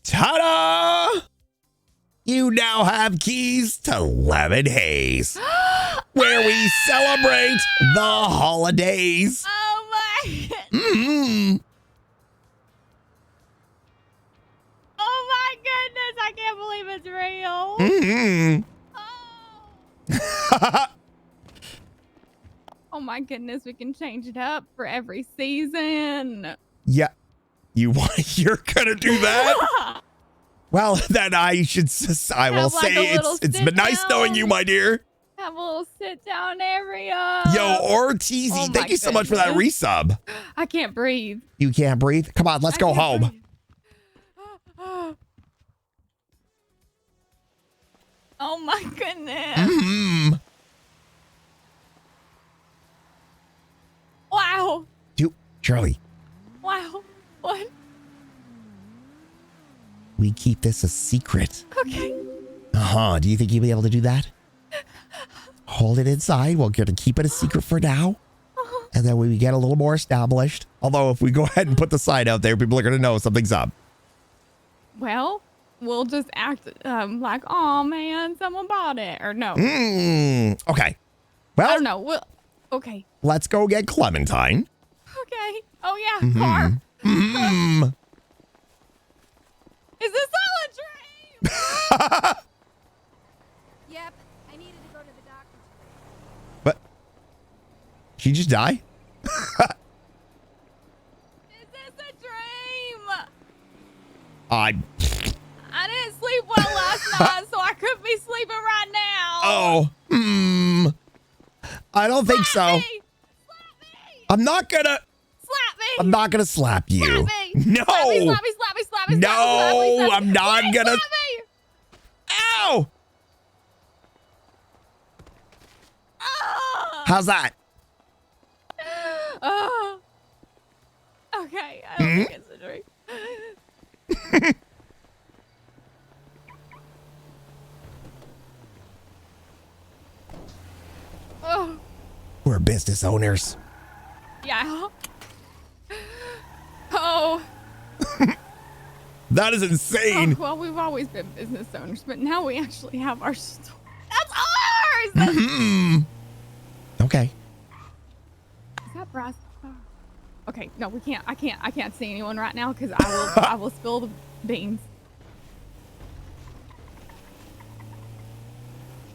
Ta-da! You now have keys to Lemon Haze, where we celebrate the holidays. Oh my! Oh my goodness! I can't believe it's real. Oh my goodness! We can change it up for every season. Yeah, you're gonna do that? Well, then I will say it's been nice knowing you, my dear. Have a little sit down area. Yo, Ortizy, thank you so much for that resub. I can't breathe. You can't breathe? Come on, let's go home. Oh my goodness. Wow. Charlie, Wow. What? we keep this a secret. Okay. Do you think you'll be able to do that? Hold it inside. We're going to keep it a secret for now. And then when we get a little more established, although if we go ahead and put the sign out there, people are going to know something's up. Well, we'll just act like, oh man, someone bought it, or no. Okay. Well, I don't know. Okay. Let's go get Clementine. Okay. Oh yeah, car. Is this all a dream? Yep, I needed to go to the doctor. But she just died? Is this a dream? I didn't sleep well last night, so I could be sleeping right now. I don't think so. Slap me. I'm not gonna. Slap me. I'm not gonna slap you. Slap me. No. Slap me, slap me, slap me, No, slap me, slap me. I'm not Please gonna. slap me. Ow! How's that? Oh. Okay, I don't think it's a dream. Oh. We're business owners. Yeah. Oh. That is insane. Oh, well, we've always been business owners, but now we actually have our store. That's ours. Okay. Is that brass? Oh. Okay, no, we can't. I can't see anyone right now because I will spill the beans.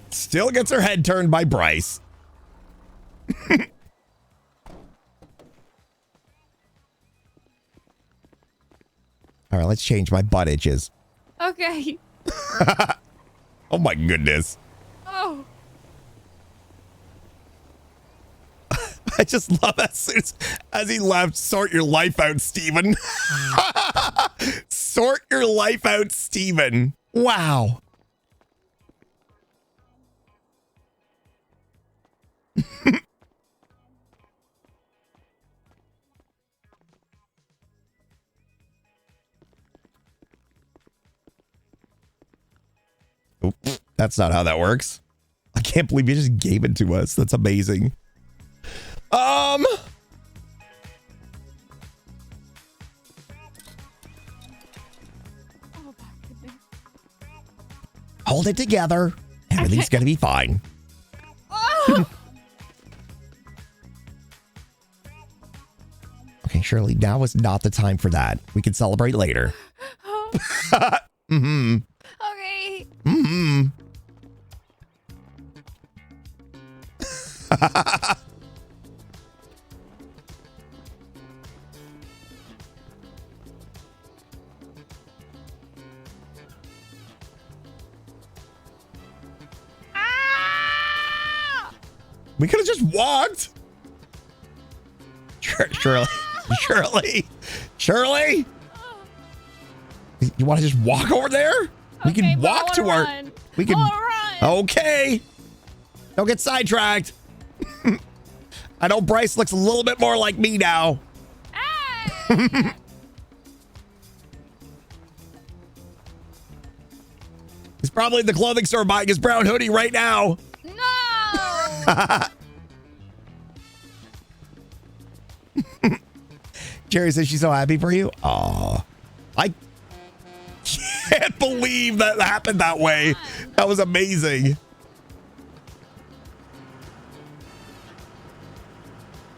Still gets her head turned by Bryce. All right, let's change my butt itches. Okay. Oh my goodness. Oh. I just love as he left, sort your life out, Steven. Sort your life out, Steven. Wow. Oop, that's not how that works. I can't believe you just gave it to us. That's amazing. Hold it together. Everything's gonna be fine. Okay, Shirley, now is not the time for that. We can celebrate later. Okay. We could have just walked. Shirley. You want to just walk over there? We can walk to our. We can. Okay. Don't get sidetracked. I know Bryce looks a little bit more like me now. He's probably in the clothing store buying his brown hoodie right now. No. Jerry says she's so happy for you. Oh, I can't believe that happened that way. That was amazing.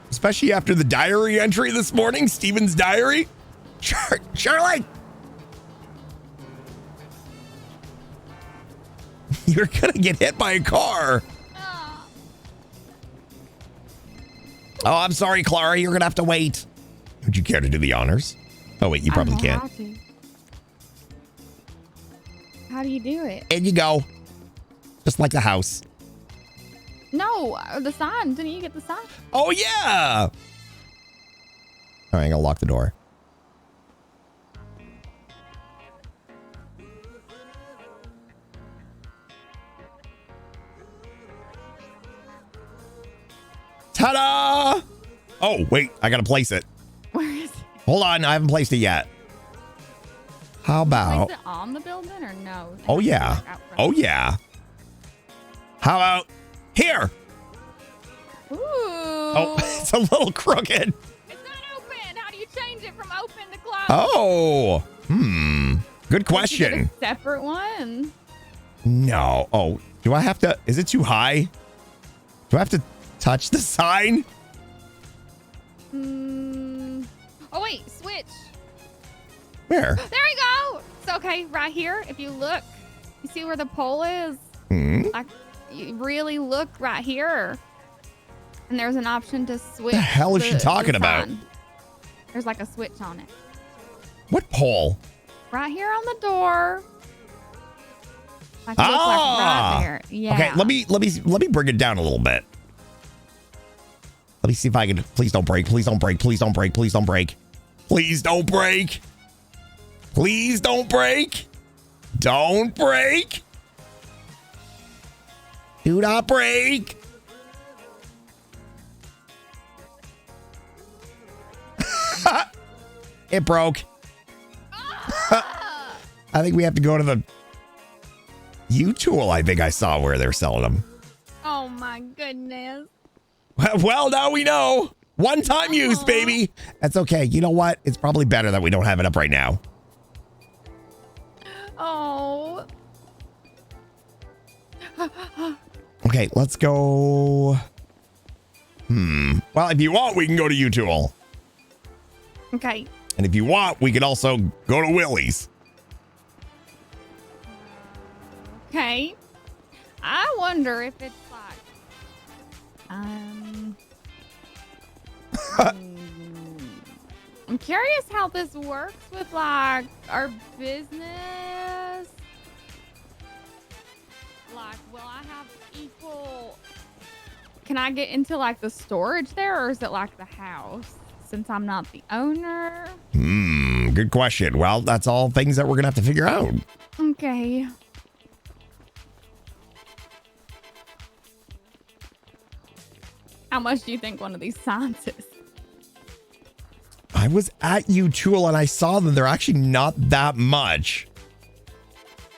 Especially after the diary entry this morning, Steven's diary. Shirley! You're gonna get hit by a car. Oh, I'm sorry, Clara. You're gonna have to wait. Would you care to do the honors? Oh, wait, you probably can't. How do you do it? In you go. Just like the house. No, the sign. Didn't you get the sign? Oh, yeah. All right, I'm gonna lock the door. Ta-da! Oh, wait, I gotta place it. Where is it? Hold on, I haven't placed it yet. How about... Is it on the building or no? Oh, yeah. Oh, yeah. How about here? Ooh. Oh, it's a little crooked. It's not open. How do you change it from open to closed? Oh, good question. Did you get a separate one? No. Oh, do I have to? Is it too high? Do I have to touch the sign? Oh wait, switch. Where? There you go. So okay, right here. If you look, you see where the pole is. Like, you really look right here, and there's an option to switch. The hell is she talking about? There's like a switch on it. What pole? Right here on the door. Like, like right there. Yeah. Okay, let me bring it down a little bit. Let me see if I can. Please don't break. Please don't break. Please don't break. Please don't break. Please don't break. Please don't break. Don't break. Do not break. It broke. I think we have to go to the U-Tool. I think I saw where they're selling them. Oh my goodness. Well, now we know. One-time use, baby. That's okay. You know what? It's probably better that we don't have it up right now. Oh. Okay, let's go. Well, if you want, we can go to U-Tool. Okay. And if you want, we can also go to Willie's. Okay. I wonder if it's like, I'm curious how this works with like our business. Like, will I have equal? Can I get into like the storage there, or is it like the house since I'm not the owner? Good question. Well, that's all things that we're gonna have to figure out. Okay. How much do you think one of these signs is? I was at U-Tool and I saw them. They're actually not that much.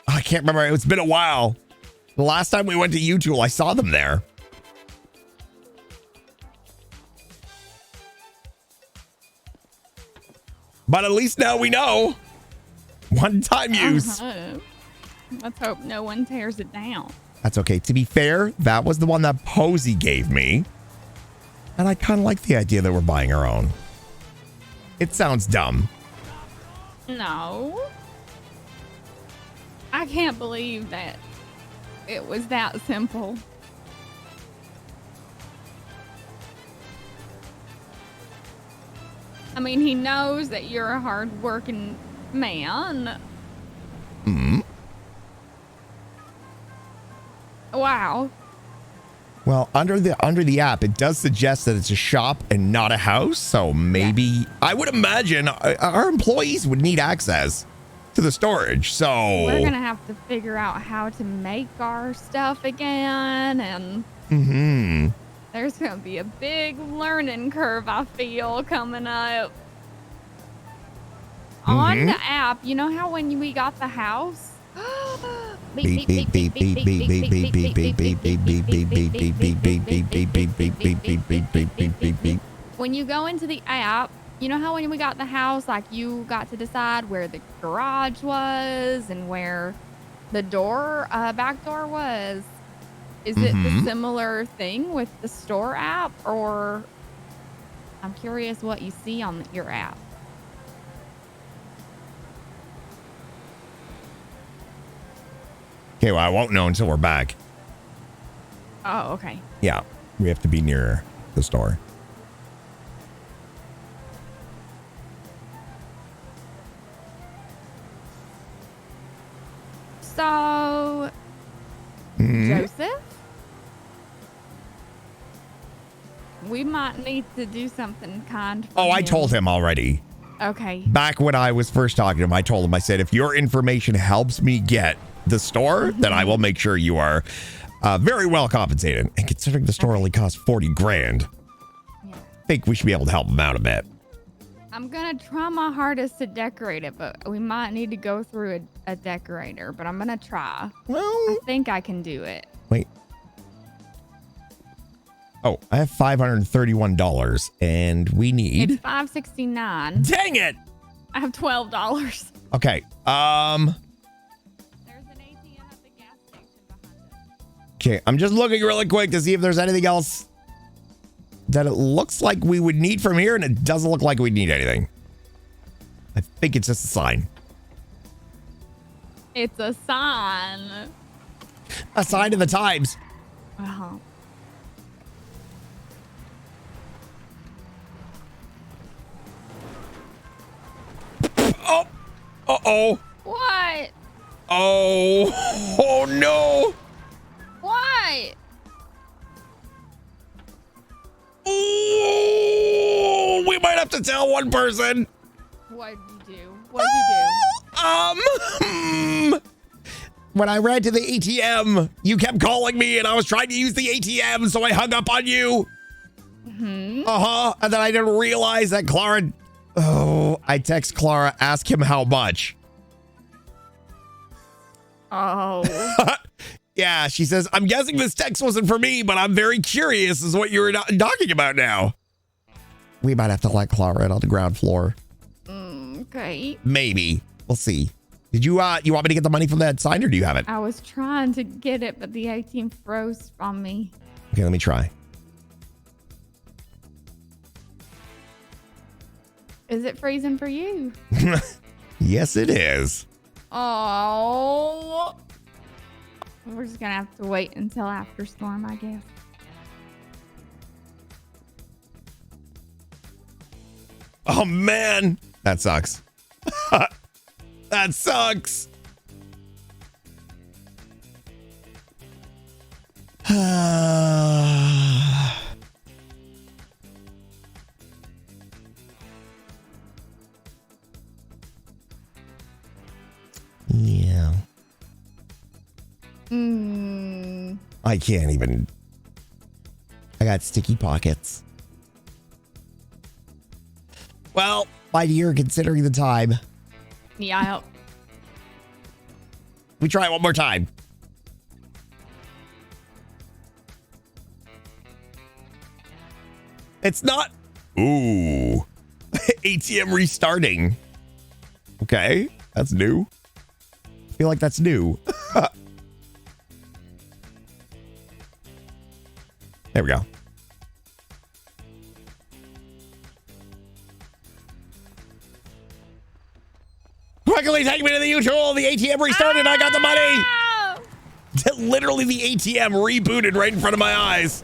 I can't remember. It's been a while. The last time we went to U-Tool, I saw them there. But at least now we know. One-time use. Let's hope no one tears it down. That's okay. To be fair, that was the one that Posey gave me. And I kind of like the idea that we're buying our own. It sounds dumb. No. I can't believe that it was that simple. I mean, he knows that you're a hard-working man. Wow. Well, under the app, it does suggest that it's a shop and not a house. So maybe I would imagine our employees would need access to the storage. So we're gonna have to figure out how to make our stuff again, and there's gonna be a big learning curve, I feel, coming up. On the app, you know how when we got the house, when you go into the app, you know how when we got the house, like you got to decide where the garage was and where the door, back door was. Is it the similar thing with the store app, or I'm curious what you see on your app? Okay, well, I won't know until we're back. Oh, okay. Yeah, we have to be near the store. So, Joseph, we might need to do something kind for Oh, I him. told him already. Okay. Back when I was first talking to him, I told him, I said, if your information helps me get the store, then I will make sure you are very well compensated. And considering the store only costs 40 grand, I think we should be able to help him out a bit. I'm gonna try my hardest to decorate it, but we might need to go through a decorator, but I'm gonna try. Well, I think I can do it. Wait. Oh, I have $531 and we need... It's $569. Dang it! I have $12. Okay. Okay, I'm just looking really quick to see if there's anything else that it looks like we would need from here, and it doesn't look like we need anything. I think it's just a sign. It's a sign. A sign of the times. Well. Oh. Uh-oh. What? Oh. Oh, no. What? Oh, we might have to tell one person. What'd you do? What'd you do? When I ran to the ATM, you kept calling me and I was trying to use the ATM, so I hung up on you. Uh-huh. And then I didn't realize that Clara... Oh, I text Clara, ask him how much. Oh. Yeah, she says, I'm guessing this text wasn't for me, but I'm very curious is what you're talking about now. We might have to let Clara in on the ground floor. Okay. Maybe. We'll see. Did you want me to get the money from that sign, or do you have it? I was trying to get it, but the ATM froze from me. Okay, let me try. Is it freezing for you? Yes, it is. Oh. We're just gonna have to wait until after storm, I guess. Oh, man. That sucks. That sucks. Yeah. I can't even. I got sticky pockets. Well, my dear, considering the time, Yeah, I hope. we try it one more time. It's not. Ooh. ATM restarting. Okay, that's new. I feel like that's new. There we go. Quickly take me to the usual. The ATM restarted. I got the money. Literally, the ATM rebooted right in front of my eyes.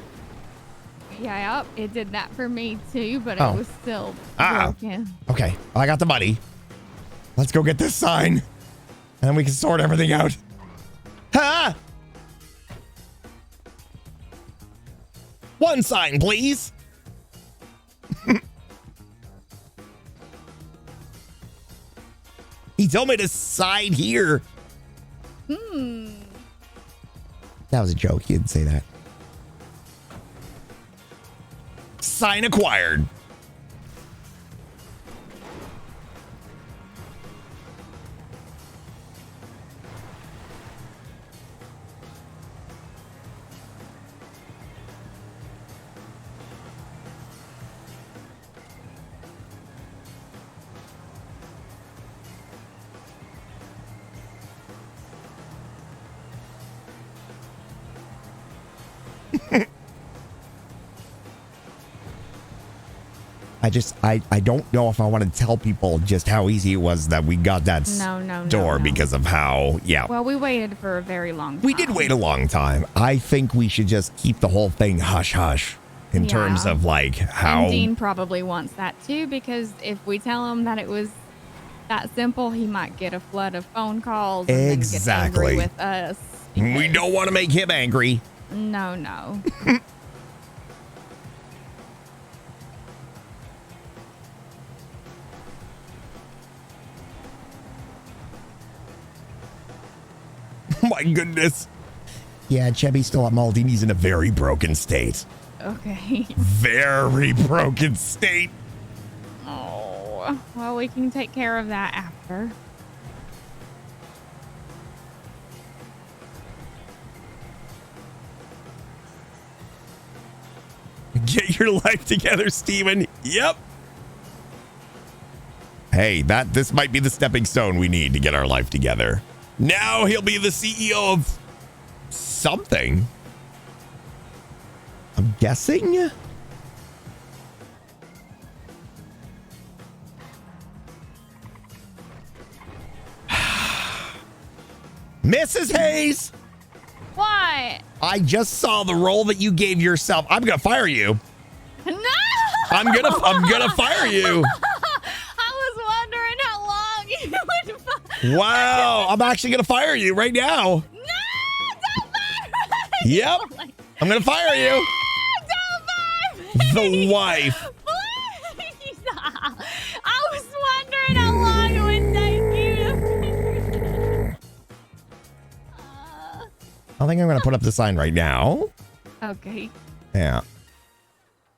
Yeah, it did that for me too, but Oh. it was still broken. Okay, I got the money. Let's go get this sign, and then we can sort everything out. Ha! One sign, please. He told me to sign here. That was a joke. He didn't say that. Sign acquired. I don't know if I want to tell people just how easy it was that we got that door because of how, Well, we waited for a very long time. We did wait a long time. I think we should just keep the whole thing hush hush in terms of like how. And Dean probably wants that too, because if we tell him that it was that simple, he might get a flood of phone calls and then get angry with us. We don't want to make him angry. No. My goodness. Yeah, Chevy's still at Maldini. He's in a very broken state. Okay. Very broken state. Oh, well, we can take care of that after. Get your life together, Steven. Yep. Hey, this might be the stepping stone we need to get our life together. Now he'll be the CEO of something. I'm guessing. Mrs. Hayes. What? I just saw the role that you gave yourself. I'm gonna fire you. No. I'm gonna fire you. I was wondering how long you would. Wow, I'm actually gonna fire you right now. No, don't fire me. Yep, I'm gonna fire you. Don't fire me. The wife. Please. I was wondering how long it would take you to. I think I'm gonna put up the sign right now. Okay. Yeah.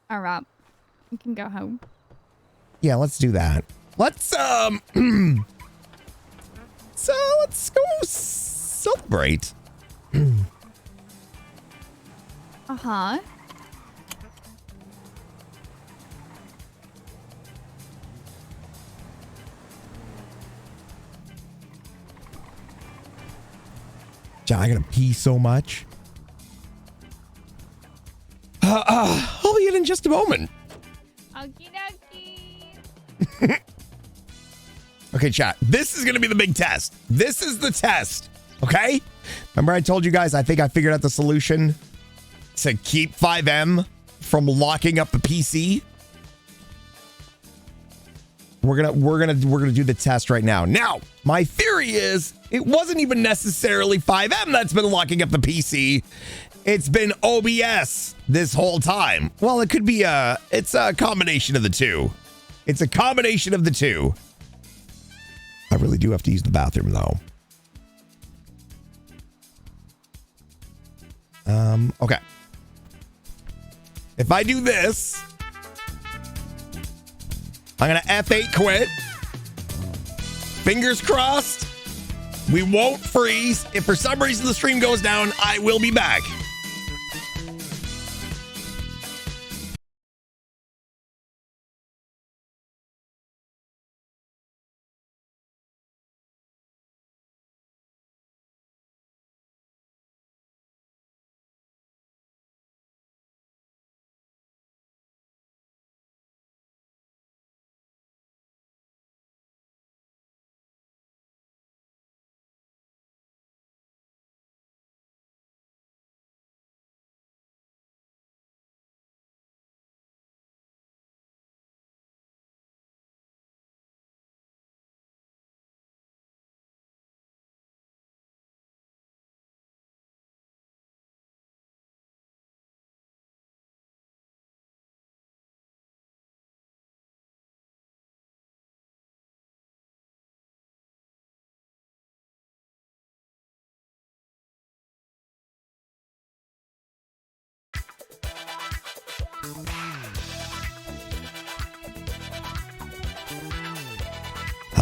All right. We can go home. Yeah, let's do that. Let's so let's go celebrate. Uh-huh. I gotta pee so much. I'll be in just a moment. Okie dokie. Okay, chat. This is gonna be the big test. This is the test. Okay? Remember I told you guys I think I figured out the solution to keep 5M from locking up the PC? We're gonna do the test right now. Now, my theory is it wasn't even necessarily 5M that's been locking up the PC. It's been OBS this whole time. Well, it could be it's a combination of the two. It's a combination of the two. I really do have to use the bathroom though. Okay. If I do this, I'm gonna F8 quit. Fingers crossed. We won't freeze. If for some reason the stream goes down, I will be back.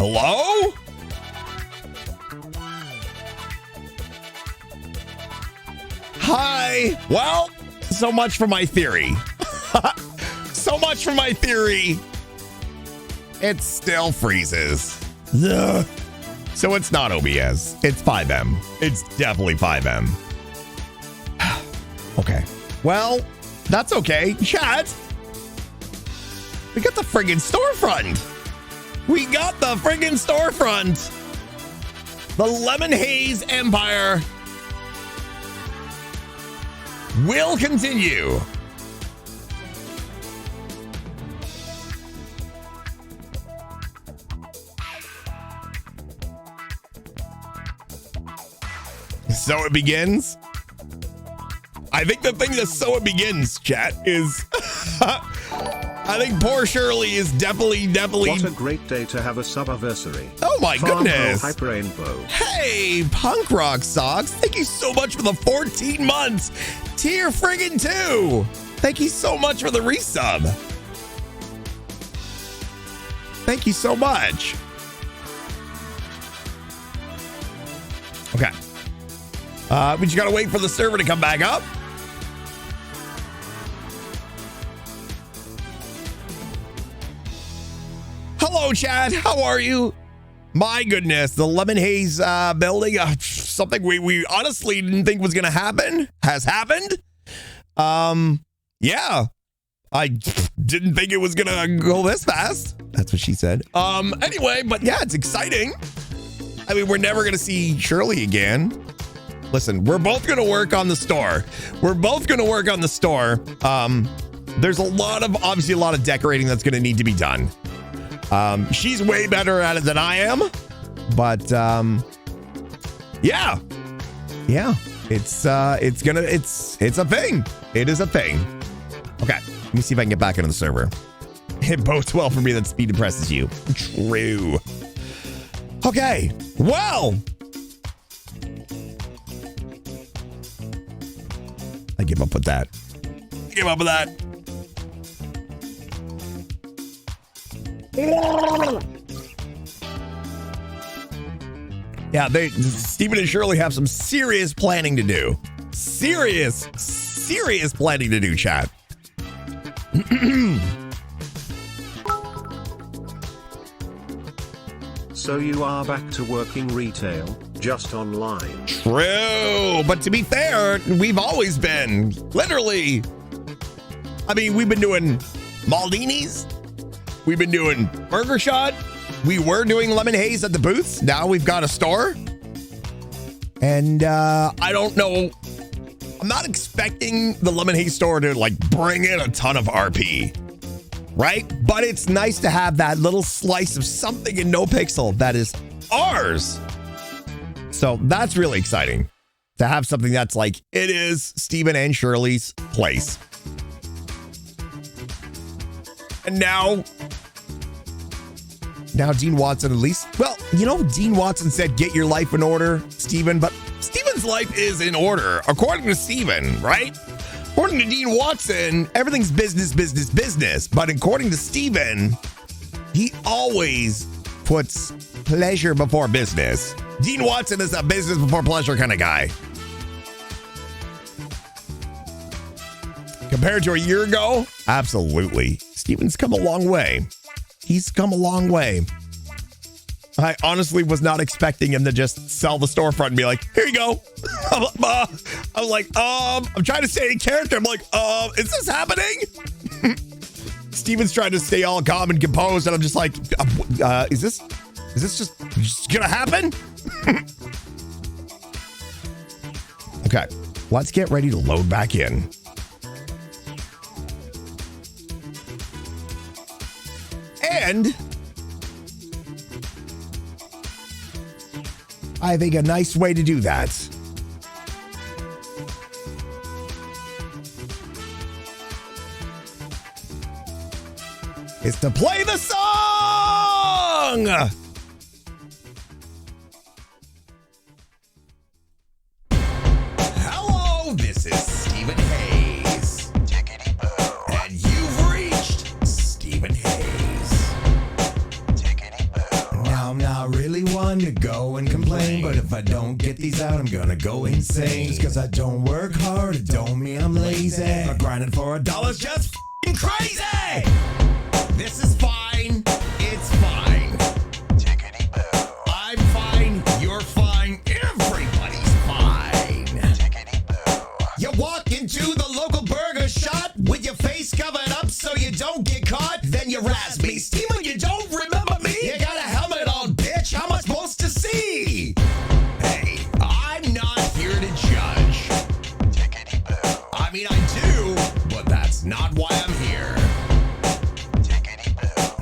Hello? Hi. Well, so much for my theory. So much for my theory. It still freezes. Ugh. So it's not OBS. It's 5M. It's definitely 5M. Okay. Well, that's okay. Chat. We got the friggin' storefront. We got the friggin' storefront. The Lemon Haze Empire will continue. So it begins. I think the thing that so it begins, chat, is I think poor Shirley is definitely. What a great day to have a subiversary. Oh my goodness. Hyper Rainbow. Hey, Punk Rock Socks. Thank you so much for the 14 months. Tier friggin' 2. Thank you so much for the resub. Thank you so much. Okay. We just gotta wait for the server to come back up. Hello, Chad. How are you? My goodness, the Lemon Haze building, something we honestly didn't think was gonna happen, has happened. Yeah, I didn't think it was gonna go this fast. That's what she said. Anyway, but yeah, it's exciting. I mean, we're never gonna see Shirley again. Listen, we're both gonna work on the store. There's obviously a lot of decorating that's gonna need to be done. She's way better at it than I am, but yeah, it's a thing. It is a thing. Okay, let me see if I can get back into the server. It bodes well for me that speed impresses you. True. Okay, well, I give up with that. Yeah, Steven and Shirley have some serious planning to do. Serious planning to do, chat. So you are back to working retail, just online. True, but to be fair, we've always been. Literally. I mean, we've been doing Maldini's. We've been doing Burger Shot. We were doing Lemon Haze at the booths. Now we've got a store. And I don't know. I'm not expecting the Lemon Haze store to like bring in a ton of RP. Right? But it's nice to have that little slice of something in NoPixel that is ours. So that's really exciting to have something that's like, it is Steven and Shirley's place. And now Dean Watson, at least, well, Dean Watson said, get your life in order, Steven, but Steven's life is in order, according to Steven, right? According to Dean Watson, everything's business. But according to Steven, he always puts pleasure before business. Dean Watson is a business before pleasure kind of guy. Compared to a year ago, absolutely. Steven's come a long way. He's come a long way. I honestly was not expecting him to just sell the storefront and be like, here you go. I'm like, I'm trying to stay in character. I'm like, is this happening? Steven's trying to stay all calm and composed, and I'm just like, is this just gonna happen? Okay, let's get ready to load back in. And I think a nice way to do that is to play the song. Hello, this is Stephen Hayes. And you've reached Stephen Hayes. Now, I don't get these out, I'm gonna go insane. Just cause I don't work hard, it don't mean I'm lazy. But grinding for $1's just f***ing crazy. This is fine, it's fine. I'm fine, you're fine, everybody's fine. You walk into the local burger shop with your face covered up so you don't get caught. Then you razz me, Steven, you don't remember me? You got a helmet on, bitch, how am I supposed to see? Hey, I'm not here to judge. I mean, I do, but that's not why I'm here.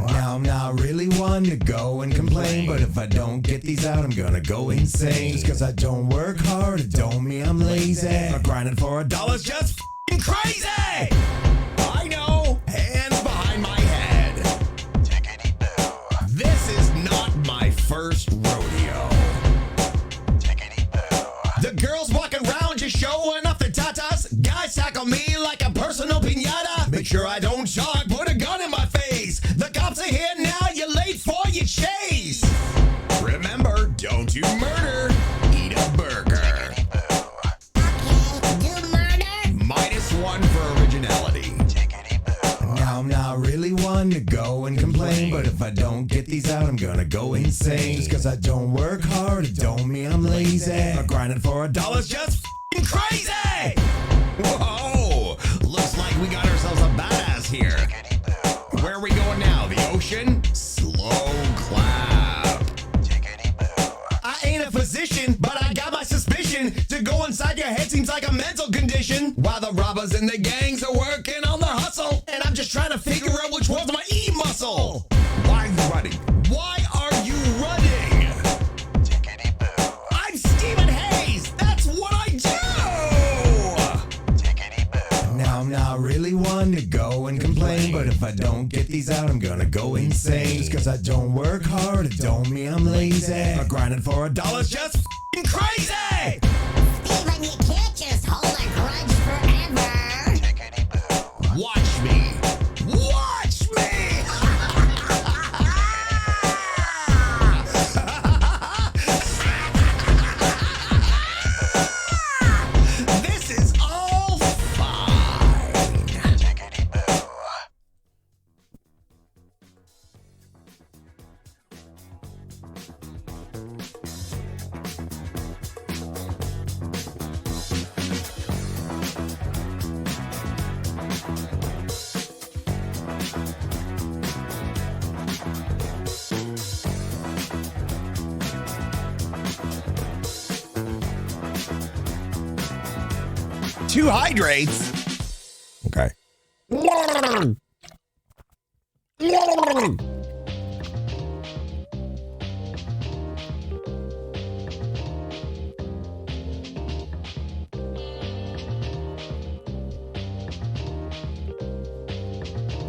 Now I'm not really one to go and complain, but if I don't get these out, I'm gonna go insane. Just cause I don't work hard, it don't mean I'm lazy. But grinding for $1's just f***ing crazy. I know, hands behind my head. This is not my first rodeo. The girls walking around just showing off their tatas. Guys tackle me like a personal piñata. Make sure I don't jog, put a gun in my face. The cops are here now, you're late for your chase. Remember, don't do murder, eat a burger. Do murder? -1 for originality. Now I'm not really one to go and complain, but if I don't get these out, I'm gonna go insane. Just cause I don't work hard, it don't mean I'm lazy. But grinding for $1's just f***ing crazy. Whoa, looks like we got ourselves a badass here. Where are we going now? The ocean? Slow clap. I ain't a physician, but I got my suspicion. To go inside your head seems like a mental condition. While the robbers and the gangs are working on their hustle, and I'm just trying to figure out which one's my E muscle. Why are you running? Why are you running? I'm Stephen Hayes. That's what I do. Now I'm not really one to go and complain, but if I don't get these out, I'm gonna go insane. Just cause I don't work hard, it don't mean I'm lazy. But grinding for $1's just f***ing crazy. Steven, you can't just hold a grudge forever. Watch me. Watch me. This is all fine. Two hydrates. Okay.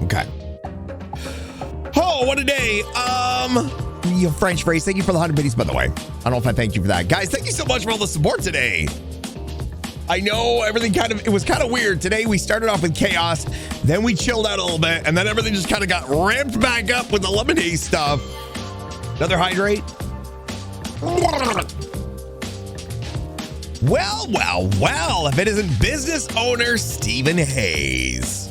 Okay. Oh, what a day. You French phrase. Thank you for the 100 biddies, by the way. I don't know if I thanked you for that. Guys, thank you so much for all the support today. I know everything it was kind of weird. Today we started off with chaos, then we chilled out a little bit, and then everything just kind of got ramped back up with the lemonade stuff. Another hydrate. Well, well, well, if it isn't business owner Stephen Hayes.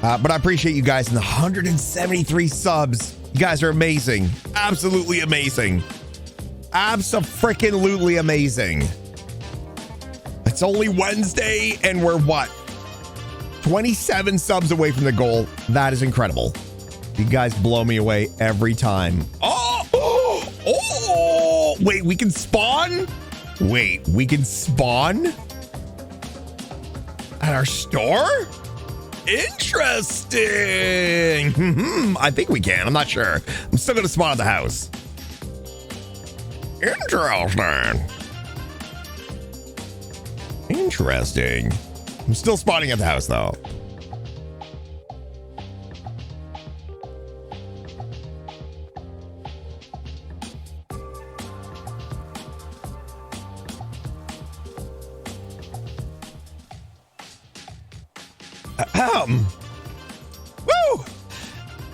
But I appreciate you guys and the 173 subs. You guys are amazing. Absolutely amazing. Abso-freaking-lutely amazing. It's only Wednesday and we're what? 27 subs away from the goal. That is incredible. You guys blow me away every time. Oh, wait, we can spawn? Wait, we can spawn? At our store? Interesting. I think we can. I'm not sure. I'm still going to spawn at the house. Interesting. I'm still spawning at the house, though.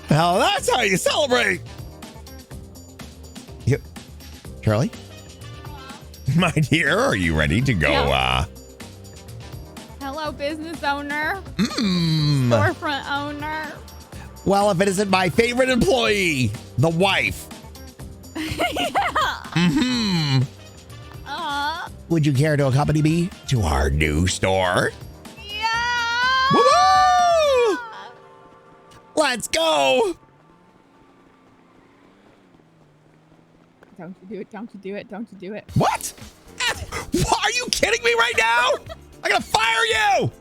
Now that's how you celebrate. Yep. Charlie? My dear, are you ready to go? Yeah. Hello, business owner. Mm. Storefront owner. Well, if it isn't my favorite employee, the wife. Mm-hmm. Would you care to accompany me to our new store? Yeah. Woo-hoo! Let's go. Don't you do it. Don't you do it. Don't you do it. What? Are you kidding me right now? I'm gonna fire you.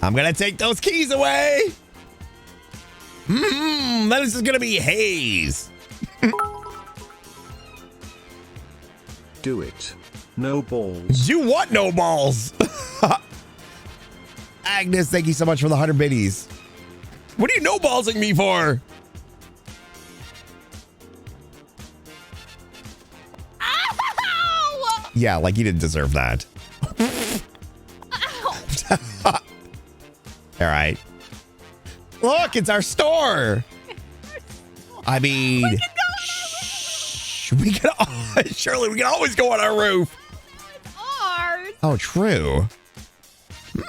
I'm gonna take those keys away. This is gonna be haze. Do it. No balls. You want no balls. Agnes, thank you so much for the 100 biddies. What are you no-ballsing me for? Ow! Yeah, like you didn't deserve that. All right. Look, it's our store. I mean, we can surely we can always go on our roof. Ours. Oh, true.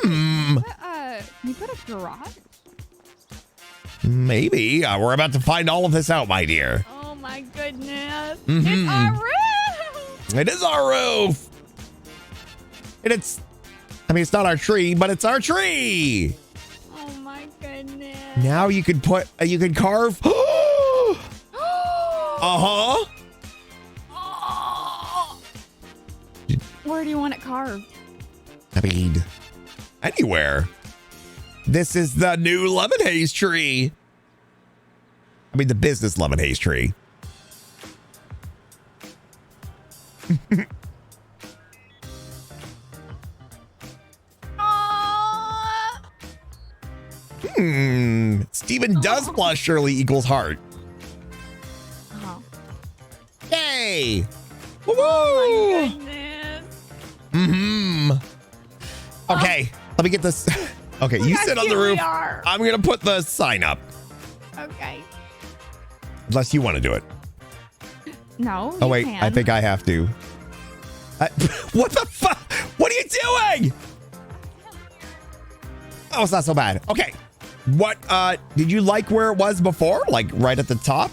Can you put a garage? Maybe. We're about to find all of this out, my dear. Oh my goodness. Mhm. It's our roof. It is our roof. And it's not our tree, but it's our tree. Oh my goodness. Now you could carve. Uh-huh. Where do you want it carved? I mean, anywhere. This is the new lemon haze tree. I mean, the business lemon haze tree. Steven does plus Shirley equals heart. Yay! Woo! Oh my goodness. Okay, let me get this. Okay, you sit on the roof. I'm gonna put the sign up. Okay. Unless you want to do it. No. Oh you wait, can. I think I have to. What the fuck? What are you doing? Oh, it's not so bad. Okay. What did you like where it was before? Like right at the top?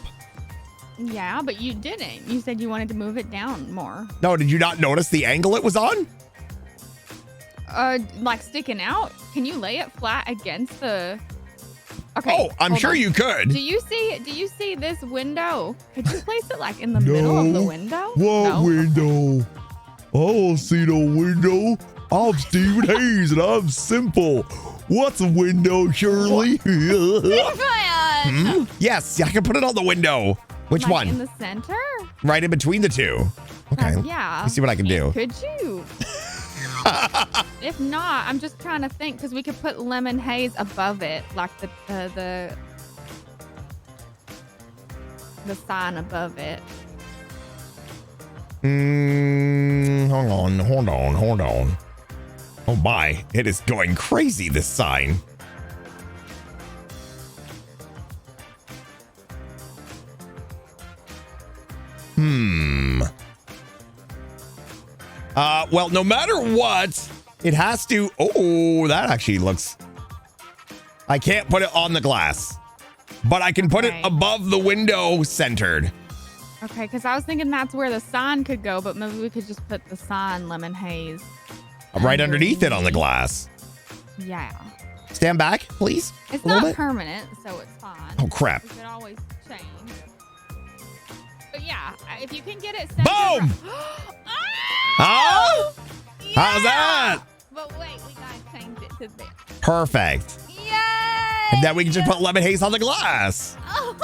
Yeah, but you didn't. You said you wanted to move it down more. No, did you not notice the angle it was on? Like sticking out? Can you lay it flat against the... Okay. Oh, I'm sure you could. Do you see this window? Could you place it like in the middle of the window? What window? I don't see no window. I'm Stephen Hayes and I'm simple. What's a window, Shirley? Yes, I can put it on the window. Which Like one? in the center? Right in between the two. Okay. Yeah. Let's see what I can do. Could you? If not, I'm just trying to think because we could put lemon haze above it, like the sign above it. Hold on. Oh my, it is going crazy, this sign. Well, no matter what, it has to. Oh, that actually looks. I can't put it on the glass, but I can put it above the window centered. Okay, because I was thinking that's where the sign could go, but maybe we could just put the sign lemon haze. Right underneath it on the glass. Yeah. Stand back, please. It's a little not bit. permanent, so it's fine. Oh, crap. We could always change. But yeah, if you can get it centered. Boom! Huh? How's that? But wait, we gotta change it to this. Perfect. Yay! And then we can just put lemon haze on the glass. Oh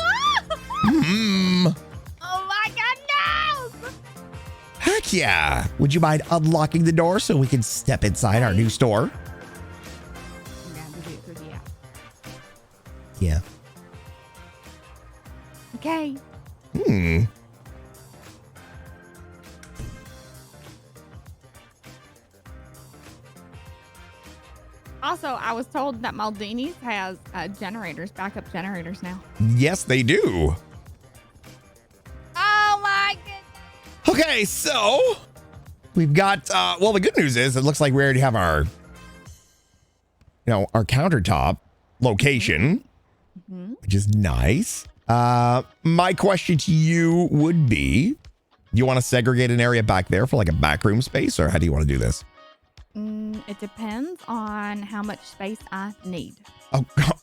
my goodness! Heck yeah. Would you mind unlocking the door so we can step inside our new store? Yeah. Okay. Also, I was told that Maldini's has generators, backup generators now. Yes, they do. Oh my goodness. Okay, so we've got, well, the good news is it looks like we already have our, our countertop location, which is nice. My question to you would be, do you want to segregate an area back there for like a back room space, or how do you want to do this? It depends on how much space I need.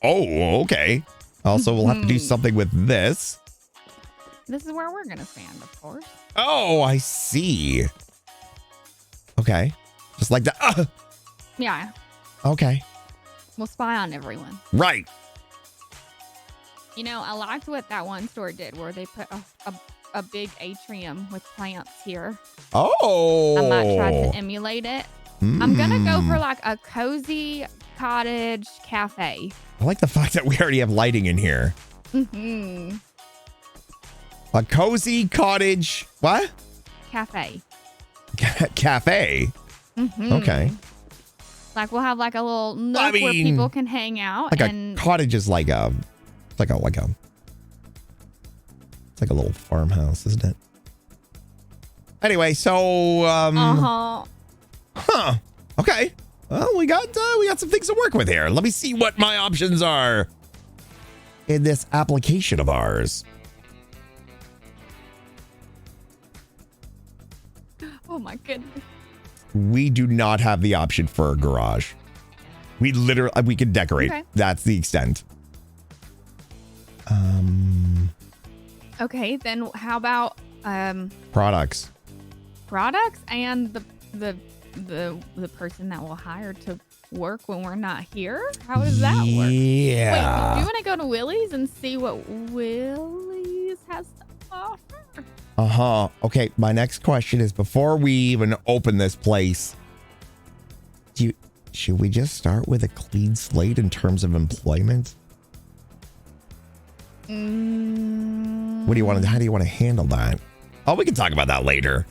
Oh, okay. Also, we'll have to do something with this. This is where we're going to stand, of course. Oh, I see. Okay. Just like that. Yeah. Okay. We'll spy on everyone. Right. You know, I liked what that one store did where they put a big atrium with plants here. Oh. I might try to emulate it. I'm going to go for like a cozy cottage cafe. I like the fact that we already have lighting in here. Mm-hmm. A cozy cottage, what? Cafe. Cafe? Mm-hmm. Okay. Like we'll have like a little nook where people can hang out. Like and a cottage is like a, it's like a little farmhouse, isn't it? Anyway, so, huh. Okay. Well, we got some things to work with here. Let me see what my options are in this application of ours. Oh my goodness. We do not have the option for a garage. We can decorate. Okay. That's the extent. Okay, then how about Products. and the person that we'll hire to work when we're not here? How does that work? Yeah. Wait, do you want to go to Willie's and see what Willie's has to offer? Uh-huh. Okay, my next question is, before we even open this place, should we just start with a clean slate in terms of employment? How do you want to handle that? Oh, we can talk about that later.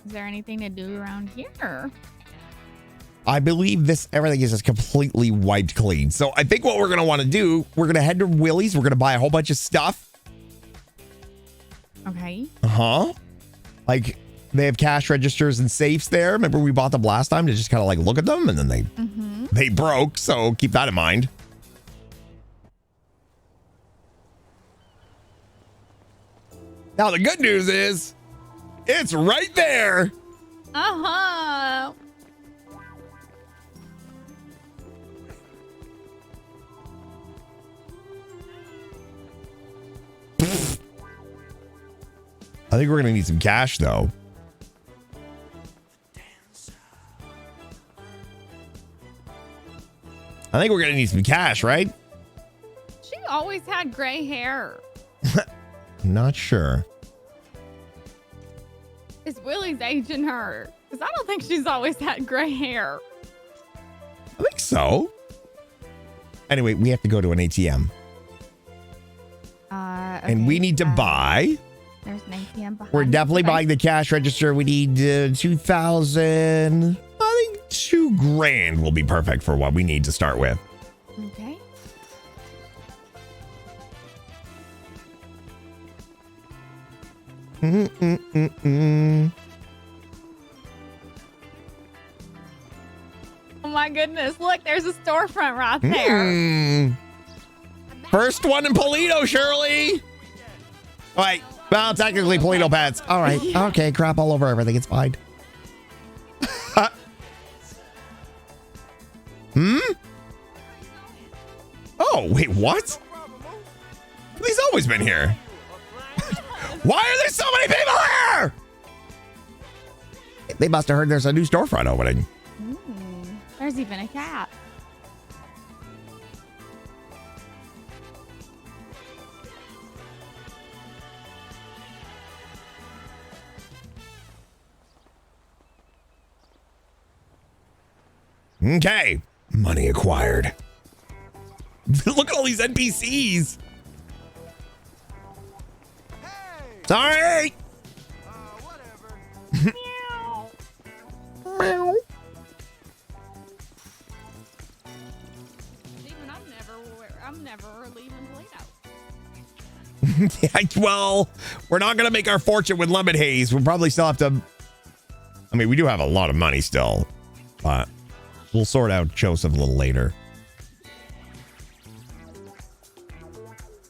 Is there anything to do around here? I believe everything is just completely wiped clean. So I think what we're going to want to do, we're going to head to Willie's. We're going to buy a whole bunch of stuff. Okay. Uh-huh. Like, they have cash registers and safes there. Remember we bought them last time to just kind of like look at them, and then they broke. So keep that in mind. Now, the good news is it's right there. Uh-huh. I think we're going to need some cash, though. I think we're going to need some cash, right? She always had gray hair. Not sure. Is Willie's aging her? Because I don't think she's always had gray hair. I think so. Anyway, we have to go to an ATM. And we need to buy. There's an ATM behind. We're definitely buying the cash register. We need 2,000. I think $2,000 will be perfect for what we need to start with. Okay. Oh my goodness. Look, there's a storefront right there. First one in Polito, Shirley. Wait. Well, technically Polito Pets. All right. Okay. Crap all over everything. It's fine. Oh, wait, what? He's always been here. Why are there so many people here? They must have heard there's a new storefront opening. There's even a cat. Okay. Money acquired. Look at all these NPCs. Sorry. never leaving Toledo. Yeah, well, we're not going to make our fortune with lemon haze. We'll probably still have to. I mean, we do have a lot of money still, but we'll sort out Joseph a little later.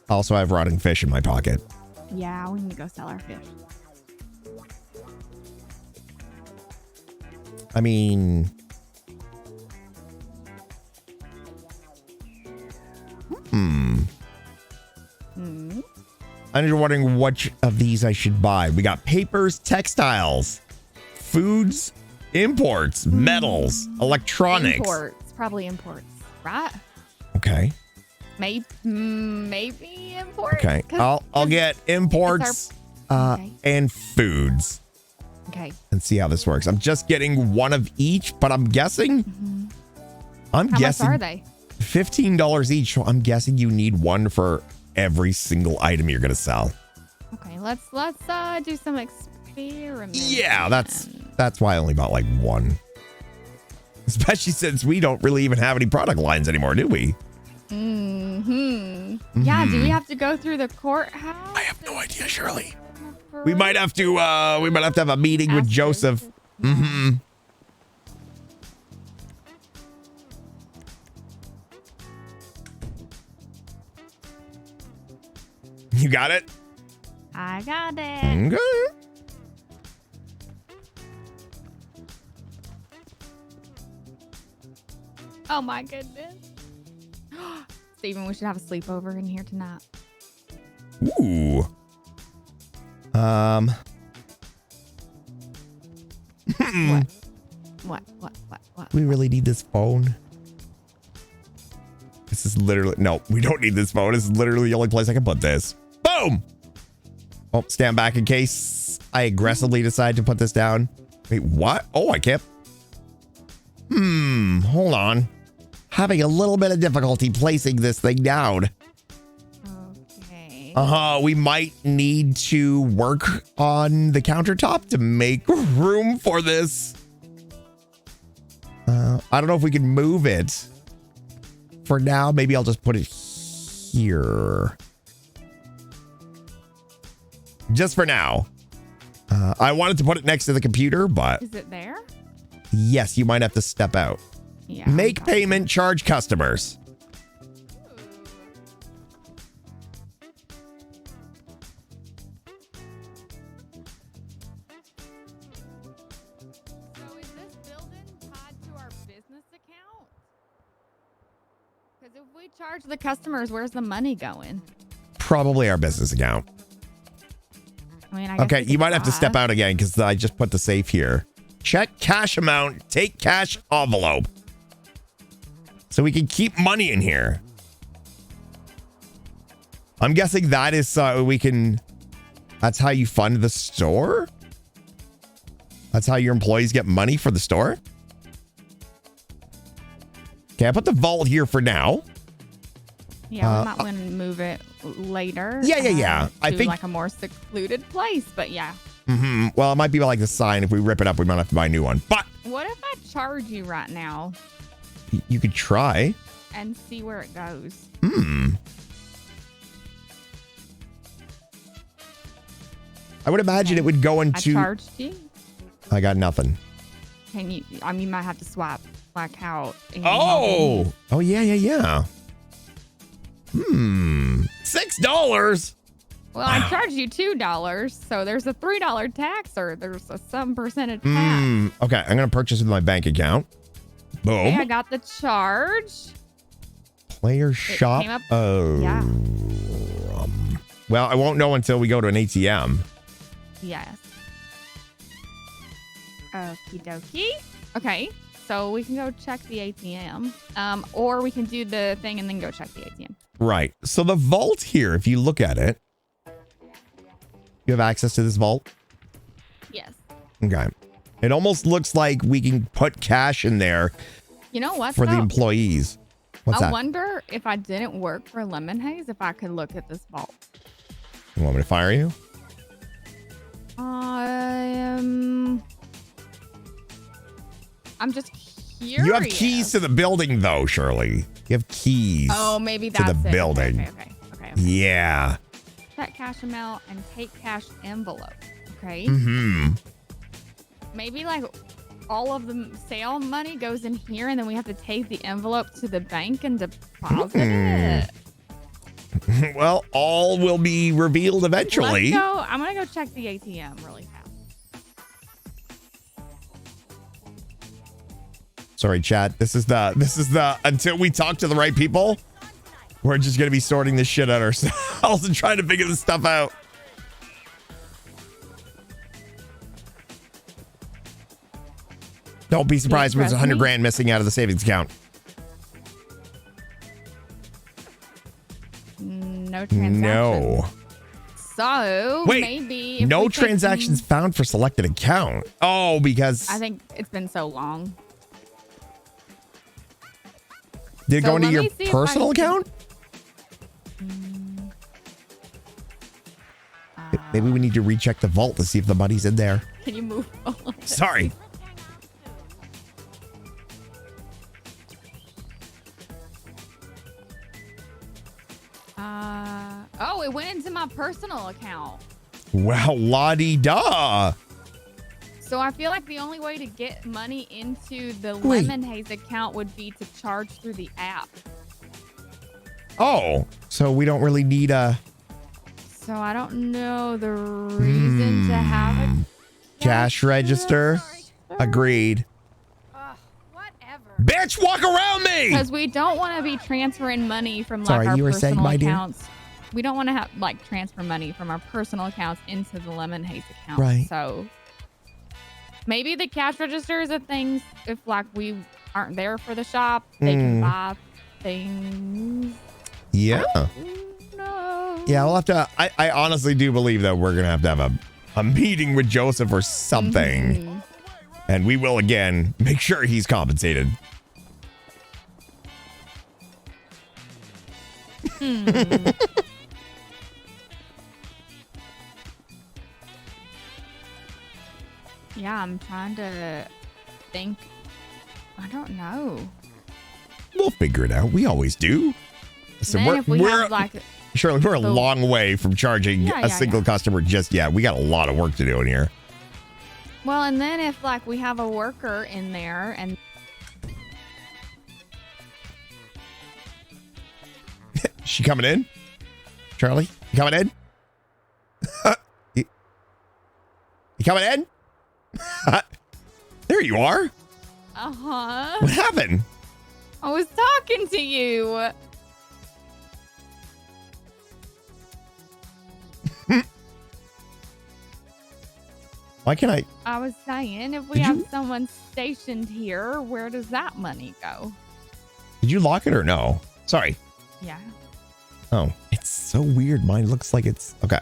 Also, I have rotting fish in my pocket. Yeah, we need to go sell our fish. I mean, I'm just wondering which of these I should buy. We got papers, textiles, foods, imports, metals, electronics. Imports, probably imports, right? Okay. Maybe imports. Okay. I'll get imports and foods. Okay. And see how this works. I'm just getting one of each, but I'm guessing. How much are they? $15 each. So I'm guessing you need one for every single item you're gonna sell. Okay, let's do some experiments. Yeah, that's why I only bought like one. Especially since we don't really even have any product lines anymore, do we? Yeah, do we have to go through the courthouse? I have no idea, Shirley. We might have to have a meeting with Joseph. You got it? I got it. Okay. Oh my goodness. Steven, we should have a sleepover in here tonight. Ooh. What? We really need this phone. This is literally no. We don't need this phone. This is literally the only place I can put this. Boom. Oh, stand back in case I aggressively decide to put this down. Wait, what? Oh, I can't. Hold on. Having a little bit of difficulty placing this thing down. Okay. We might need to work on the countertop to make room for this. I don't know if we can move it. For now, maybe I'll just put it here. Just for now. I wanted to put it next to the computer, but... Is it there? Yes, you might have to step out. Yeah. Make payment, charge customers. So is this building tied to our business account? Because if we charge the customers, where's the money going? Probably our business account. I mean, I guess Okay, we you could might have to try. step out again because I just put the safe here. Check cash amount, take cash envelope. So we can keep money in here. I'm guessing that is we can... That's how you fund the store? That's how your employees get money for the store? Okay, I put the vault here for now. Yeah, we might want to move it later. Yeah. I to think like a more secluded place, but yeah. Well, it might be like the sign. If we rip it up, we might have to buy a new one. But What if I charge you right now you could try. and see where it goes? I would imagine it would go into... I charged you. I got nothing. Can you? I mean, you might have to swap like how. Oh, yeah. $6. Well, I charged you $2, so there's a $3 tax, or there's a some percentage tax. Okay, I'm gonna purchase with my bank account. Boom. Okay, I got the charge. Player shop. came up- Oh. Yeah. Well, I won't know until we go to an ATM. Yes. Okie dokie. Okay, so we can go check the ATM, or we can do the thing and then go check the ATM. Right. So the vault here, if you look at it, you have access to this vault. Yes. Okay. It almost looks like we can put cash in there You know what? for the though? employees. What's I that? wonder if I didn't work for Lemon Haze, if I could look at this vault. You want me to fire you? I'm just curious. You have keys to the building, though, Shirley. You have keys. Oh, maybe to that's the it. building. Okay. Yeah. Check cash amount and take cash envelope. Okay. Mm-hmm. Maybe like all of the sale money goes in here, and then we have to take the envelope to the bank and deposit it. Well, all will be revealed eventually. Let's go. I'm gonna go check the ATM really fast. Sorry, chat. This is the until we talk to the right people, we're just gonna be sorting this shit out ourselves and trying to figure this stuff out. Don't be surprised when there's 100 grand missing out of the savings account. No transaction. No. So Wait, maybe if no we take- transactions found for selected account. Oh, because I think it's been so long. did it So go into let your me see if personal I- account? Maybe we need to recheck the vault to see if the money's in there. Can you move on? Sorry. Oh, it went into my personal account. Well, la-di-da. So I feel like the only way to get money into the Wait. Lemon Haze account would be to charge through the app. Oh, so we don't really need a So I don't know the reason to have a cash register. Agreed. Bitch, walk around me! because we don't want to be transferring money from like Sorry, our you were saying, personal my dear? accounts. We don't want to have like transfer money from our personal accounts into the Lemon Haze account. Right. So maybe the cash register is a thing. If like we aren't there for the shop, they can buy things. Yeah. No. Yeah, we'll have to. I honestly do believe that we're going to have a meeting with Joseph or something. Mm-hmm. And we will, again, make sure he's compensated. Yeah, I'm trying to think. I don't know. We'll figure it out. We always do. So Then if we have like Shirley, we're a the- long way from charging Yeah, a single customer just yet. We got a lot of work to do in here. well, and then if like we have a worker in there and She coming in? Charlie, you coming in? you coming in? There you are. uh-huh. What happened? I was talking to you. Why can't I? I was saying if we Did have you- someone stationed here, where does that money go? Did you lock it or no? Sorry. Yeah. Oh, it's so weird. Mine looks like it's okay.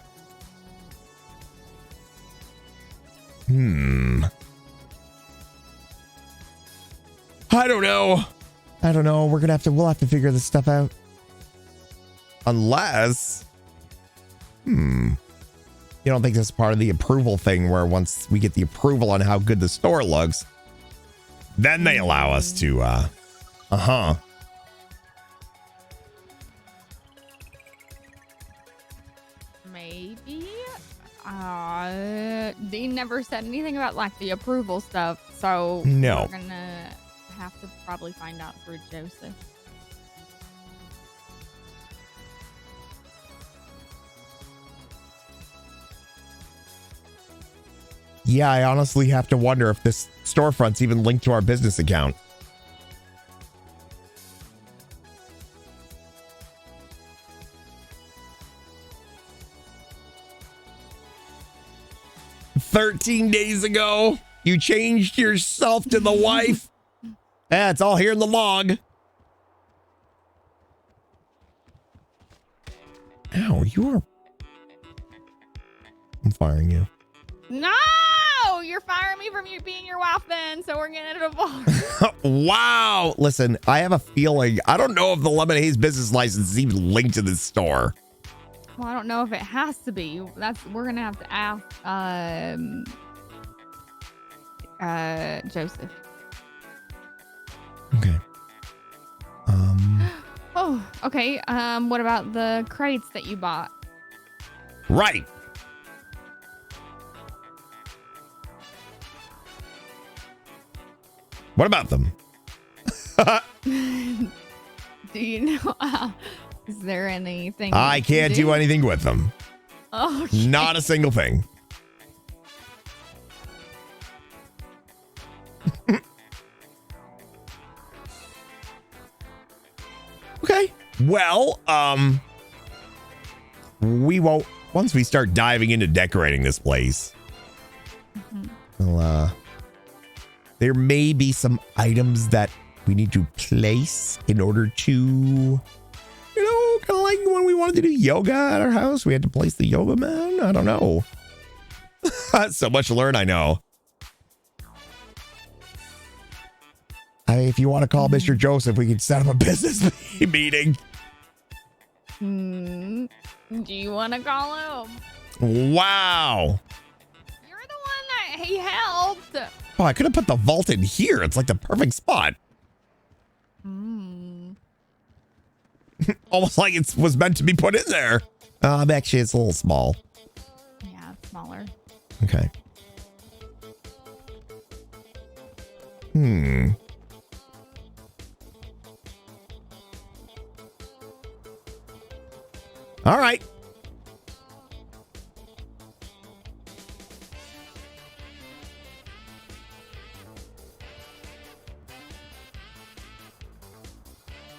I don't know. We'll have to figure this stuff out. Unless, you don't think this is part of the approval thing where once we get the approval on how good the store looks, then they allow us to, Maybe. Dean never said anything about like the approval stuff, so No. we're gonna have to probably find out through Joseph. Yeah, I honestly have to wonder if this storefront's even linked to our business account. "13 days ago, you changed yourself to the wife." Yeah, it's all here in the log. Ow, I'm firing you. No, you're firing me from you being your wife then, so we're getting a divorce. Wow. Listen, I have a feeling, I don't know if the Lemon Haze business license is even linked to this store. Well, I don't know if it has to be. We're gonna have to ask Okay. Oh, okay. What about the crates that you bought? Right. What about them? Do you know? Is there anything? I can't do anything with them. Oh, not a single thing. Okay. Well, we won't. Once we start diving into decorating this place, well, there may be some items that we need to place in order to, you know, kind of like when we wanted to do yoga at our house, we had to place the yoga mat. I don't know. So much to learn, I know. If you want to call Mr. Joseph, we can set up a business meeting. Do you want to call him? Wow. You're the one that he helped. Oh, I could have put the vault in here. It's like the perfect spot. Almost like it was meant to be put in there. Actually, it's a little small. Yeah, it's smaller. Okay. All right.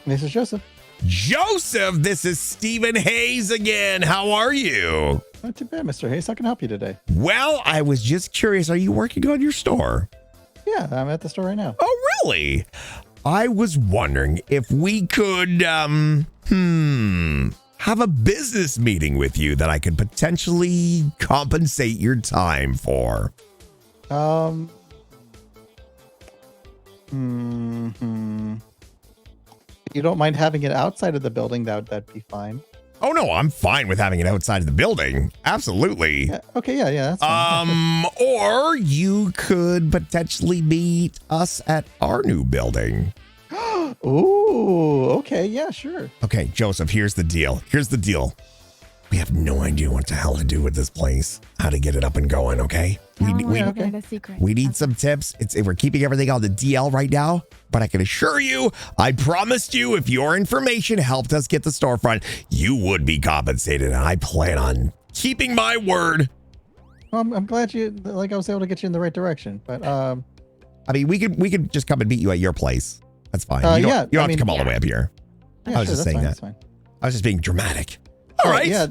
This is Joseph. Joseph, this is Stephen Hayes again. How are you? Not too bad, Mr. Hayes. How can I help you today? Well, I was just curious. Are you working on your store? Yeah, I'm at the store right now. Oh, really? I was wondering if we could, have a business meeting with you that I could potentially compensate your time for. You don't mind having it outside of the building? That'd be fine. Oh, no, I'm fine with having it outside of the building. Absolutely. Yeah, okay, yeah, that's fine. Or you could potentially meet us at our new building. Ooh, okay, yeah, sure. Okay, Joseph, here's the deal. We have no idea what the hell to do with this place, how to get it up and going, okay? We need some tips. We're keeping everything on the DL right now, but I can assure you, I promised you if your information helped us get the storefront, you would be compensated, and I plan on keeping my word. Well, I'm glad I was able to get you in the right direction, but I mean, we could just come and meet you at your place. That's fine. You don't have to come all the way up here. Yeah, I was just saying that. I was just being dramatic. All right. Yeah.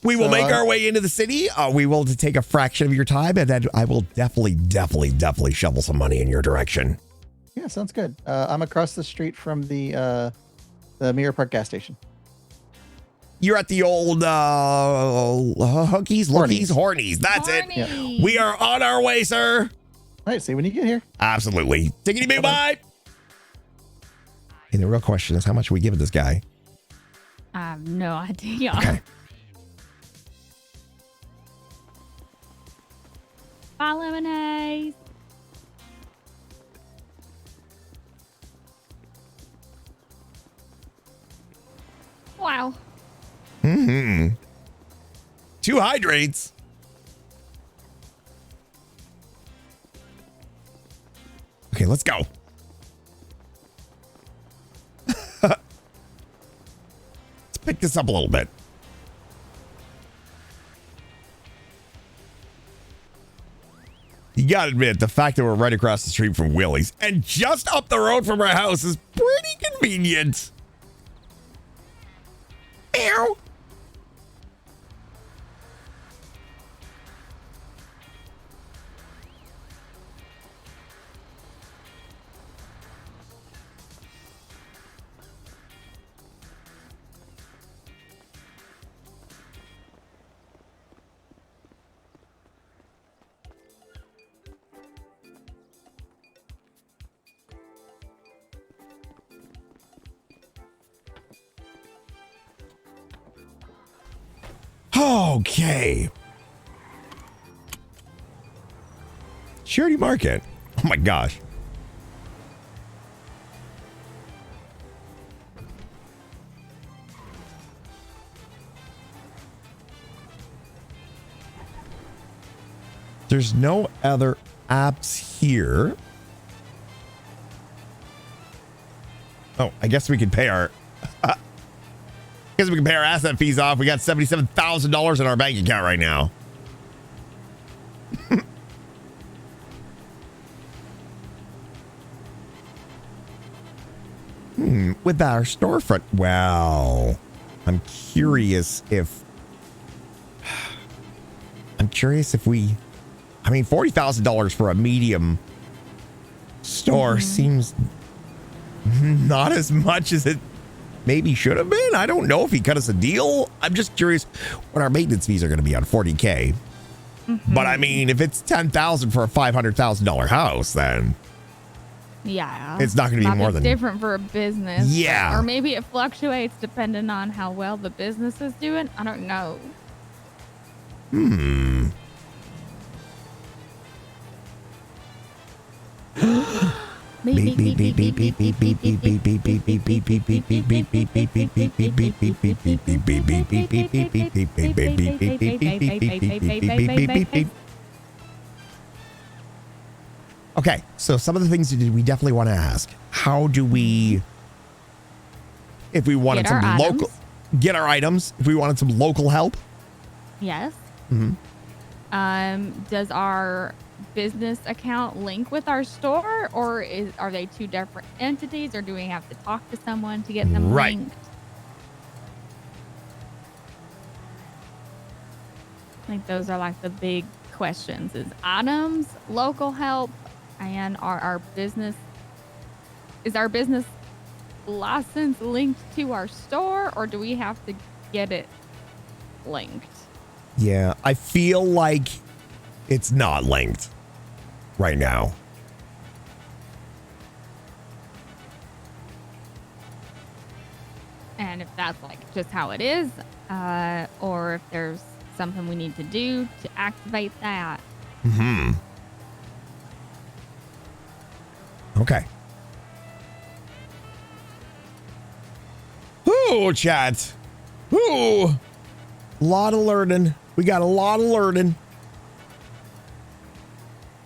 We will make our way into the city. We will take a fraction of your time, and then I will definitely shovel some money in your direction. Yeah, sounds good. I'm across the street from the Mirror Park gas station. You're at the old Hookies, Lookies, Hornies. That's it. Yeah. We are on our way, sir. All right, see you when you get here. Absolutely. Take it easy, bye. And the real question is, how much are we giving this guy? I have no idea. Okay. Bye, lemonade. Wow. 2 hydrates. Okay, let's go. Let's pick this up a little bit. You gotta admit, the fact that we're right across the street from Willie's and just up the road from our house is pretty convenient. Meow. Okay. Charity market. Oh my gosh. There's no other apps here. Oh, I guess we could pay our asset fees off. We got $77,000 in our bank account right now. With our storefront. Well, I'm curious if we, I mean, $40,000 for a medium store seems not as much as it maybe should have been. I don't know if he cut us a deal. I'm just curious what our maintenance fees are going to be on 40K. But I mean, if it's $10,000 for a $500,000 house, then yeah, it's not going to be more than different for a business. Yeah. Or maybe it fluctuates depending on how well the business is doing. I don't know. Okay, so some of the things we definitely want to ask. How do we, if we wanted Get our some items. local, get our items, if we wanted some local help? Yes. Does our business account link with our store, or are they two different entities, or do we have to talk to someone to get them linked? I think those are like the big questions: is items, local help, and is our business license linked to our store, or do we have to get it linked? Yeah, I feel like it's not linked right now. And if that's like just how it is, or if there's something we need to do to activate that. Okay. Ooh, chat. Ooh. Lot of learning. We got a lot of learning.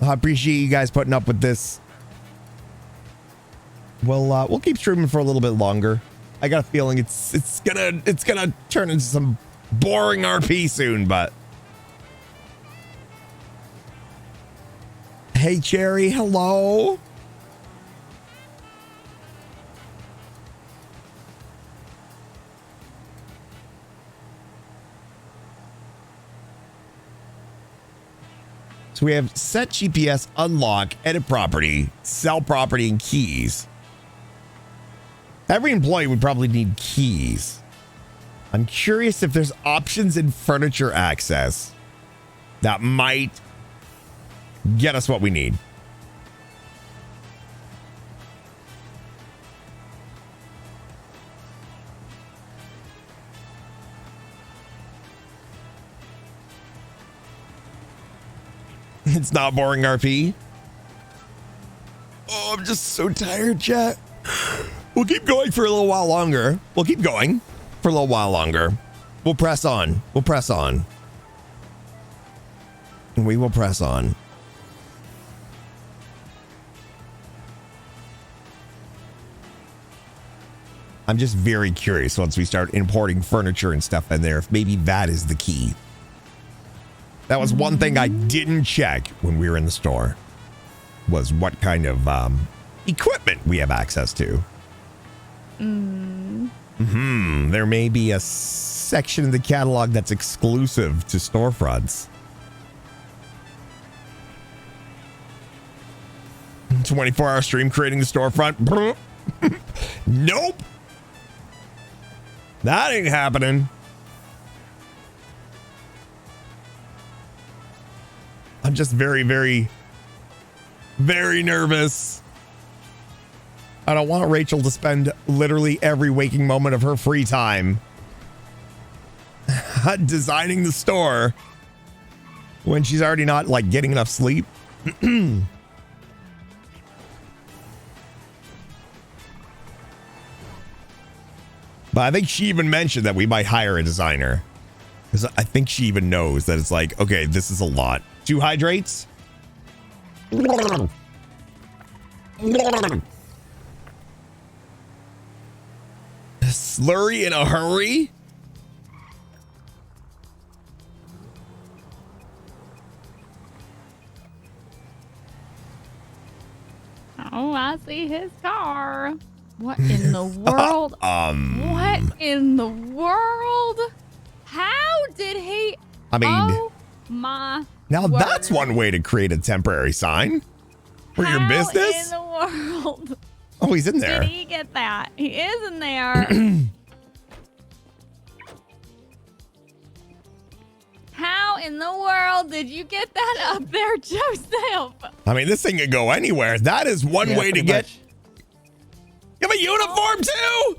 I appreciate you guys putting up with this. We'll keep streaming for a little bit longer. I got a feeling it's gonna turn into some boring RP soon, but hey Cherry, hello. So we have set GPS, unlock, edit property, sell property, and keys. Every employee would probably need keys. I'm curious if there's options in furniture access that might get us what we need. It's not boring RP. Oh, I'm just so tired, chat. We'll keep going for a little while longer. We'll keep going for a little while longer. We'll press on. We'll press on. And we will press on. I'm just very curious once we start importing furniture and stuff in there, if maybe that is the key. That was one thing I didn't check when we were in the store, was what kind of equipment we have access to. There may be a section in the catalog that's exclusive to storefronts. 24-hour stream creating the storefront. Nope. That ain't happening. I'm just very, very, very nervous. I don't want Rachel to spend literally every waking moment of her free time designing the store when she's already not like getting enough sleep. But I think she even mentioned that we might hire a designer, because I think she even knows that it's like, okay, this is a lot. 2 hydrates. Slurry in a hurry. Oh, I see his car. What in the world? What in the world? How did he? I mean, oh my. now word. that's one way to create a temporary sign for your How business. in the world? Oh, he's in there. Did he get that? He is in there. How in the world did you get that up there, Joseph? I mean, this thing can go anywhere. That is one way to get. You have a uniform too?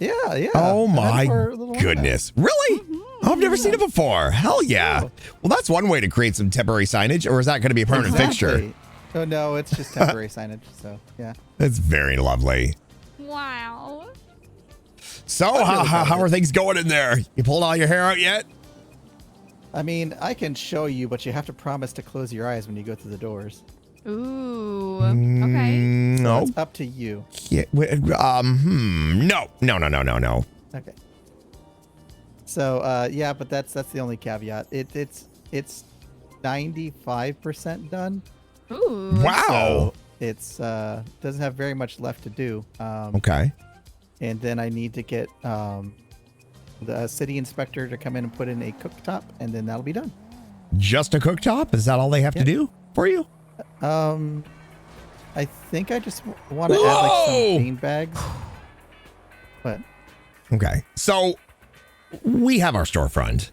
Yeah, yeah. Oh I've had it my for a little while goodness. Really? Oh, I've never seen it before. Hell yeah. Well, that's one way to create some temporary signage, or is that going to be a permanent fixture? Oh, no, it's just temporary signage. So, yeah. That's very lovely. Wow. So, how are things going in there? You pulled all your hair out yet? I mean, I can show you, but you have to promise to close your eyes when you go through the doors. Ooh. Okay. No. So it's up to you. Yeah, no. Okay. So, yeah, but that's the only caveat. It's 95% done. Ooh. Wow. So it's doesn't have very much left to do. Okay. And then I need to get the city inspector to come in and put in a cooktop, and then that'll be done. Just a cooktop? Is that all they have to do for you? I think I just want to add like some bean bags. But okay, so we have our storefront.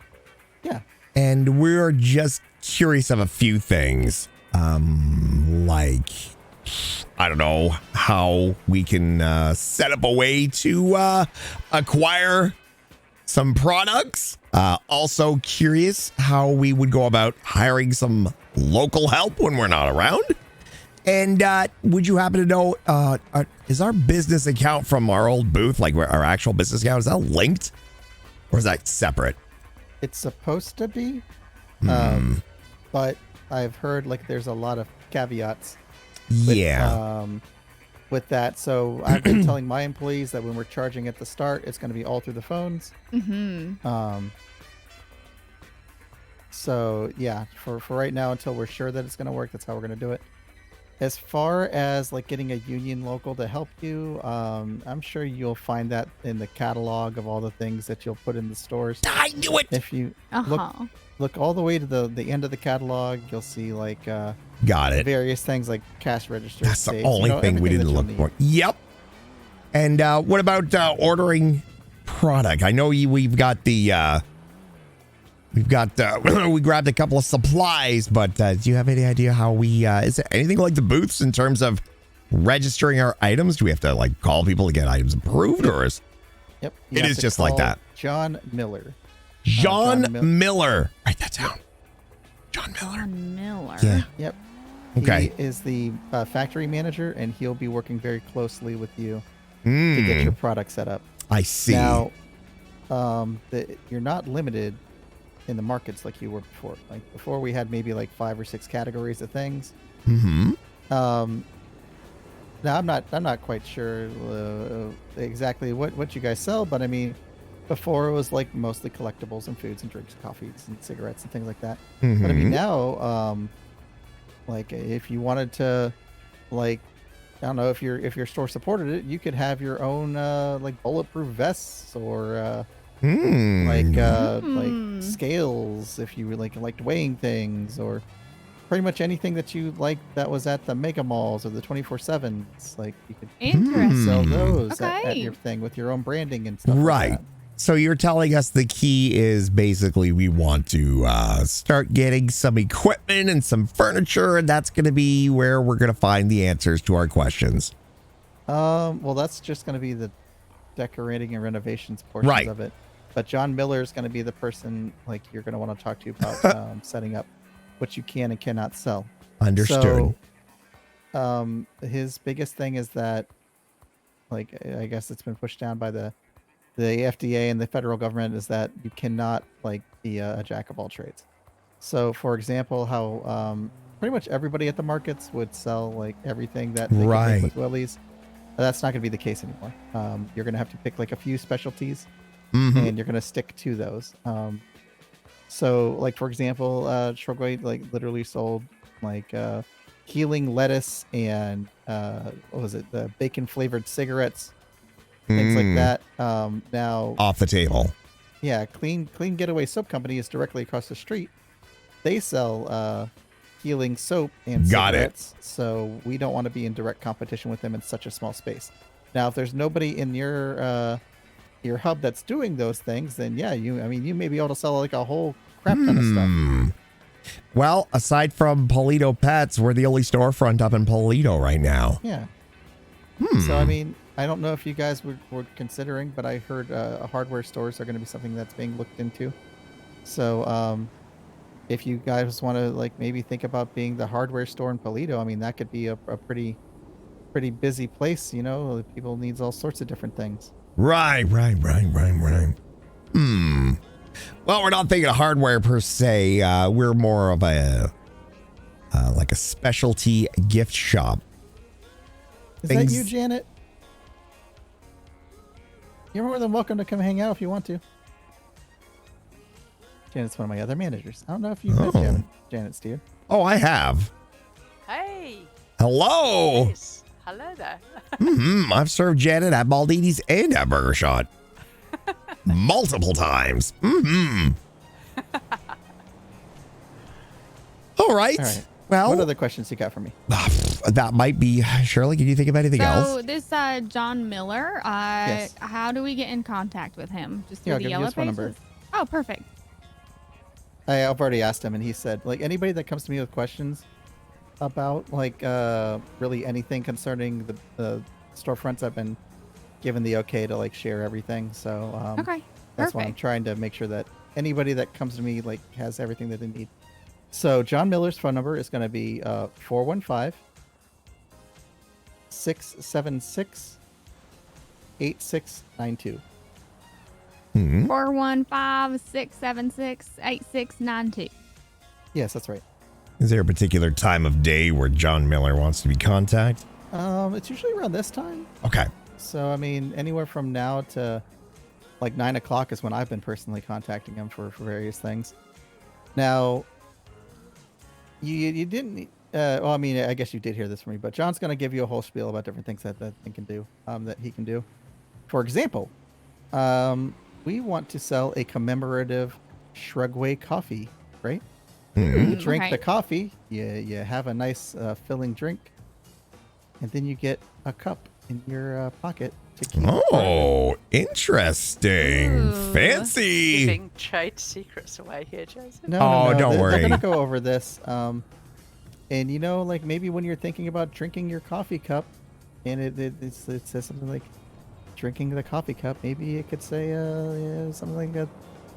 Yeah. And we're just curious of a few things. Like, I don't know how we can set up a way to acquire some products. Also curious how we would go about hiring some local help when we're not around. And would you happen to know, is our business account from our old booth, like our actual business account, is that linked? Or is that separate? it's supposed to be. But I've heard like there's a lot of caveats. With that, so I've been telling my employees that when we're charging at the start, it's going to be all through the phones. So yeah, for right now, until we're sure that it's going to work, that's how we're going to do it. As far as like getting a union local to help you, I'm sure you'll find that in the catalog of all the things that you'll put in the stores. I knew it. If you look all the way to the end of the catalog, you'll see like got it, various things like cash registers. That's the only thing we didn't look for. Yep. And what about ordering product? I know we've got the we grabbed a couple of supplies, but do you have any idea how we is there anything like the booths in terms of registering our items? Do we have to like call people to get items approved, or is it is just like that? John Miller. John Miller. Write that down. John Miller. Yeah. Yep. Okay. He is the factory manager, and he'll be working very closely with you to get your product set up. I see. Now, you're not limited in the markets like you were before. Like before, we had maybe like 5 or 6 categories of things. Now I'm not quite sure exactly what you guys sell, but I mean, before it was like mostly collectibles and foods and drinks, coffees and cigarettes and things like that. But I mean now, like if you wanted to, like, I don't know, if your store supported it, you could have your own like bulletproof vests or like scales if you liked weighing things, or pretty much anything that you like that was at the mega malls or the 24/7s. Like you could sell those at your thing with your own branding and stuff. Right. Like that. So you're telling us the key is basically we want to start getting some equipment and some furniture, and that's going to be where we're going to find the answers to our questions. Well, that's just going to be the decorating and renovations portions of it. But John Miller is going to be the person like you're going to want to talk to about setting up what you can and cannot sell. Understood. So, his biggest thing is that, like, I guess it's been pushed down by the FDA and the federal government, is that you cannot like be a jack of all trades. So, for example, how pretty much everybody at the markets would sell like everything that they could Right. make with Willie's. That's not going to be the case anymore. You're going to have to pick like a few specialties, Mhm. and you're going to stick to those. So, like for example, Shogoi like literally sold like healing lettuce and what was it? The bacon flavored cigarettes, things like that. Now Off the table. yeah, Clean Getaway Soap Company is directly across the street. They sell healing soap and Got it. cigarettes, so we don't want to be in direct competition with them in such a small space. Now, if there's nobody in your hub that's doing those things, then yeah, you may be able to sell like a whole crap ton of stuff. Well, aside from Polito Pets, we're the only storefront up in Polito right now. Yeah. So I mean, I don't know if you guys were considering, but I heard hardware stores are going to be something that's being looked into. So if you guys want to like maybe think about being the hardware store in Polito, I mean that could be a pretty busy place. You know, people needs all sorts of different things. Right. Well, we're not thinking of hardware per se. We're more of a like a specialty gift shop. Is that you, Janet? You're more than welcome to come hang out if you want to. Janet's one of my other managers. I don't know if you've met Janet Steer. Oh, I have. Hey. Hello. Yes. Hello there. I've served Janet at Baldini's and at Burger Shot multiple times. All right. Well, what other questions you got for me? That might be Shirley. Can you think of anything else? So this John Miller, Yes. how do we get in contact with him? Just through I'll the give you yellow his phone pages? number. Oh, perfect. I've already asked him, and he said, like, anybody that comes to me with questions about, like, really anything concerning the storefronts, I've been given the okay to, like, share everything. So, Okay, that's why I'm perfect. trying to make sure that anybody that comes to me, like, has everything that they need. So, John Miller's phone number is going to be 415-676-8692. 415-676-8692. Yes, that's right. Is there a particular time of day where John Miller wants to be contacted? It's usually around this time. Okay. So, I mean, anywhere from now to like 9 o'clock is when I've been personally contacting him for various things. Now, you didn't, well, I mean, I guess you did hear this from me, but John's going to give you a whole spiel about different things that he can do, For example, we want to sell a commemorative Shrugway coffee, right? You drink the coffee, you have a nice filling drink, and then you get a cup in your pocket to keep. Oh, interesting. Fancy. Giving trade secrets away here, Joseph. No, don't worry. They're gonna go over this. And you know, like maybe when you're thinking about drinking your coffee cup, and it says something like drinking the coffee cup, maybe it could say something like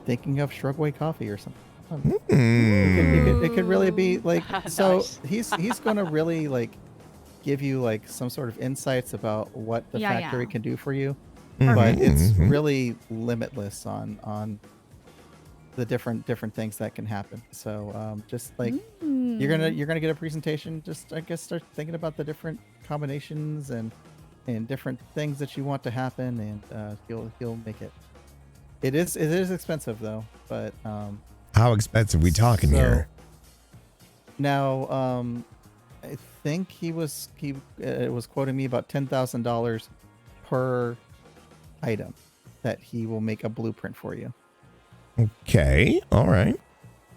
thinking of Shrugway coffee or something. It could really be like so. Nice. He's gonna really like give you like some sort of insights about what the factory can do for you, but it's really limitless on the different things that can happen. So just like you're gonna get a presentation. Just I guess start thinking about the different combinations and different things that you want to happen, and he'll make it. It is expensive though, but how expensive we talking here? Now I think he was quoting me about $10,000 per item that he will make a blueprint for you. Okay, all right.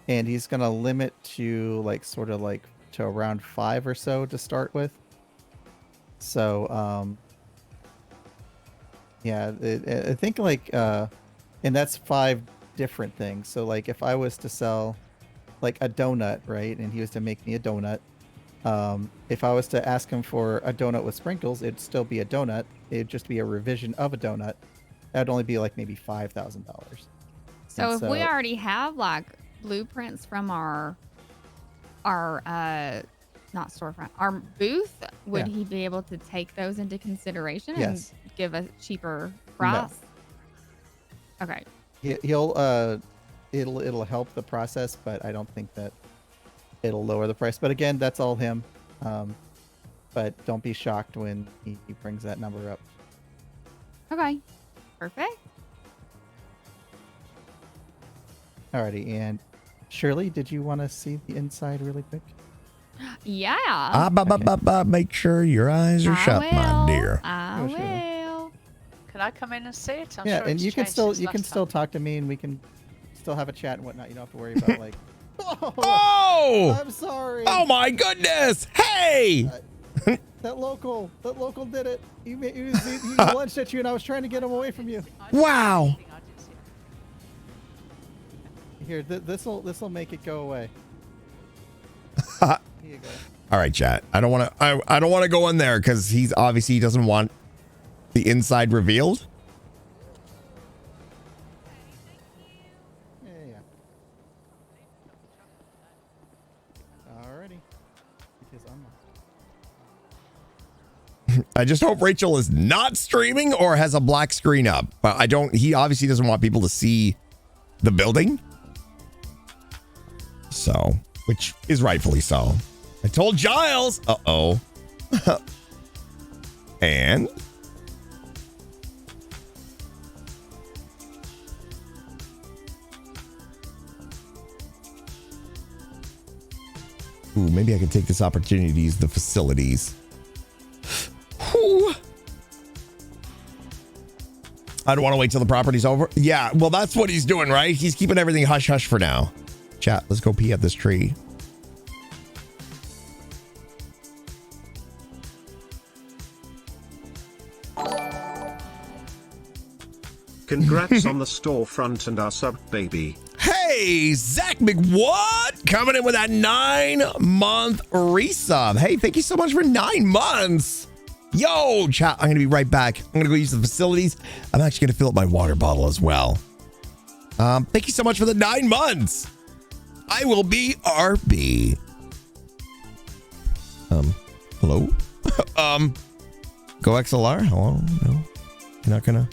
And he's gonna limit to like sort of like to around 5 or so to start with. So yeah, I think like and that's 5 different things. So like if I was to sell like a donut, right, and he was to make me a donut, if I was to ask him for a donut with sprinkles, it'd still be a donut. It'd just be a revision of a donut. That'd only be like maybe $5,000. So if we already have like blueprints from our not storefront, our booth, would he be able to take those into consideration and give a cheaper price? No. Okay. He'll it'll help the process, but I don't think that it'll lower the price. But again, that's all him. But don't be shocked when he brings that number up. Okay. Perfect. Alrighty, and Shirley, did you want to see the inside really quick? Yeah. Make sure your eyes are shut, my dear. I Oh, sure. will. Can I come in and see it? I'm Yeah, sure and it's you can changed still since last time. talk to me, and we can still have a chat and whatnot. You don't have to worry about like. Oh! I'm sorry. Oh my goodness! Hey! That local did it. He lunged at you, and I was trying to get him away from you. Wow! Here, this'll make it go away. Here you go. All right, chat. I don't want to go in there because he doesn't want the inside revealed. Yeah. Alrighty. Because I'm I just hope Rachel is not streaming or has a black screen up. But he obviously doesn't want people to see the building. So, which is rightfully so. I told Giles. Uh-oh. And ooh, maybe I can take this opportunity to use the facilities. Whew. I don't want to wait till the property's over. Yeah, well, that's what he's doing, right? He's keeping everything hush hush for now. Chat, let's go pee at this tree. Congrats on the storefront and our sub, baby. Hey, Zach McWhat coming in with that 9-month resub. Hey, thank you so much for 9 months. Yo, chat, I'm going to be right back. I'm going to go use the facilities. I'm actually going to fill up my water bottle as well. Thank you so much for the 9 months. I will be RB. Hello? Go XLR? Hello? No? You're not going to?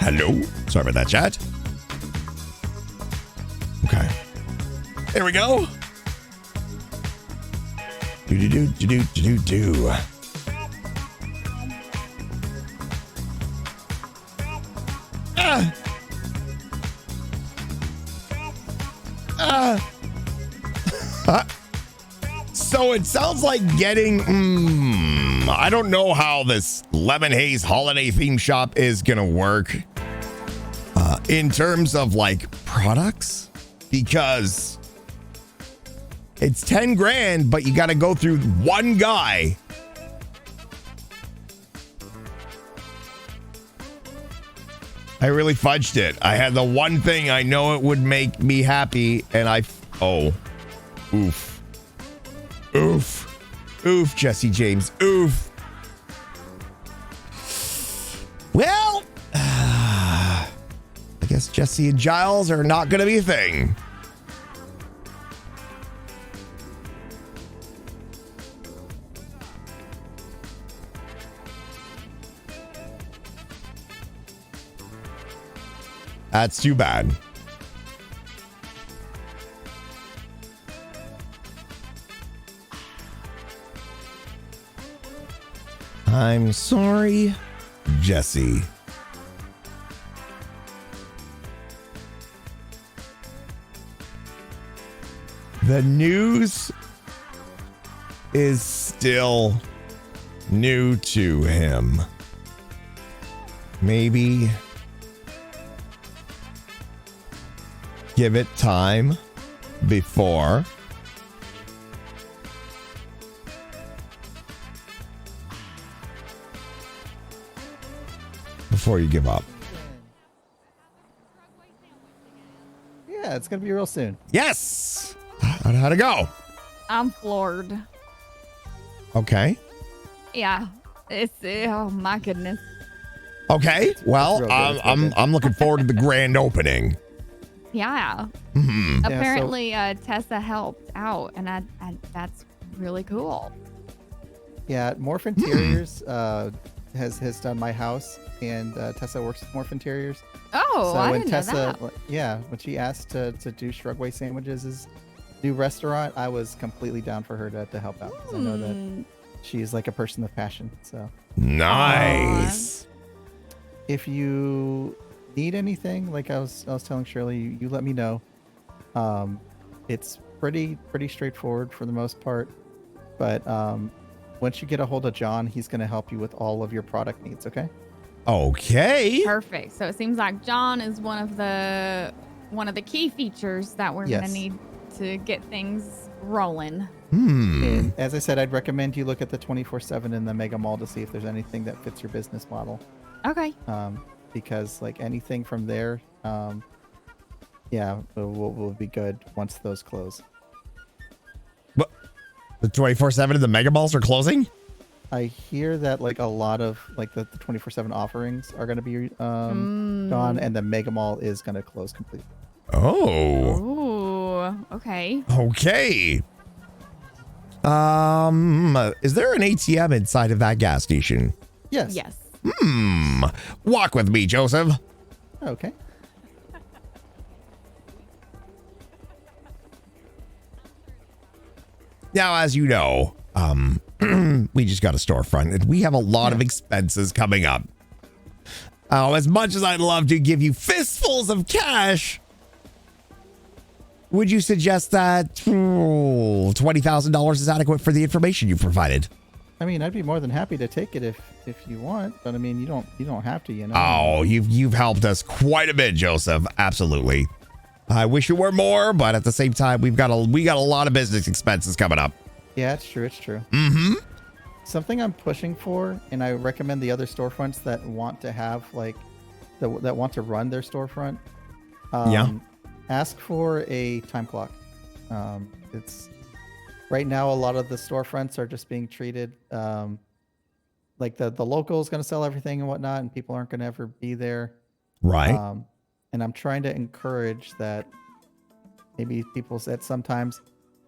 Hello. Sorry about that, chat. Okay. There we go. Do. So it sounds like getting I don't know how this Lemon Haze holiday theme shop is gonna work in terms of like products, because it's 10 grand, but you got to go through one guy. I really fudged it. I had the one thing I know it would make me happy, and oof, Jesse James, oof. Well, I guess Jesse and Giles are not going to be a thing. That's too bad. I'm sorry, Jesse. The news is still new to him. Maybe give it time before you give up. Yeah, it's gonna be real soon. Yes. How'd it go? I'm floored. Okay. Yeah. Oh my goodness. Okay. Well, real good. I'm looking forward to the grand opening. Yeah. Mhm. Apparently, Tessa helped out, and I that's really cool. Yeah, Morph Interiors has done my house, and Tessa works with Morph Interiors. Oh, so I when didn't Tessa, know that. yeah, when she asked to do Shrugway Sandwiches' new restaurant, I was completely down for her to help out. 'Cause I know that she's like a person of passion. So nice. If you need anything, like I was telling Shirley, you let me know. It's pretty straightforward for the most part, but once you get a hold of John, he's going to help you with all of your product needs. Okay. Okay. Perfect. So it seems like John is one of the key features that we're gonna Yes. need to get things rolling. And as I said, I'd recommend you look at the 24/7 in the Mega Mall to see if there's anything that fits your business model. Okay. Because like anything from there, yeah, will be good once those close. What? The 24/7 of the Mega Malls are closing? I hear that like a lot of like the 24/7 offerings are going to be gone, and the Mega Mall is going to close completely. Oh. Ooh. Okay. Okay. Is there an ATM inside of that gas station? Yes. Yes. Walk with me, Joseph. Okay. Now, as you know, we just got a storefront and we have a lot of expenses coming up. As much as I'd love to give you fistfuls of cash, would you suggest that $20,000 is adequate for the information you provided? I mean, I'd be more than happy to take it if you want, but I mean, you don't have to, you know. Oh, you've helped us quite a bit, Joseph. Absolutely. I wish it were more, but at the same time, we got a lot of business expenses coming up. Yeah, it's true. It's true. Mm-hmm. Something I'm pushing for, and I recommend the other storefronts that want to have like that want to run their storefront. Ask for a time clock. It's right now a lot of the storefronts are just being treated like the local is going to sell everything and whatnot, and people aren't going to ever be there. Right. And I'm trying to encourage that maybe people said sometimes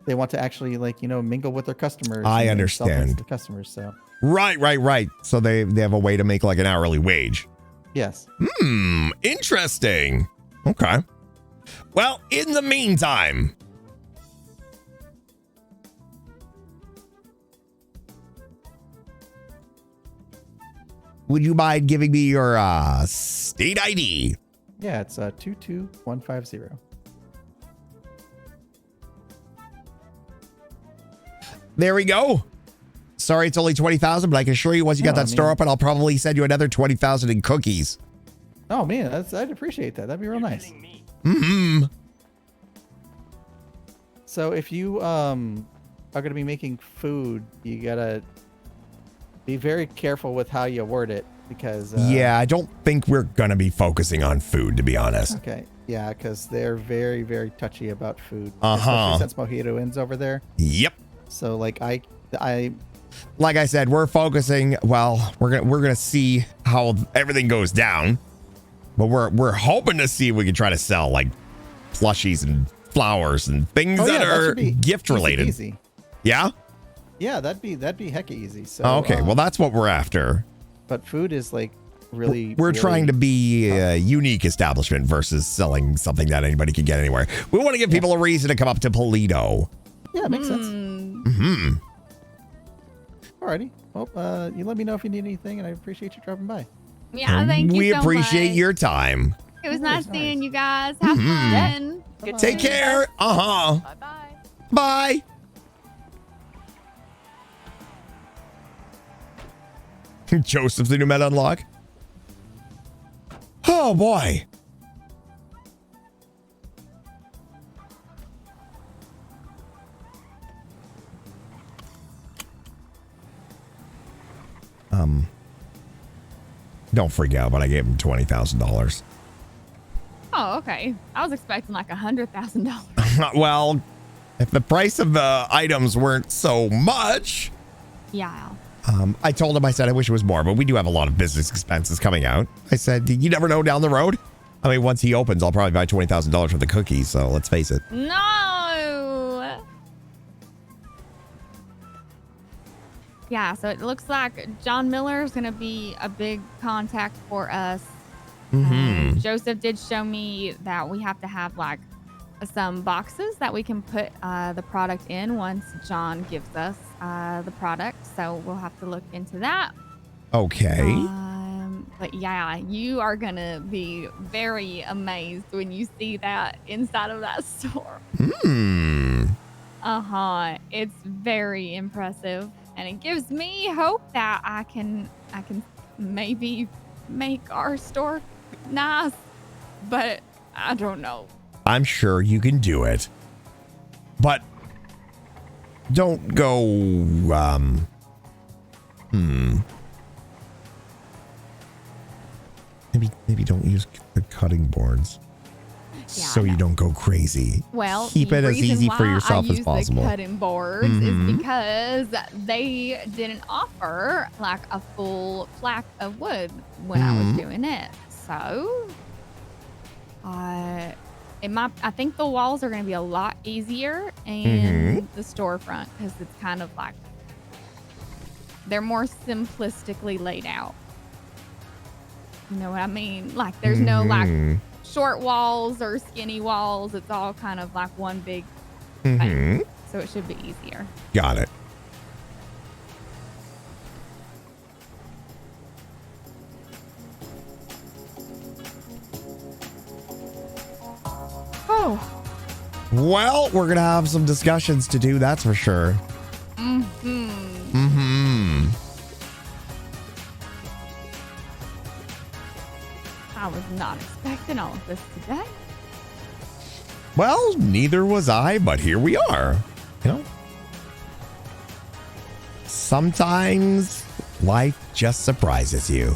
they want to actually like, mingle with their customers. I and sell things understand. to customers. So Right. So they have a way to make like an hourly wage. yes. Interesting. Okay. Well, in the meantime, would you mind giving me your state ID? Yeah, it's 22150. There we go. Sorry, it's only 20,000, but I can assure you once you got that store open, I'll probably send you another 20,000 in cookies. Oh man, I'd appreciate that. That'd be real nice. Mm-hmm. So if you are gonna be making food, you gotta be very careful with how you word it because Yeah, I don't think we're gonna be focusing on food, to be honest. Okay. Yeah, because they're very, very touchy about food. Uh-huh. Especially since Mojito Inn's over there. Yep. So like I like I said, we're focusing. Well, we're gonna see how everything goes down, but we're hoping to see if we can try to sell like plushies and flowers and things that are gift related. Easy. Yeah. Yeah, that'd be hecka easy. So Okay, well that's what we're after. But food is like really. We're really trying to be a unique establishment versus selling something that anybody can get anywhere. We want to give people a reason to come up to Polito. Yeah, makes sense. Mm-hmm. Alrighty. Well, you let me know if you need anything, and I appreciate you dropping by. Yeah, thank you We so appreciate much. your time. It was nice seeing you guys. Have Mhm. fun. Take care. Bye-bye. Bye. Joseph, the new meta unlock. Oh boy. Don't freak out, but I gave him $20,000. Oh, okay. I was expecting like $100,000. Well, if the price of the items weren't so much. Yeah. I told him, I said, I wish it was more, but we do have a lot of business expenses coming out. I said, you never know down the road. I mean, once he opens, I'll probably buy $20,000 for the cookies. So let's face it. No. Yeah, so it looks like John Miller is going to be a big contact for us. Joseph did show me that we have to have like some boxes that we can put the product in once John gives us the product. So we'll have to look into that. Okay. But yeah, you are going to be very amazed when you see that inside of that store. It's very impressive. And it gives me hope that I can maybe make our store nice, but I don't know. I'm sure you can do it. But don't go, Maybe don't use the cutting boards. So you don't go crazy. Well, keep it as easy for yourself as possible. The cutting boards is because they didn't offer like a full plaque of wood when I was doing it. So, I think the walls are going to be a lot easier in the storefront because it's kind of like they're more simplistically laid out. You know what I mean? Like there's no like short walls or skinny walls. It's all kind of like one big thing. So it should be easier. Got it. Oh. Well, we're going to have some discussions to do, that's for sure. I was not expecting all of this today. Well, neither was I, but here we are. You know? Sometimes life just surprises you.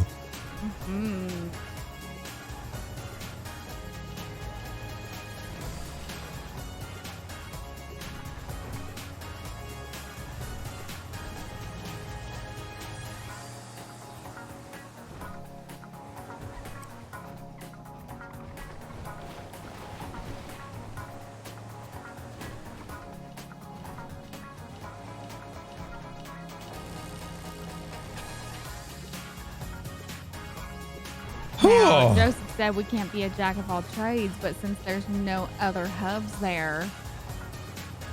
Now, Joseph said we can't be a jack of all trades, but since there's no other hubs there,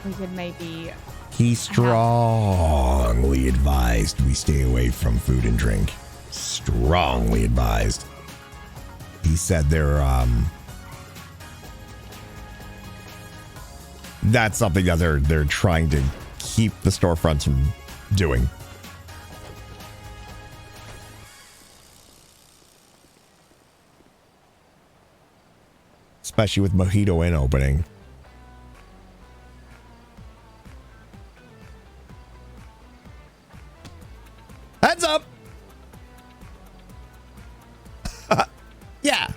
we could maybe... He strongly advised we stay away from food and drink. Strongly advised. He said that's something that they're trying to keep the storefronts from doing. Especially with Mojito Inn opening. Heads up! Yeah.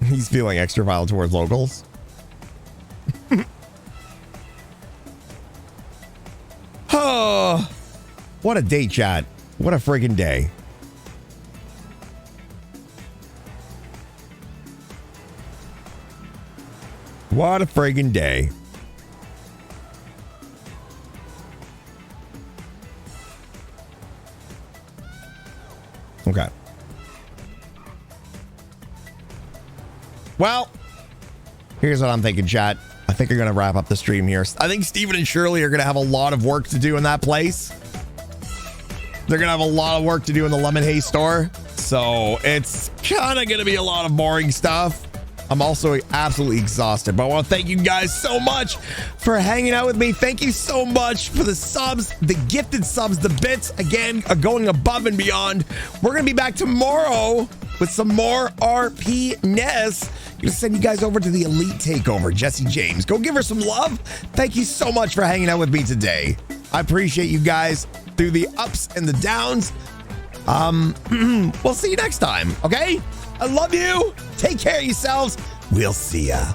He's feeling extra vile towards locals. What a day, chat. What a friggin' day. What a friggin' day. Okay. Well, here's what I'm thinking, chat. I think we're going to wrap up the stream here. I think Steven and Shirley are going to have a lot of work to do in that place. They're going to have a lot of work to do in the Lemon Haze store. So it's kind of going to be a lot of boring stuff. I'm also absolutely exhausted, but I want to thank you guys so much for hanging out with me. Thank you so much for the subs, the gifted subs, the bits, again, going above and beyond. We're going to be back tomorrow with some more RP-ness. I'm going to send you guys over to the Elite Takeover, Jesse James. Go give her some love. Thank you so much for hanging out with me today. I appreciate you guys through the ups and the downs. We'll see you next time, okay? I love you. Take care of yourselves. We'll see ya.